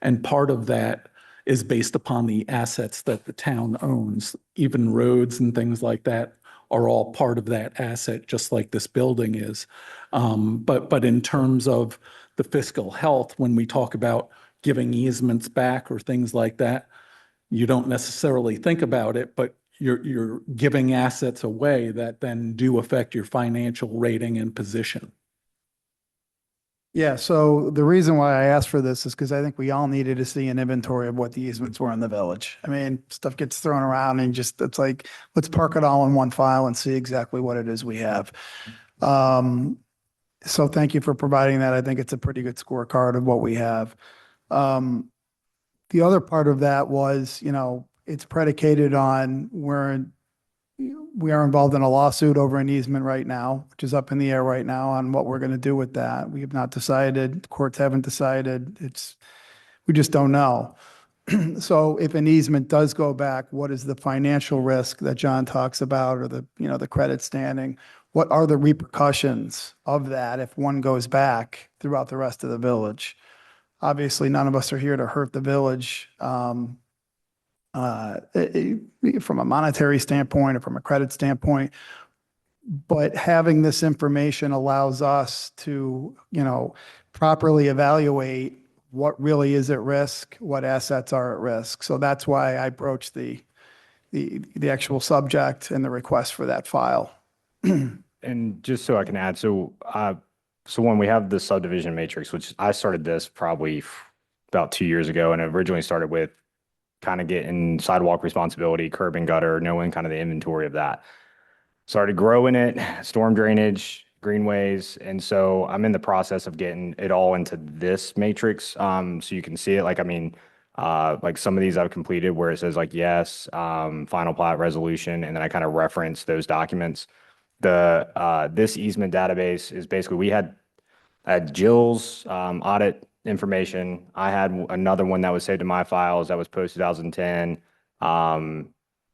And part of that is based upon the assets that the town owns. Even roads and things like that are all part of that asset, just like this building is. But in terms of the fiscal health, when we talk about giving easements back or things like that, you don't necessarily think about it, but you're giving assets away that then do affect your financial rating and position. Yeah, so the reason why I asked for this is because I think we all needed to see an inventory of what the easements were in the village. I mean, stuff gets thrown around and just, it's like, let's park it all in one file and see exactly what it is we have. So thank you for providing that. I think it's a pretty good scorecard of what we have. The other part of that was, you know, it's predicated on we are involved in a lawsuit over an easement right now, which is up in the air right now on what we're going to do with that. We have not decided, courts haven't decided. We just don't know. So if an easement does go back, what is the financial risk that John talks about, or the credit standing? What are the repercussions of that if one goes back throughout the rest of the village? Obviously, none of us are here to hurt the village from a monetary standpoint or from a credit standpoint. But having this information allows us to, properly evaluate what really is at risk, what assets are at risk. So that's why I broached the actual subject and the request for that file. And just so I can add, so when we have the subdivision matrix, which I started this probably, about 2 years ago, and it originally started with kind of getting sidewalk responsibility, curb and gutter, knowing kind of the inventory of that. Started growing it, storm drainage, greenways, and so I'm in the process of getting it all into this matrix, so you can see it. Like, I mean, like some of these I've completed where it says like, yes, final plat resolution, and then I kind of reference those documents. This easement database is basically, we had Jill's audit information. I had another one that was saved in my files that was post 2010,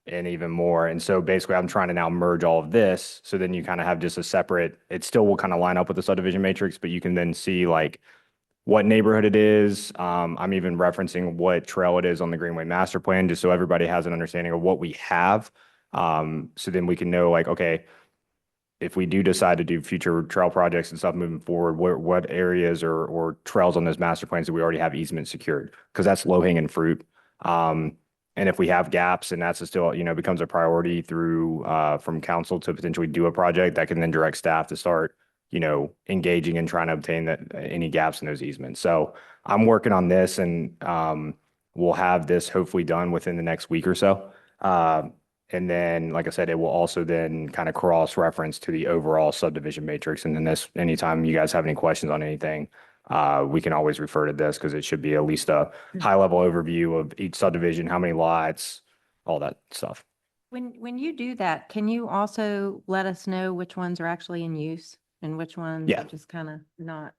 and even more. And so basically I'm trying to now merge all of this. So then you kind of have just a separate, it still will kind of line up with the subdivision matrix, but you can then see like what neighborhood it is. I'm even referencing what trail it is on the Greenway Master Plan, just so everybody has an understanding of what we have. So then we can know like, okay, if we do decide to do future trail projects and stuff moving forward, what areas or trails on those master plans do we already have easement secured? Because that's low hanging fruit. And if we have gaps and that's still, becomes a priority through from council to potentially do a project, that can then direct staff to start, engaging and trying to obtain any gaps in those easements. So I'm working on this, and we'll have this hopefully done within the next week or so. And then, like I said, it will also then kind of cross-reference to the overall subdivision matrix. And then anytime you guys have any questions on anything, we can always refer to this because it should be at least a high-level overview of each subdivision, how many lots, all that stuff. When you do that, can you also let us know which ones are actually in use and which ones Yeah. are just kind of not,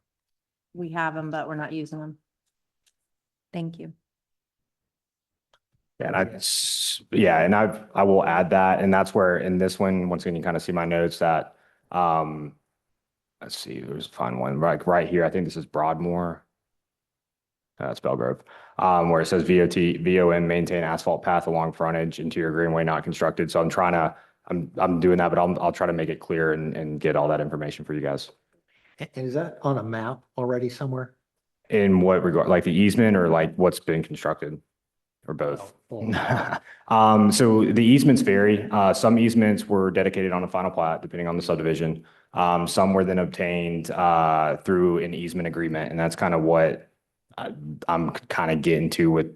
we have them, but we're not using them? Thank you. Yeah, and I will add that, and that's where in this one, once again, you kind of see my notes that, let's see, there's a fun one, right here. I think this is Broadmoor. It's Belgrove, where it says VOM maintain asphalt path along frontage, interior greenway not constructed. So I'm doing that, but I'll try to make it clear and get all that information for you guys. And is that on a map already somewhere? In what regard, like the easement or like what's been constructed? Or both. So the easements vary. Some easements were dedicated on a final plat, depending on the subdivision. Some were then obtained through an easement agreement, and that's kind of what I'm kind of getting to with.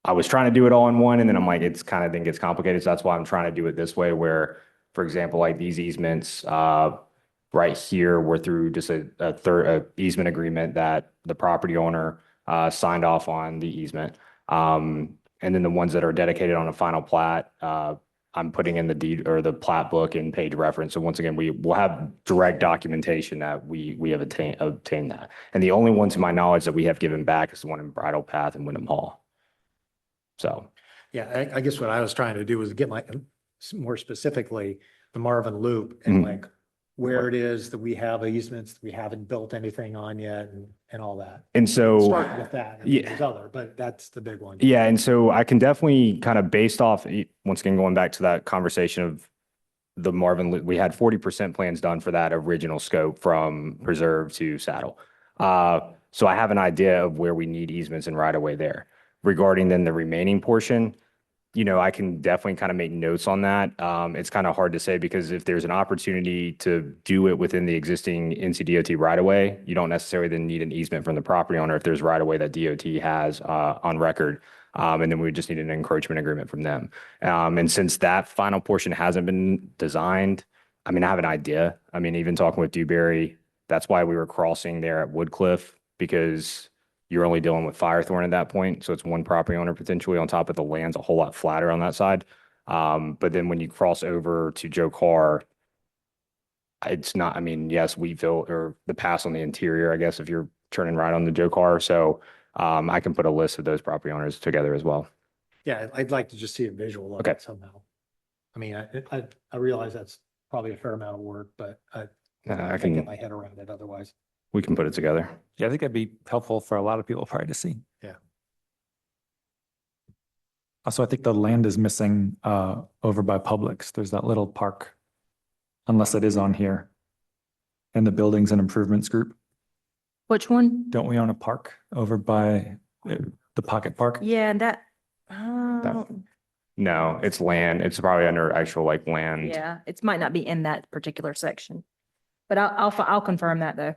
I was trying to do it all in one, and then I'm like, it's kind of then gets complicated. So that's why I'm trying to do it this way, where, for example, like these easements right here were through just a easement agreement that the property owner signed off on the easement. And then the ones that are dedicated on a final plat, I'm putting in the deed or the plat book and page reference. So once again, we will have direct documentation that we have obtained that. And the only one to my knowledge that we have given back is the one in Bridle Path and Wyndham Hall. So. Yeah, I guess what I was trying to do was get more specifically, the Marvin Loop and like where it is that we have easements that we haven't built anything on yet and all that. And so. Start with that. I mean, Yeah. there's other, but that's the big one. Yeah, and so I can definitely kind of based off, once again, going back to that conversation of the Marvin Loop, we had 40% plans done for that original scope from reserve to saddle. So I have an idea of where we need easements and right of way there. Regarding then the remaining portion, I can definitely kind of make notes on that. It's kind of hard to say because if there's an opportunity to do it within the existing NCDOT right of way, you don't necessarily then need an easement from the property owner if there's right of way that DOT has on record. And then we just need an encroachment agreement from them. And since that final portion hasn't been designed, I mean, I have an idea. I mean, even talking with Dewberry, that's why we were crossing there at Woodcliff, because you're only dealing with Firethorn at that point. So it's one property owner potentially on top of the land's a whole lot flatter on that side. But then when you cross over to Joe Carr, it's not, I mean, yes, Wheatville or the pass on the interior, I guess, if you're turning right on the Joe Carr. So I can put a list of those property owners together as well. Yeah, I'd like to just see a visual of it somehow. I mean, I realize that's probably a fair amount of work, but I can get my head around it otherwise. We can put it together. Yeah, I think that'd be helpful for a lot of people probably to see. Yeah. Also, I think the land is missing over by Publix. There's that little park, unless it is on here. And the Buildings and Improvements Group. Which one? Don't we own a park over by the Pocket Park? Yeah, that. No, it's land. It's probably under actual like land. Yeah, it might not be in that particular section, but I'll confirm that though.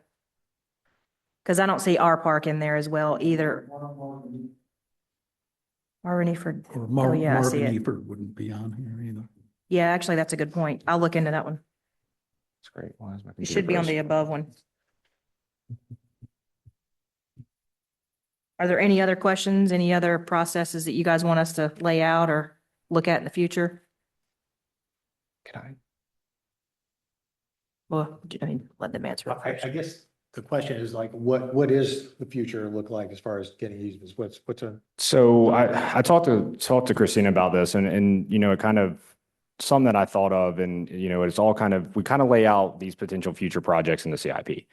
Because I don't see our park in there as well either. Marvin Eford. Or Oh, yeah, I see Marvin it. Eford wouldn't be on here either. Yeah, actually, that's a good point. I'll look into that one. That's great. Why is my It computer should be on frozen? the above one. Are there any other questions, any other processes that you guys want us to lay out or look at in the future? Can I? Well, I mean, let them answer it I first. guess the question is like, what is the future look like as far as getting easements? What's a, So I talked to Christina about this and, you know, it kind of, some that I thought of and, you know, it's all kind of, we kind of lay out these potential future projects in the CIP.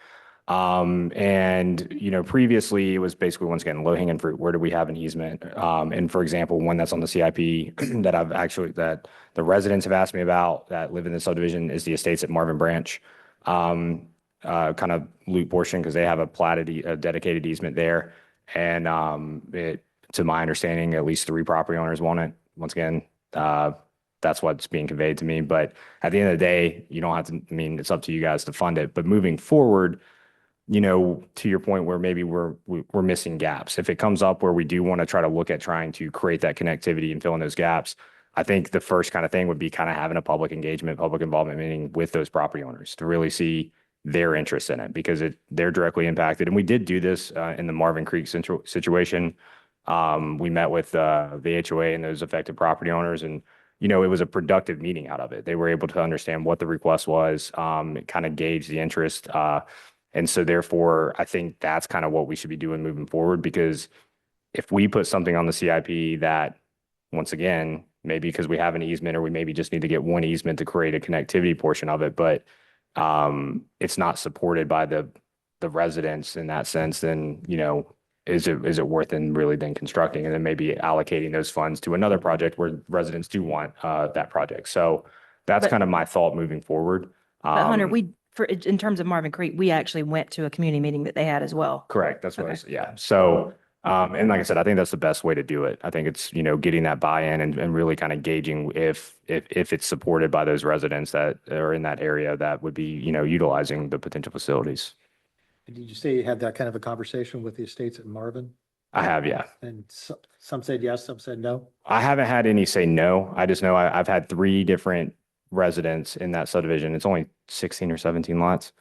And, you know, previously it was basically, once again, low hanging fruit. Where do we have an easement? And for example, one that's on the CIP that the residents have asked me about that live in the subdivision is the estates at Marvin Branch. Kind of loop portion because they have a dedicated easement there. And, to my understanding, at least 3 property owners want it. Once again, that's what's being conveyed to me. But at the end of the day, you don't have to, I mean, it's up to you guys to fund it. But moving forward, you know, to your point where maybe we're missing gaps. If it comes up where we do want to try to look at trying to create that connectivity and fill in those gaps, I think the first kind of thing would be kind of having a public engagement, public involvement meeting with those property owners to really see their interest in it because they're directly impacted. And we did do this in the Marvin Creek situation. We met with the HOA and those affected property owners, and you know, it was a productive meeting out of it. They were able to understand what the request was, kind of gauge the interest. And so therefore, I think that's kind of what we should be doing moving forward, because if we put something on the CIP that, once again, maybe because we have an easement or we maybe just need to get one easement to create a connectivity portion of it, but it's not supported by the residents in that sense, then, you know, is it worth then really then constructing and then maybe allocating those funds to another project where residents do want that project. So that's But- kind of my thought moving forward. But Hunter, in terms of Marvin Creek, we actually went to a community meeting that they had as well. Correct. That's what I Okay. was, yeah. So, and like I said, I think that's the best way to do it. I think it's, you know, getting that buy-in and really kind of gauging if it's supported by those residents that are in that area that would be, you know, utilizing the potential facilities. did you say you had that kind of a conversation with the estates at Marvin? I have, yeah. And some said yes, some said no? I haven't had any say no. I just know I've had 3 different residents in that subdivision. It's only 16 or 17 lots.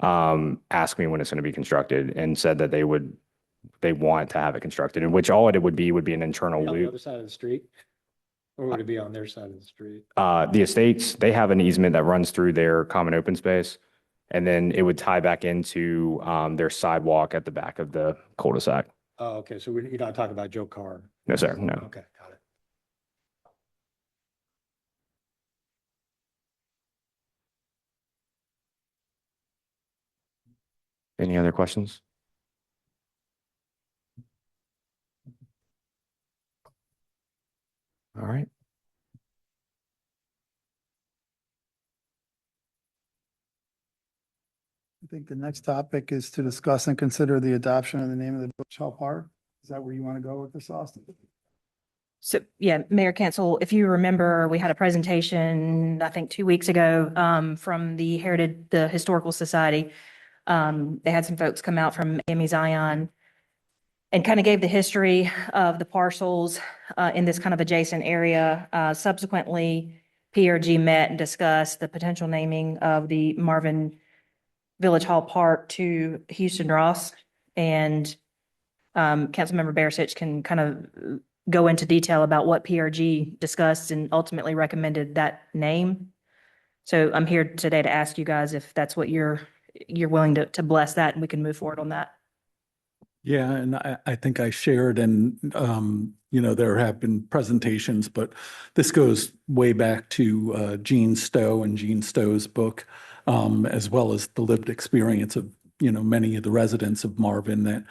Ask me when it's going to be constructed and said that they want to have it constructed, in which all it would be an internal On the loop. other side of the street? Or would it be on their side of the street? The estates, they have an easement that runs through their common open space. And then it would tie back into their sidewalk at the back of the cul-de-sac. Oh, okay, so you're not talking about Joe Carr? No, sir, no. Okay, got it. Any other questions? All right. I think the next topic is to discuss and consider the adoption of the name of the Village Hall Park. Is that where you want to go with this, Austin? So, yeah, Mayor Cancel, if you remember, we had a presentation, I think 2 weeks ago, from the Historical Society. They had some folks come out from AME Zion and kind of gave the history of the parcels in this kind of adjacent area. Subsequently, PRG met and discussed the potential naming of the Marvin Village Hall Park to Houston Ross. And Councilmember Barisic can kind of go into detail about what PRG discussed and ultimately recommended that name. So I'm here today to ask you guys if that's what you're willing to bless that and we can move forward on that. Yeah, and I think I shared and, you know, there have been presentations, but this goes way back to Gene Stowe and Gene Stowe's book, as well as the lived experience of, you know, many of the residents of Marvin that,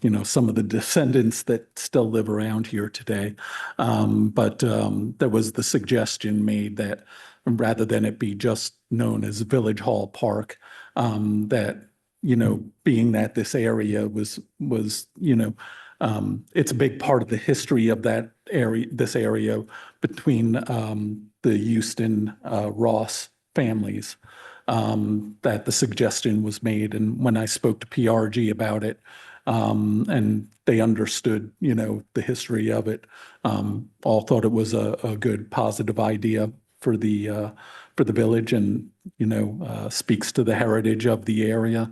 you know, some of the descendants that still live around here today. But there was the suggestion made that rather than it be just known as Village Hall Park, that, you know, being that this area was, you know, it's a big part of the history of that area, this area between the Houston Ross families. that the suggestion was made. And when I spoke to PRG about it, and they understood, the history of it, all thought it was a good, positive idea for the village and, speaks to the heritage of the area.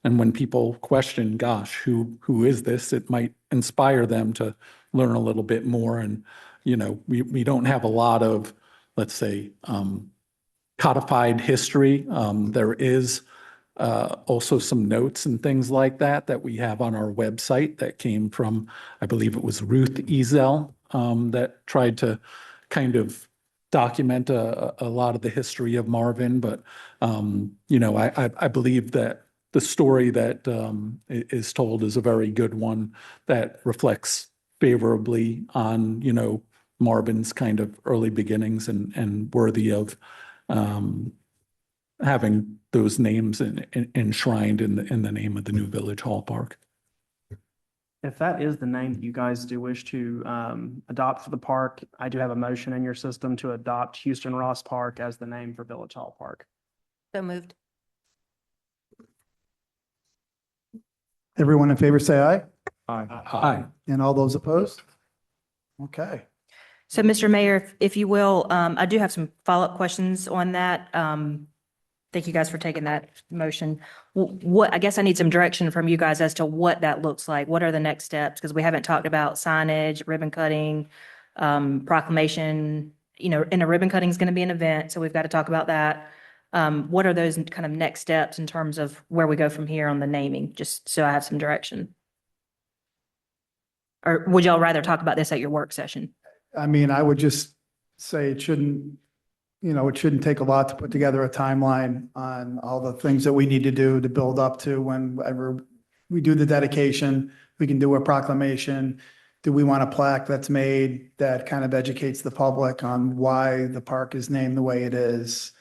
And when people question, gosh, who is this? It might inspire them to learn a little bit more. And, we don't have a lot of, let's say, codified history. There is also some notes and things like that we have on our website that came from, I believe it was Ruth Ezel, that tried to kind of document a lot of the history of Marvin. But, I believe that the story that is told is a very good one that reflects favorably on, Marvin's kind of early beginnings and worthy of having those names enshrined in the name of the new Village Hall Park. If that is the name that you guys do wish to adopt for the park, I do have a motion in your system to adopt Houston Ross Park as the name for Village Hall Park. So moved. Everyone in favor, say aye. Aye. And all those opposed? Okay. So, Mr. Mayor, if you will, I do have some follow-up questions on that. Thank you guys for taking that motion. I guess I need some direction from you guys as to what that looks like. What are the next steps? Because we haven't talked about signage, ribbon cutting, proclamation. And a ribbon cutting is going to be an event, so we've got to talk about that. What are those kind of next steps in terms of where we go from here on the naming, just so I have some direction? Or would y'all rather talk about this at your work session? I mean, I would just say it shouldn't take a lot to put together a timeline on all the things that we need to do to build up to whenever we do the dedication. We can do a proclamation. Do we want a plaque that's made that kind of educates the public on why the park is named the way it is?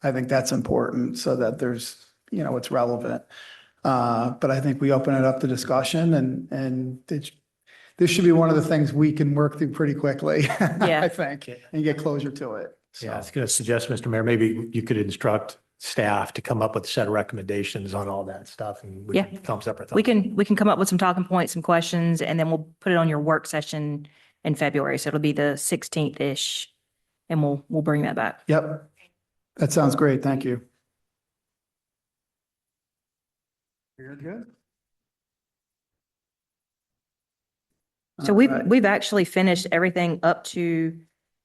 I think that's important so that there's, it's relevant. But I think we open it up to discussion and this should be one of the things we can work through pretty quickly, I think, and get closure to it. Yeah, I was going to suggest, Mr. Mayor, maybe you could instruct staff to come up with a set of recommendations on all that stuff and we can come separate. We can come up with some talking points, some questions, and then we'll put it on your work session in February. So it'll be the 16th-ish, and we'll bring that back. Yep. That sounds great. Thank you. Very good. So we've actually finished everything up to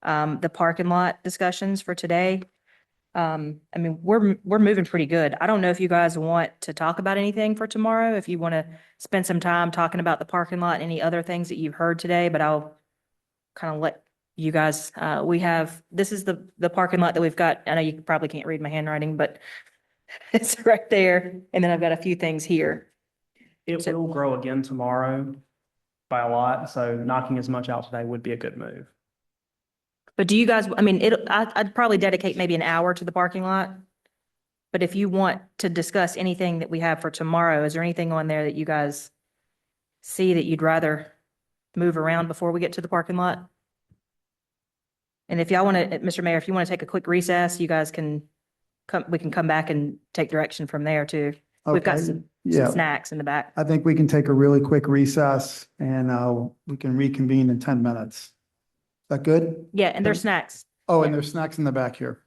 the parking lot discussions for today. I mean, we're moving pretty good. I don't know if you guys want to talk about anything for tomorrow, if you want to spend some time talking about the parking lot, any other things that you've heard today, but I'll kind of let you guys, this is the parking lot that we've got. I know you probably can't read my handwriting, but it's right there. And then I've got a few things here. It will grow again tomorrow by a lot, so knocking as much out today would be a good move. But do you guys, I mean, I'd probably dedicate maybe an hour to the parking lot. But if you want to discuss anything that we have for tomorrow, is there anything on there that you guys see that you'd rather move around before we get to the parking lot? And if y'all want to, Mr. Mayor, if you want to take a quick recess, you guys can we can come back and take direction from there too. We've got Okay. some Yeah. snacks in the back. I think we can take a really quick recess and we can reconvene in 10 minutes. Is that good? Yeah, and there's snacks. Oh, and there's snacks in the back here.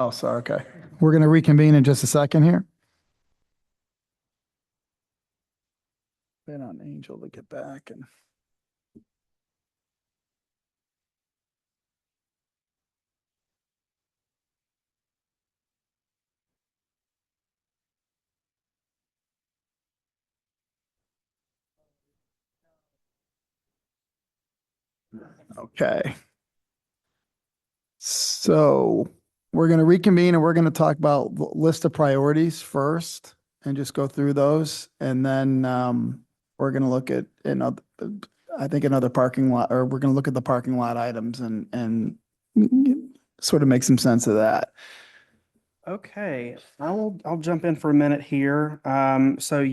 Oh, sorry. Okay. We're going to reconvene in just a second here. Wait on Angel to get back and. Okay. So we're going to reconvene and we're going to talk about list of priorities first and just go through those. And then we're going to look at another, I think another parking lot, or we're going to look at the parking lot items and sort of make some sense of that. Okay, I'll jump in for a minute here. So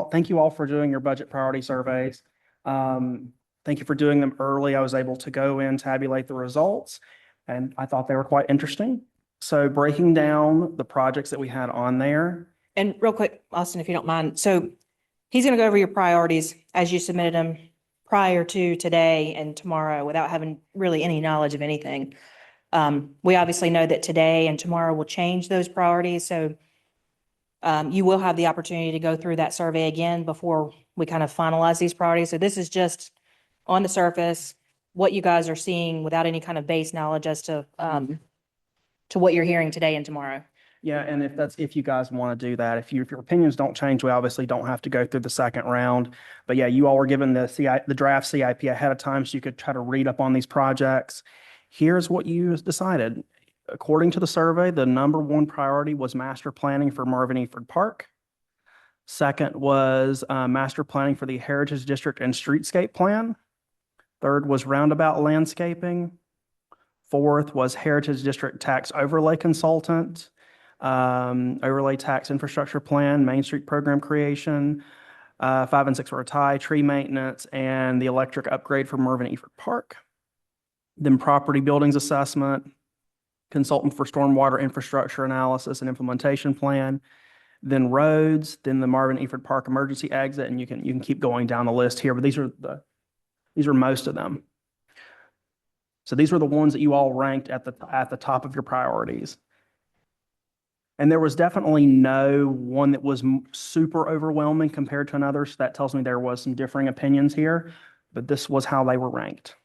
thank you all for doing your budget priority surveys. Thank you for doing them early. I was able to go in, tabulate the results, and I thought they were quite interesting. So breaking down the projects that we had on there. And real quick, Austin, if you don't mind. So he's going to go over your priorities as you submitted them prior to today and tomorrow without having really any knowledge of anything. We obviously know that today and tomorrow will change those priorities. So you will have the opportunity to go through that survey again before we kind of finalize these priorities. So this is just on the surface, what you guys are seeing without any kind of base knowledge as to what you're hearing today and tomorrow. Yeah, and if you guys want to do that, if your opinions don't change, we obviously don't have to go through the second round. But yeah, you all were given the draft CIP ahead of time so you could try to read up on these projects. Here's what you decided. According to the survey, the number one priority was master planning for Marvin Eford Park. Second was master planning for the Heritage District and Streetscape Plan. Third was roundabout landscaping. Fourth was Heritage District Tax Overlay Consultant, Overlay Tax Infrastructure Plan, Main Street Program Creation. 5 and 6 were a tie, tree maintenance, and the electric upgrade for Marvin Eford Park. Then property buildings assessment, consultant for stormwater infrastructure analysis and implementation plan, then roads, then the Marvin Eford Park emergency exit, and you can keep going down the list here, but these are most of them. So these were the ones that you all ranked at the top of your priorities. And there was definitely no one that was super overwhelming compared to another. So that tells me there was some differing opinions here, but this was how they were ranked.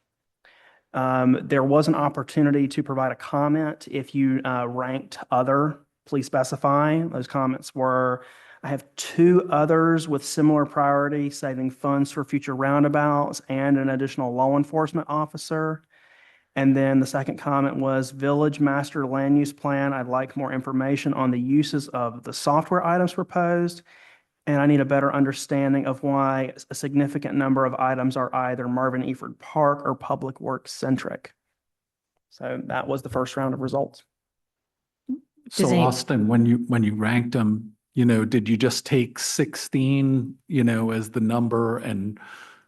There was an opportunity to provide a comment if you ranked other. Please specify. Those comments were, I have 2 others with similar priority, saving funds for future roundabouts and an additional law enforcement officer. And then the second comment was Village Master Land Use Plan. I'd like more information on the uses of the software items proposed. And I need a better understanding of why a significant number of items are either Marvin Eford Park or Public Works centric. So that was the first round of results. So Austin, when you ranked them, did you just take 16, as the number and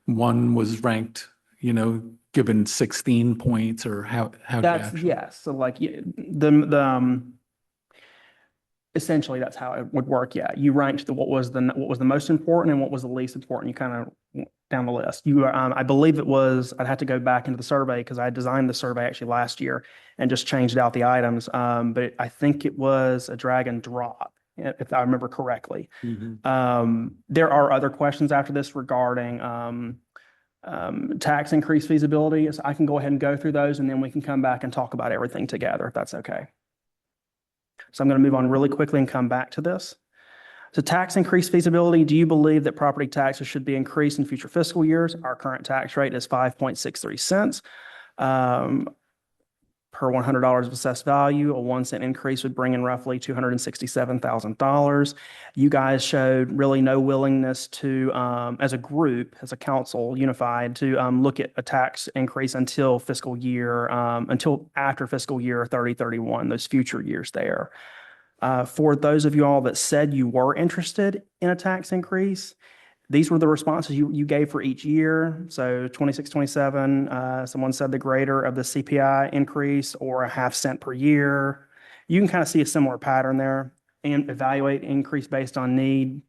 one was ranked, given 16 points, or how? Yes. So like essentially that's how it would work. Yeah. You ranked what was the most important and what was the least important. You kind of down the list. I believe I'd have to go back into the survey because I designed the survey actually last year and just changed out the items. But I think it was a drag and drop, if I remember correctly. Mm-hmm. There are other questions after this regarding tax increase feasibility. So I can go ahead and go through those and then we can come back and talk about everything together, if that's okay. So I'm going to move on really quickly and come back to this. So tax increase feasibility, do you believe that property taxes should be increased in future fiscal years? Our current tax rate is 5.63 cents per $100 of assessed value. A 1 cent increase would bring in roughly $267,000. You guys showed really no willingness to, as a group, as a council, unified, to look at a tax increase until after fiscal year 3031, those future years there. For those of you all that said you were interested in a tax increase, these were the responses you gave for each year. So 26, 27, someone said the greater of the CPI increase or a half cent per year. You can kind of see a similar pattern there, and evaluate increase based on need.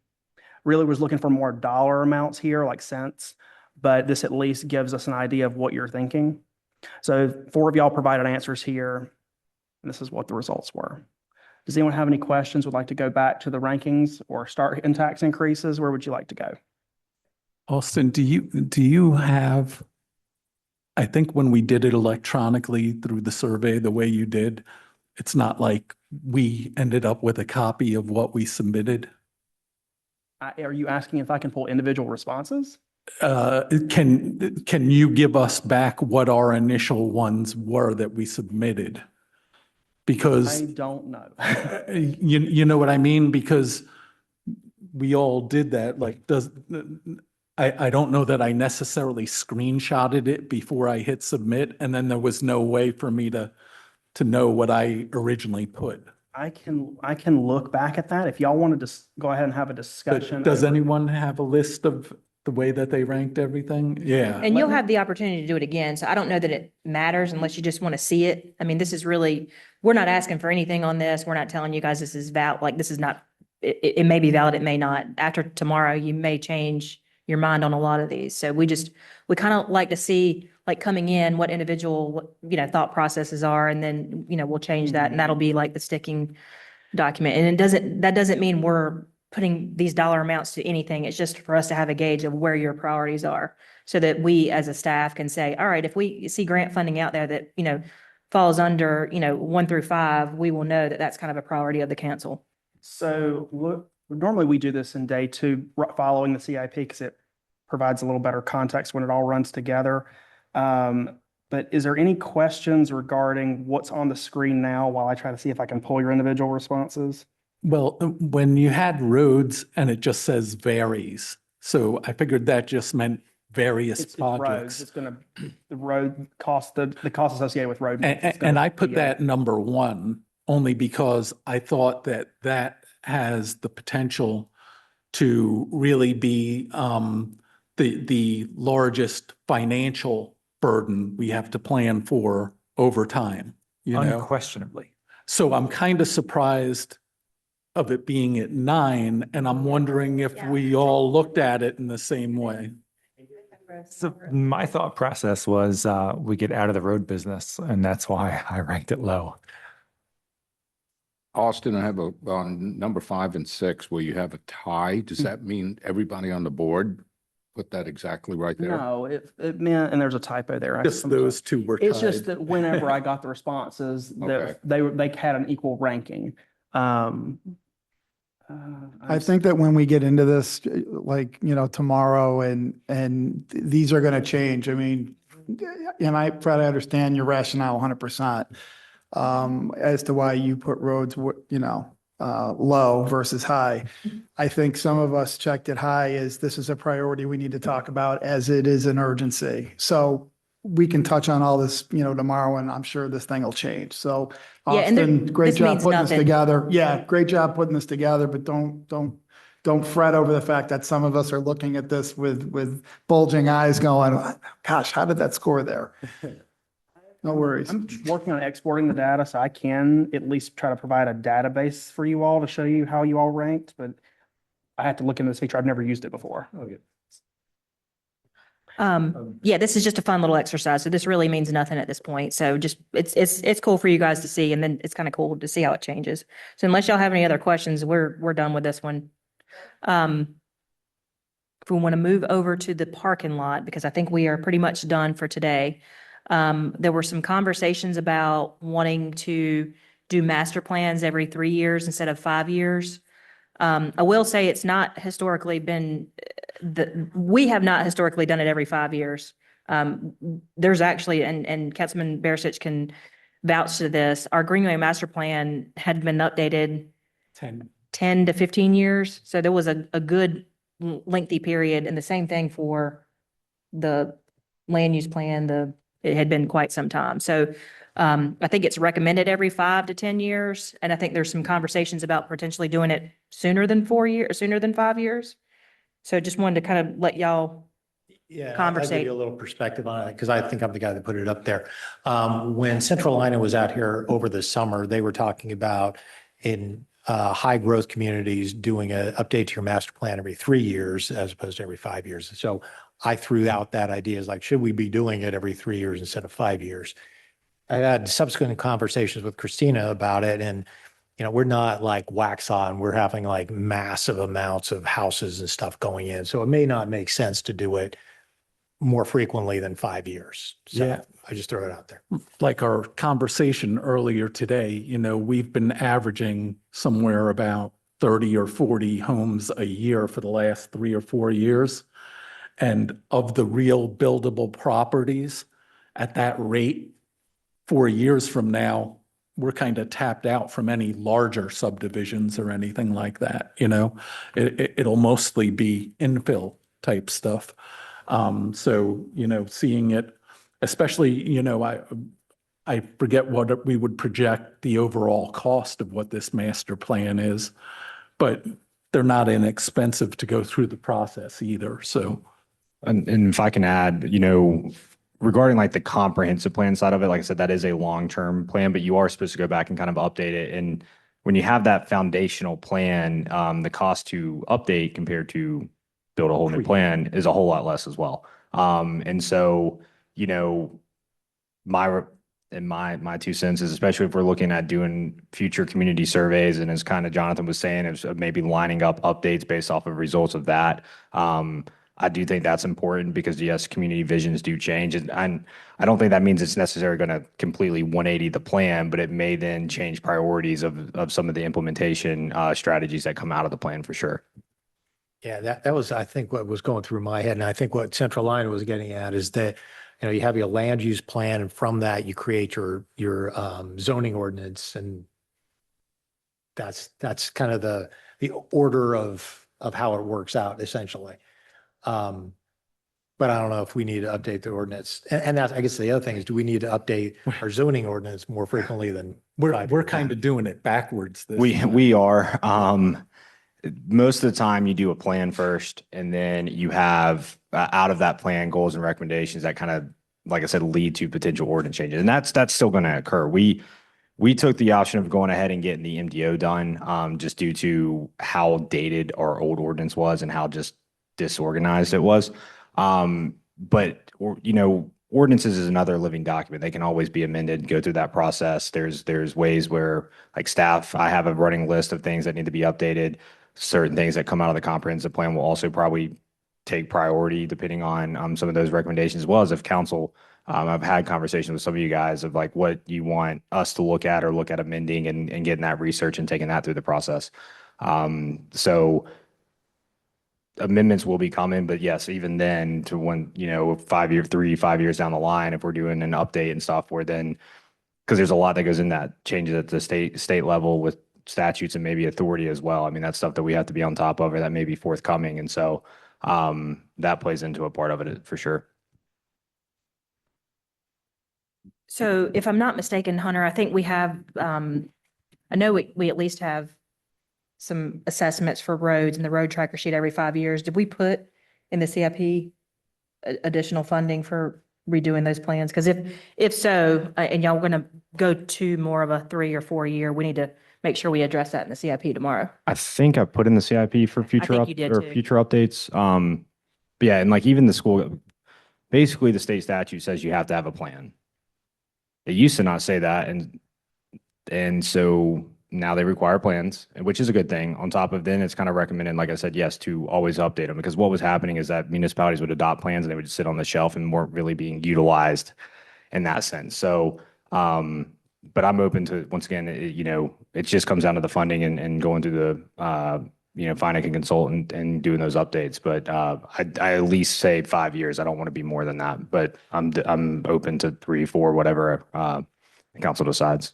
Really was looking for more dollar amounts here, like cents, but this at least gives us an idea of what you're thinking. So 4 of y'all provided answers here, and this is what the results were. Does anyone have any questions, would like to go back to the rankings or start in tax increases? Where would you like to go? Austin, do you have, I think when we did it electronically through the survey, the way you did, it's not like we ended up with a copy of what we submitted. Are you asking if I can pull individual responses? Can you give us back what our initial ones were that we submitted? Because I don't know. you know what I mean? Because we all did that, like, I don't know that I necessarily screenshotted it before I hit submit, and then there was no way for me to know what I originally put. I can look back at that. If y'all wanted to go ahead and have a discussion. Does anyone have a list of the way that they ranked everything? Yeah. And you'll have the opportunity to do it again. So I don't know that it matters unless you just want to see it. I mean, this is really, we're not asking for anything on this. We're not telling you guys this is like, this is not, it may be valid, it may not. After tomorrow, you may change your mind on a lot of these. So we kind of like to see, like, coming in, what individual, thought processes are, and then, we'll change that, and that'll be like the sticking document. And that doesn't mean we're putting these dollar amounts to anything. It's just for us to have a gauge of where your priorities are, so that we as a staff can say, all right, if we see grant funding out there that, falls under, 1 through 5, we will know that that's kind of a priority of the council. So look, normally we do this in day 2 following the CIP because it provides a little better context when it all runs together. But is there any questions regarding what's on the screen now while I try to see if I can pull your individual responses? Well, when you had roads and it just says varies, so I figured that just meant various It's roads. projects. It's gonna, the road cost, the cost associated with road. maintenance is And gonna I put be, that number 1 only because I thought that has the potential to really be the largest financial burden we have to plan for over time, Unquestionably. So I'm kind of surprised of it being at 9, and I'm wondering if we all looked at it in the same way. So my thought process was we get out of the road business, and that's why I ranked it low. Austin, I have on number 5 and 6, where you have a tie. Does that mean everybody on the board put that exactly right there? No, it meant, and there's a typo there. Just those 2 were tied. It's just that whenever I got the responses, Okay. that they had an equal ranking. I think that when we get into this, like, tomorrow and these are going to change. I mean, and I try to understand your rationale 100%, as to why you put roads, low versus high. I think some of us checked it high as this is a priority we need to talk about, as it is an urgency. So we can touch on all this, tomorrow, and I'm sure this thing will change. So Yeah, and Austin, great this job means putting this nothing. together. Yeah, great job putting this together, but don't fret over the fact that some of us are looking at this with bulging eyes going, gosh, how did that score there? No worries. I'm working on exporting the data, so I can at least try to provide a database for you all to show you how you all ranked, but I have to look into this feature. I've never used it before. Okay. Yeah, this is just a fun little exercise. So this really means nothing at this point. So just, it's cool for you guys to see, and then it's kind of cool to see how it changes. So unless y'all have any other questions, we're done with this one. If we want to move over to the parking lot, because I think we are pretty much done for today. There were some conversations about wanting to do master plans every 3 years instead of 5 years. I will say it's not historically been, we have not historically done it every 5 years. There's actually, and Councilman Barisic can vouch to this, our Greenway Master Plan had been updated 10 to 15 years. So there was a good lengthy period, and the same thing for the land use plan, it had been quite some time. So I think it's recommended every 5 to 10 years. And I think there's some conversations about potentially doing it sooner than 5 years. So just wanted to kind of let y'all Yeah, I'll give conversate. you a little perspective on it because I think I'm the guy that put it up there. When Central Lina was out here over the summer, they were talking about in high growth communities doing an update to your master plan every 3 years as opposed to every 5 years. So I threw out that idea as like, should we be doing it every 3 years instead of 5 years? I had subsequent conversations with Christina about it, and You know, we're not like Waxaw and we're having like massive amounts of houses and stuff going in. So it may not make sense to do it more frequently than 5 years. So Yeah. I just throw it out there. Like our conversation earlier today, you know, we've been averaging somewhere about 30 or 40 homes a year for the last 3 or 4 years. And of the real buildable properties at that rate, 4 years from now, we're kind of tapped out from any larger subdivisions or anything like that, you know? It'll mostly be infill type stuff. So, you know, seeing it, especially, you know, I forget what we would project the overall cost of what this master plan is, but they're not inexpensive to go through the process either, so. And if I can add, you know, regarding like the comprehensive plan side of it, like I said, that is a long-term plan, but you are supposed to go back and kind of update it. And when you have that foundational plan, the cost to update compared to build a whole new plan is a whole lot less as well. And so, you know, my 2 cents is, especially if we're looking at doing future community surveys, and as kind of Jonathan was saying, is maybe lining up updates based off of results of that. I do think that's important because yes, community visions do change. And I don't think that means it's necessarily going to completely 180 the plan, but it may then change priorities of some of the implementation strategies that come out of the plan for sure. Yeah, that was, I think, what was going through my head. And I think what Central Line was getting at is that, you know, you have your land use plan, and from that you create your zoning ordinance. And that's kind of the order of how it works out essentially. But I don't know if we need to update the ordinance. And that's, I guess the other thing is, do we need to update our zoning ordinance more frequently than? We're kind of doing it backwards. We are. Most of the time you do a plan first, and then you have out of that plan goals and recommendations that kind of, like I said, lead to potential ordinance changes. And that's still going to occur. We took the option of going ahead and getting the MDO done, just due to how dated our old ordinance was and how just disorganized it was. But you know, ordinances is another living document. They can always be amended, go through that process. There's ways where, like staff, I have a running list of things that need to be updated. Certain things that come out of the comprehensive plan will also probably take priority depending on some of those recommendations, as well as if council, I've had conversations with some of you guys of like what you want us to look at or look at amending and getting that research and taking that through the process. So amendments will be coming, but yes, even then to when, you know, 5 years down the line, if we're doing an update and software, then, because there's a lot that goes in that changes at the state level with statutes and maybe authority as well. I mean, that's stuff that we have to be on top of or that may be forthcoming. And so that plays into a part of it for sure. So if I'm not mistaken, Hunter, I think we have, I know we at least have some assessments for roads in the road tracker sheet every 5 years. Did we put in the CIP additional funding for redoing those plans? Because if so, and y'all going to go to more of a 3 or 4 year, we need to make sure we address that in the CIP tomorrow. I think I put in the CIP for future future updates. But yeah, and like even the school, basically the state statute says you have to have a plan. It used to not say that, and so now they require plans, which is a good thing. On top of then, it's kind of recommended, like I said, yes, to always update them, because what was happening is that municipalities would adopt plans and they would just sit on the shelf and weren't really being utilized in that sense. So, but I'm open to, once again, you know, it just comes down to the funding and going through the, you know, finding a consultant and doing those updates. But I at least say 5 years. I don't want to be more than that, but I'm open to 3, 4, whatever the council decides.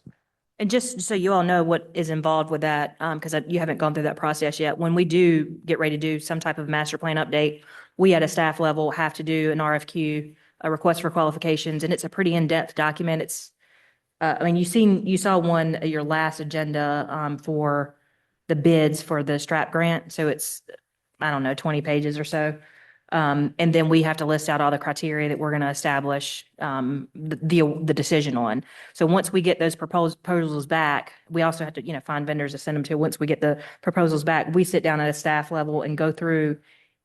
And just so you all know what is involved with that, because you haven't gone through that process yet. When we do get ready to do some type of master plan update, we at a staff level have to do an RFQ, a request for qualifications, and it's a pretty in-depth document. It's, I mean, you saw one at your last agenda for the bids for the STRAP grant. So it's, I don't know, 20 pages or so. And then we have to list out all the criteria that we're going to establish the decision on. So once we get those proposals back, we also have to, you know, find vendors to send them to. Once we get the proposals back, we sit down at a staff level and go through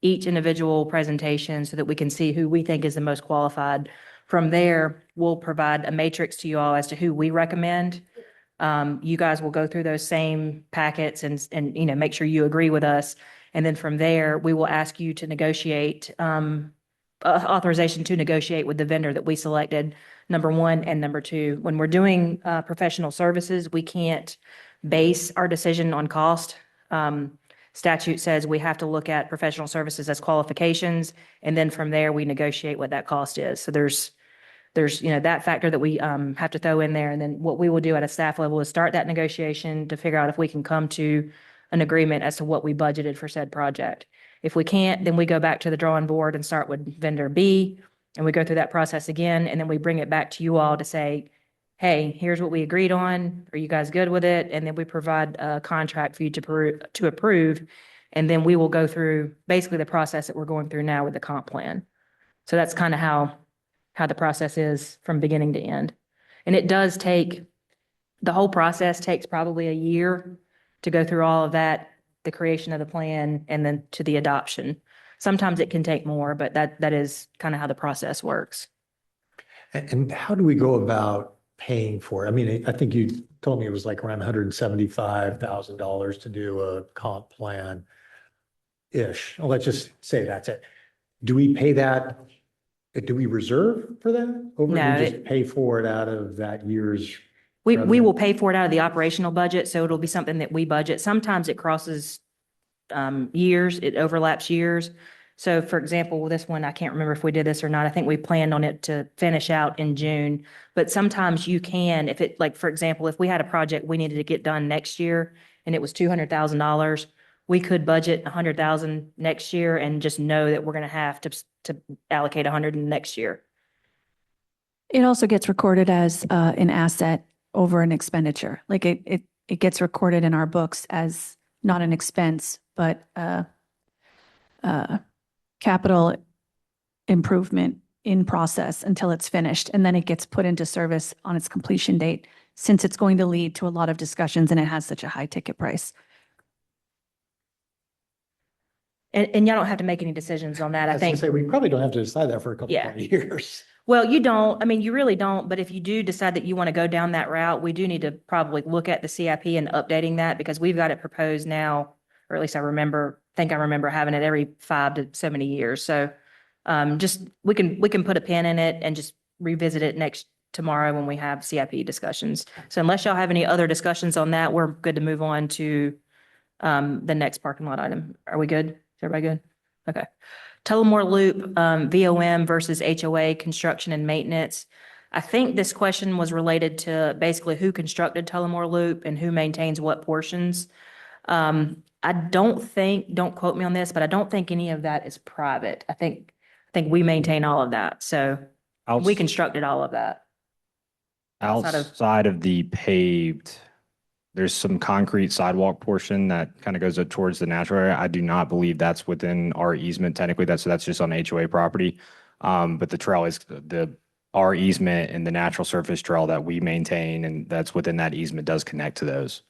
each individual presentation so that we can see who we think is the most qualified. From there, we'll provide a matrix to you all as to who we recommend You guys will go through those same packets and, you know, make sure you agree with us. And then from there, we will ask you to negotiate, authorization to negotiate with the vendor that we selected, number one and number two. When we're doing, professional services, we can't base our decision on cost. Statute says we have to look at professional services as qualifications, and then from there, we negotiate what that cost is. So there's, you know, that factor that we have to throw in there. And then what we will do at a staff level is start that negotiation to figure out if we can come to an agreement as to what we budgeted for said project. If we can't, then we go back to the drawing board and start with vendor B, and we go through that process again, and then we bring it back to you all to say, hey, here's what we agreed on. Are you guys good with it? And then we provide a contract for you to approve. And then we will go through basically the process that we're going through now with the comp plan. So that's kind of how the process is from beginning to end. And it does take, the whole process takes probably a year to go through all of that, the creation of the plan, and then to the adoption. Sometimes it can take more, but that is kind of how the process works. And how do we go about paying for it? I mean, I think you told me it was like around $175,000 to do a comp plan-ish. Let's just say that's it. Do we pay that? Do we reserve for that? Or do No, we just pay for it out of that year's? We revenue? will pay for it out of the operational budget, so it'll be something that we budget. Sometimes it crosses years, it overlaps years. So for example, with this one, I can't remember if we did this or not. I think we planned on it to finish out in June. But sometimes you can, if it, like, for example, if we had a project we needed to get done next year and it was $200,000, we could budget $100,000 next year and just know that we're going to have to allocate $100 next year. It also gets recorded as an asset over an expenditure. Like it gets recorded in our books as not an expense, but capital improvement in process until it's finished. And then it gets put into service on its completion date, since it's going to lead to a lot of discussions and it has such a high ticket price. And y'all don't have to make any decisions on that. I was gonna think. say, we probably don't have to decide that for a couple Yeah. of years. Well, you don't, I mean, you really don't, but if you do decide that you want to go down that route, we do need to probably look at the CIP and updating that, because we've got it proposed now, or at least I remember having it every 5 to 70 years. So just, we can put a pin in it and just revisit it tomorrow when we have CIP discussions. So unless y'all have any other discussions on that, we're good to move on to the next parking lot item. Are we good? Is everybody good? Okay. Tullamore Loop, VOM versus HOA construction and maintenance. I think this question was related to basically who constructed Tullamore Loop and who maintains what portions. I don't quote me on this, but I don't think any of that is private. I think we maintain all of that. So we constructed all of that. Outside of the paved, there's some concrete sidewalk portion that kind of goes up towards the natural area. I do not believe that's within our easement technically. That's just on HOA property. But the trail is our easement, and the natural surface trail that we maintain, and that's within that easement does connect to those.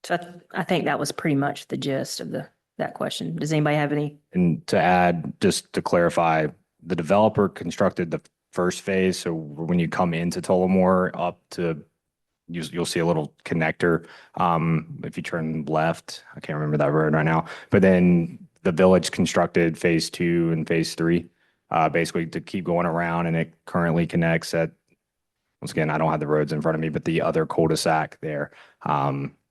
So I think that was pretty much the gist of that question. Does anybody have any? And to add, just to clarify, the developer constructed the first phase. So when you come into Tullamore up to, you'll see a little connector. If you turn left, I can't remember that road right now, but then the village constructed phase 2 and phase 3, basically to keep going around, and it currently connects at, once again, I don't have the roads in front of me, but the other cul-de-sac there.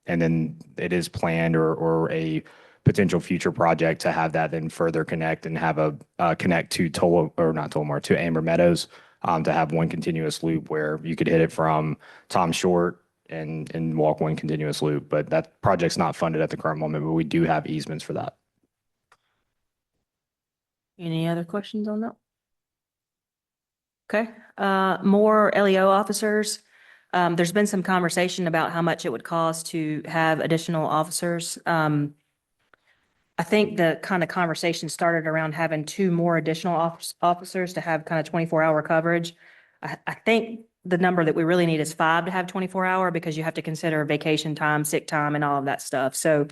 And then it is planned or a potential future project to have that then further connect and have a connect to to Amber Meadows, to have one continuous loop where you could hit it from Tom Short and walk one continuous loop. But that project's not funded at the current moment, but we do have easements for that. Any other questions on that? Okay, more LEO officers. There's been some conversation about how much it would cost to have additional officers. I think the kind of conversation started around having 2 more additional officers to have kind of 24-hour coverage. I think the number that we really need is 5 to have 24-hour, because you have to consider vacation time, sick time, and all of that stuff. So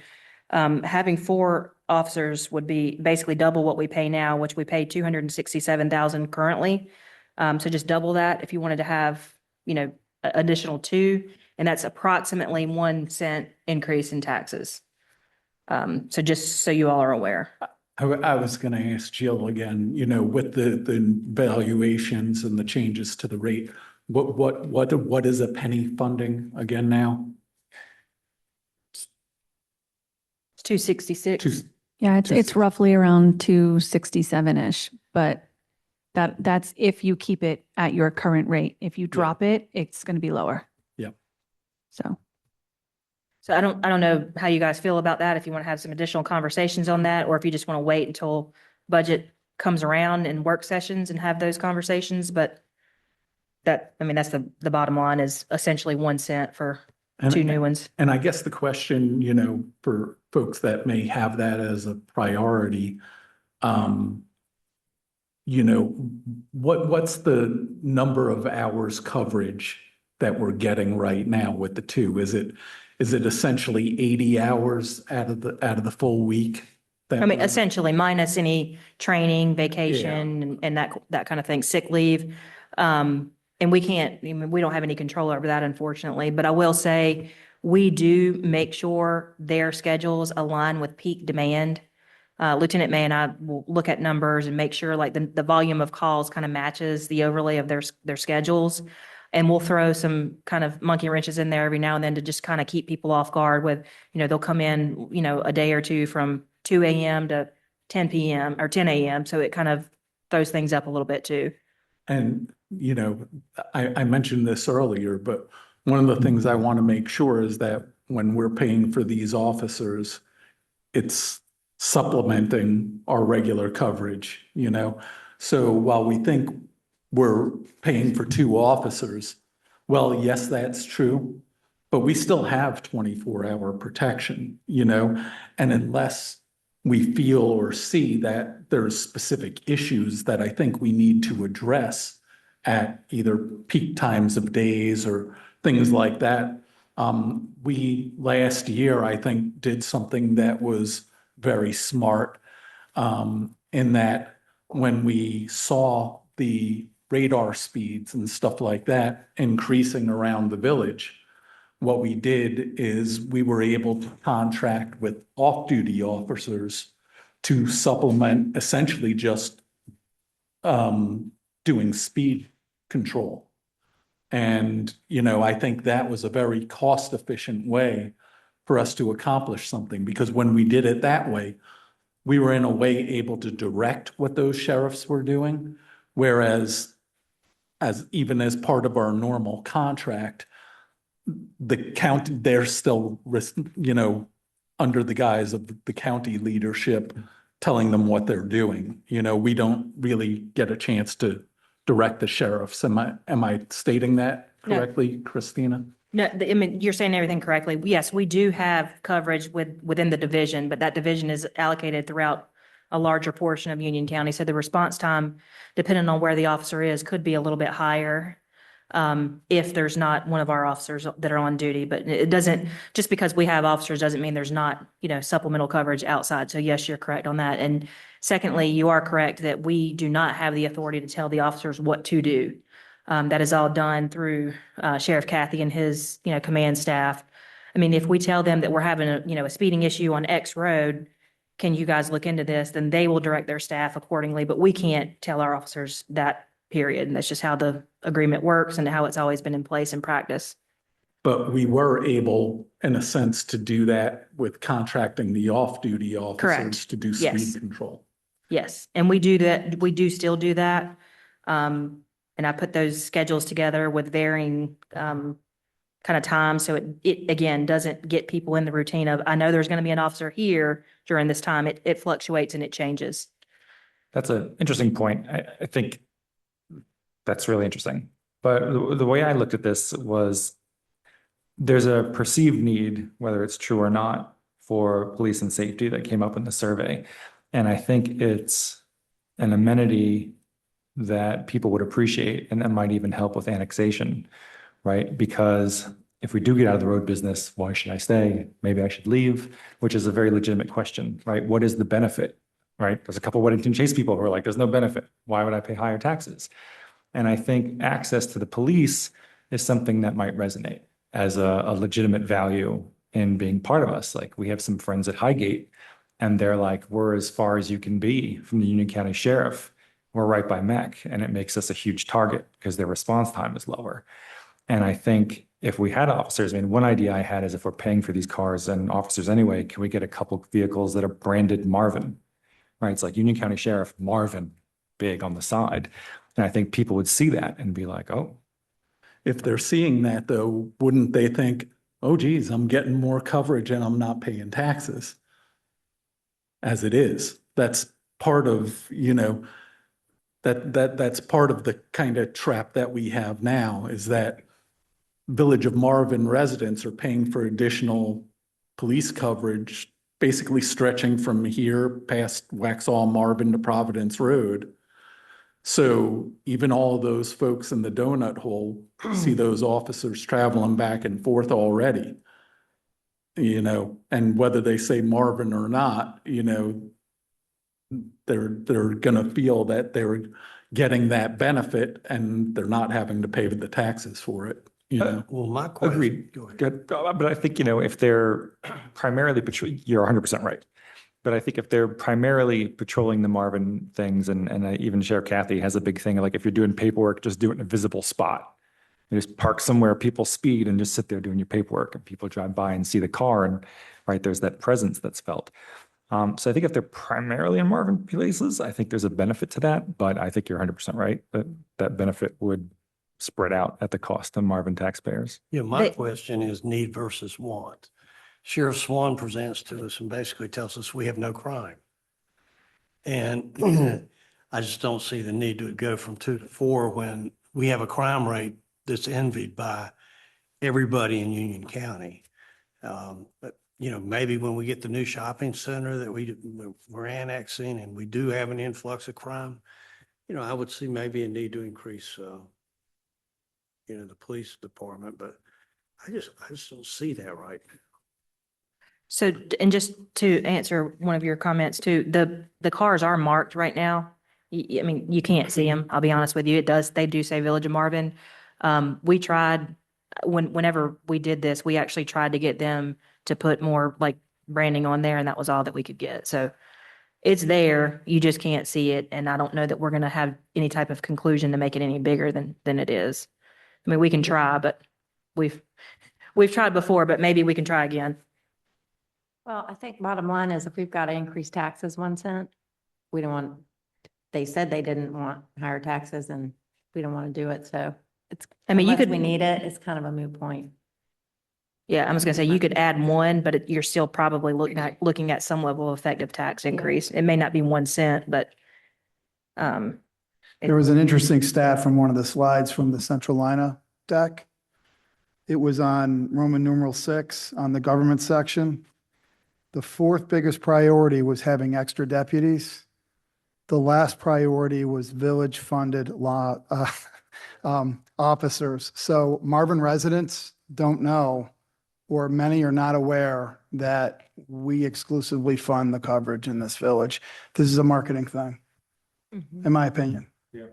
having 4 officers would be basically double what we pay now, which we pay $267,000 currently. So just double that if you wanted to have, additional 2, and that's approximately 1 cent increase in taxes. So just so you all are aware. I was going to ask Jill again, you know, with the valuations and the changes to the rate, what is a penny funding again now? It's 266. Yeah, it's roughly around 267-ish, but that's if you keep it at your current rate. If you drop it, it's going to be lower. Yep. So I don't know how you guys feel about that, if you want to have some additional conversations on that, or if you just want to wait until budget comes around in work sessions and have those conversations. But that's the bottom line, is essentially 1 cent for 2 new ones. And I guess the question, you know, for folks that may have that as a priority, you know, what's the number of hours coverage that we're getting right now with the 2? Is it essentially 80 hours out of the full week? Essentially minus any training, vacation, and that kind of thing, sick leave. And we can't, we don't have any control over that, unfortunately. But I will say, we do make sure their schedules align with peak demand. Lieutenant May and I will look at numbers and make sure like the volume of calls kind of matches the overlay of their schedules. And we'll throw some kind of monkey wrenches in there every now and then to just kind of keep people off guard with, you know, they'll come in, you know, a day or two from 2 a.m. to 10 p.m. or 10 a.m. So it kind of throws things up a little bit too. And, you know, I mentioned this earlier, but one of the things I want to make sure is that when we're paying for these officers, it's supplementing our regular coverage, you know? So while we think we're paying for 2 officers, well, yes, that's true, but we still have 24-hour protection, you know? And unless we feel or see that there's specific issues that I think we need to address at either peak times of days or things like that, we last year, I think, did something that was very smart, in that when we saw the radar speeds and stuff like that increasing around the village, what we did is we were able to contract with off-duty officers to supplement essentially just doing speed control. And, you know, I think that was a very cost-efficient way for us to accomplish something, because when we did it that way, we were in a way able to direct what those sheriffs were doing. Whereas even as part of our normal contract, the county, they're still, you know, under the guise of the county leadership telling them what they're doing. You know, we don't really get a chance to direct the sheriffs. Am I stating that correctly, Christina? No, you're saying everything correctly. Yes, we do have coverage within the division, but that division is allocated throughout a larger portion of Union County. So the response time, depending on where the officer is, could be a little bit higher if there's not one of our officers that are on duty. But it doesn't, just because we have officers doesn't mean there's not, you know, supplemental coverage outside. So yes, you're correct on that. And secondly, you are correct that we do not have the authority to tell the officers what to do. That is all done through Sheriff Kathy and his, you know, command staff. I mean, if we tell them that we're having a speeding issue on X road, can you guys look into this? Then they will direct their staff accordingly, but we can't tell our officers that, period. And that's just how the agreement works and how it's always been in place in practice. But we were able, in a sense, to do that with contracting the off-duty officers Correct. to do Yes. speed control. Yes, and we do that. We do still do that. And I put those schedules together with varying kind of times. So it again doesn't get people in the routine of, I know there's going to be an officer here during this time. It fluctuates and it changes. That's an interesting point. I think that's really interesting. But the way I looked at this was there's a perceived need, whether it's true or not, for police and safety that came up in the survey. And I think it's an amenity that people would appreciate, and that might even help with annexation, right? Because if we do get out of the road business, why should I stay? Maybe I should leave, which is a very legitimate question, right? What is the benefit, right? There's a couple of Weddington Chase people who are like, there's no benefit. Why would I pay higher taxes? And I think access to the police is something that might resonate as a legitimate value in being part of us. Like we have some friends at Highgate and they're like, we're as far as you can be from the Union County Sheriff. We're right by MEC, and it makes us a huge target because their response time is lower. And I think if we had officers, I mean, one idea I had is if we're paying for these cars and officers anyway, can we get a couple vehicles that are branded Marvin? Right? It's like Union County Sheriff, Marvin, big on the side. And I think people would see that and be like, oh. If they're seeing that though, wouldn't they think, oh geez, I'm getting more coverage and I'm not paying taxes? As it is, that's part of, that's part of the kind of trap that we have now, is that Village of Marvin residents are paying for additional police coverage, basically stretching from here past Waxhaw, Marvin to Providence Road. So even all those folks in the donut hole see those officers traveling back and forth already. And whether they say Marvin or not, they're gonna feel that they're getting that benefit and they're not having to pay the taxes for it, Well, my question. Agreed. Go ahead. Good. But I think, if they're primarily patrolling, you're 100% right. But I think if they're primarily patrolling the Marvin things, and even Sheriff Kathy has a big thing, like if you're doing paperwork, just do it in a visible spot. You just park somewhere, people speed, and just sit there doing your paperwork, and people drive by and see the car, and right, there's that presence that's felt. So I think if they're primarily in Marvin places, I think there's a benefit to that, but I think you're 100% right, that that benefit would spread out at the cost of Marvin taxpayers. Yeah, my question is need versus want. Sheriff Swan presents to us and basically tells us we have no crime. And I just don't see the need to go from 2 to 4 when we have a crime rate that's envied by everybody in Union County. But maybe when we get the new shopping center that we're annexing and we do have an influx of crime, I would see maybe a need to increase, the police department, but I just don't see that right now. So, and just to answer one of your comments too, the cars are marked right now. I mean, you can't see them. I'll be honest with you. They do say Village of Marvin. We tried, whenever we did this, we actually tried to get them to put more like branding on there, and that was all that we could get. So it's there, you just can't see it. And I don't know that we're going to have any type of conclusion to make it any bigger than it is. I mean, we can try, but we've tried before, but maybe we can try again. Well, I think bottom line is if we've got to increase taxes 1 cent, we don't want, they said they didn't want higher taxes and we don't want to do it. So it's, I mean, unless we need it, it's kind of a moot point. Yeah, I was gonna say you could add 1, but you're still probably looking at some level of effective tax increase. It may not be 1 cent, but There was an interesting stat from one of the slides from the Centralina deck. It was on Roman numeral 6 on the government section. The 4th biggest priority was having extra deputies. The last priority was village-funded law officers. So Marvin residents don't know, or many are not aware, that we exclusively fund the coverage in this village. This is a marketing thing, in my opinion. Yeah.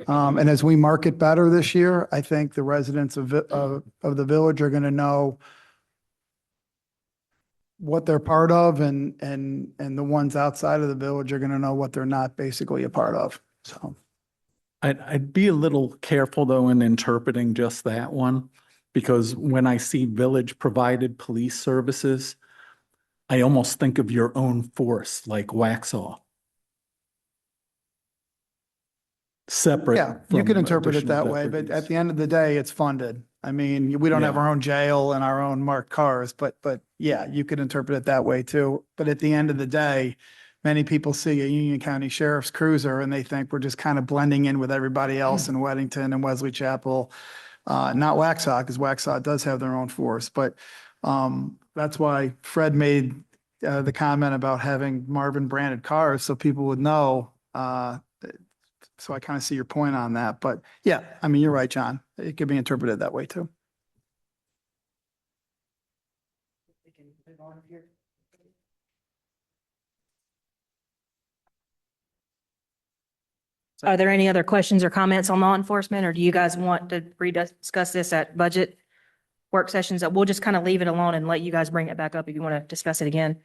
And as we market better this year, I think the residents of the village are going to know what they're part of, and the ones outside of the village are going to know what they're not basically a part of. So I'd be a little careful though in interpreting just that one, because when I see village provided police services, I almost think of your own force like Waxhaw. Separate. yeah, you from can interpret it additional that way, but deputies. at the end of the day, it's funded. I mean, we don't have Yeah. our own jail and our own marked cars, but yeah, you could interpret it that way too. But at the end of the day, many people see a Union County Sheriff's Cruiser and they think we're just kind of blending in with everybody else in Weddington and Wesley Chapel. Not Waxhaw, because Waxhaw does have their own force, but that's why Fred made the comment about having Marvin branded cars so people would know. So I kind of see your point on that, but yeah, I mean, you're right, John. It could be interpreted that way too. Are there any other questions or comments on law enforcement, or do you guys want to rediscuss this at budget work sessions? We'll just kind of leave it alone and let you guys bring it back up if you want to discuss it again.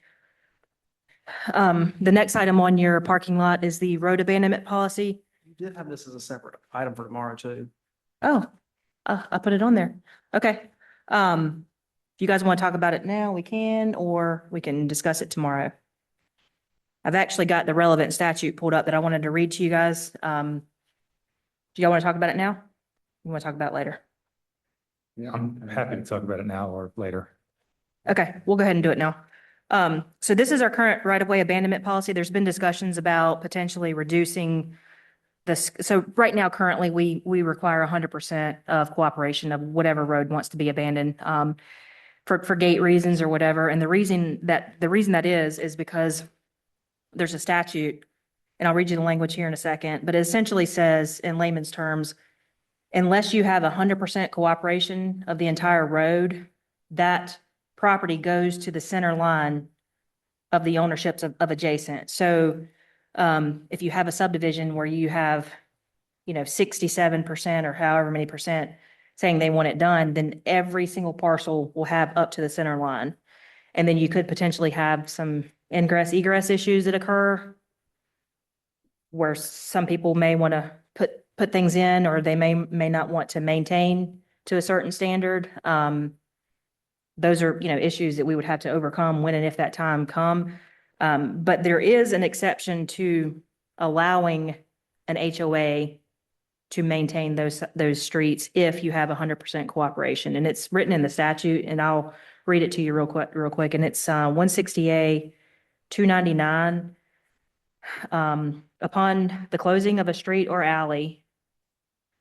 The next item on your parking lot is the road abandonment policy. You did have this as a separate item for tomorrow too. Oh, I put it on there. Okay. If you guys want to talk about it now, we can, or we can discuss it tomorrow. I've actually got the relevant statute pulled up that I wanted to read to you guys. Do y'all want to talk about it now? You want to talk about it later? Yeah, I'm happy to talk about it now or later. Okay, we'll go ahead and do it now. So this is our current right-of-way abandonment policy. There's been discussions about potentially reducing this. So right now, currently, we require 100% of cooperation of whatever road wants to be abandoned, for gate reasons or whatever. And the reason that is because there's a statute, and I'll read you the language here in a second, but it essentially says in layman's terms, unless you have 100% cooperation of the entire road, that property goes to the center line of the ownerships of adjacent. So if you have a subdivision where you have, 67% or however many percent saying they want it done, then every single parcel will have up to the center line. And then you could potentially have some ingress egress issues that occur where some people may want to put things in, or they may not want to maintain to a certain standard. Those are, issues that we would have to overcome when and if that time come. But there is an exception to allowing an HOA to maintain those streets if you have 100% cooperation. And it's written in the statute, and I'll read it to you real quick. And it's 160A 299. Upon the closing of a street or alley,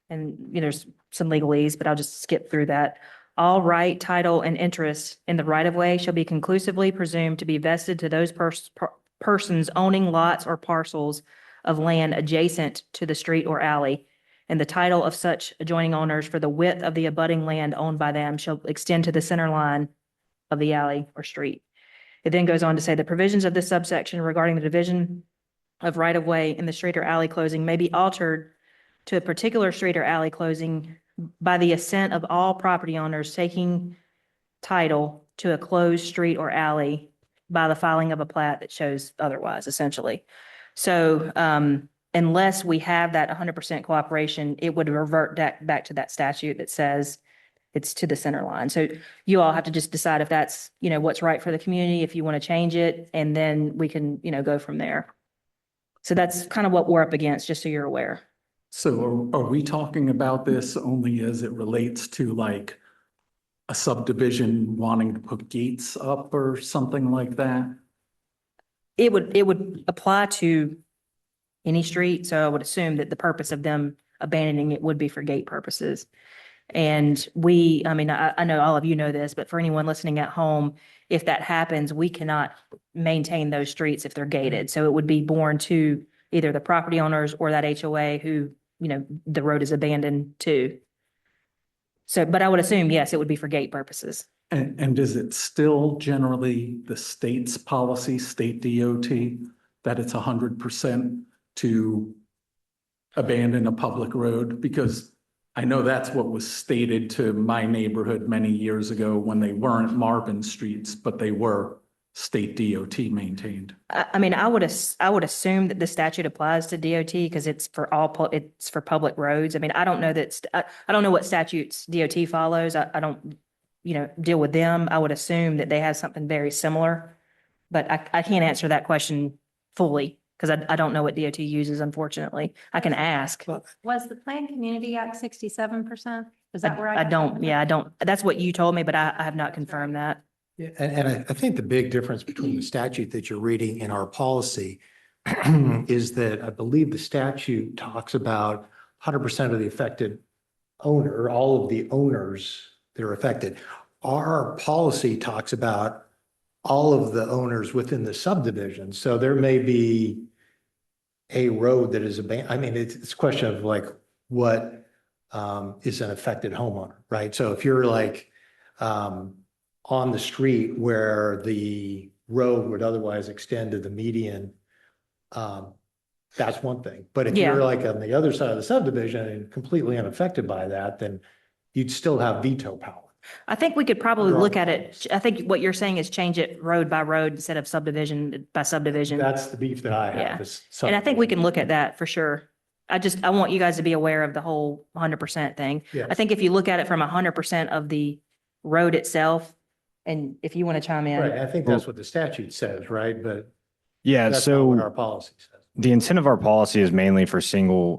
and there's some legalese, but I'll just skip through that. All right, title, and interest in the right-of-way shall be conclusively presumed to be vested to those persons owning lots or parcels of land adjacent to the street or alley, and the title of such adjoining owners for the width of the abutting land owned by them shall extend to the center line of the alley or street. It then goes on to say the provisions of this subsection regarding the division of right-of-way in the street or alley closing may be altered to a particular street or alley closing by the assent of all property owners taking title to a closed street or alley by the filing of a plat that shows otherwise, essentially. So unless we have that 100% cooperation, it would revert back to that statute that says it's to the center line. So you all have to just decide if that's, what's right for the community, if you want to change it, and then we can, go from there. So that's kind of what we're up against, just so you're aware. So are we talking about this only as it relates to like a subdivision wanting to put gates up or something like that? It would apply to any street. So I would assume that the purpose of them abandoning it would be for gate purposes. And I know all of you know this, but for anyone listening at home, if that happens, we cannot maintain those streets if they're gated. So it would be borne to either the property owners or that HOA who, the road is abandoned to. So, but I would assume, yes, it would be for gate purposes. And is it still generally the state's policy, state DOT, that it's 100% to abandon a public road? Because I know that's what was stated to my neighborhood many years ago when they weren't Marvin streets, but they were state DOT maintained. I would assume that the statute applies to DOT because it's for it's for public roads. I don't know I don't know what statutes DOT follows. I don't, deal with them. I would assume that they have something very similar, but I can't answer that question fully because I don't know what DOT uses, unfortunately. I can ask. Was the Planned Community Act 67%? Is that where I don't, that's what you told me, but I have not confirmed that. Yeah, and I think the big difference between the statute that you're reading and our policy is that I believe the statute talks about 100% of the affected owner, all of the owners that are affected. Our policy talks about all of the owners within the subdivision. So there may be a road that is abandoned. It's a question of like what is an affected homeowner, right? So if you're like on the street where the road would otherwise extend to the median that's one thing. But if Yeah. you're like on the other side of the subdivision and completely unaffected by that, then you'd still have veto power. I think we could probably look at it. I think what you're saying is change it road by road instead of subdivision by subdivision. That's the beef that I Yeah. have. Is And I think we can subdivision. look at that for sure. I want you guys to be aware of the whole 100% thing. I Yes. think if you look at it from 100% of the road itself, and if you want to chime Right, in. I think that's what the statute says, right? But Yeah, that's not what our so policy says. the intent of our policy is mainly for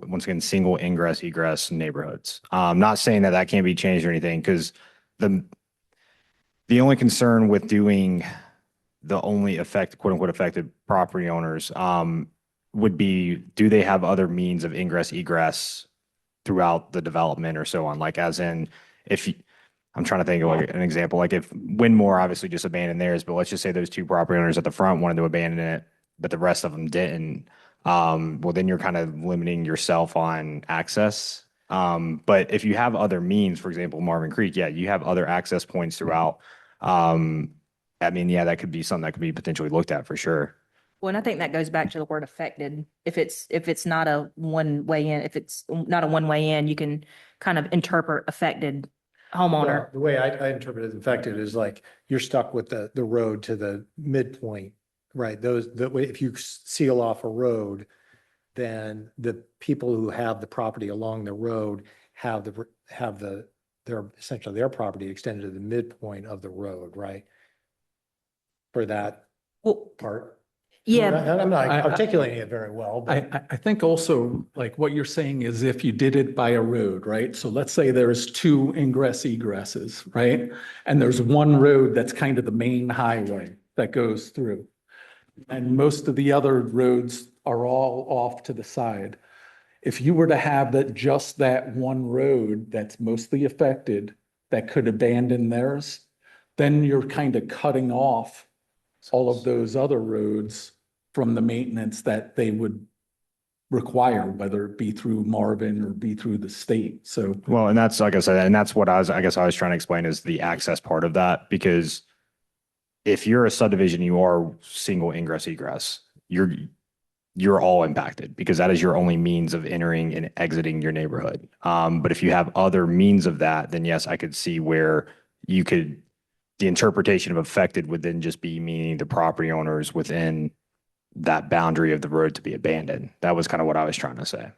once again, single ingress egress neighborhoods. Not saying that that can't be changed or anything, because the only concern with doing the only quote unquote affected property owners, would be, do they have other means of ingress egress throughout the development or so on? Like as in, I'm trying to think of like an example, like if Winmore obviously just abandoned theirs, but let's just say those two property owners at the front wanted to abandon it, but the rest of them didn't. Well, then you're kind of limiting yourself on access. But if you have other means, for example, Marvin Creek, yeah, you have other access points throughout. I mean, yeah, that could be something that could be potentially looked at for sure. Well, and I think that goes back to the word affected. If it's not a one way in, if it's not a one way in, you can kind of interpret affected homeowner. Well, the way I interpret it, affected is like you're stuck with the road to the midpoint, right? If you seal off a road, then the people who have the property along the road have essentially their property extended to the midpoint of the road, right? For that Well, part. yeah, I'm not I- articulating it very well, but I think also, like what you're saying is if you did it by a road, right? So let's say there's two ingress egresses, right? And there's one road that's kind of the main highway that goes through. And most of the other roads are all off to the side. If you were to have just that one road that's mostly affected that could abandon theirs, then you're kind of cutting off all of those other roads from the maintenance that they would require, whether it be through Marvin or be through the state. So, Well, and that's like I said, and that's what I was trying to explain is the access part of that, because if you're a subdivision, you are single ingress egress, you're all impacted because that is your only means of entering and exiting your neighborhood. But if you have other means of that, then yes, I could see where the interpretation of affected would then just be meaning the property owners within that boundary of the road to be abandoned. That was kind of what I was trying to say.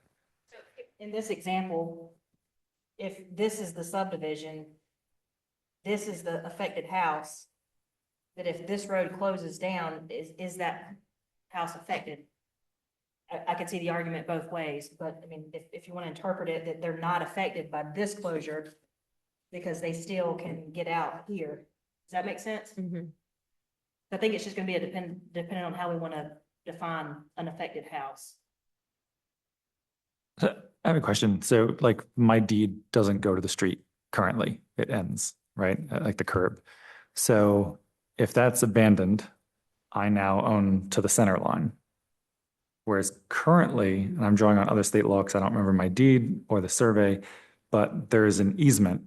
in this example, if this is the subdivision, this is the affected house, that if this road closes down, is that house affected? I could see the argument both ways, but I mean, if you want to interpret it, that they're not affected by this closure because they still can get out here. Does that make sense? I think it's just going to be depending on how we want to define an affected house. So I have a question. So like my deed doesn't go to the street currently. It ends, right? At like the curb. So if that's abandoned, I now own to the center line. Whereas currently, and I'm drawing on other state law because I don't remember my deed or the survey, but there is an easement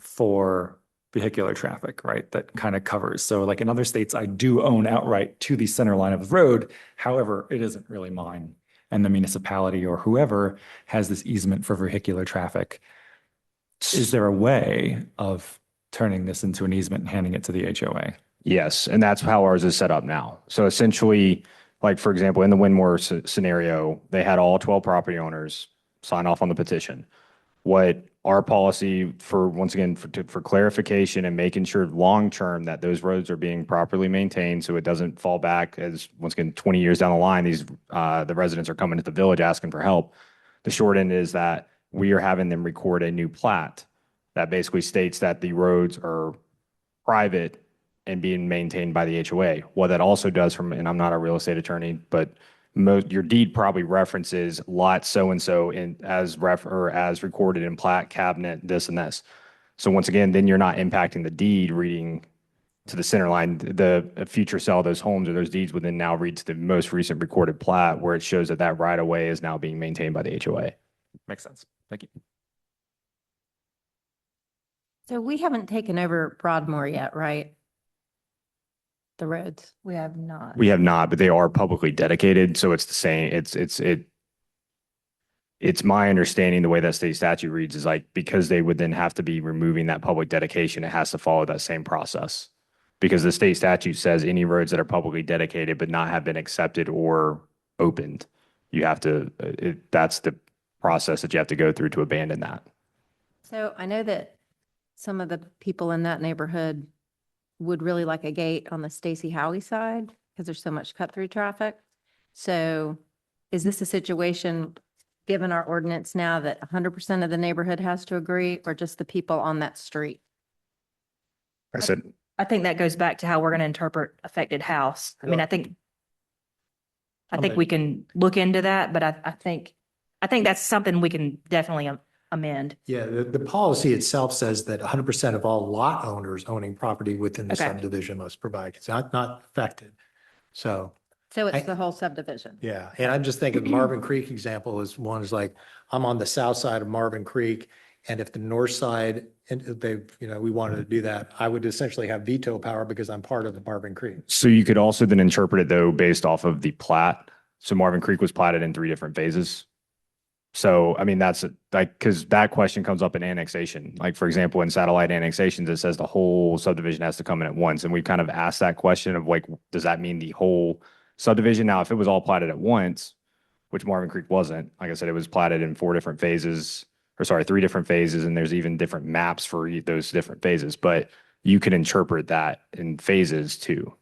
for vehicular traffic, right? That kind of covers. So like in other states, I do own outright to the center line of the road. However, it isn't really mine. And the municipality or whoever has this easement for vehicular traffic. Is there a way of turning this into an easement and handing it to the HOA? Yes, and that's how ours is set up now. So essentially, like for example, in the Winmore scenario, they had all 12 property owners sign off on the petition. What our policy for, once again, for clarification and making sure long-term that those roads are being properly maintained so it doesn't fall back as, once again, 20 years down the line, the residents are coming to the village asking for help. The short end is that we are having them record a new plat that basically states that the roads are private and being maintained by the HOA. What that also does and I'm not a real estate attorney, but your deed probably references lot so-and-so as recorded in plat cabinet, this and this. So once again, then you're not impacting the deed reading to the center line. The future sale of those homes or those deeds would then now read to the most recent recorded plat where it shows that that right of way is now being maintained by the HOA. Makes sense. Thank you. So we haven't taken over Broadmoor yet, right? the roads. We have not. We have not, but they are publicly dedicated, so it's the same, it's my understanding, the way that state statute reads is like, because they would then have to be removing that public dedication, it has to follow that same process. Because the state statute says any roads that are publicly dedicated but not have been accepted or opened, you have to, that's the process that you have to go through to abandon that. So I know that some of the people in that neighborhood would really like a gate on the Stacy Howie side because there's so much cut through traffic. So is this a situation, given our ordinance now, that 100% of the neighborhood has to agree, or just the people on that street? I said, I think that goes back to how we're going to interpret affected house. I mean, I think we can look into that, but I think that's something we can definitely amend. Yeah, the policy itself says that 100% of all lot owners owning property within the Okay. subdivision must provide. It's not affected. So, So it's I- the whole subdivision. yeah, and I'm just thinking Marvin Creek example is one is like, I'm on the south side of Marvin Creek. And if the north side, and they, we wanted to do that, I would essentially have veto power because I'm part of the Marvin Creek. so you could also then interpret it though, based off of the plat. So Marvin Creek was platted in 3 different phases. So, I mean, that's like, because that question comes up in annexation. Like, for example, in satellite annexations, it says the whole subdivision has to come in at once. And we kind of asked that question of like, does that mean the whole subdivision? Now, if it was all platted at once, which Marvin Creek wasn't, like I said, it was platted in 3 different phases, and there's even different maps for those different phases. But you can interpret that in phases too.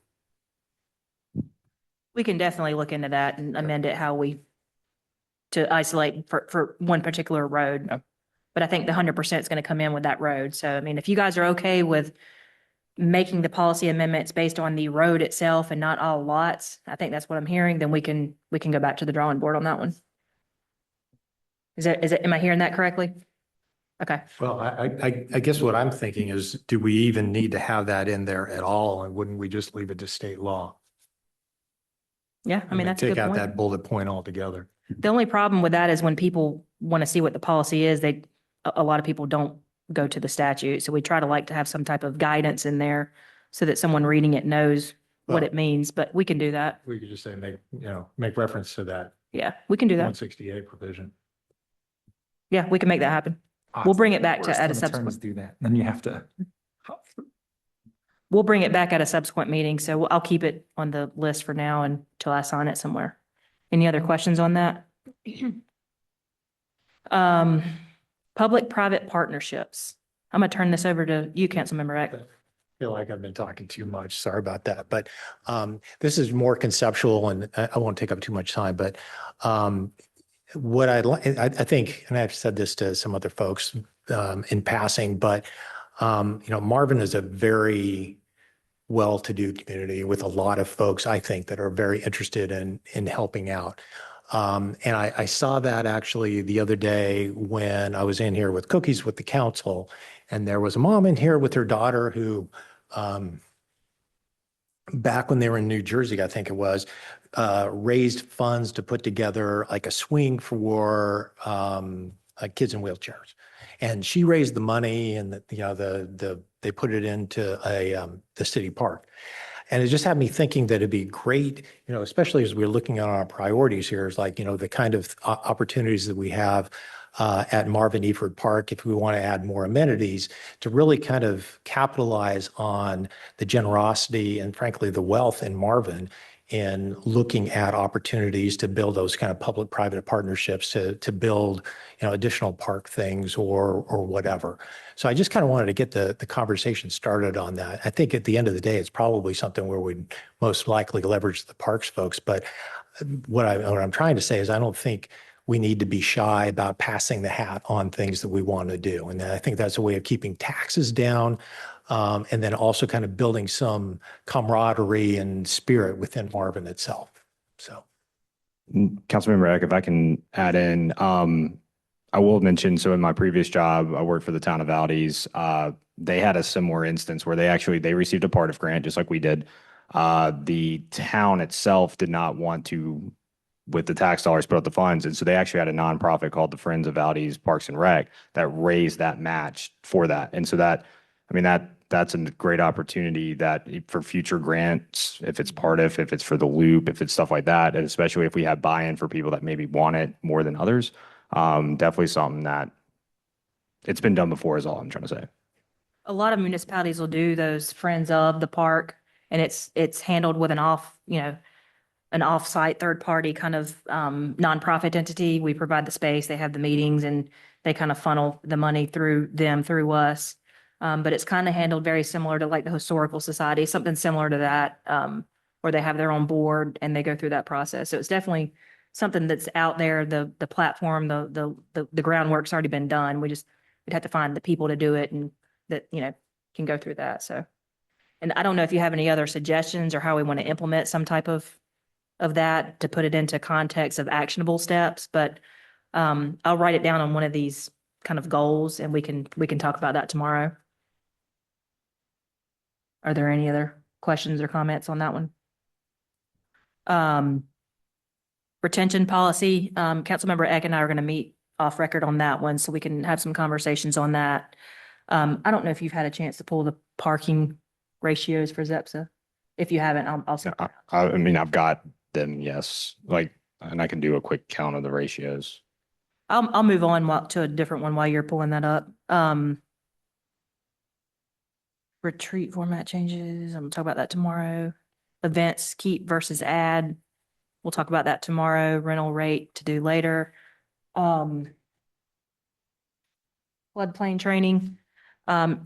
We can definitely look into that and amend it to isolate for one particular road. Yep. But I think the 100% is going to come in with that road. So, I mean, if you guys are okay with making the policy amendments based on the road itself and not all lots, I think that's what I'm hearing, then we can go back to the drawing board on that one. Am I hearing that correctly? Okay. Well, I guess what I'm thinking is, do we even need to have that in there at all? And wouldn't we just leave it to state law? Yeah, I mean, that's a Take good out point. that bullet point altogether. The only problem with that is when people want to see what the policy is, a lot of people don't go to the statute. So we try to have some type of guidance in there so that someone reading it knows what Well- it means, but we can do that. We could just say, make reference to that Yeah, we can do that. 168 provision. Yeah, we can make that happen. We'll bring it back to Worst at a when attorneys subsequent, do that. Then you have to. we'll bring it back at a subsequent meeting. So I'll keep it on the list for now until I sign it somewhere. Any other questions on that? Public-private partnerships. I'm going to turn this over to you, Councilmember Eck. Feel like I've been talking too much. Sorry about that. But this is more conceptual and I won't take up too much time, but what I think, and I've said this to some other folks in passing, but Marvin is a very well-to-do community with a lot of folks, I think, that are very interested in helping out. And I saw that actually the other day when I was in here with cookies with the council, and there was a mom in here with her daughter who, back when they were in New Jersey, I think it was, raised funds to put together like a swing for kids in wheelchairs. And she raised the money and they put it into the city park. And it just had me thinking that it'd be great, especially as we're looking at our priorities here, is like, the kind of opportunities that we have at Marvin Eford Park, if we want to add more amenities, to really kind of capitalize on the generosity and frankly, the wealth in Marvin in looking at opportunities to build those kind of public-private partnerships to build, additional park things or whatever. So I just kind of wanted to get the conversation started on that. I think at the end of the day, it's probably something where we'd most likely leverage the parks folks. But what I'm trying to say is I don't think we need to be shy about passing the hat on things that we want to do. And I think that's a way of keeping taxes down. And then also kind of building some camaraderie and spirit within Marvin itself. So. Councilmember Eck, if I can add in, I will mention, so in my previous job, I worked for the town of Valdez. They had a similar instance where they received a part of grant just like we did. The town itself did not want to, with the tax dollars, put up the funds. And so they actually had a nonprofit called the Friends of Valdez Parks and Rec that raised that match for that. And so that that's a great opportunity that for future grants, if it's part of, if it's for the loop, if it's stuff like that, and especially if we have buy-in for people that maybe want it more than others, definitely something that it's been done before is all I'm trying to say. A lot of municipalities will do those Friends of the Park, and it's handled with an off-site third-party kind of nonprofit entity. We provide the space, they have the meetings, and they kind of funnel the money through them, through us. But it's kind of handled very similar to like the Historical Society, something similar to that, where they have their own board and they go through that process. So it's definitely something that's out there. The platform, the groundwork's already been done. We'd have to find the people to do it and that, can go through that. So, and I don't know if you have any other suggestions or how we want to implement some type of that to put it into context of actionable steps, but I'll write it down on one of these kind of goals and we can talk about that tomorrow. Are there any other questions or comments on that one? Retention policy, Councilmember Eck and I are going to meet off record on that one, so we can have some conversations on that. I don't know if you've had a chance to pull the parking ratios for ZEPSA. If you haven't, I'll send that. I mean, I've got them, yes, and I can do a quick count of the ratios. I'll move on to a different one while you're pulling that up. Retreat format changes. I'm gonna talk about that tomorrow. Events, keep versus add. We'll talk about that tomorrow. Rental rate to do later. Floodplain training.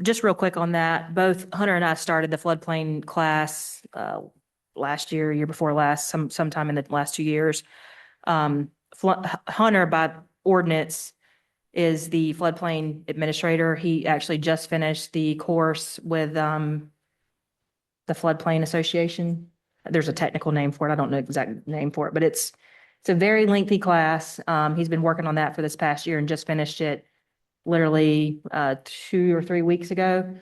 Just real quick on that, both Hunter and I started the floodplain class last year before last, sometime in the last 2 years. Hunter, by ordinance, is the floodplain administrator. He actually just finished the course with the Floodplain Association. There's a technical name for it. I don't know the exact name for it, but it's a very lengthy class. He's been working on that for this past year and just finished it literally 2 or 3 weeks ago.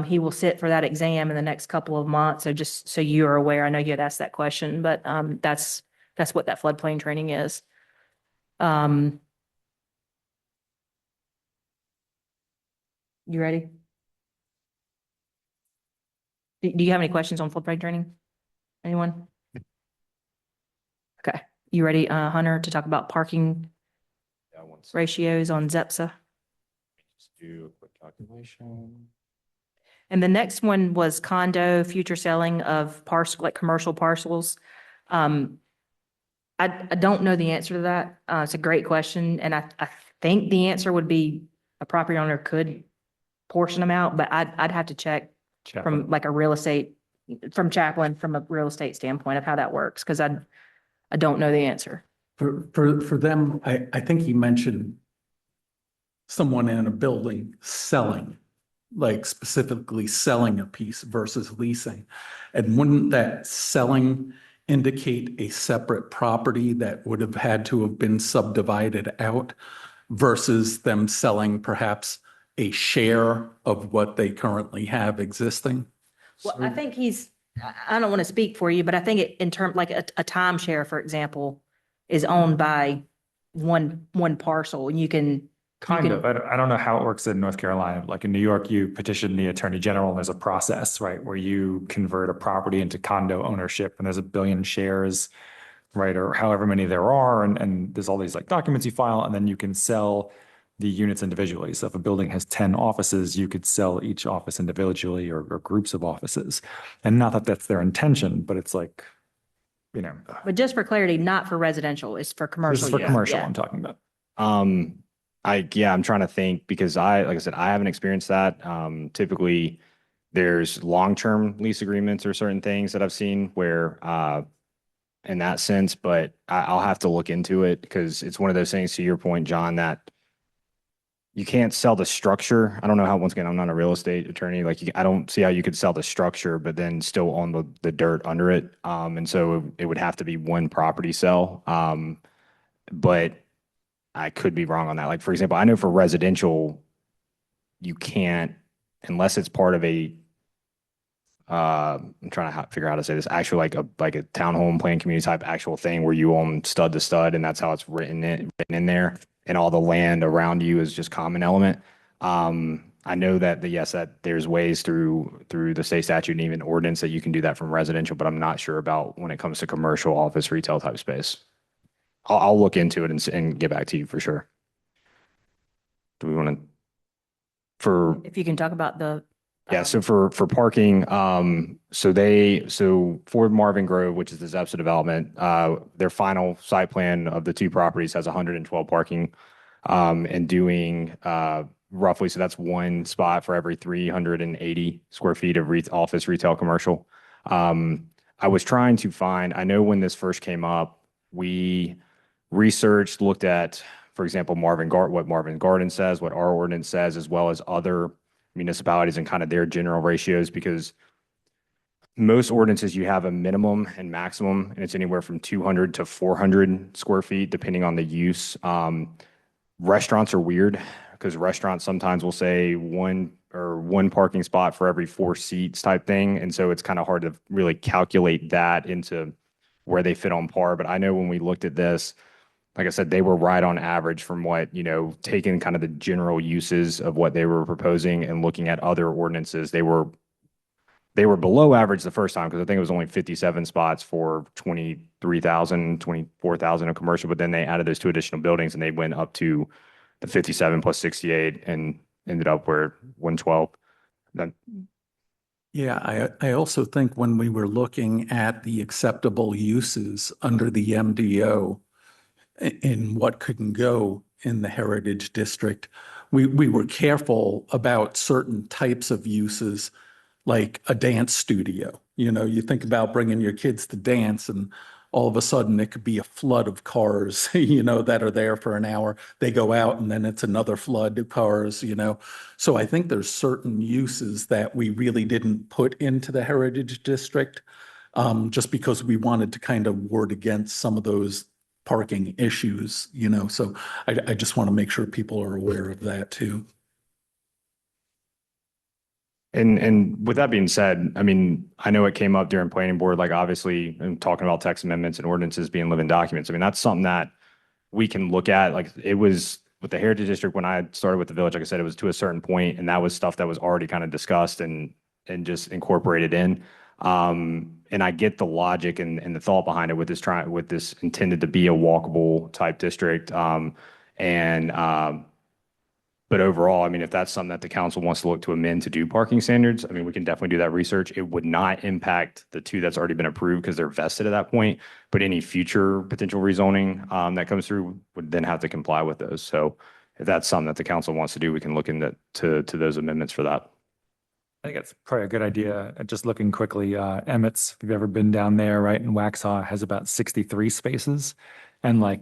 He will sit for that exam in the next couple of months. So just so you are aware, I know you had asked that question, but that's what that floodplain training is. You ready? Do you have any questions on floodplain training? Anyone? Okay. You ready, Hunter, to talk about parking ratios on ZEPSA? Just do a quick calculation. And the next one was condo future selling of commercial parcels. I don't know the answer to that. It's a great question. And I think the answer would be a property owner could portion them out, but I'd have to check from like a real estate, from Chaplin, from a real estate standpoint of how that works. Cause I don't know the answer. For them, I think he mentioned someone in a building selling, like specifically selling a piece versus leasing. And wouldn't that selling indicate a separate property that would have had to have been subdivided out versus them selling perhaps a share of what they currently have existing? Well, I think I don't want to speak for you, but I think in terms like a timeshare, for example, is owned by one parcel and you can. Kind of. I don't know how it works in North Carolina. Like in New York, you petition the attorney general and there's a process, right, where you convert a property into condo ownership and there's 1 billion shares, right, or however many there are. And there's all these like documents you file and then you can sell the units individually. So if a building has 10 offices, you could sell each office individually or groups of offices. And not that that's their intention, but it's like, But just for clarity, not for residential, it's for commercial. This is for commercial Yeah. I'm talking about. I'm trying to think because like I said, I haven't experienced that. Typically there's long-term lease agreements or certain things that I've seen where, in that sense, but I'll have to look into it because it's one of those things, to your point, John, that you can't sell the structure. I don't know how, once again, I'm not a real estate attorney. I don't see how you could sell the structure, but then still own the dirt under it. And so it would have to be one property sell. But I could be wrong on that. Like, for example, I know for residential, you can't, unless it's part of a, I'm trying to figure out how to say this, actually like a townhome plan community type actual thing where you own stud to stud and that's how it's written in there. And all the land around you is just common element. I know that yes, that there's ways through the state statute and even ordinance that you can do that from residential, but I'm not sure about when it comes to commercial, office, retail type space. I'll look into it and get back to you for sure. Do we want to, If you can talk about the. yeah, so for parking, so Ford Marvin Grove, which is the Zepsa development, their final site plan of the two properties has 112 parking, and doing, roughly, so that's one spot for every 380 square feet of office, retail, commercial. I was trying to find, I know when this first came up, we researched, looked at, for example, what Marvin Garden says, what our ordinance says, as well as other municipalities and kind of their general ratios, because most ordinances, you have a minimum and maximum, and it's anywhere from 200 to 400 square feet, depending on the use. Restaurants are weird because restaurants sometimes will say one parking spot for every 4 seats type thing. And so it's kind of hard to really calculate that into where they fit on par. But I know when we looked at this, like I said, they were right on average from what, taking kind of the general uses of what they were proposing and looking at other ordinances. They were below average the first time because I think it was only 57 spots for 23,000, 24,000 of commercial, but then they added those 2 additional buildings and they went up to the 57 plus 68 and ended up where 112. Yeah, I also think when we were looking at the acceptable uses under the MDO in what couldn't go in the Heritage District, we were careful about certain types of uses, like a dance studio. You think about bringing your kids to dance and all of a sudden it could be a flood of cars, that are there for an hour. They go out and then it's another flood of cars, So I think there's certain uses that we really didn't put into the Heritage District, just because we wanted to kind of ward against some of those parking issues, So I just want to make sure people are aware of that too. And with that being said, I mean, I know it came up during planning board, like obviously, and talking about text amendments and ordinances being living documents. I mean, that's something that we can look at. Like it was with the Heritage District when I started with the village, like I said, it was to a certain point, and that was stuff that was already kind of discussed and just incorporated in. And I get the logic and the thought behind it with this intended to be a walkable type district. But overall, I mean, if that's something that the council wants to look to amend to do parking standards, I mean, we can definitely do that research. It would not impact the 2 that's already been approved because they're vested at that point. But any future potential rezoning that comes through would then have to comply with those. So if that's something that the council wants to do, we can look into to those amendments for that. I think that's probably a good idea. Just looking quickly, Emmett's, if you've ever been down there, right, in Waxhaw has about 63 spaces. And like,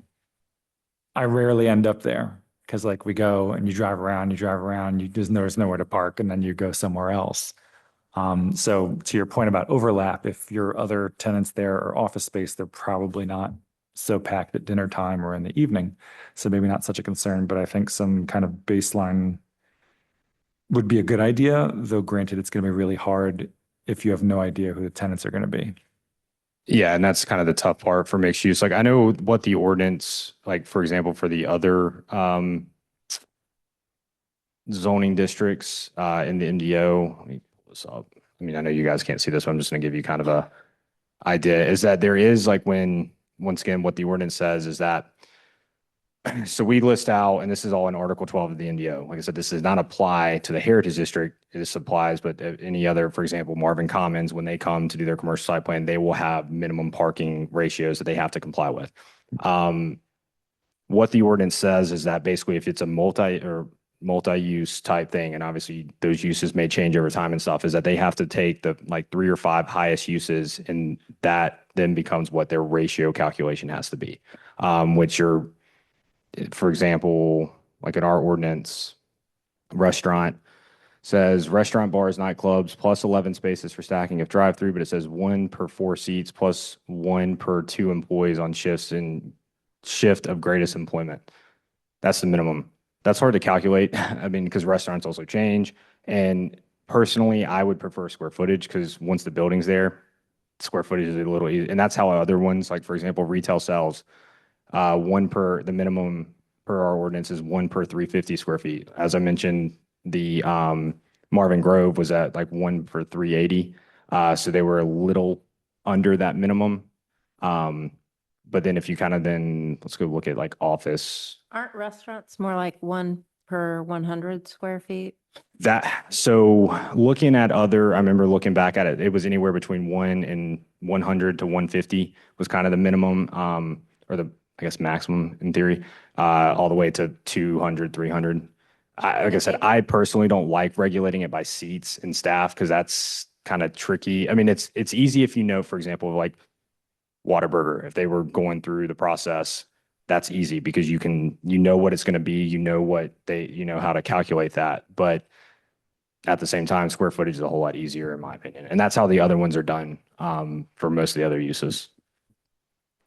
I rarely end up there. Because like we go and you drive around, there's nowhere to park, and then you go somewhere else. So to your point about overlap, if your other tenants there are office space, they're probably not so packed at dinner time or in the evening. So maybe not such a concern, but I think some kind of baseline would be a good idea, though granted, it's going to be really hard if you have no idea who the tenants are going to be. Yeah, and that's kind of the tough part for mixed use. Like I know what the ordinance, like for example, for the other zoning districts in the MDO, let me pull this up. I mean, I know you guys can't see this, so I'm just going to give you kind of a idea, is that there is like once again, what the ordinance says is that, so we list out, and this is all in Article 12 of the MDO. Like I said, this does not apply to the Heritage District. This applies, but any other, for example, Marvin Commons, when they come to do their commercial site plan, they will have minimum parking ratios that they have to comply with. What the ordinance says is that basically if it's a multi-use type thing, and obviously those uses may change over time and stuff, is that they have to take the like 3 or 5 highest uses, and that then becomes what their ratio calculation has to be, which are, for example, like in our ordinance, restaurant says restaurant, bars, nightclubs, plus 11 spaces for stacking if drive-through, but it says 1 per 4 seats plus 1 per 2 employees on shifts and shift of greatest employment. That's the minimum. That's hard to calculate. I mean, because restaurants also change. And personally, I would prefer square footage because once the building's there, square footage is a little easy. And that's how other ones, like for example, retail sales, the minimum per our ordinance is 1 per 350 square feet. As I mentioned, The Marvin Grove was at like 1 for 380. So they were a little under that minimum. But then if you kind of let's go look at like office. Aren't restaurants more like 1 per 100 square feet? So looking at I remember looking back at it, it was anywhere between 1 and 100 to 150 was kind of the minimum, or I guess maximum in theory, all the way to 200, 300. Like I said, I personally don't like regulating it by seats and staff because that's kind of tricky. I mean, it's easy if you know, for example, like Whataburger, if they were going through the process, that's easy because you know what it's going to be, you know how to calculate that. But at the same time, square footage is a whole lot easier in my opinion. And that's how the other ones are done, for most of the other uses.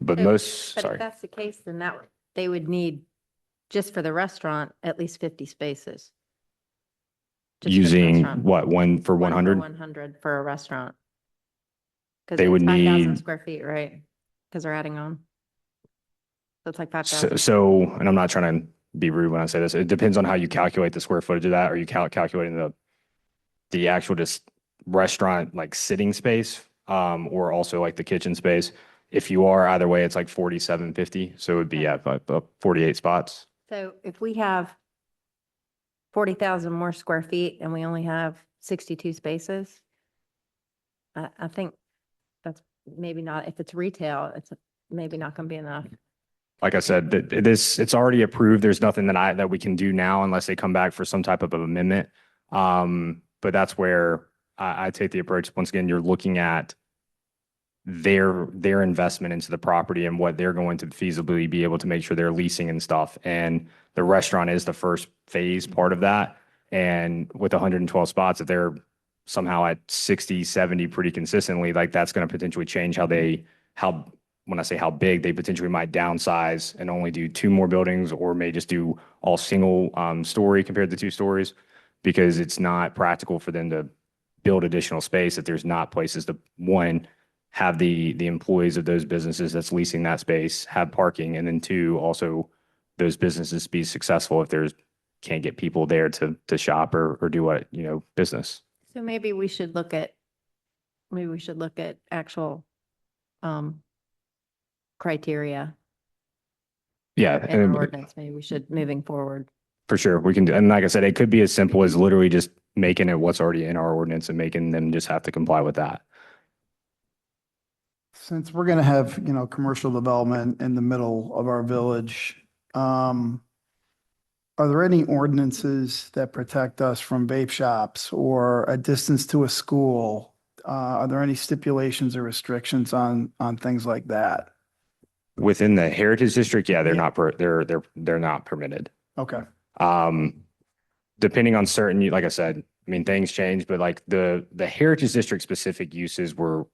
But If that's the case, then they would need, just for the restaurant, at least 50 spaces. Just for the using restaurant. what, 1 for 1 100? 100 for a restaurant. Because They would it's 5,000 need- square feet, right? Because they're adding on. So it's like 5,000. So, and I'm not trying to be rude when I say this, it depends on how you calculate the square footage of that. Are you calculating the actual just restaurant like sitting space, or also like the kitchen space? If you are, either way, it's like 4750. So it would be at 48 spots. So if we have 40,000 more square feet and we only have 62 spaces, I think that's maybe not, if it's retail, it's maybe not going to be enough. Like I said, it's already approved. There's nothing that we can do now unless they come back for some type of amendment. But that's where I take the approach. Once again, you're looking at their investment into the property and what they're going to feasibly be able to make sure they're leasing and stuff. And the restaurant is the first phase part of that. And with 112 spots, if they're somehow at 60, 70 pretty consistently, like that's going to potentially change when I say how big, they potentially might downsize and only do 2 more buildings, or may just do all single story compared to 2 stories, because it's not practical for them to build additional space if there's not places to, one, have the employees of those businesses that's leasing that space have parking, and then 2, also those businesses be successful if can't get people there to shop or do what, business. So maybe we should look at actual criteria Yeah. in our and ordinance. Maybe we should, moving forward. For sure. We can do, and like I said, it could be as simple as literally just making it what's already in our ordinance and making them just have to comply with that. Since we're going to have, commercial development in the middle of our village, are there any ordinances that protect us from vape shops or a distance to a school? Are there any stipulations or restrictions on things like that? Within the Heritage District, yeah, they're not they're not permitted. Okay. Depending on certain, like I said, I mean, things change, but like the Heritage District specific uses were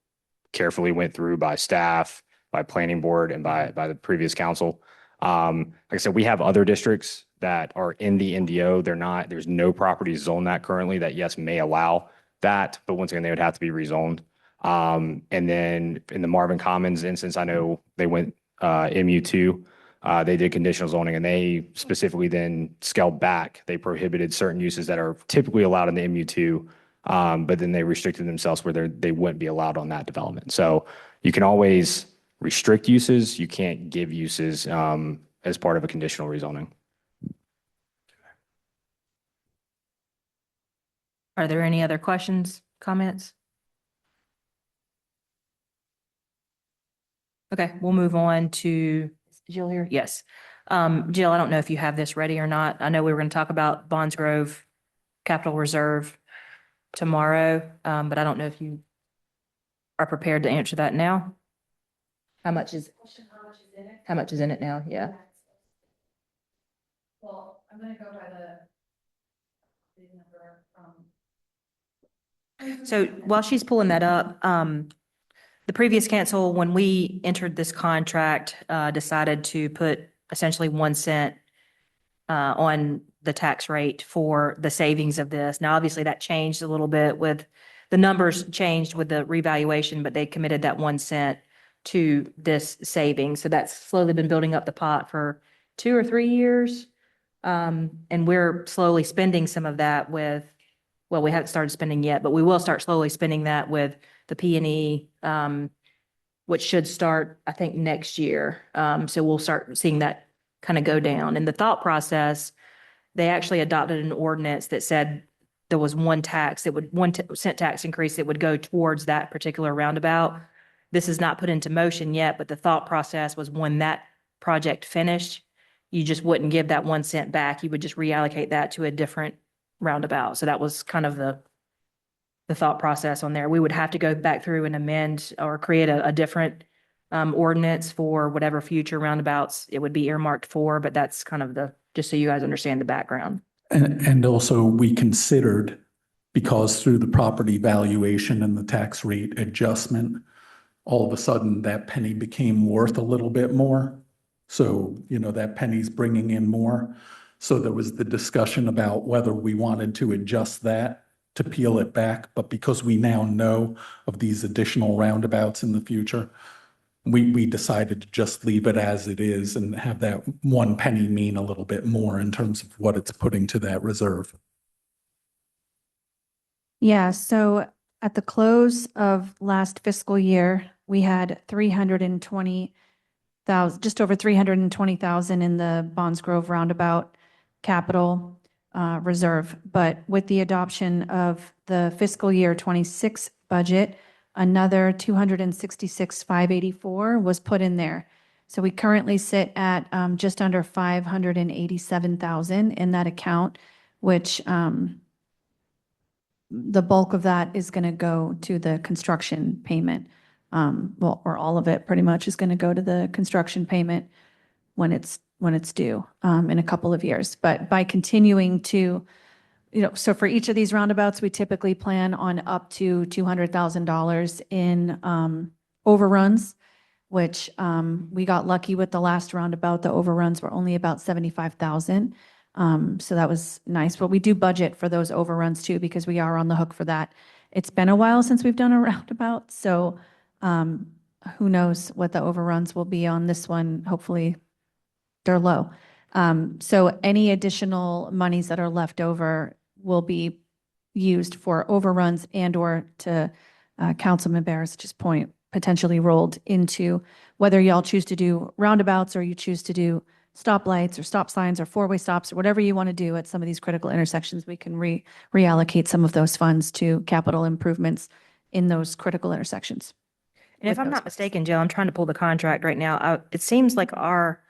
carefully went through by staff, by planning board, and by the previous council. Like I said, we have other districts that are in the NDO. There's no property zoned that currently that, yes, may allow that, but once again, they would have to be rezoned. And then in the Marvin Commons instance, I know they went MU2. They did conditional zoning, and they specifically then scaled back. They prohibited certain uses that are typically allowed in the MU2, but then they restricted themselves where they wouldn't be allowed on that development. So you can always restrict uses. You can't give uses as part of a conditional rezoning. Are there any other questions, comments? Okay, we'll move on to, is Jill here? Yes. Jill, I don't know if you have this ready or not. I know we were going to talk about Bonds Grove Capital Reserve tomorrow, but I don't know if you are prepared to answer that now. How much is in it now? Yeah. Well, I'm going to go by the number. So while she's pulling that up, the previous council, when we entered this contract, decided to put essentially 1 cent on the tax rate for the savings of this. Now, obviously, that changed a little bit with the numbers changed with the revaluation, but they committed that 1 cent to this savings. So that's slowly been building up the pot for 2 or 3 years. And we're slowly spending some of that with, well, we haven't started spending yet, but we will start slowly spending that with the P&E, which should start, I think, next year. So we'll start seeing that kind of go down. And the thought process, they actually adopted an ordinance that said there was one tax that would, 1 cent tax increase that would go towards that particular roundabout. This is not put into motion yet, but the thought process was when that project finished, you just wouldn't give that 1 cent back. You would just reallocate that to a different roundabout. So that was kind of the thought process on there. We would have to go back through and amend or create a different ordinance for whatever future roundabouts it would be earmarked for, but that's kind of just so you guys understand the background. And also we considered, because through the property valuation and the tax rate adjustment, all of a sudden that penny became worth a little bit more. So, that penny's bringing in more. So there was the discussion about whether we wanted to adjust that to peel it back. But because we now know of these additional roundabouts in the future, we decided to just leave it as it is and have that 1 penny mean a little bit more in terms of what it's putting to that reserve. Yeah, so at the close of last fiscal year, we had 320,000, just over 320,000 in the Bonds Grove roundabout capital reserve. But with the adoption of the fiscal year 26 budget, another 266,584 was put in there. So we currently sit at just under 587,000 in that account, which the bulk of that is going to go to the construction payment. Well, or all of it pretty much is going to go to the construction payment when it's due in a couple of years. But by continuing to, so for each of these roundabouts, we typically plan on up to $200,000 in overruns, which we got lucky with the last roundabout. The overruns were only about 75,000. So that was nice, but we do budget for those overruns too, because we are on the hook for that. It's been a while since we've done a roundabout, so who knows what the overruns will be on this one. Hopefully they're low. So any additional monies that are left over will be used for overruns and or to Councilman Barris's point, potentially rolled into whether y'all choose to do roundabouts or you choose to do stoplights or stop signs or four-way stops or whatever you want to do at some of these critical intersections. We can reallocate some of those funds to capital improvements in those critical intersections. And if I'm not mistaken, Jill, I'm trying to pull the contract right now. It seems like our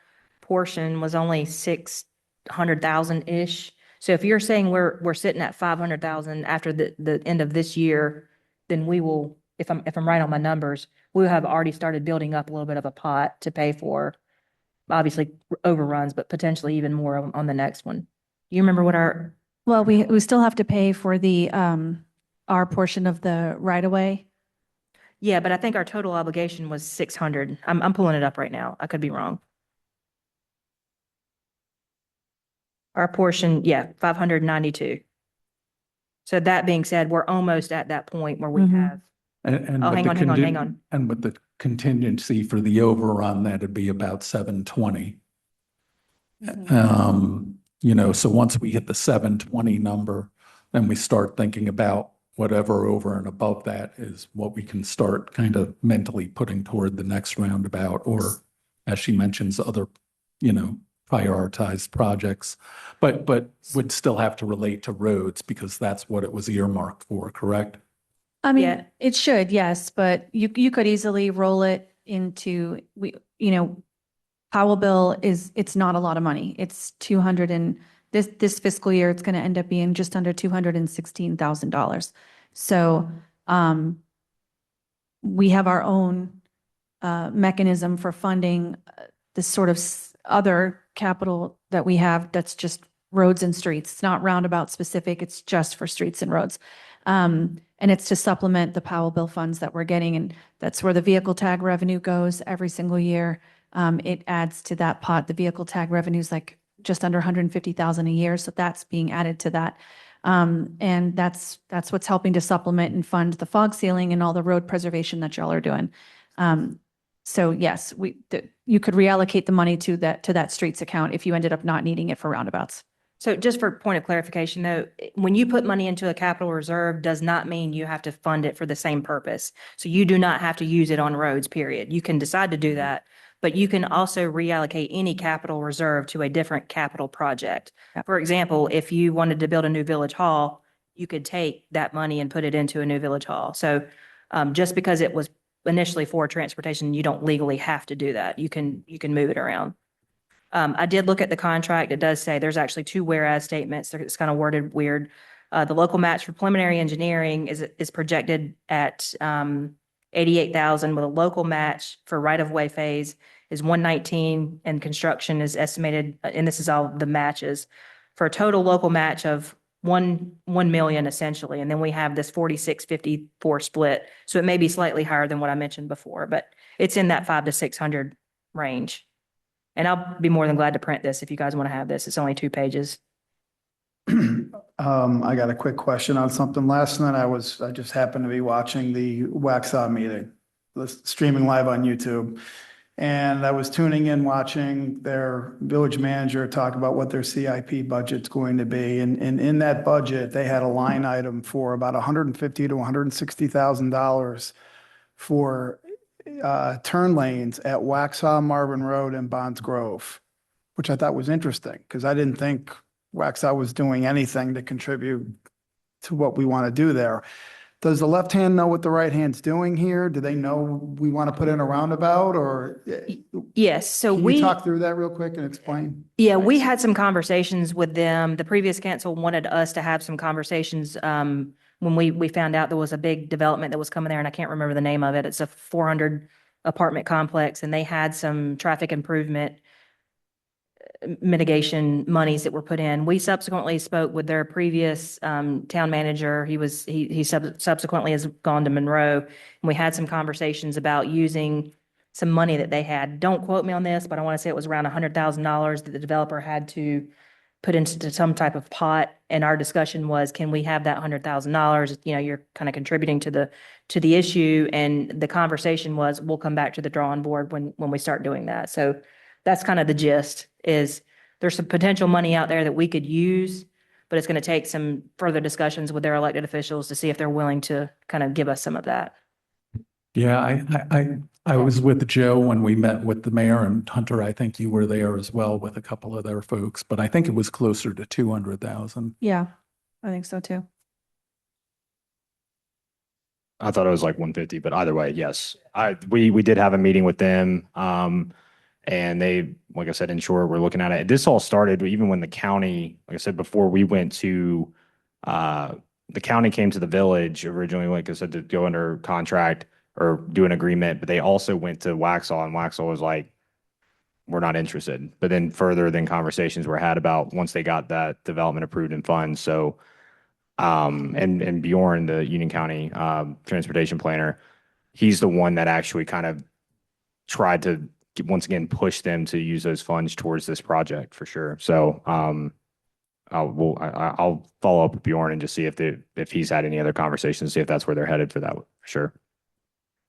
portion was only 600,000-ish. So if you're saying we're sitting at 500,000 after the end of this year, then we will, if I'm right on my numbers, we'll have already started building up a little bit of a pot to pay for, obviously overruns, but potentially even more on the next one. You remember what our? Well, we still have to pay for the our portion of the right of way. Yeah, but I think our total obligation was 600. I'm pulling it up right now. I could be wrong. Our portion, 592. So that being said, we're almost at that point where we have. And Oh, with hang the on. And with the contingency for the overrun, that'd be about 720. So once we hit the 720 number, then we start thinking about whatever over and above that is what we can start kind of mentally putting toward the next roundabout, or as she mentions, other, prioritized projects, but would still have to relate to roads because that's what it was earmarked for, correct? I mean, it should, yes, but you could easily roll it into, Powell bill it's not a lot of money. It's 200 and this fiscal year, it's going to end up being just under $216,000. So we have our own mechanism for funding this sort of other capital that we have that's just roads and streets. It's not roundabout specific. It's just for streets and roads. And it's to supplement the Powell bill funds that we're getting. And that's where the vehicle tag revenue goes every single year. It adds to that pot. The vehicle tag revenue is like just under 150,000 a year. So that's being added to that. And that's what's helping to supplement and fund the fog sealing and all the road preservation that y'all are doing. So yes, you could reallocate the money to that streets account if you ended up not needing it for roundabouts. So just for point of clarification though, when you put money into a capital reserve does not mean you have to fund it for the same purpose. So you do not have to use it on roads, period. You can decide to do that, but you can also reallocate any capital reserve to a different capital project. Yep. For example, if you wanted to build a new village hall, you could take that money and put it into a new village hall. So just because it was initially for transportation, you don't legally have to do that. You can move it around. I did look at the contract. It does say there's actually two whereas statements. It's kind of worded weird. The local match for preliminary engineering is projected at 88,000 with a local match for right-of-way phase is 119 and construction is estimated, and this is all the matches, for a total local match of 1 million essentially. And then we have this 46-54 split. So it may be slightly higher than what I mentioned before, but it's in that 500 to 600 range. And I'll be more than glad to print this if you guys want to have this. It's only 2 pages. I got a quick question on something. Last night I just happened to be watching the Waxaw meeting, streaming live on YouTube. And I was tuning in, watching their village manager talk about what their CIP budget's going to be. And in that budget, they had a line item for about $150,000 to $160,000 for turn lanes at Waxhaw, Marvin Road, and Bonds Grove, which I thought was interesting because I didn't think Waxhaw was doing anything to contribute to what we want to do there. Does the left hand know what the right hand's doing here? Do they know we want to put in a roundabout or? Yes, so Can you talk through that real quick and explain? Yeah, we had some conversations with them. The previous council wanted us to have some conversations when we found out there was a big development that was coming there, and I can't remember the name of it. It's a 400 apartment complex, and they had some traffic improvement mitigation monies that were put in. We subsequently spoke with their previous town manager. He subsequently has gone to Monroe, and we had some conversations about using some money that they had. Don't quote me on this, but I want to say it was around $100,000 that the developer had to put into some type of pot. And our discussion was, can we have that $100,000? You know, you're kind of contributing to the issue. And the conversation was, we'll come back to the drawing board when we start doing that. So that's kind of the gist, is there's some potential money out there that we could use, but it's going to take some further discussions with their elected officials to see if they're willing to kind of give us some of that. Yeah, I was with Joe when we met with the mayor, and Hunter, I think you were there as well with a couple of their folks, but I think it was closer to 200,000. Yeah, I think so too. I thought it was like 150, but either way, yes. We did have a meeting with them. And they, like I said, in short, we're looking at it. This all started even when the county, like I said, before we went to, the county came to the village originally, like I said, to go under contract or do an agreement, but they also went to Waxhaw, and Waxhaw was like, we're not interested. But then further, conversations were had about once they got that development approved and funds. So, and Bjorn, the Union County transportation planner, he's the one that actually kind of tried to once again push them to use those funds towards this project for sure. So I'll follow up with Bjorn and just see if he's had any other conversations, see if that's where they're headed for that, for sure.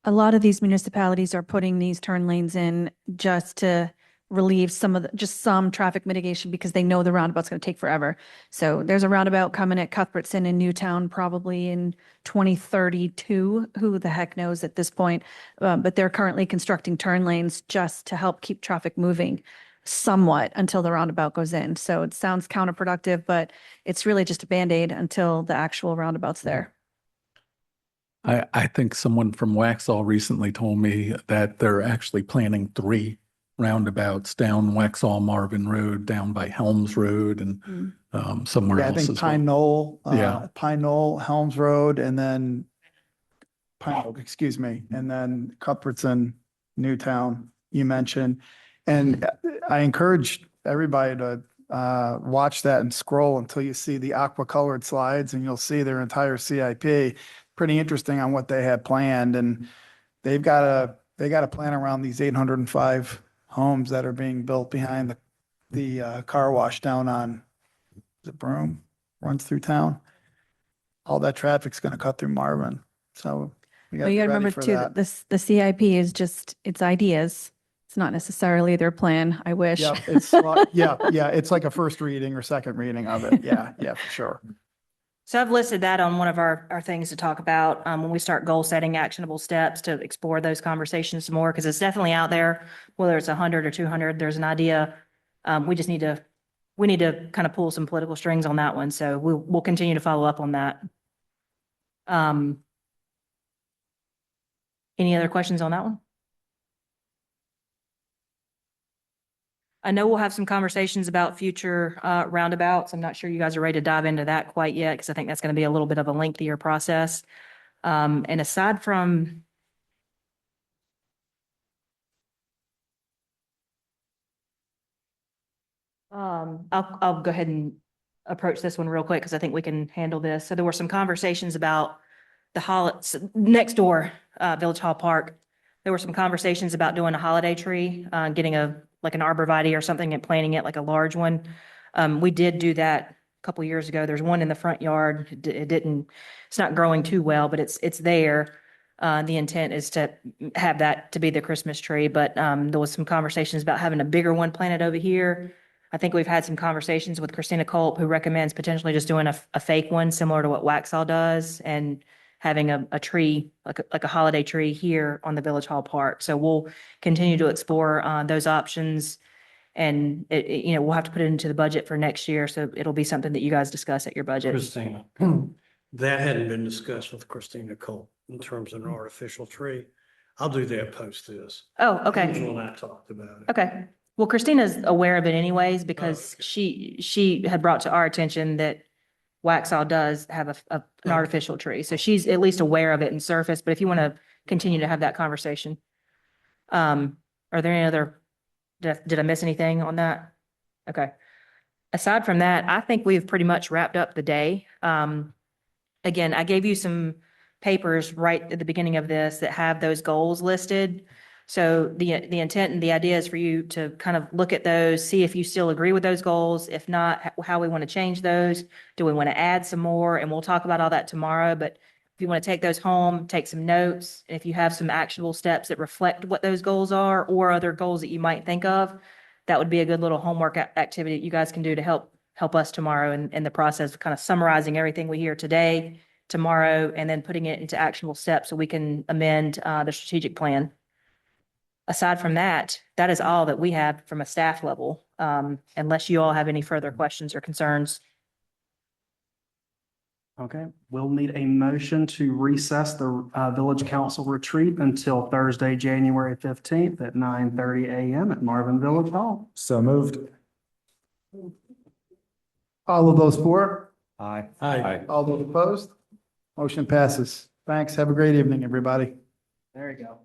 A lot of these municipalities are putting these turn lanes in just to relieve some traffic mitigation because they know the roundabout's going to take forever. So there's a roundabout coming at Cuthbertson in Newtown probably in 2032. Who the heck knows at this point? But they're currently constructing turn lanes just to help keep traffic moving somewhat until the roundabout goes in. So it sounds counterproductive, but it's really just a Band-Aid until the actual roundabout's there. I think someone from Waxhaw recently told me that they're actually planning 3 roundabouts down Waxhaw Marvin Road, down by Helms Road, and somewhere Yeah, I else think as Pine well. Knoll, Pine Knoll, Helms Road, and then Pine Oak, excuse me, and then Cuthbertson, Newtown, you mentioned. And I encourage everybody to watch that and scroll until you see the aqua colored slides, and you'll see their entire CIP. Pretty interesting on what they had planned, and they got a plan around these 805 homes that are being built behind the car wash down on the Broome, runs through town. All that traffic's going to cut through Marvin. So We But you be gotta ready remember for too, that. that the CIP is just, it's ideas. It's not necessarily their plan. I wish. Yep, it's like a first reading or second reading of it. Yeah, yeah, for sure. So I've listed that on one of our things to talk about, when we start goal setting actionable steps to explore those conversations some more, because it's definitely out there, whether it's 100 or 200, there's an idea. We just need to kind of pull some political strings on that one. So we'll continue to follow up on that. Any other questions on that one? I know we'll have some conversations about future roundabouts. I'm not sure you guys are ready to dive into that quite yet, because I think that's going to be a little bit of a lengthier process. And aside from I'll go ahead and approach this one real quick because I think we can handle this. So there were some conversations about next door, Village Hall Park. There were some conversations about doing a holiday tree, getting like an arborvitae or something and planting it like a large one. We did do that a couple years ago. There's one in the front yard. It's not growing too well, but it's there. The intent is to have that to be the Christmas tree, but there was some conversations about having a bigger one planted over here. I think we've had some conversations with Christina Culp, who recommends potentially just doing a fake one similar to what Waxhaw does and having a tree, like a holiday tree here on the Village Hall Park. So we'll continue to explore those options. And we'll have to put it into the budget for next year. So it'll be something that you guys discuss at your budget. Christina, that hadn't been discussed with Christina Cole in terms of an artificial tree. I'll do that post this. Oh, okay. Angela and I talked about it. Okay. Well, Christina's aware of it anyways, because she had brought to our attention that Waxhaw does have an artificial tree. So she's at least aware of it in surface, but if you want to continue to have that conversation. Are there any other, did I miss anything on that? Okay. Aside from that, I think we've pretty much wrapped up the day. Again, I gave you some papers right at the beginning of this that have those goals listed. So the intent and the idea is for you to kind of look at those, see if you still agree with those goals. If not, how we want to change those. Do we want to add some more? And we'll talk about all that tomorrow. But if you want to take those home, take some notes. If you have some actionable steps that reflect what those goals are or other goals that you might think of, that would be a good little homework activity that you guys can do to help us tomorrow in the process of kind of summarizing everything we hear today, tomorrow, and then putting it into actionable steps so we can amend the strategic plan. Aside from that, that is all that we have from a staff level, unless you all have any further questions or concerns. Okay, we'll need a motion to recess the Village Council retreat until Thursday, January 15th at 9:30 a.m. at Marvin Village Hall. So moved. All of those for? Aye. Aye. All those opposed? Motion passes. Thanks. Have a great evening, everybody. There you go.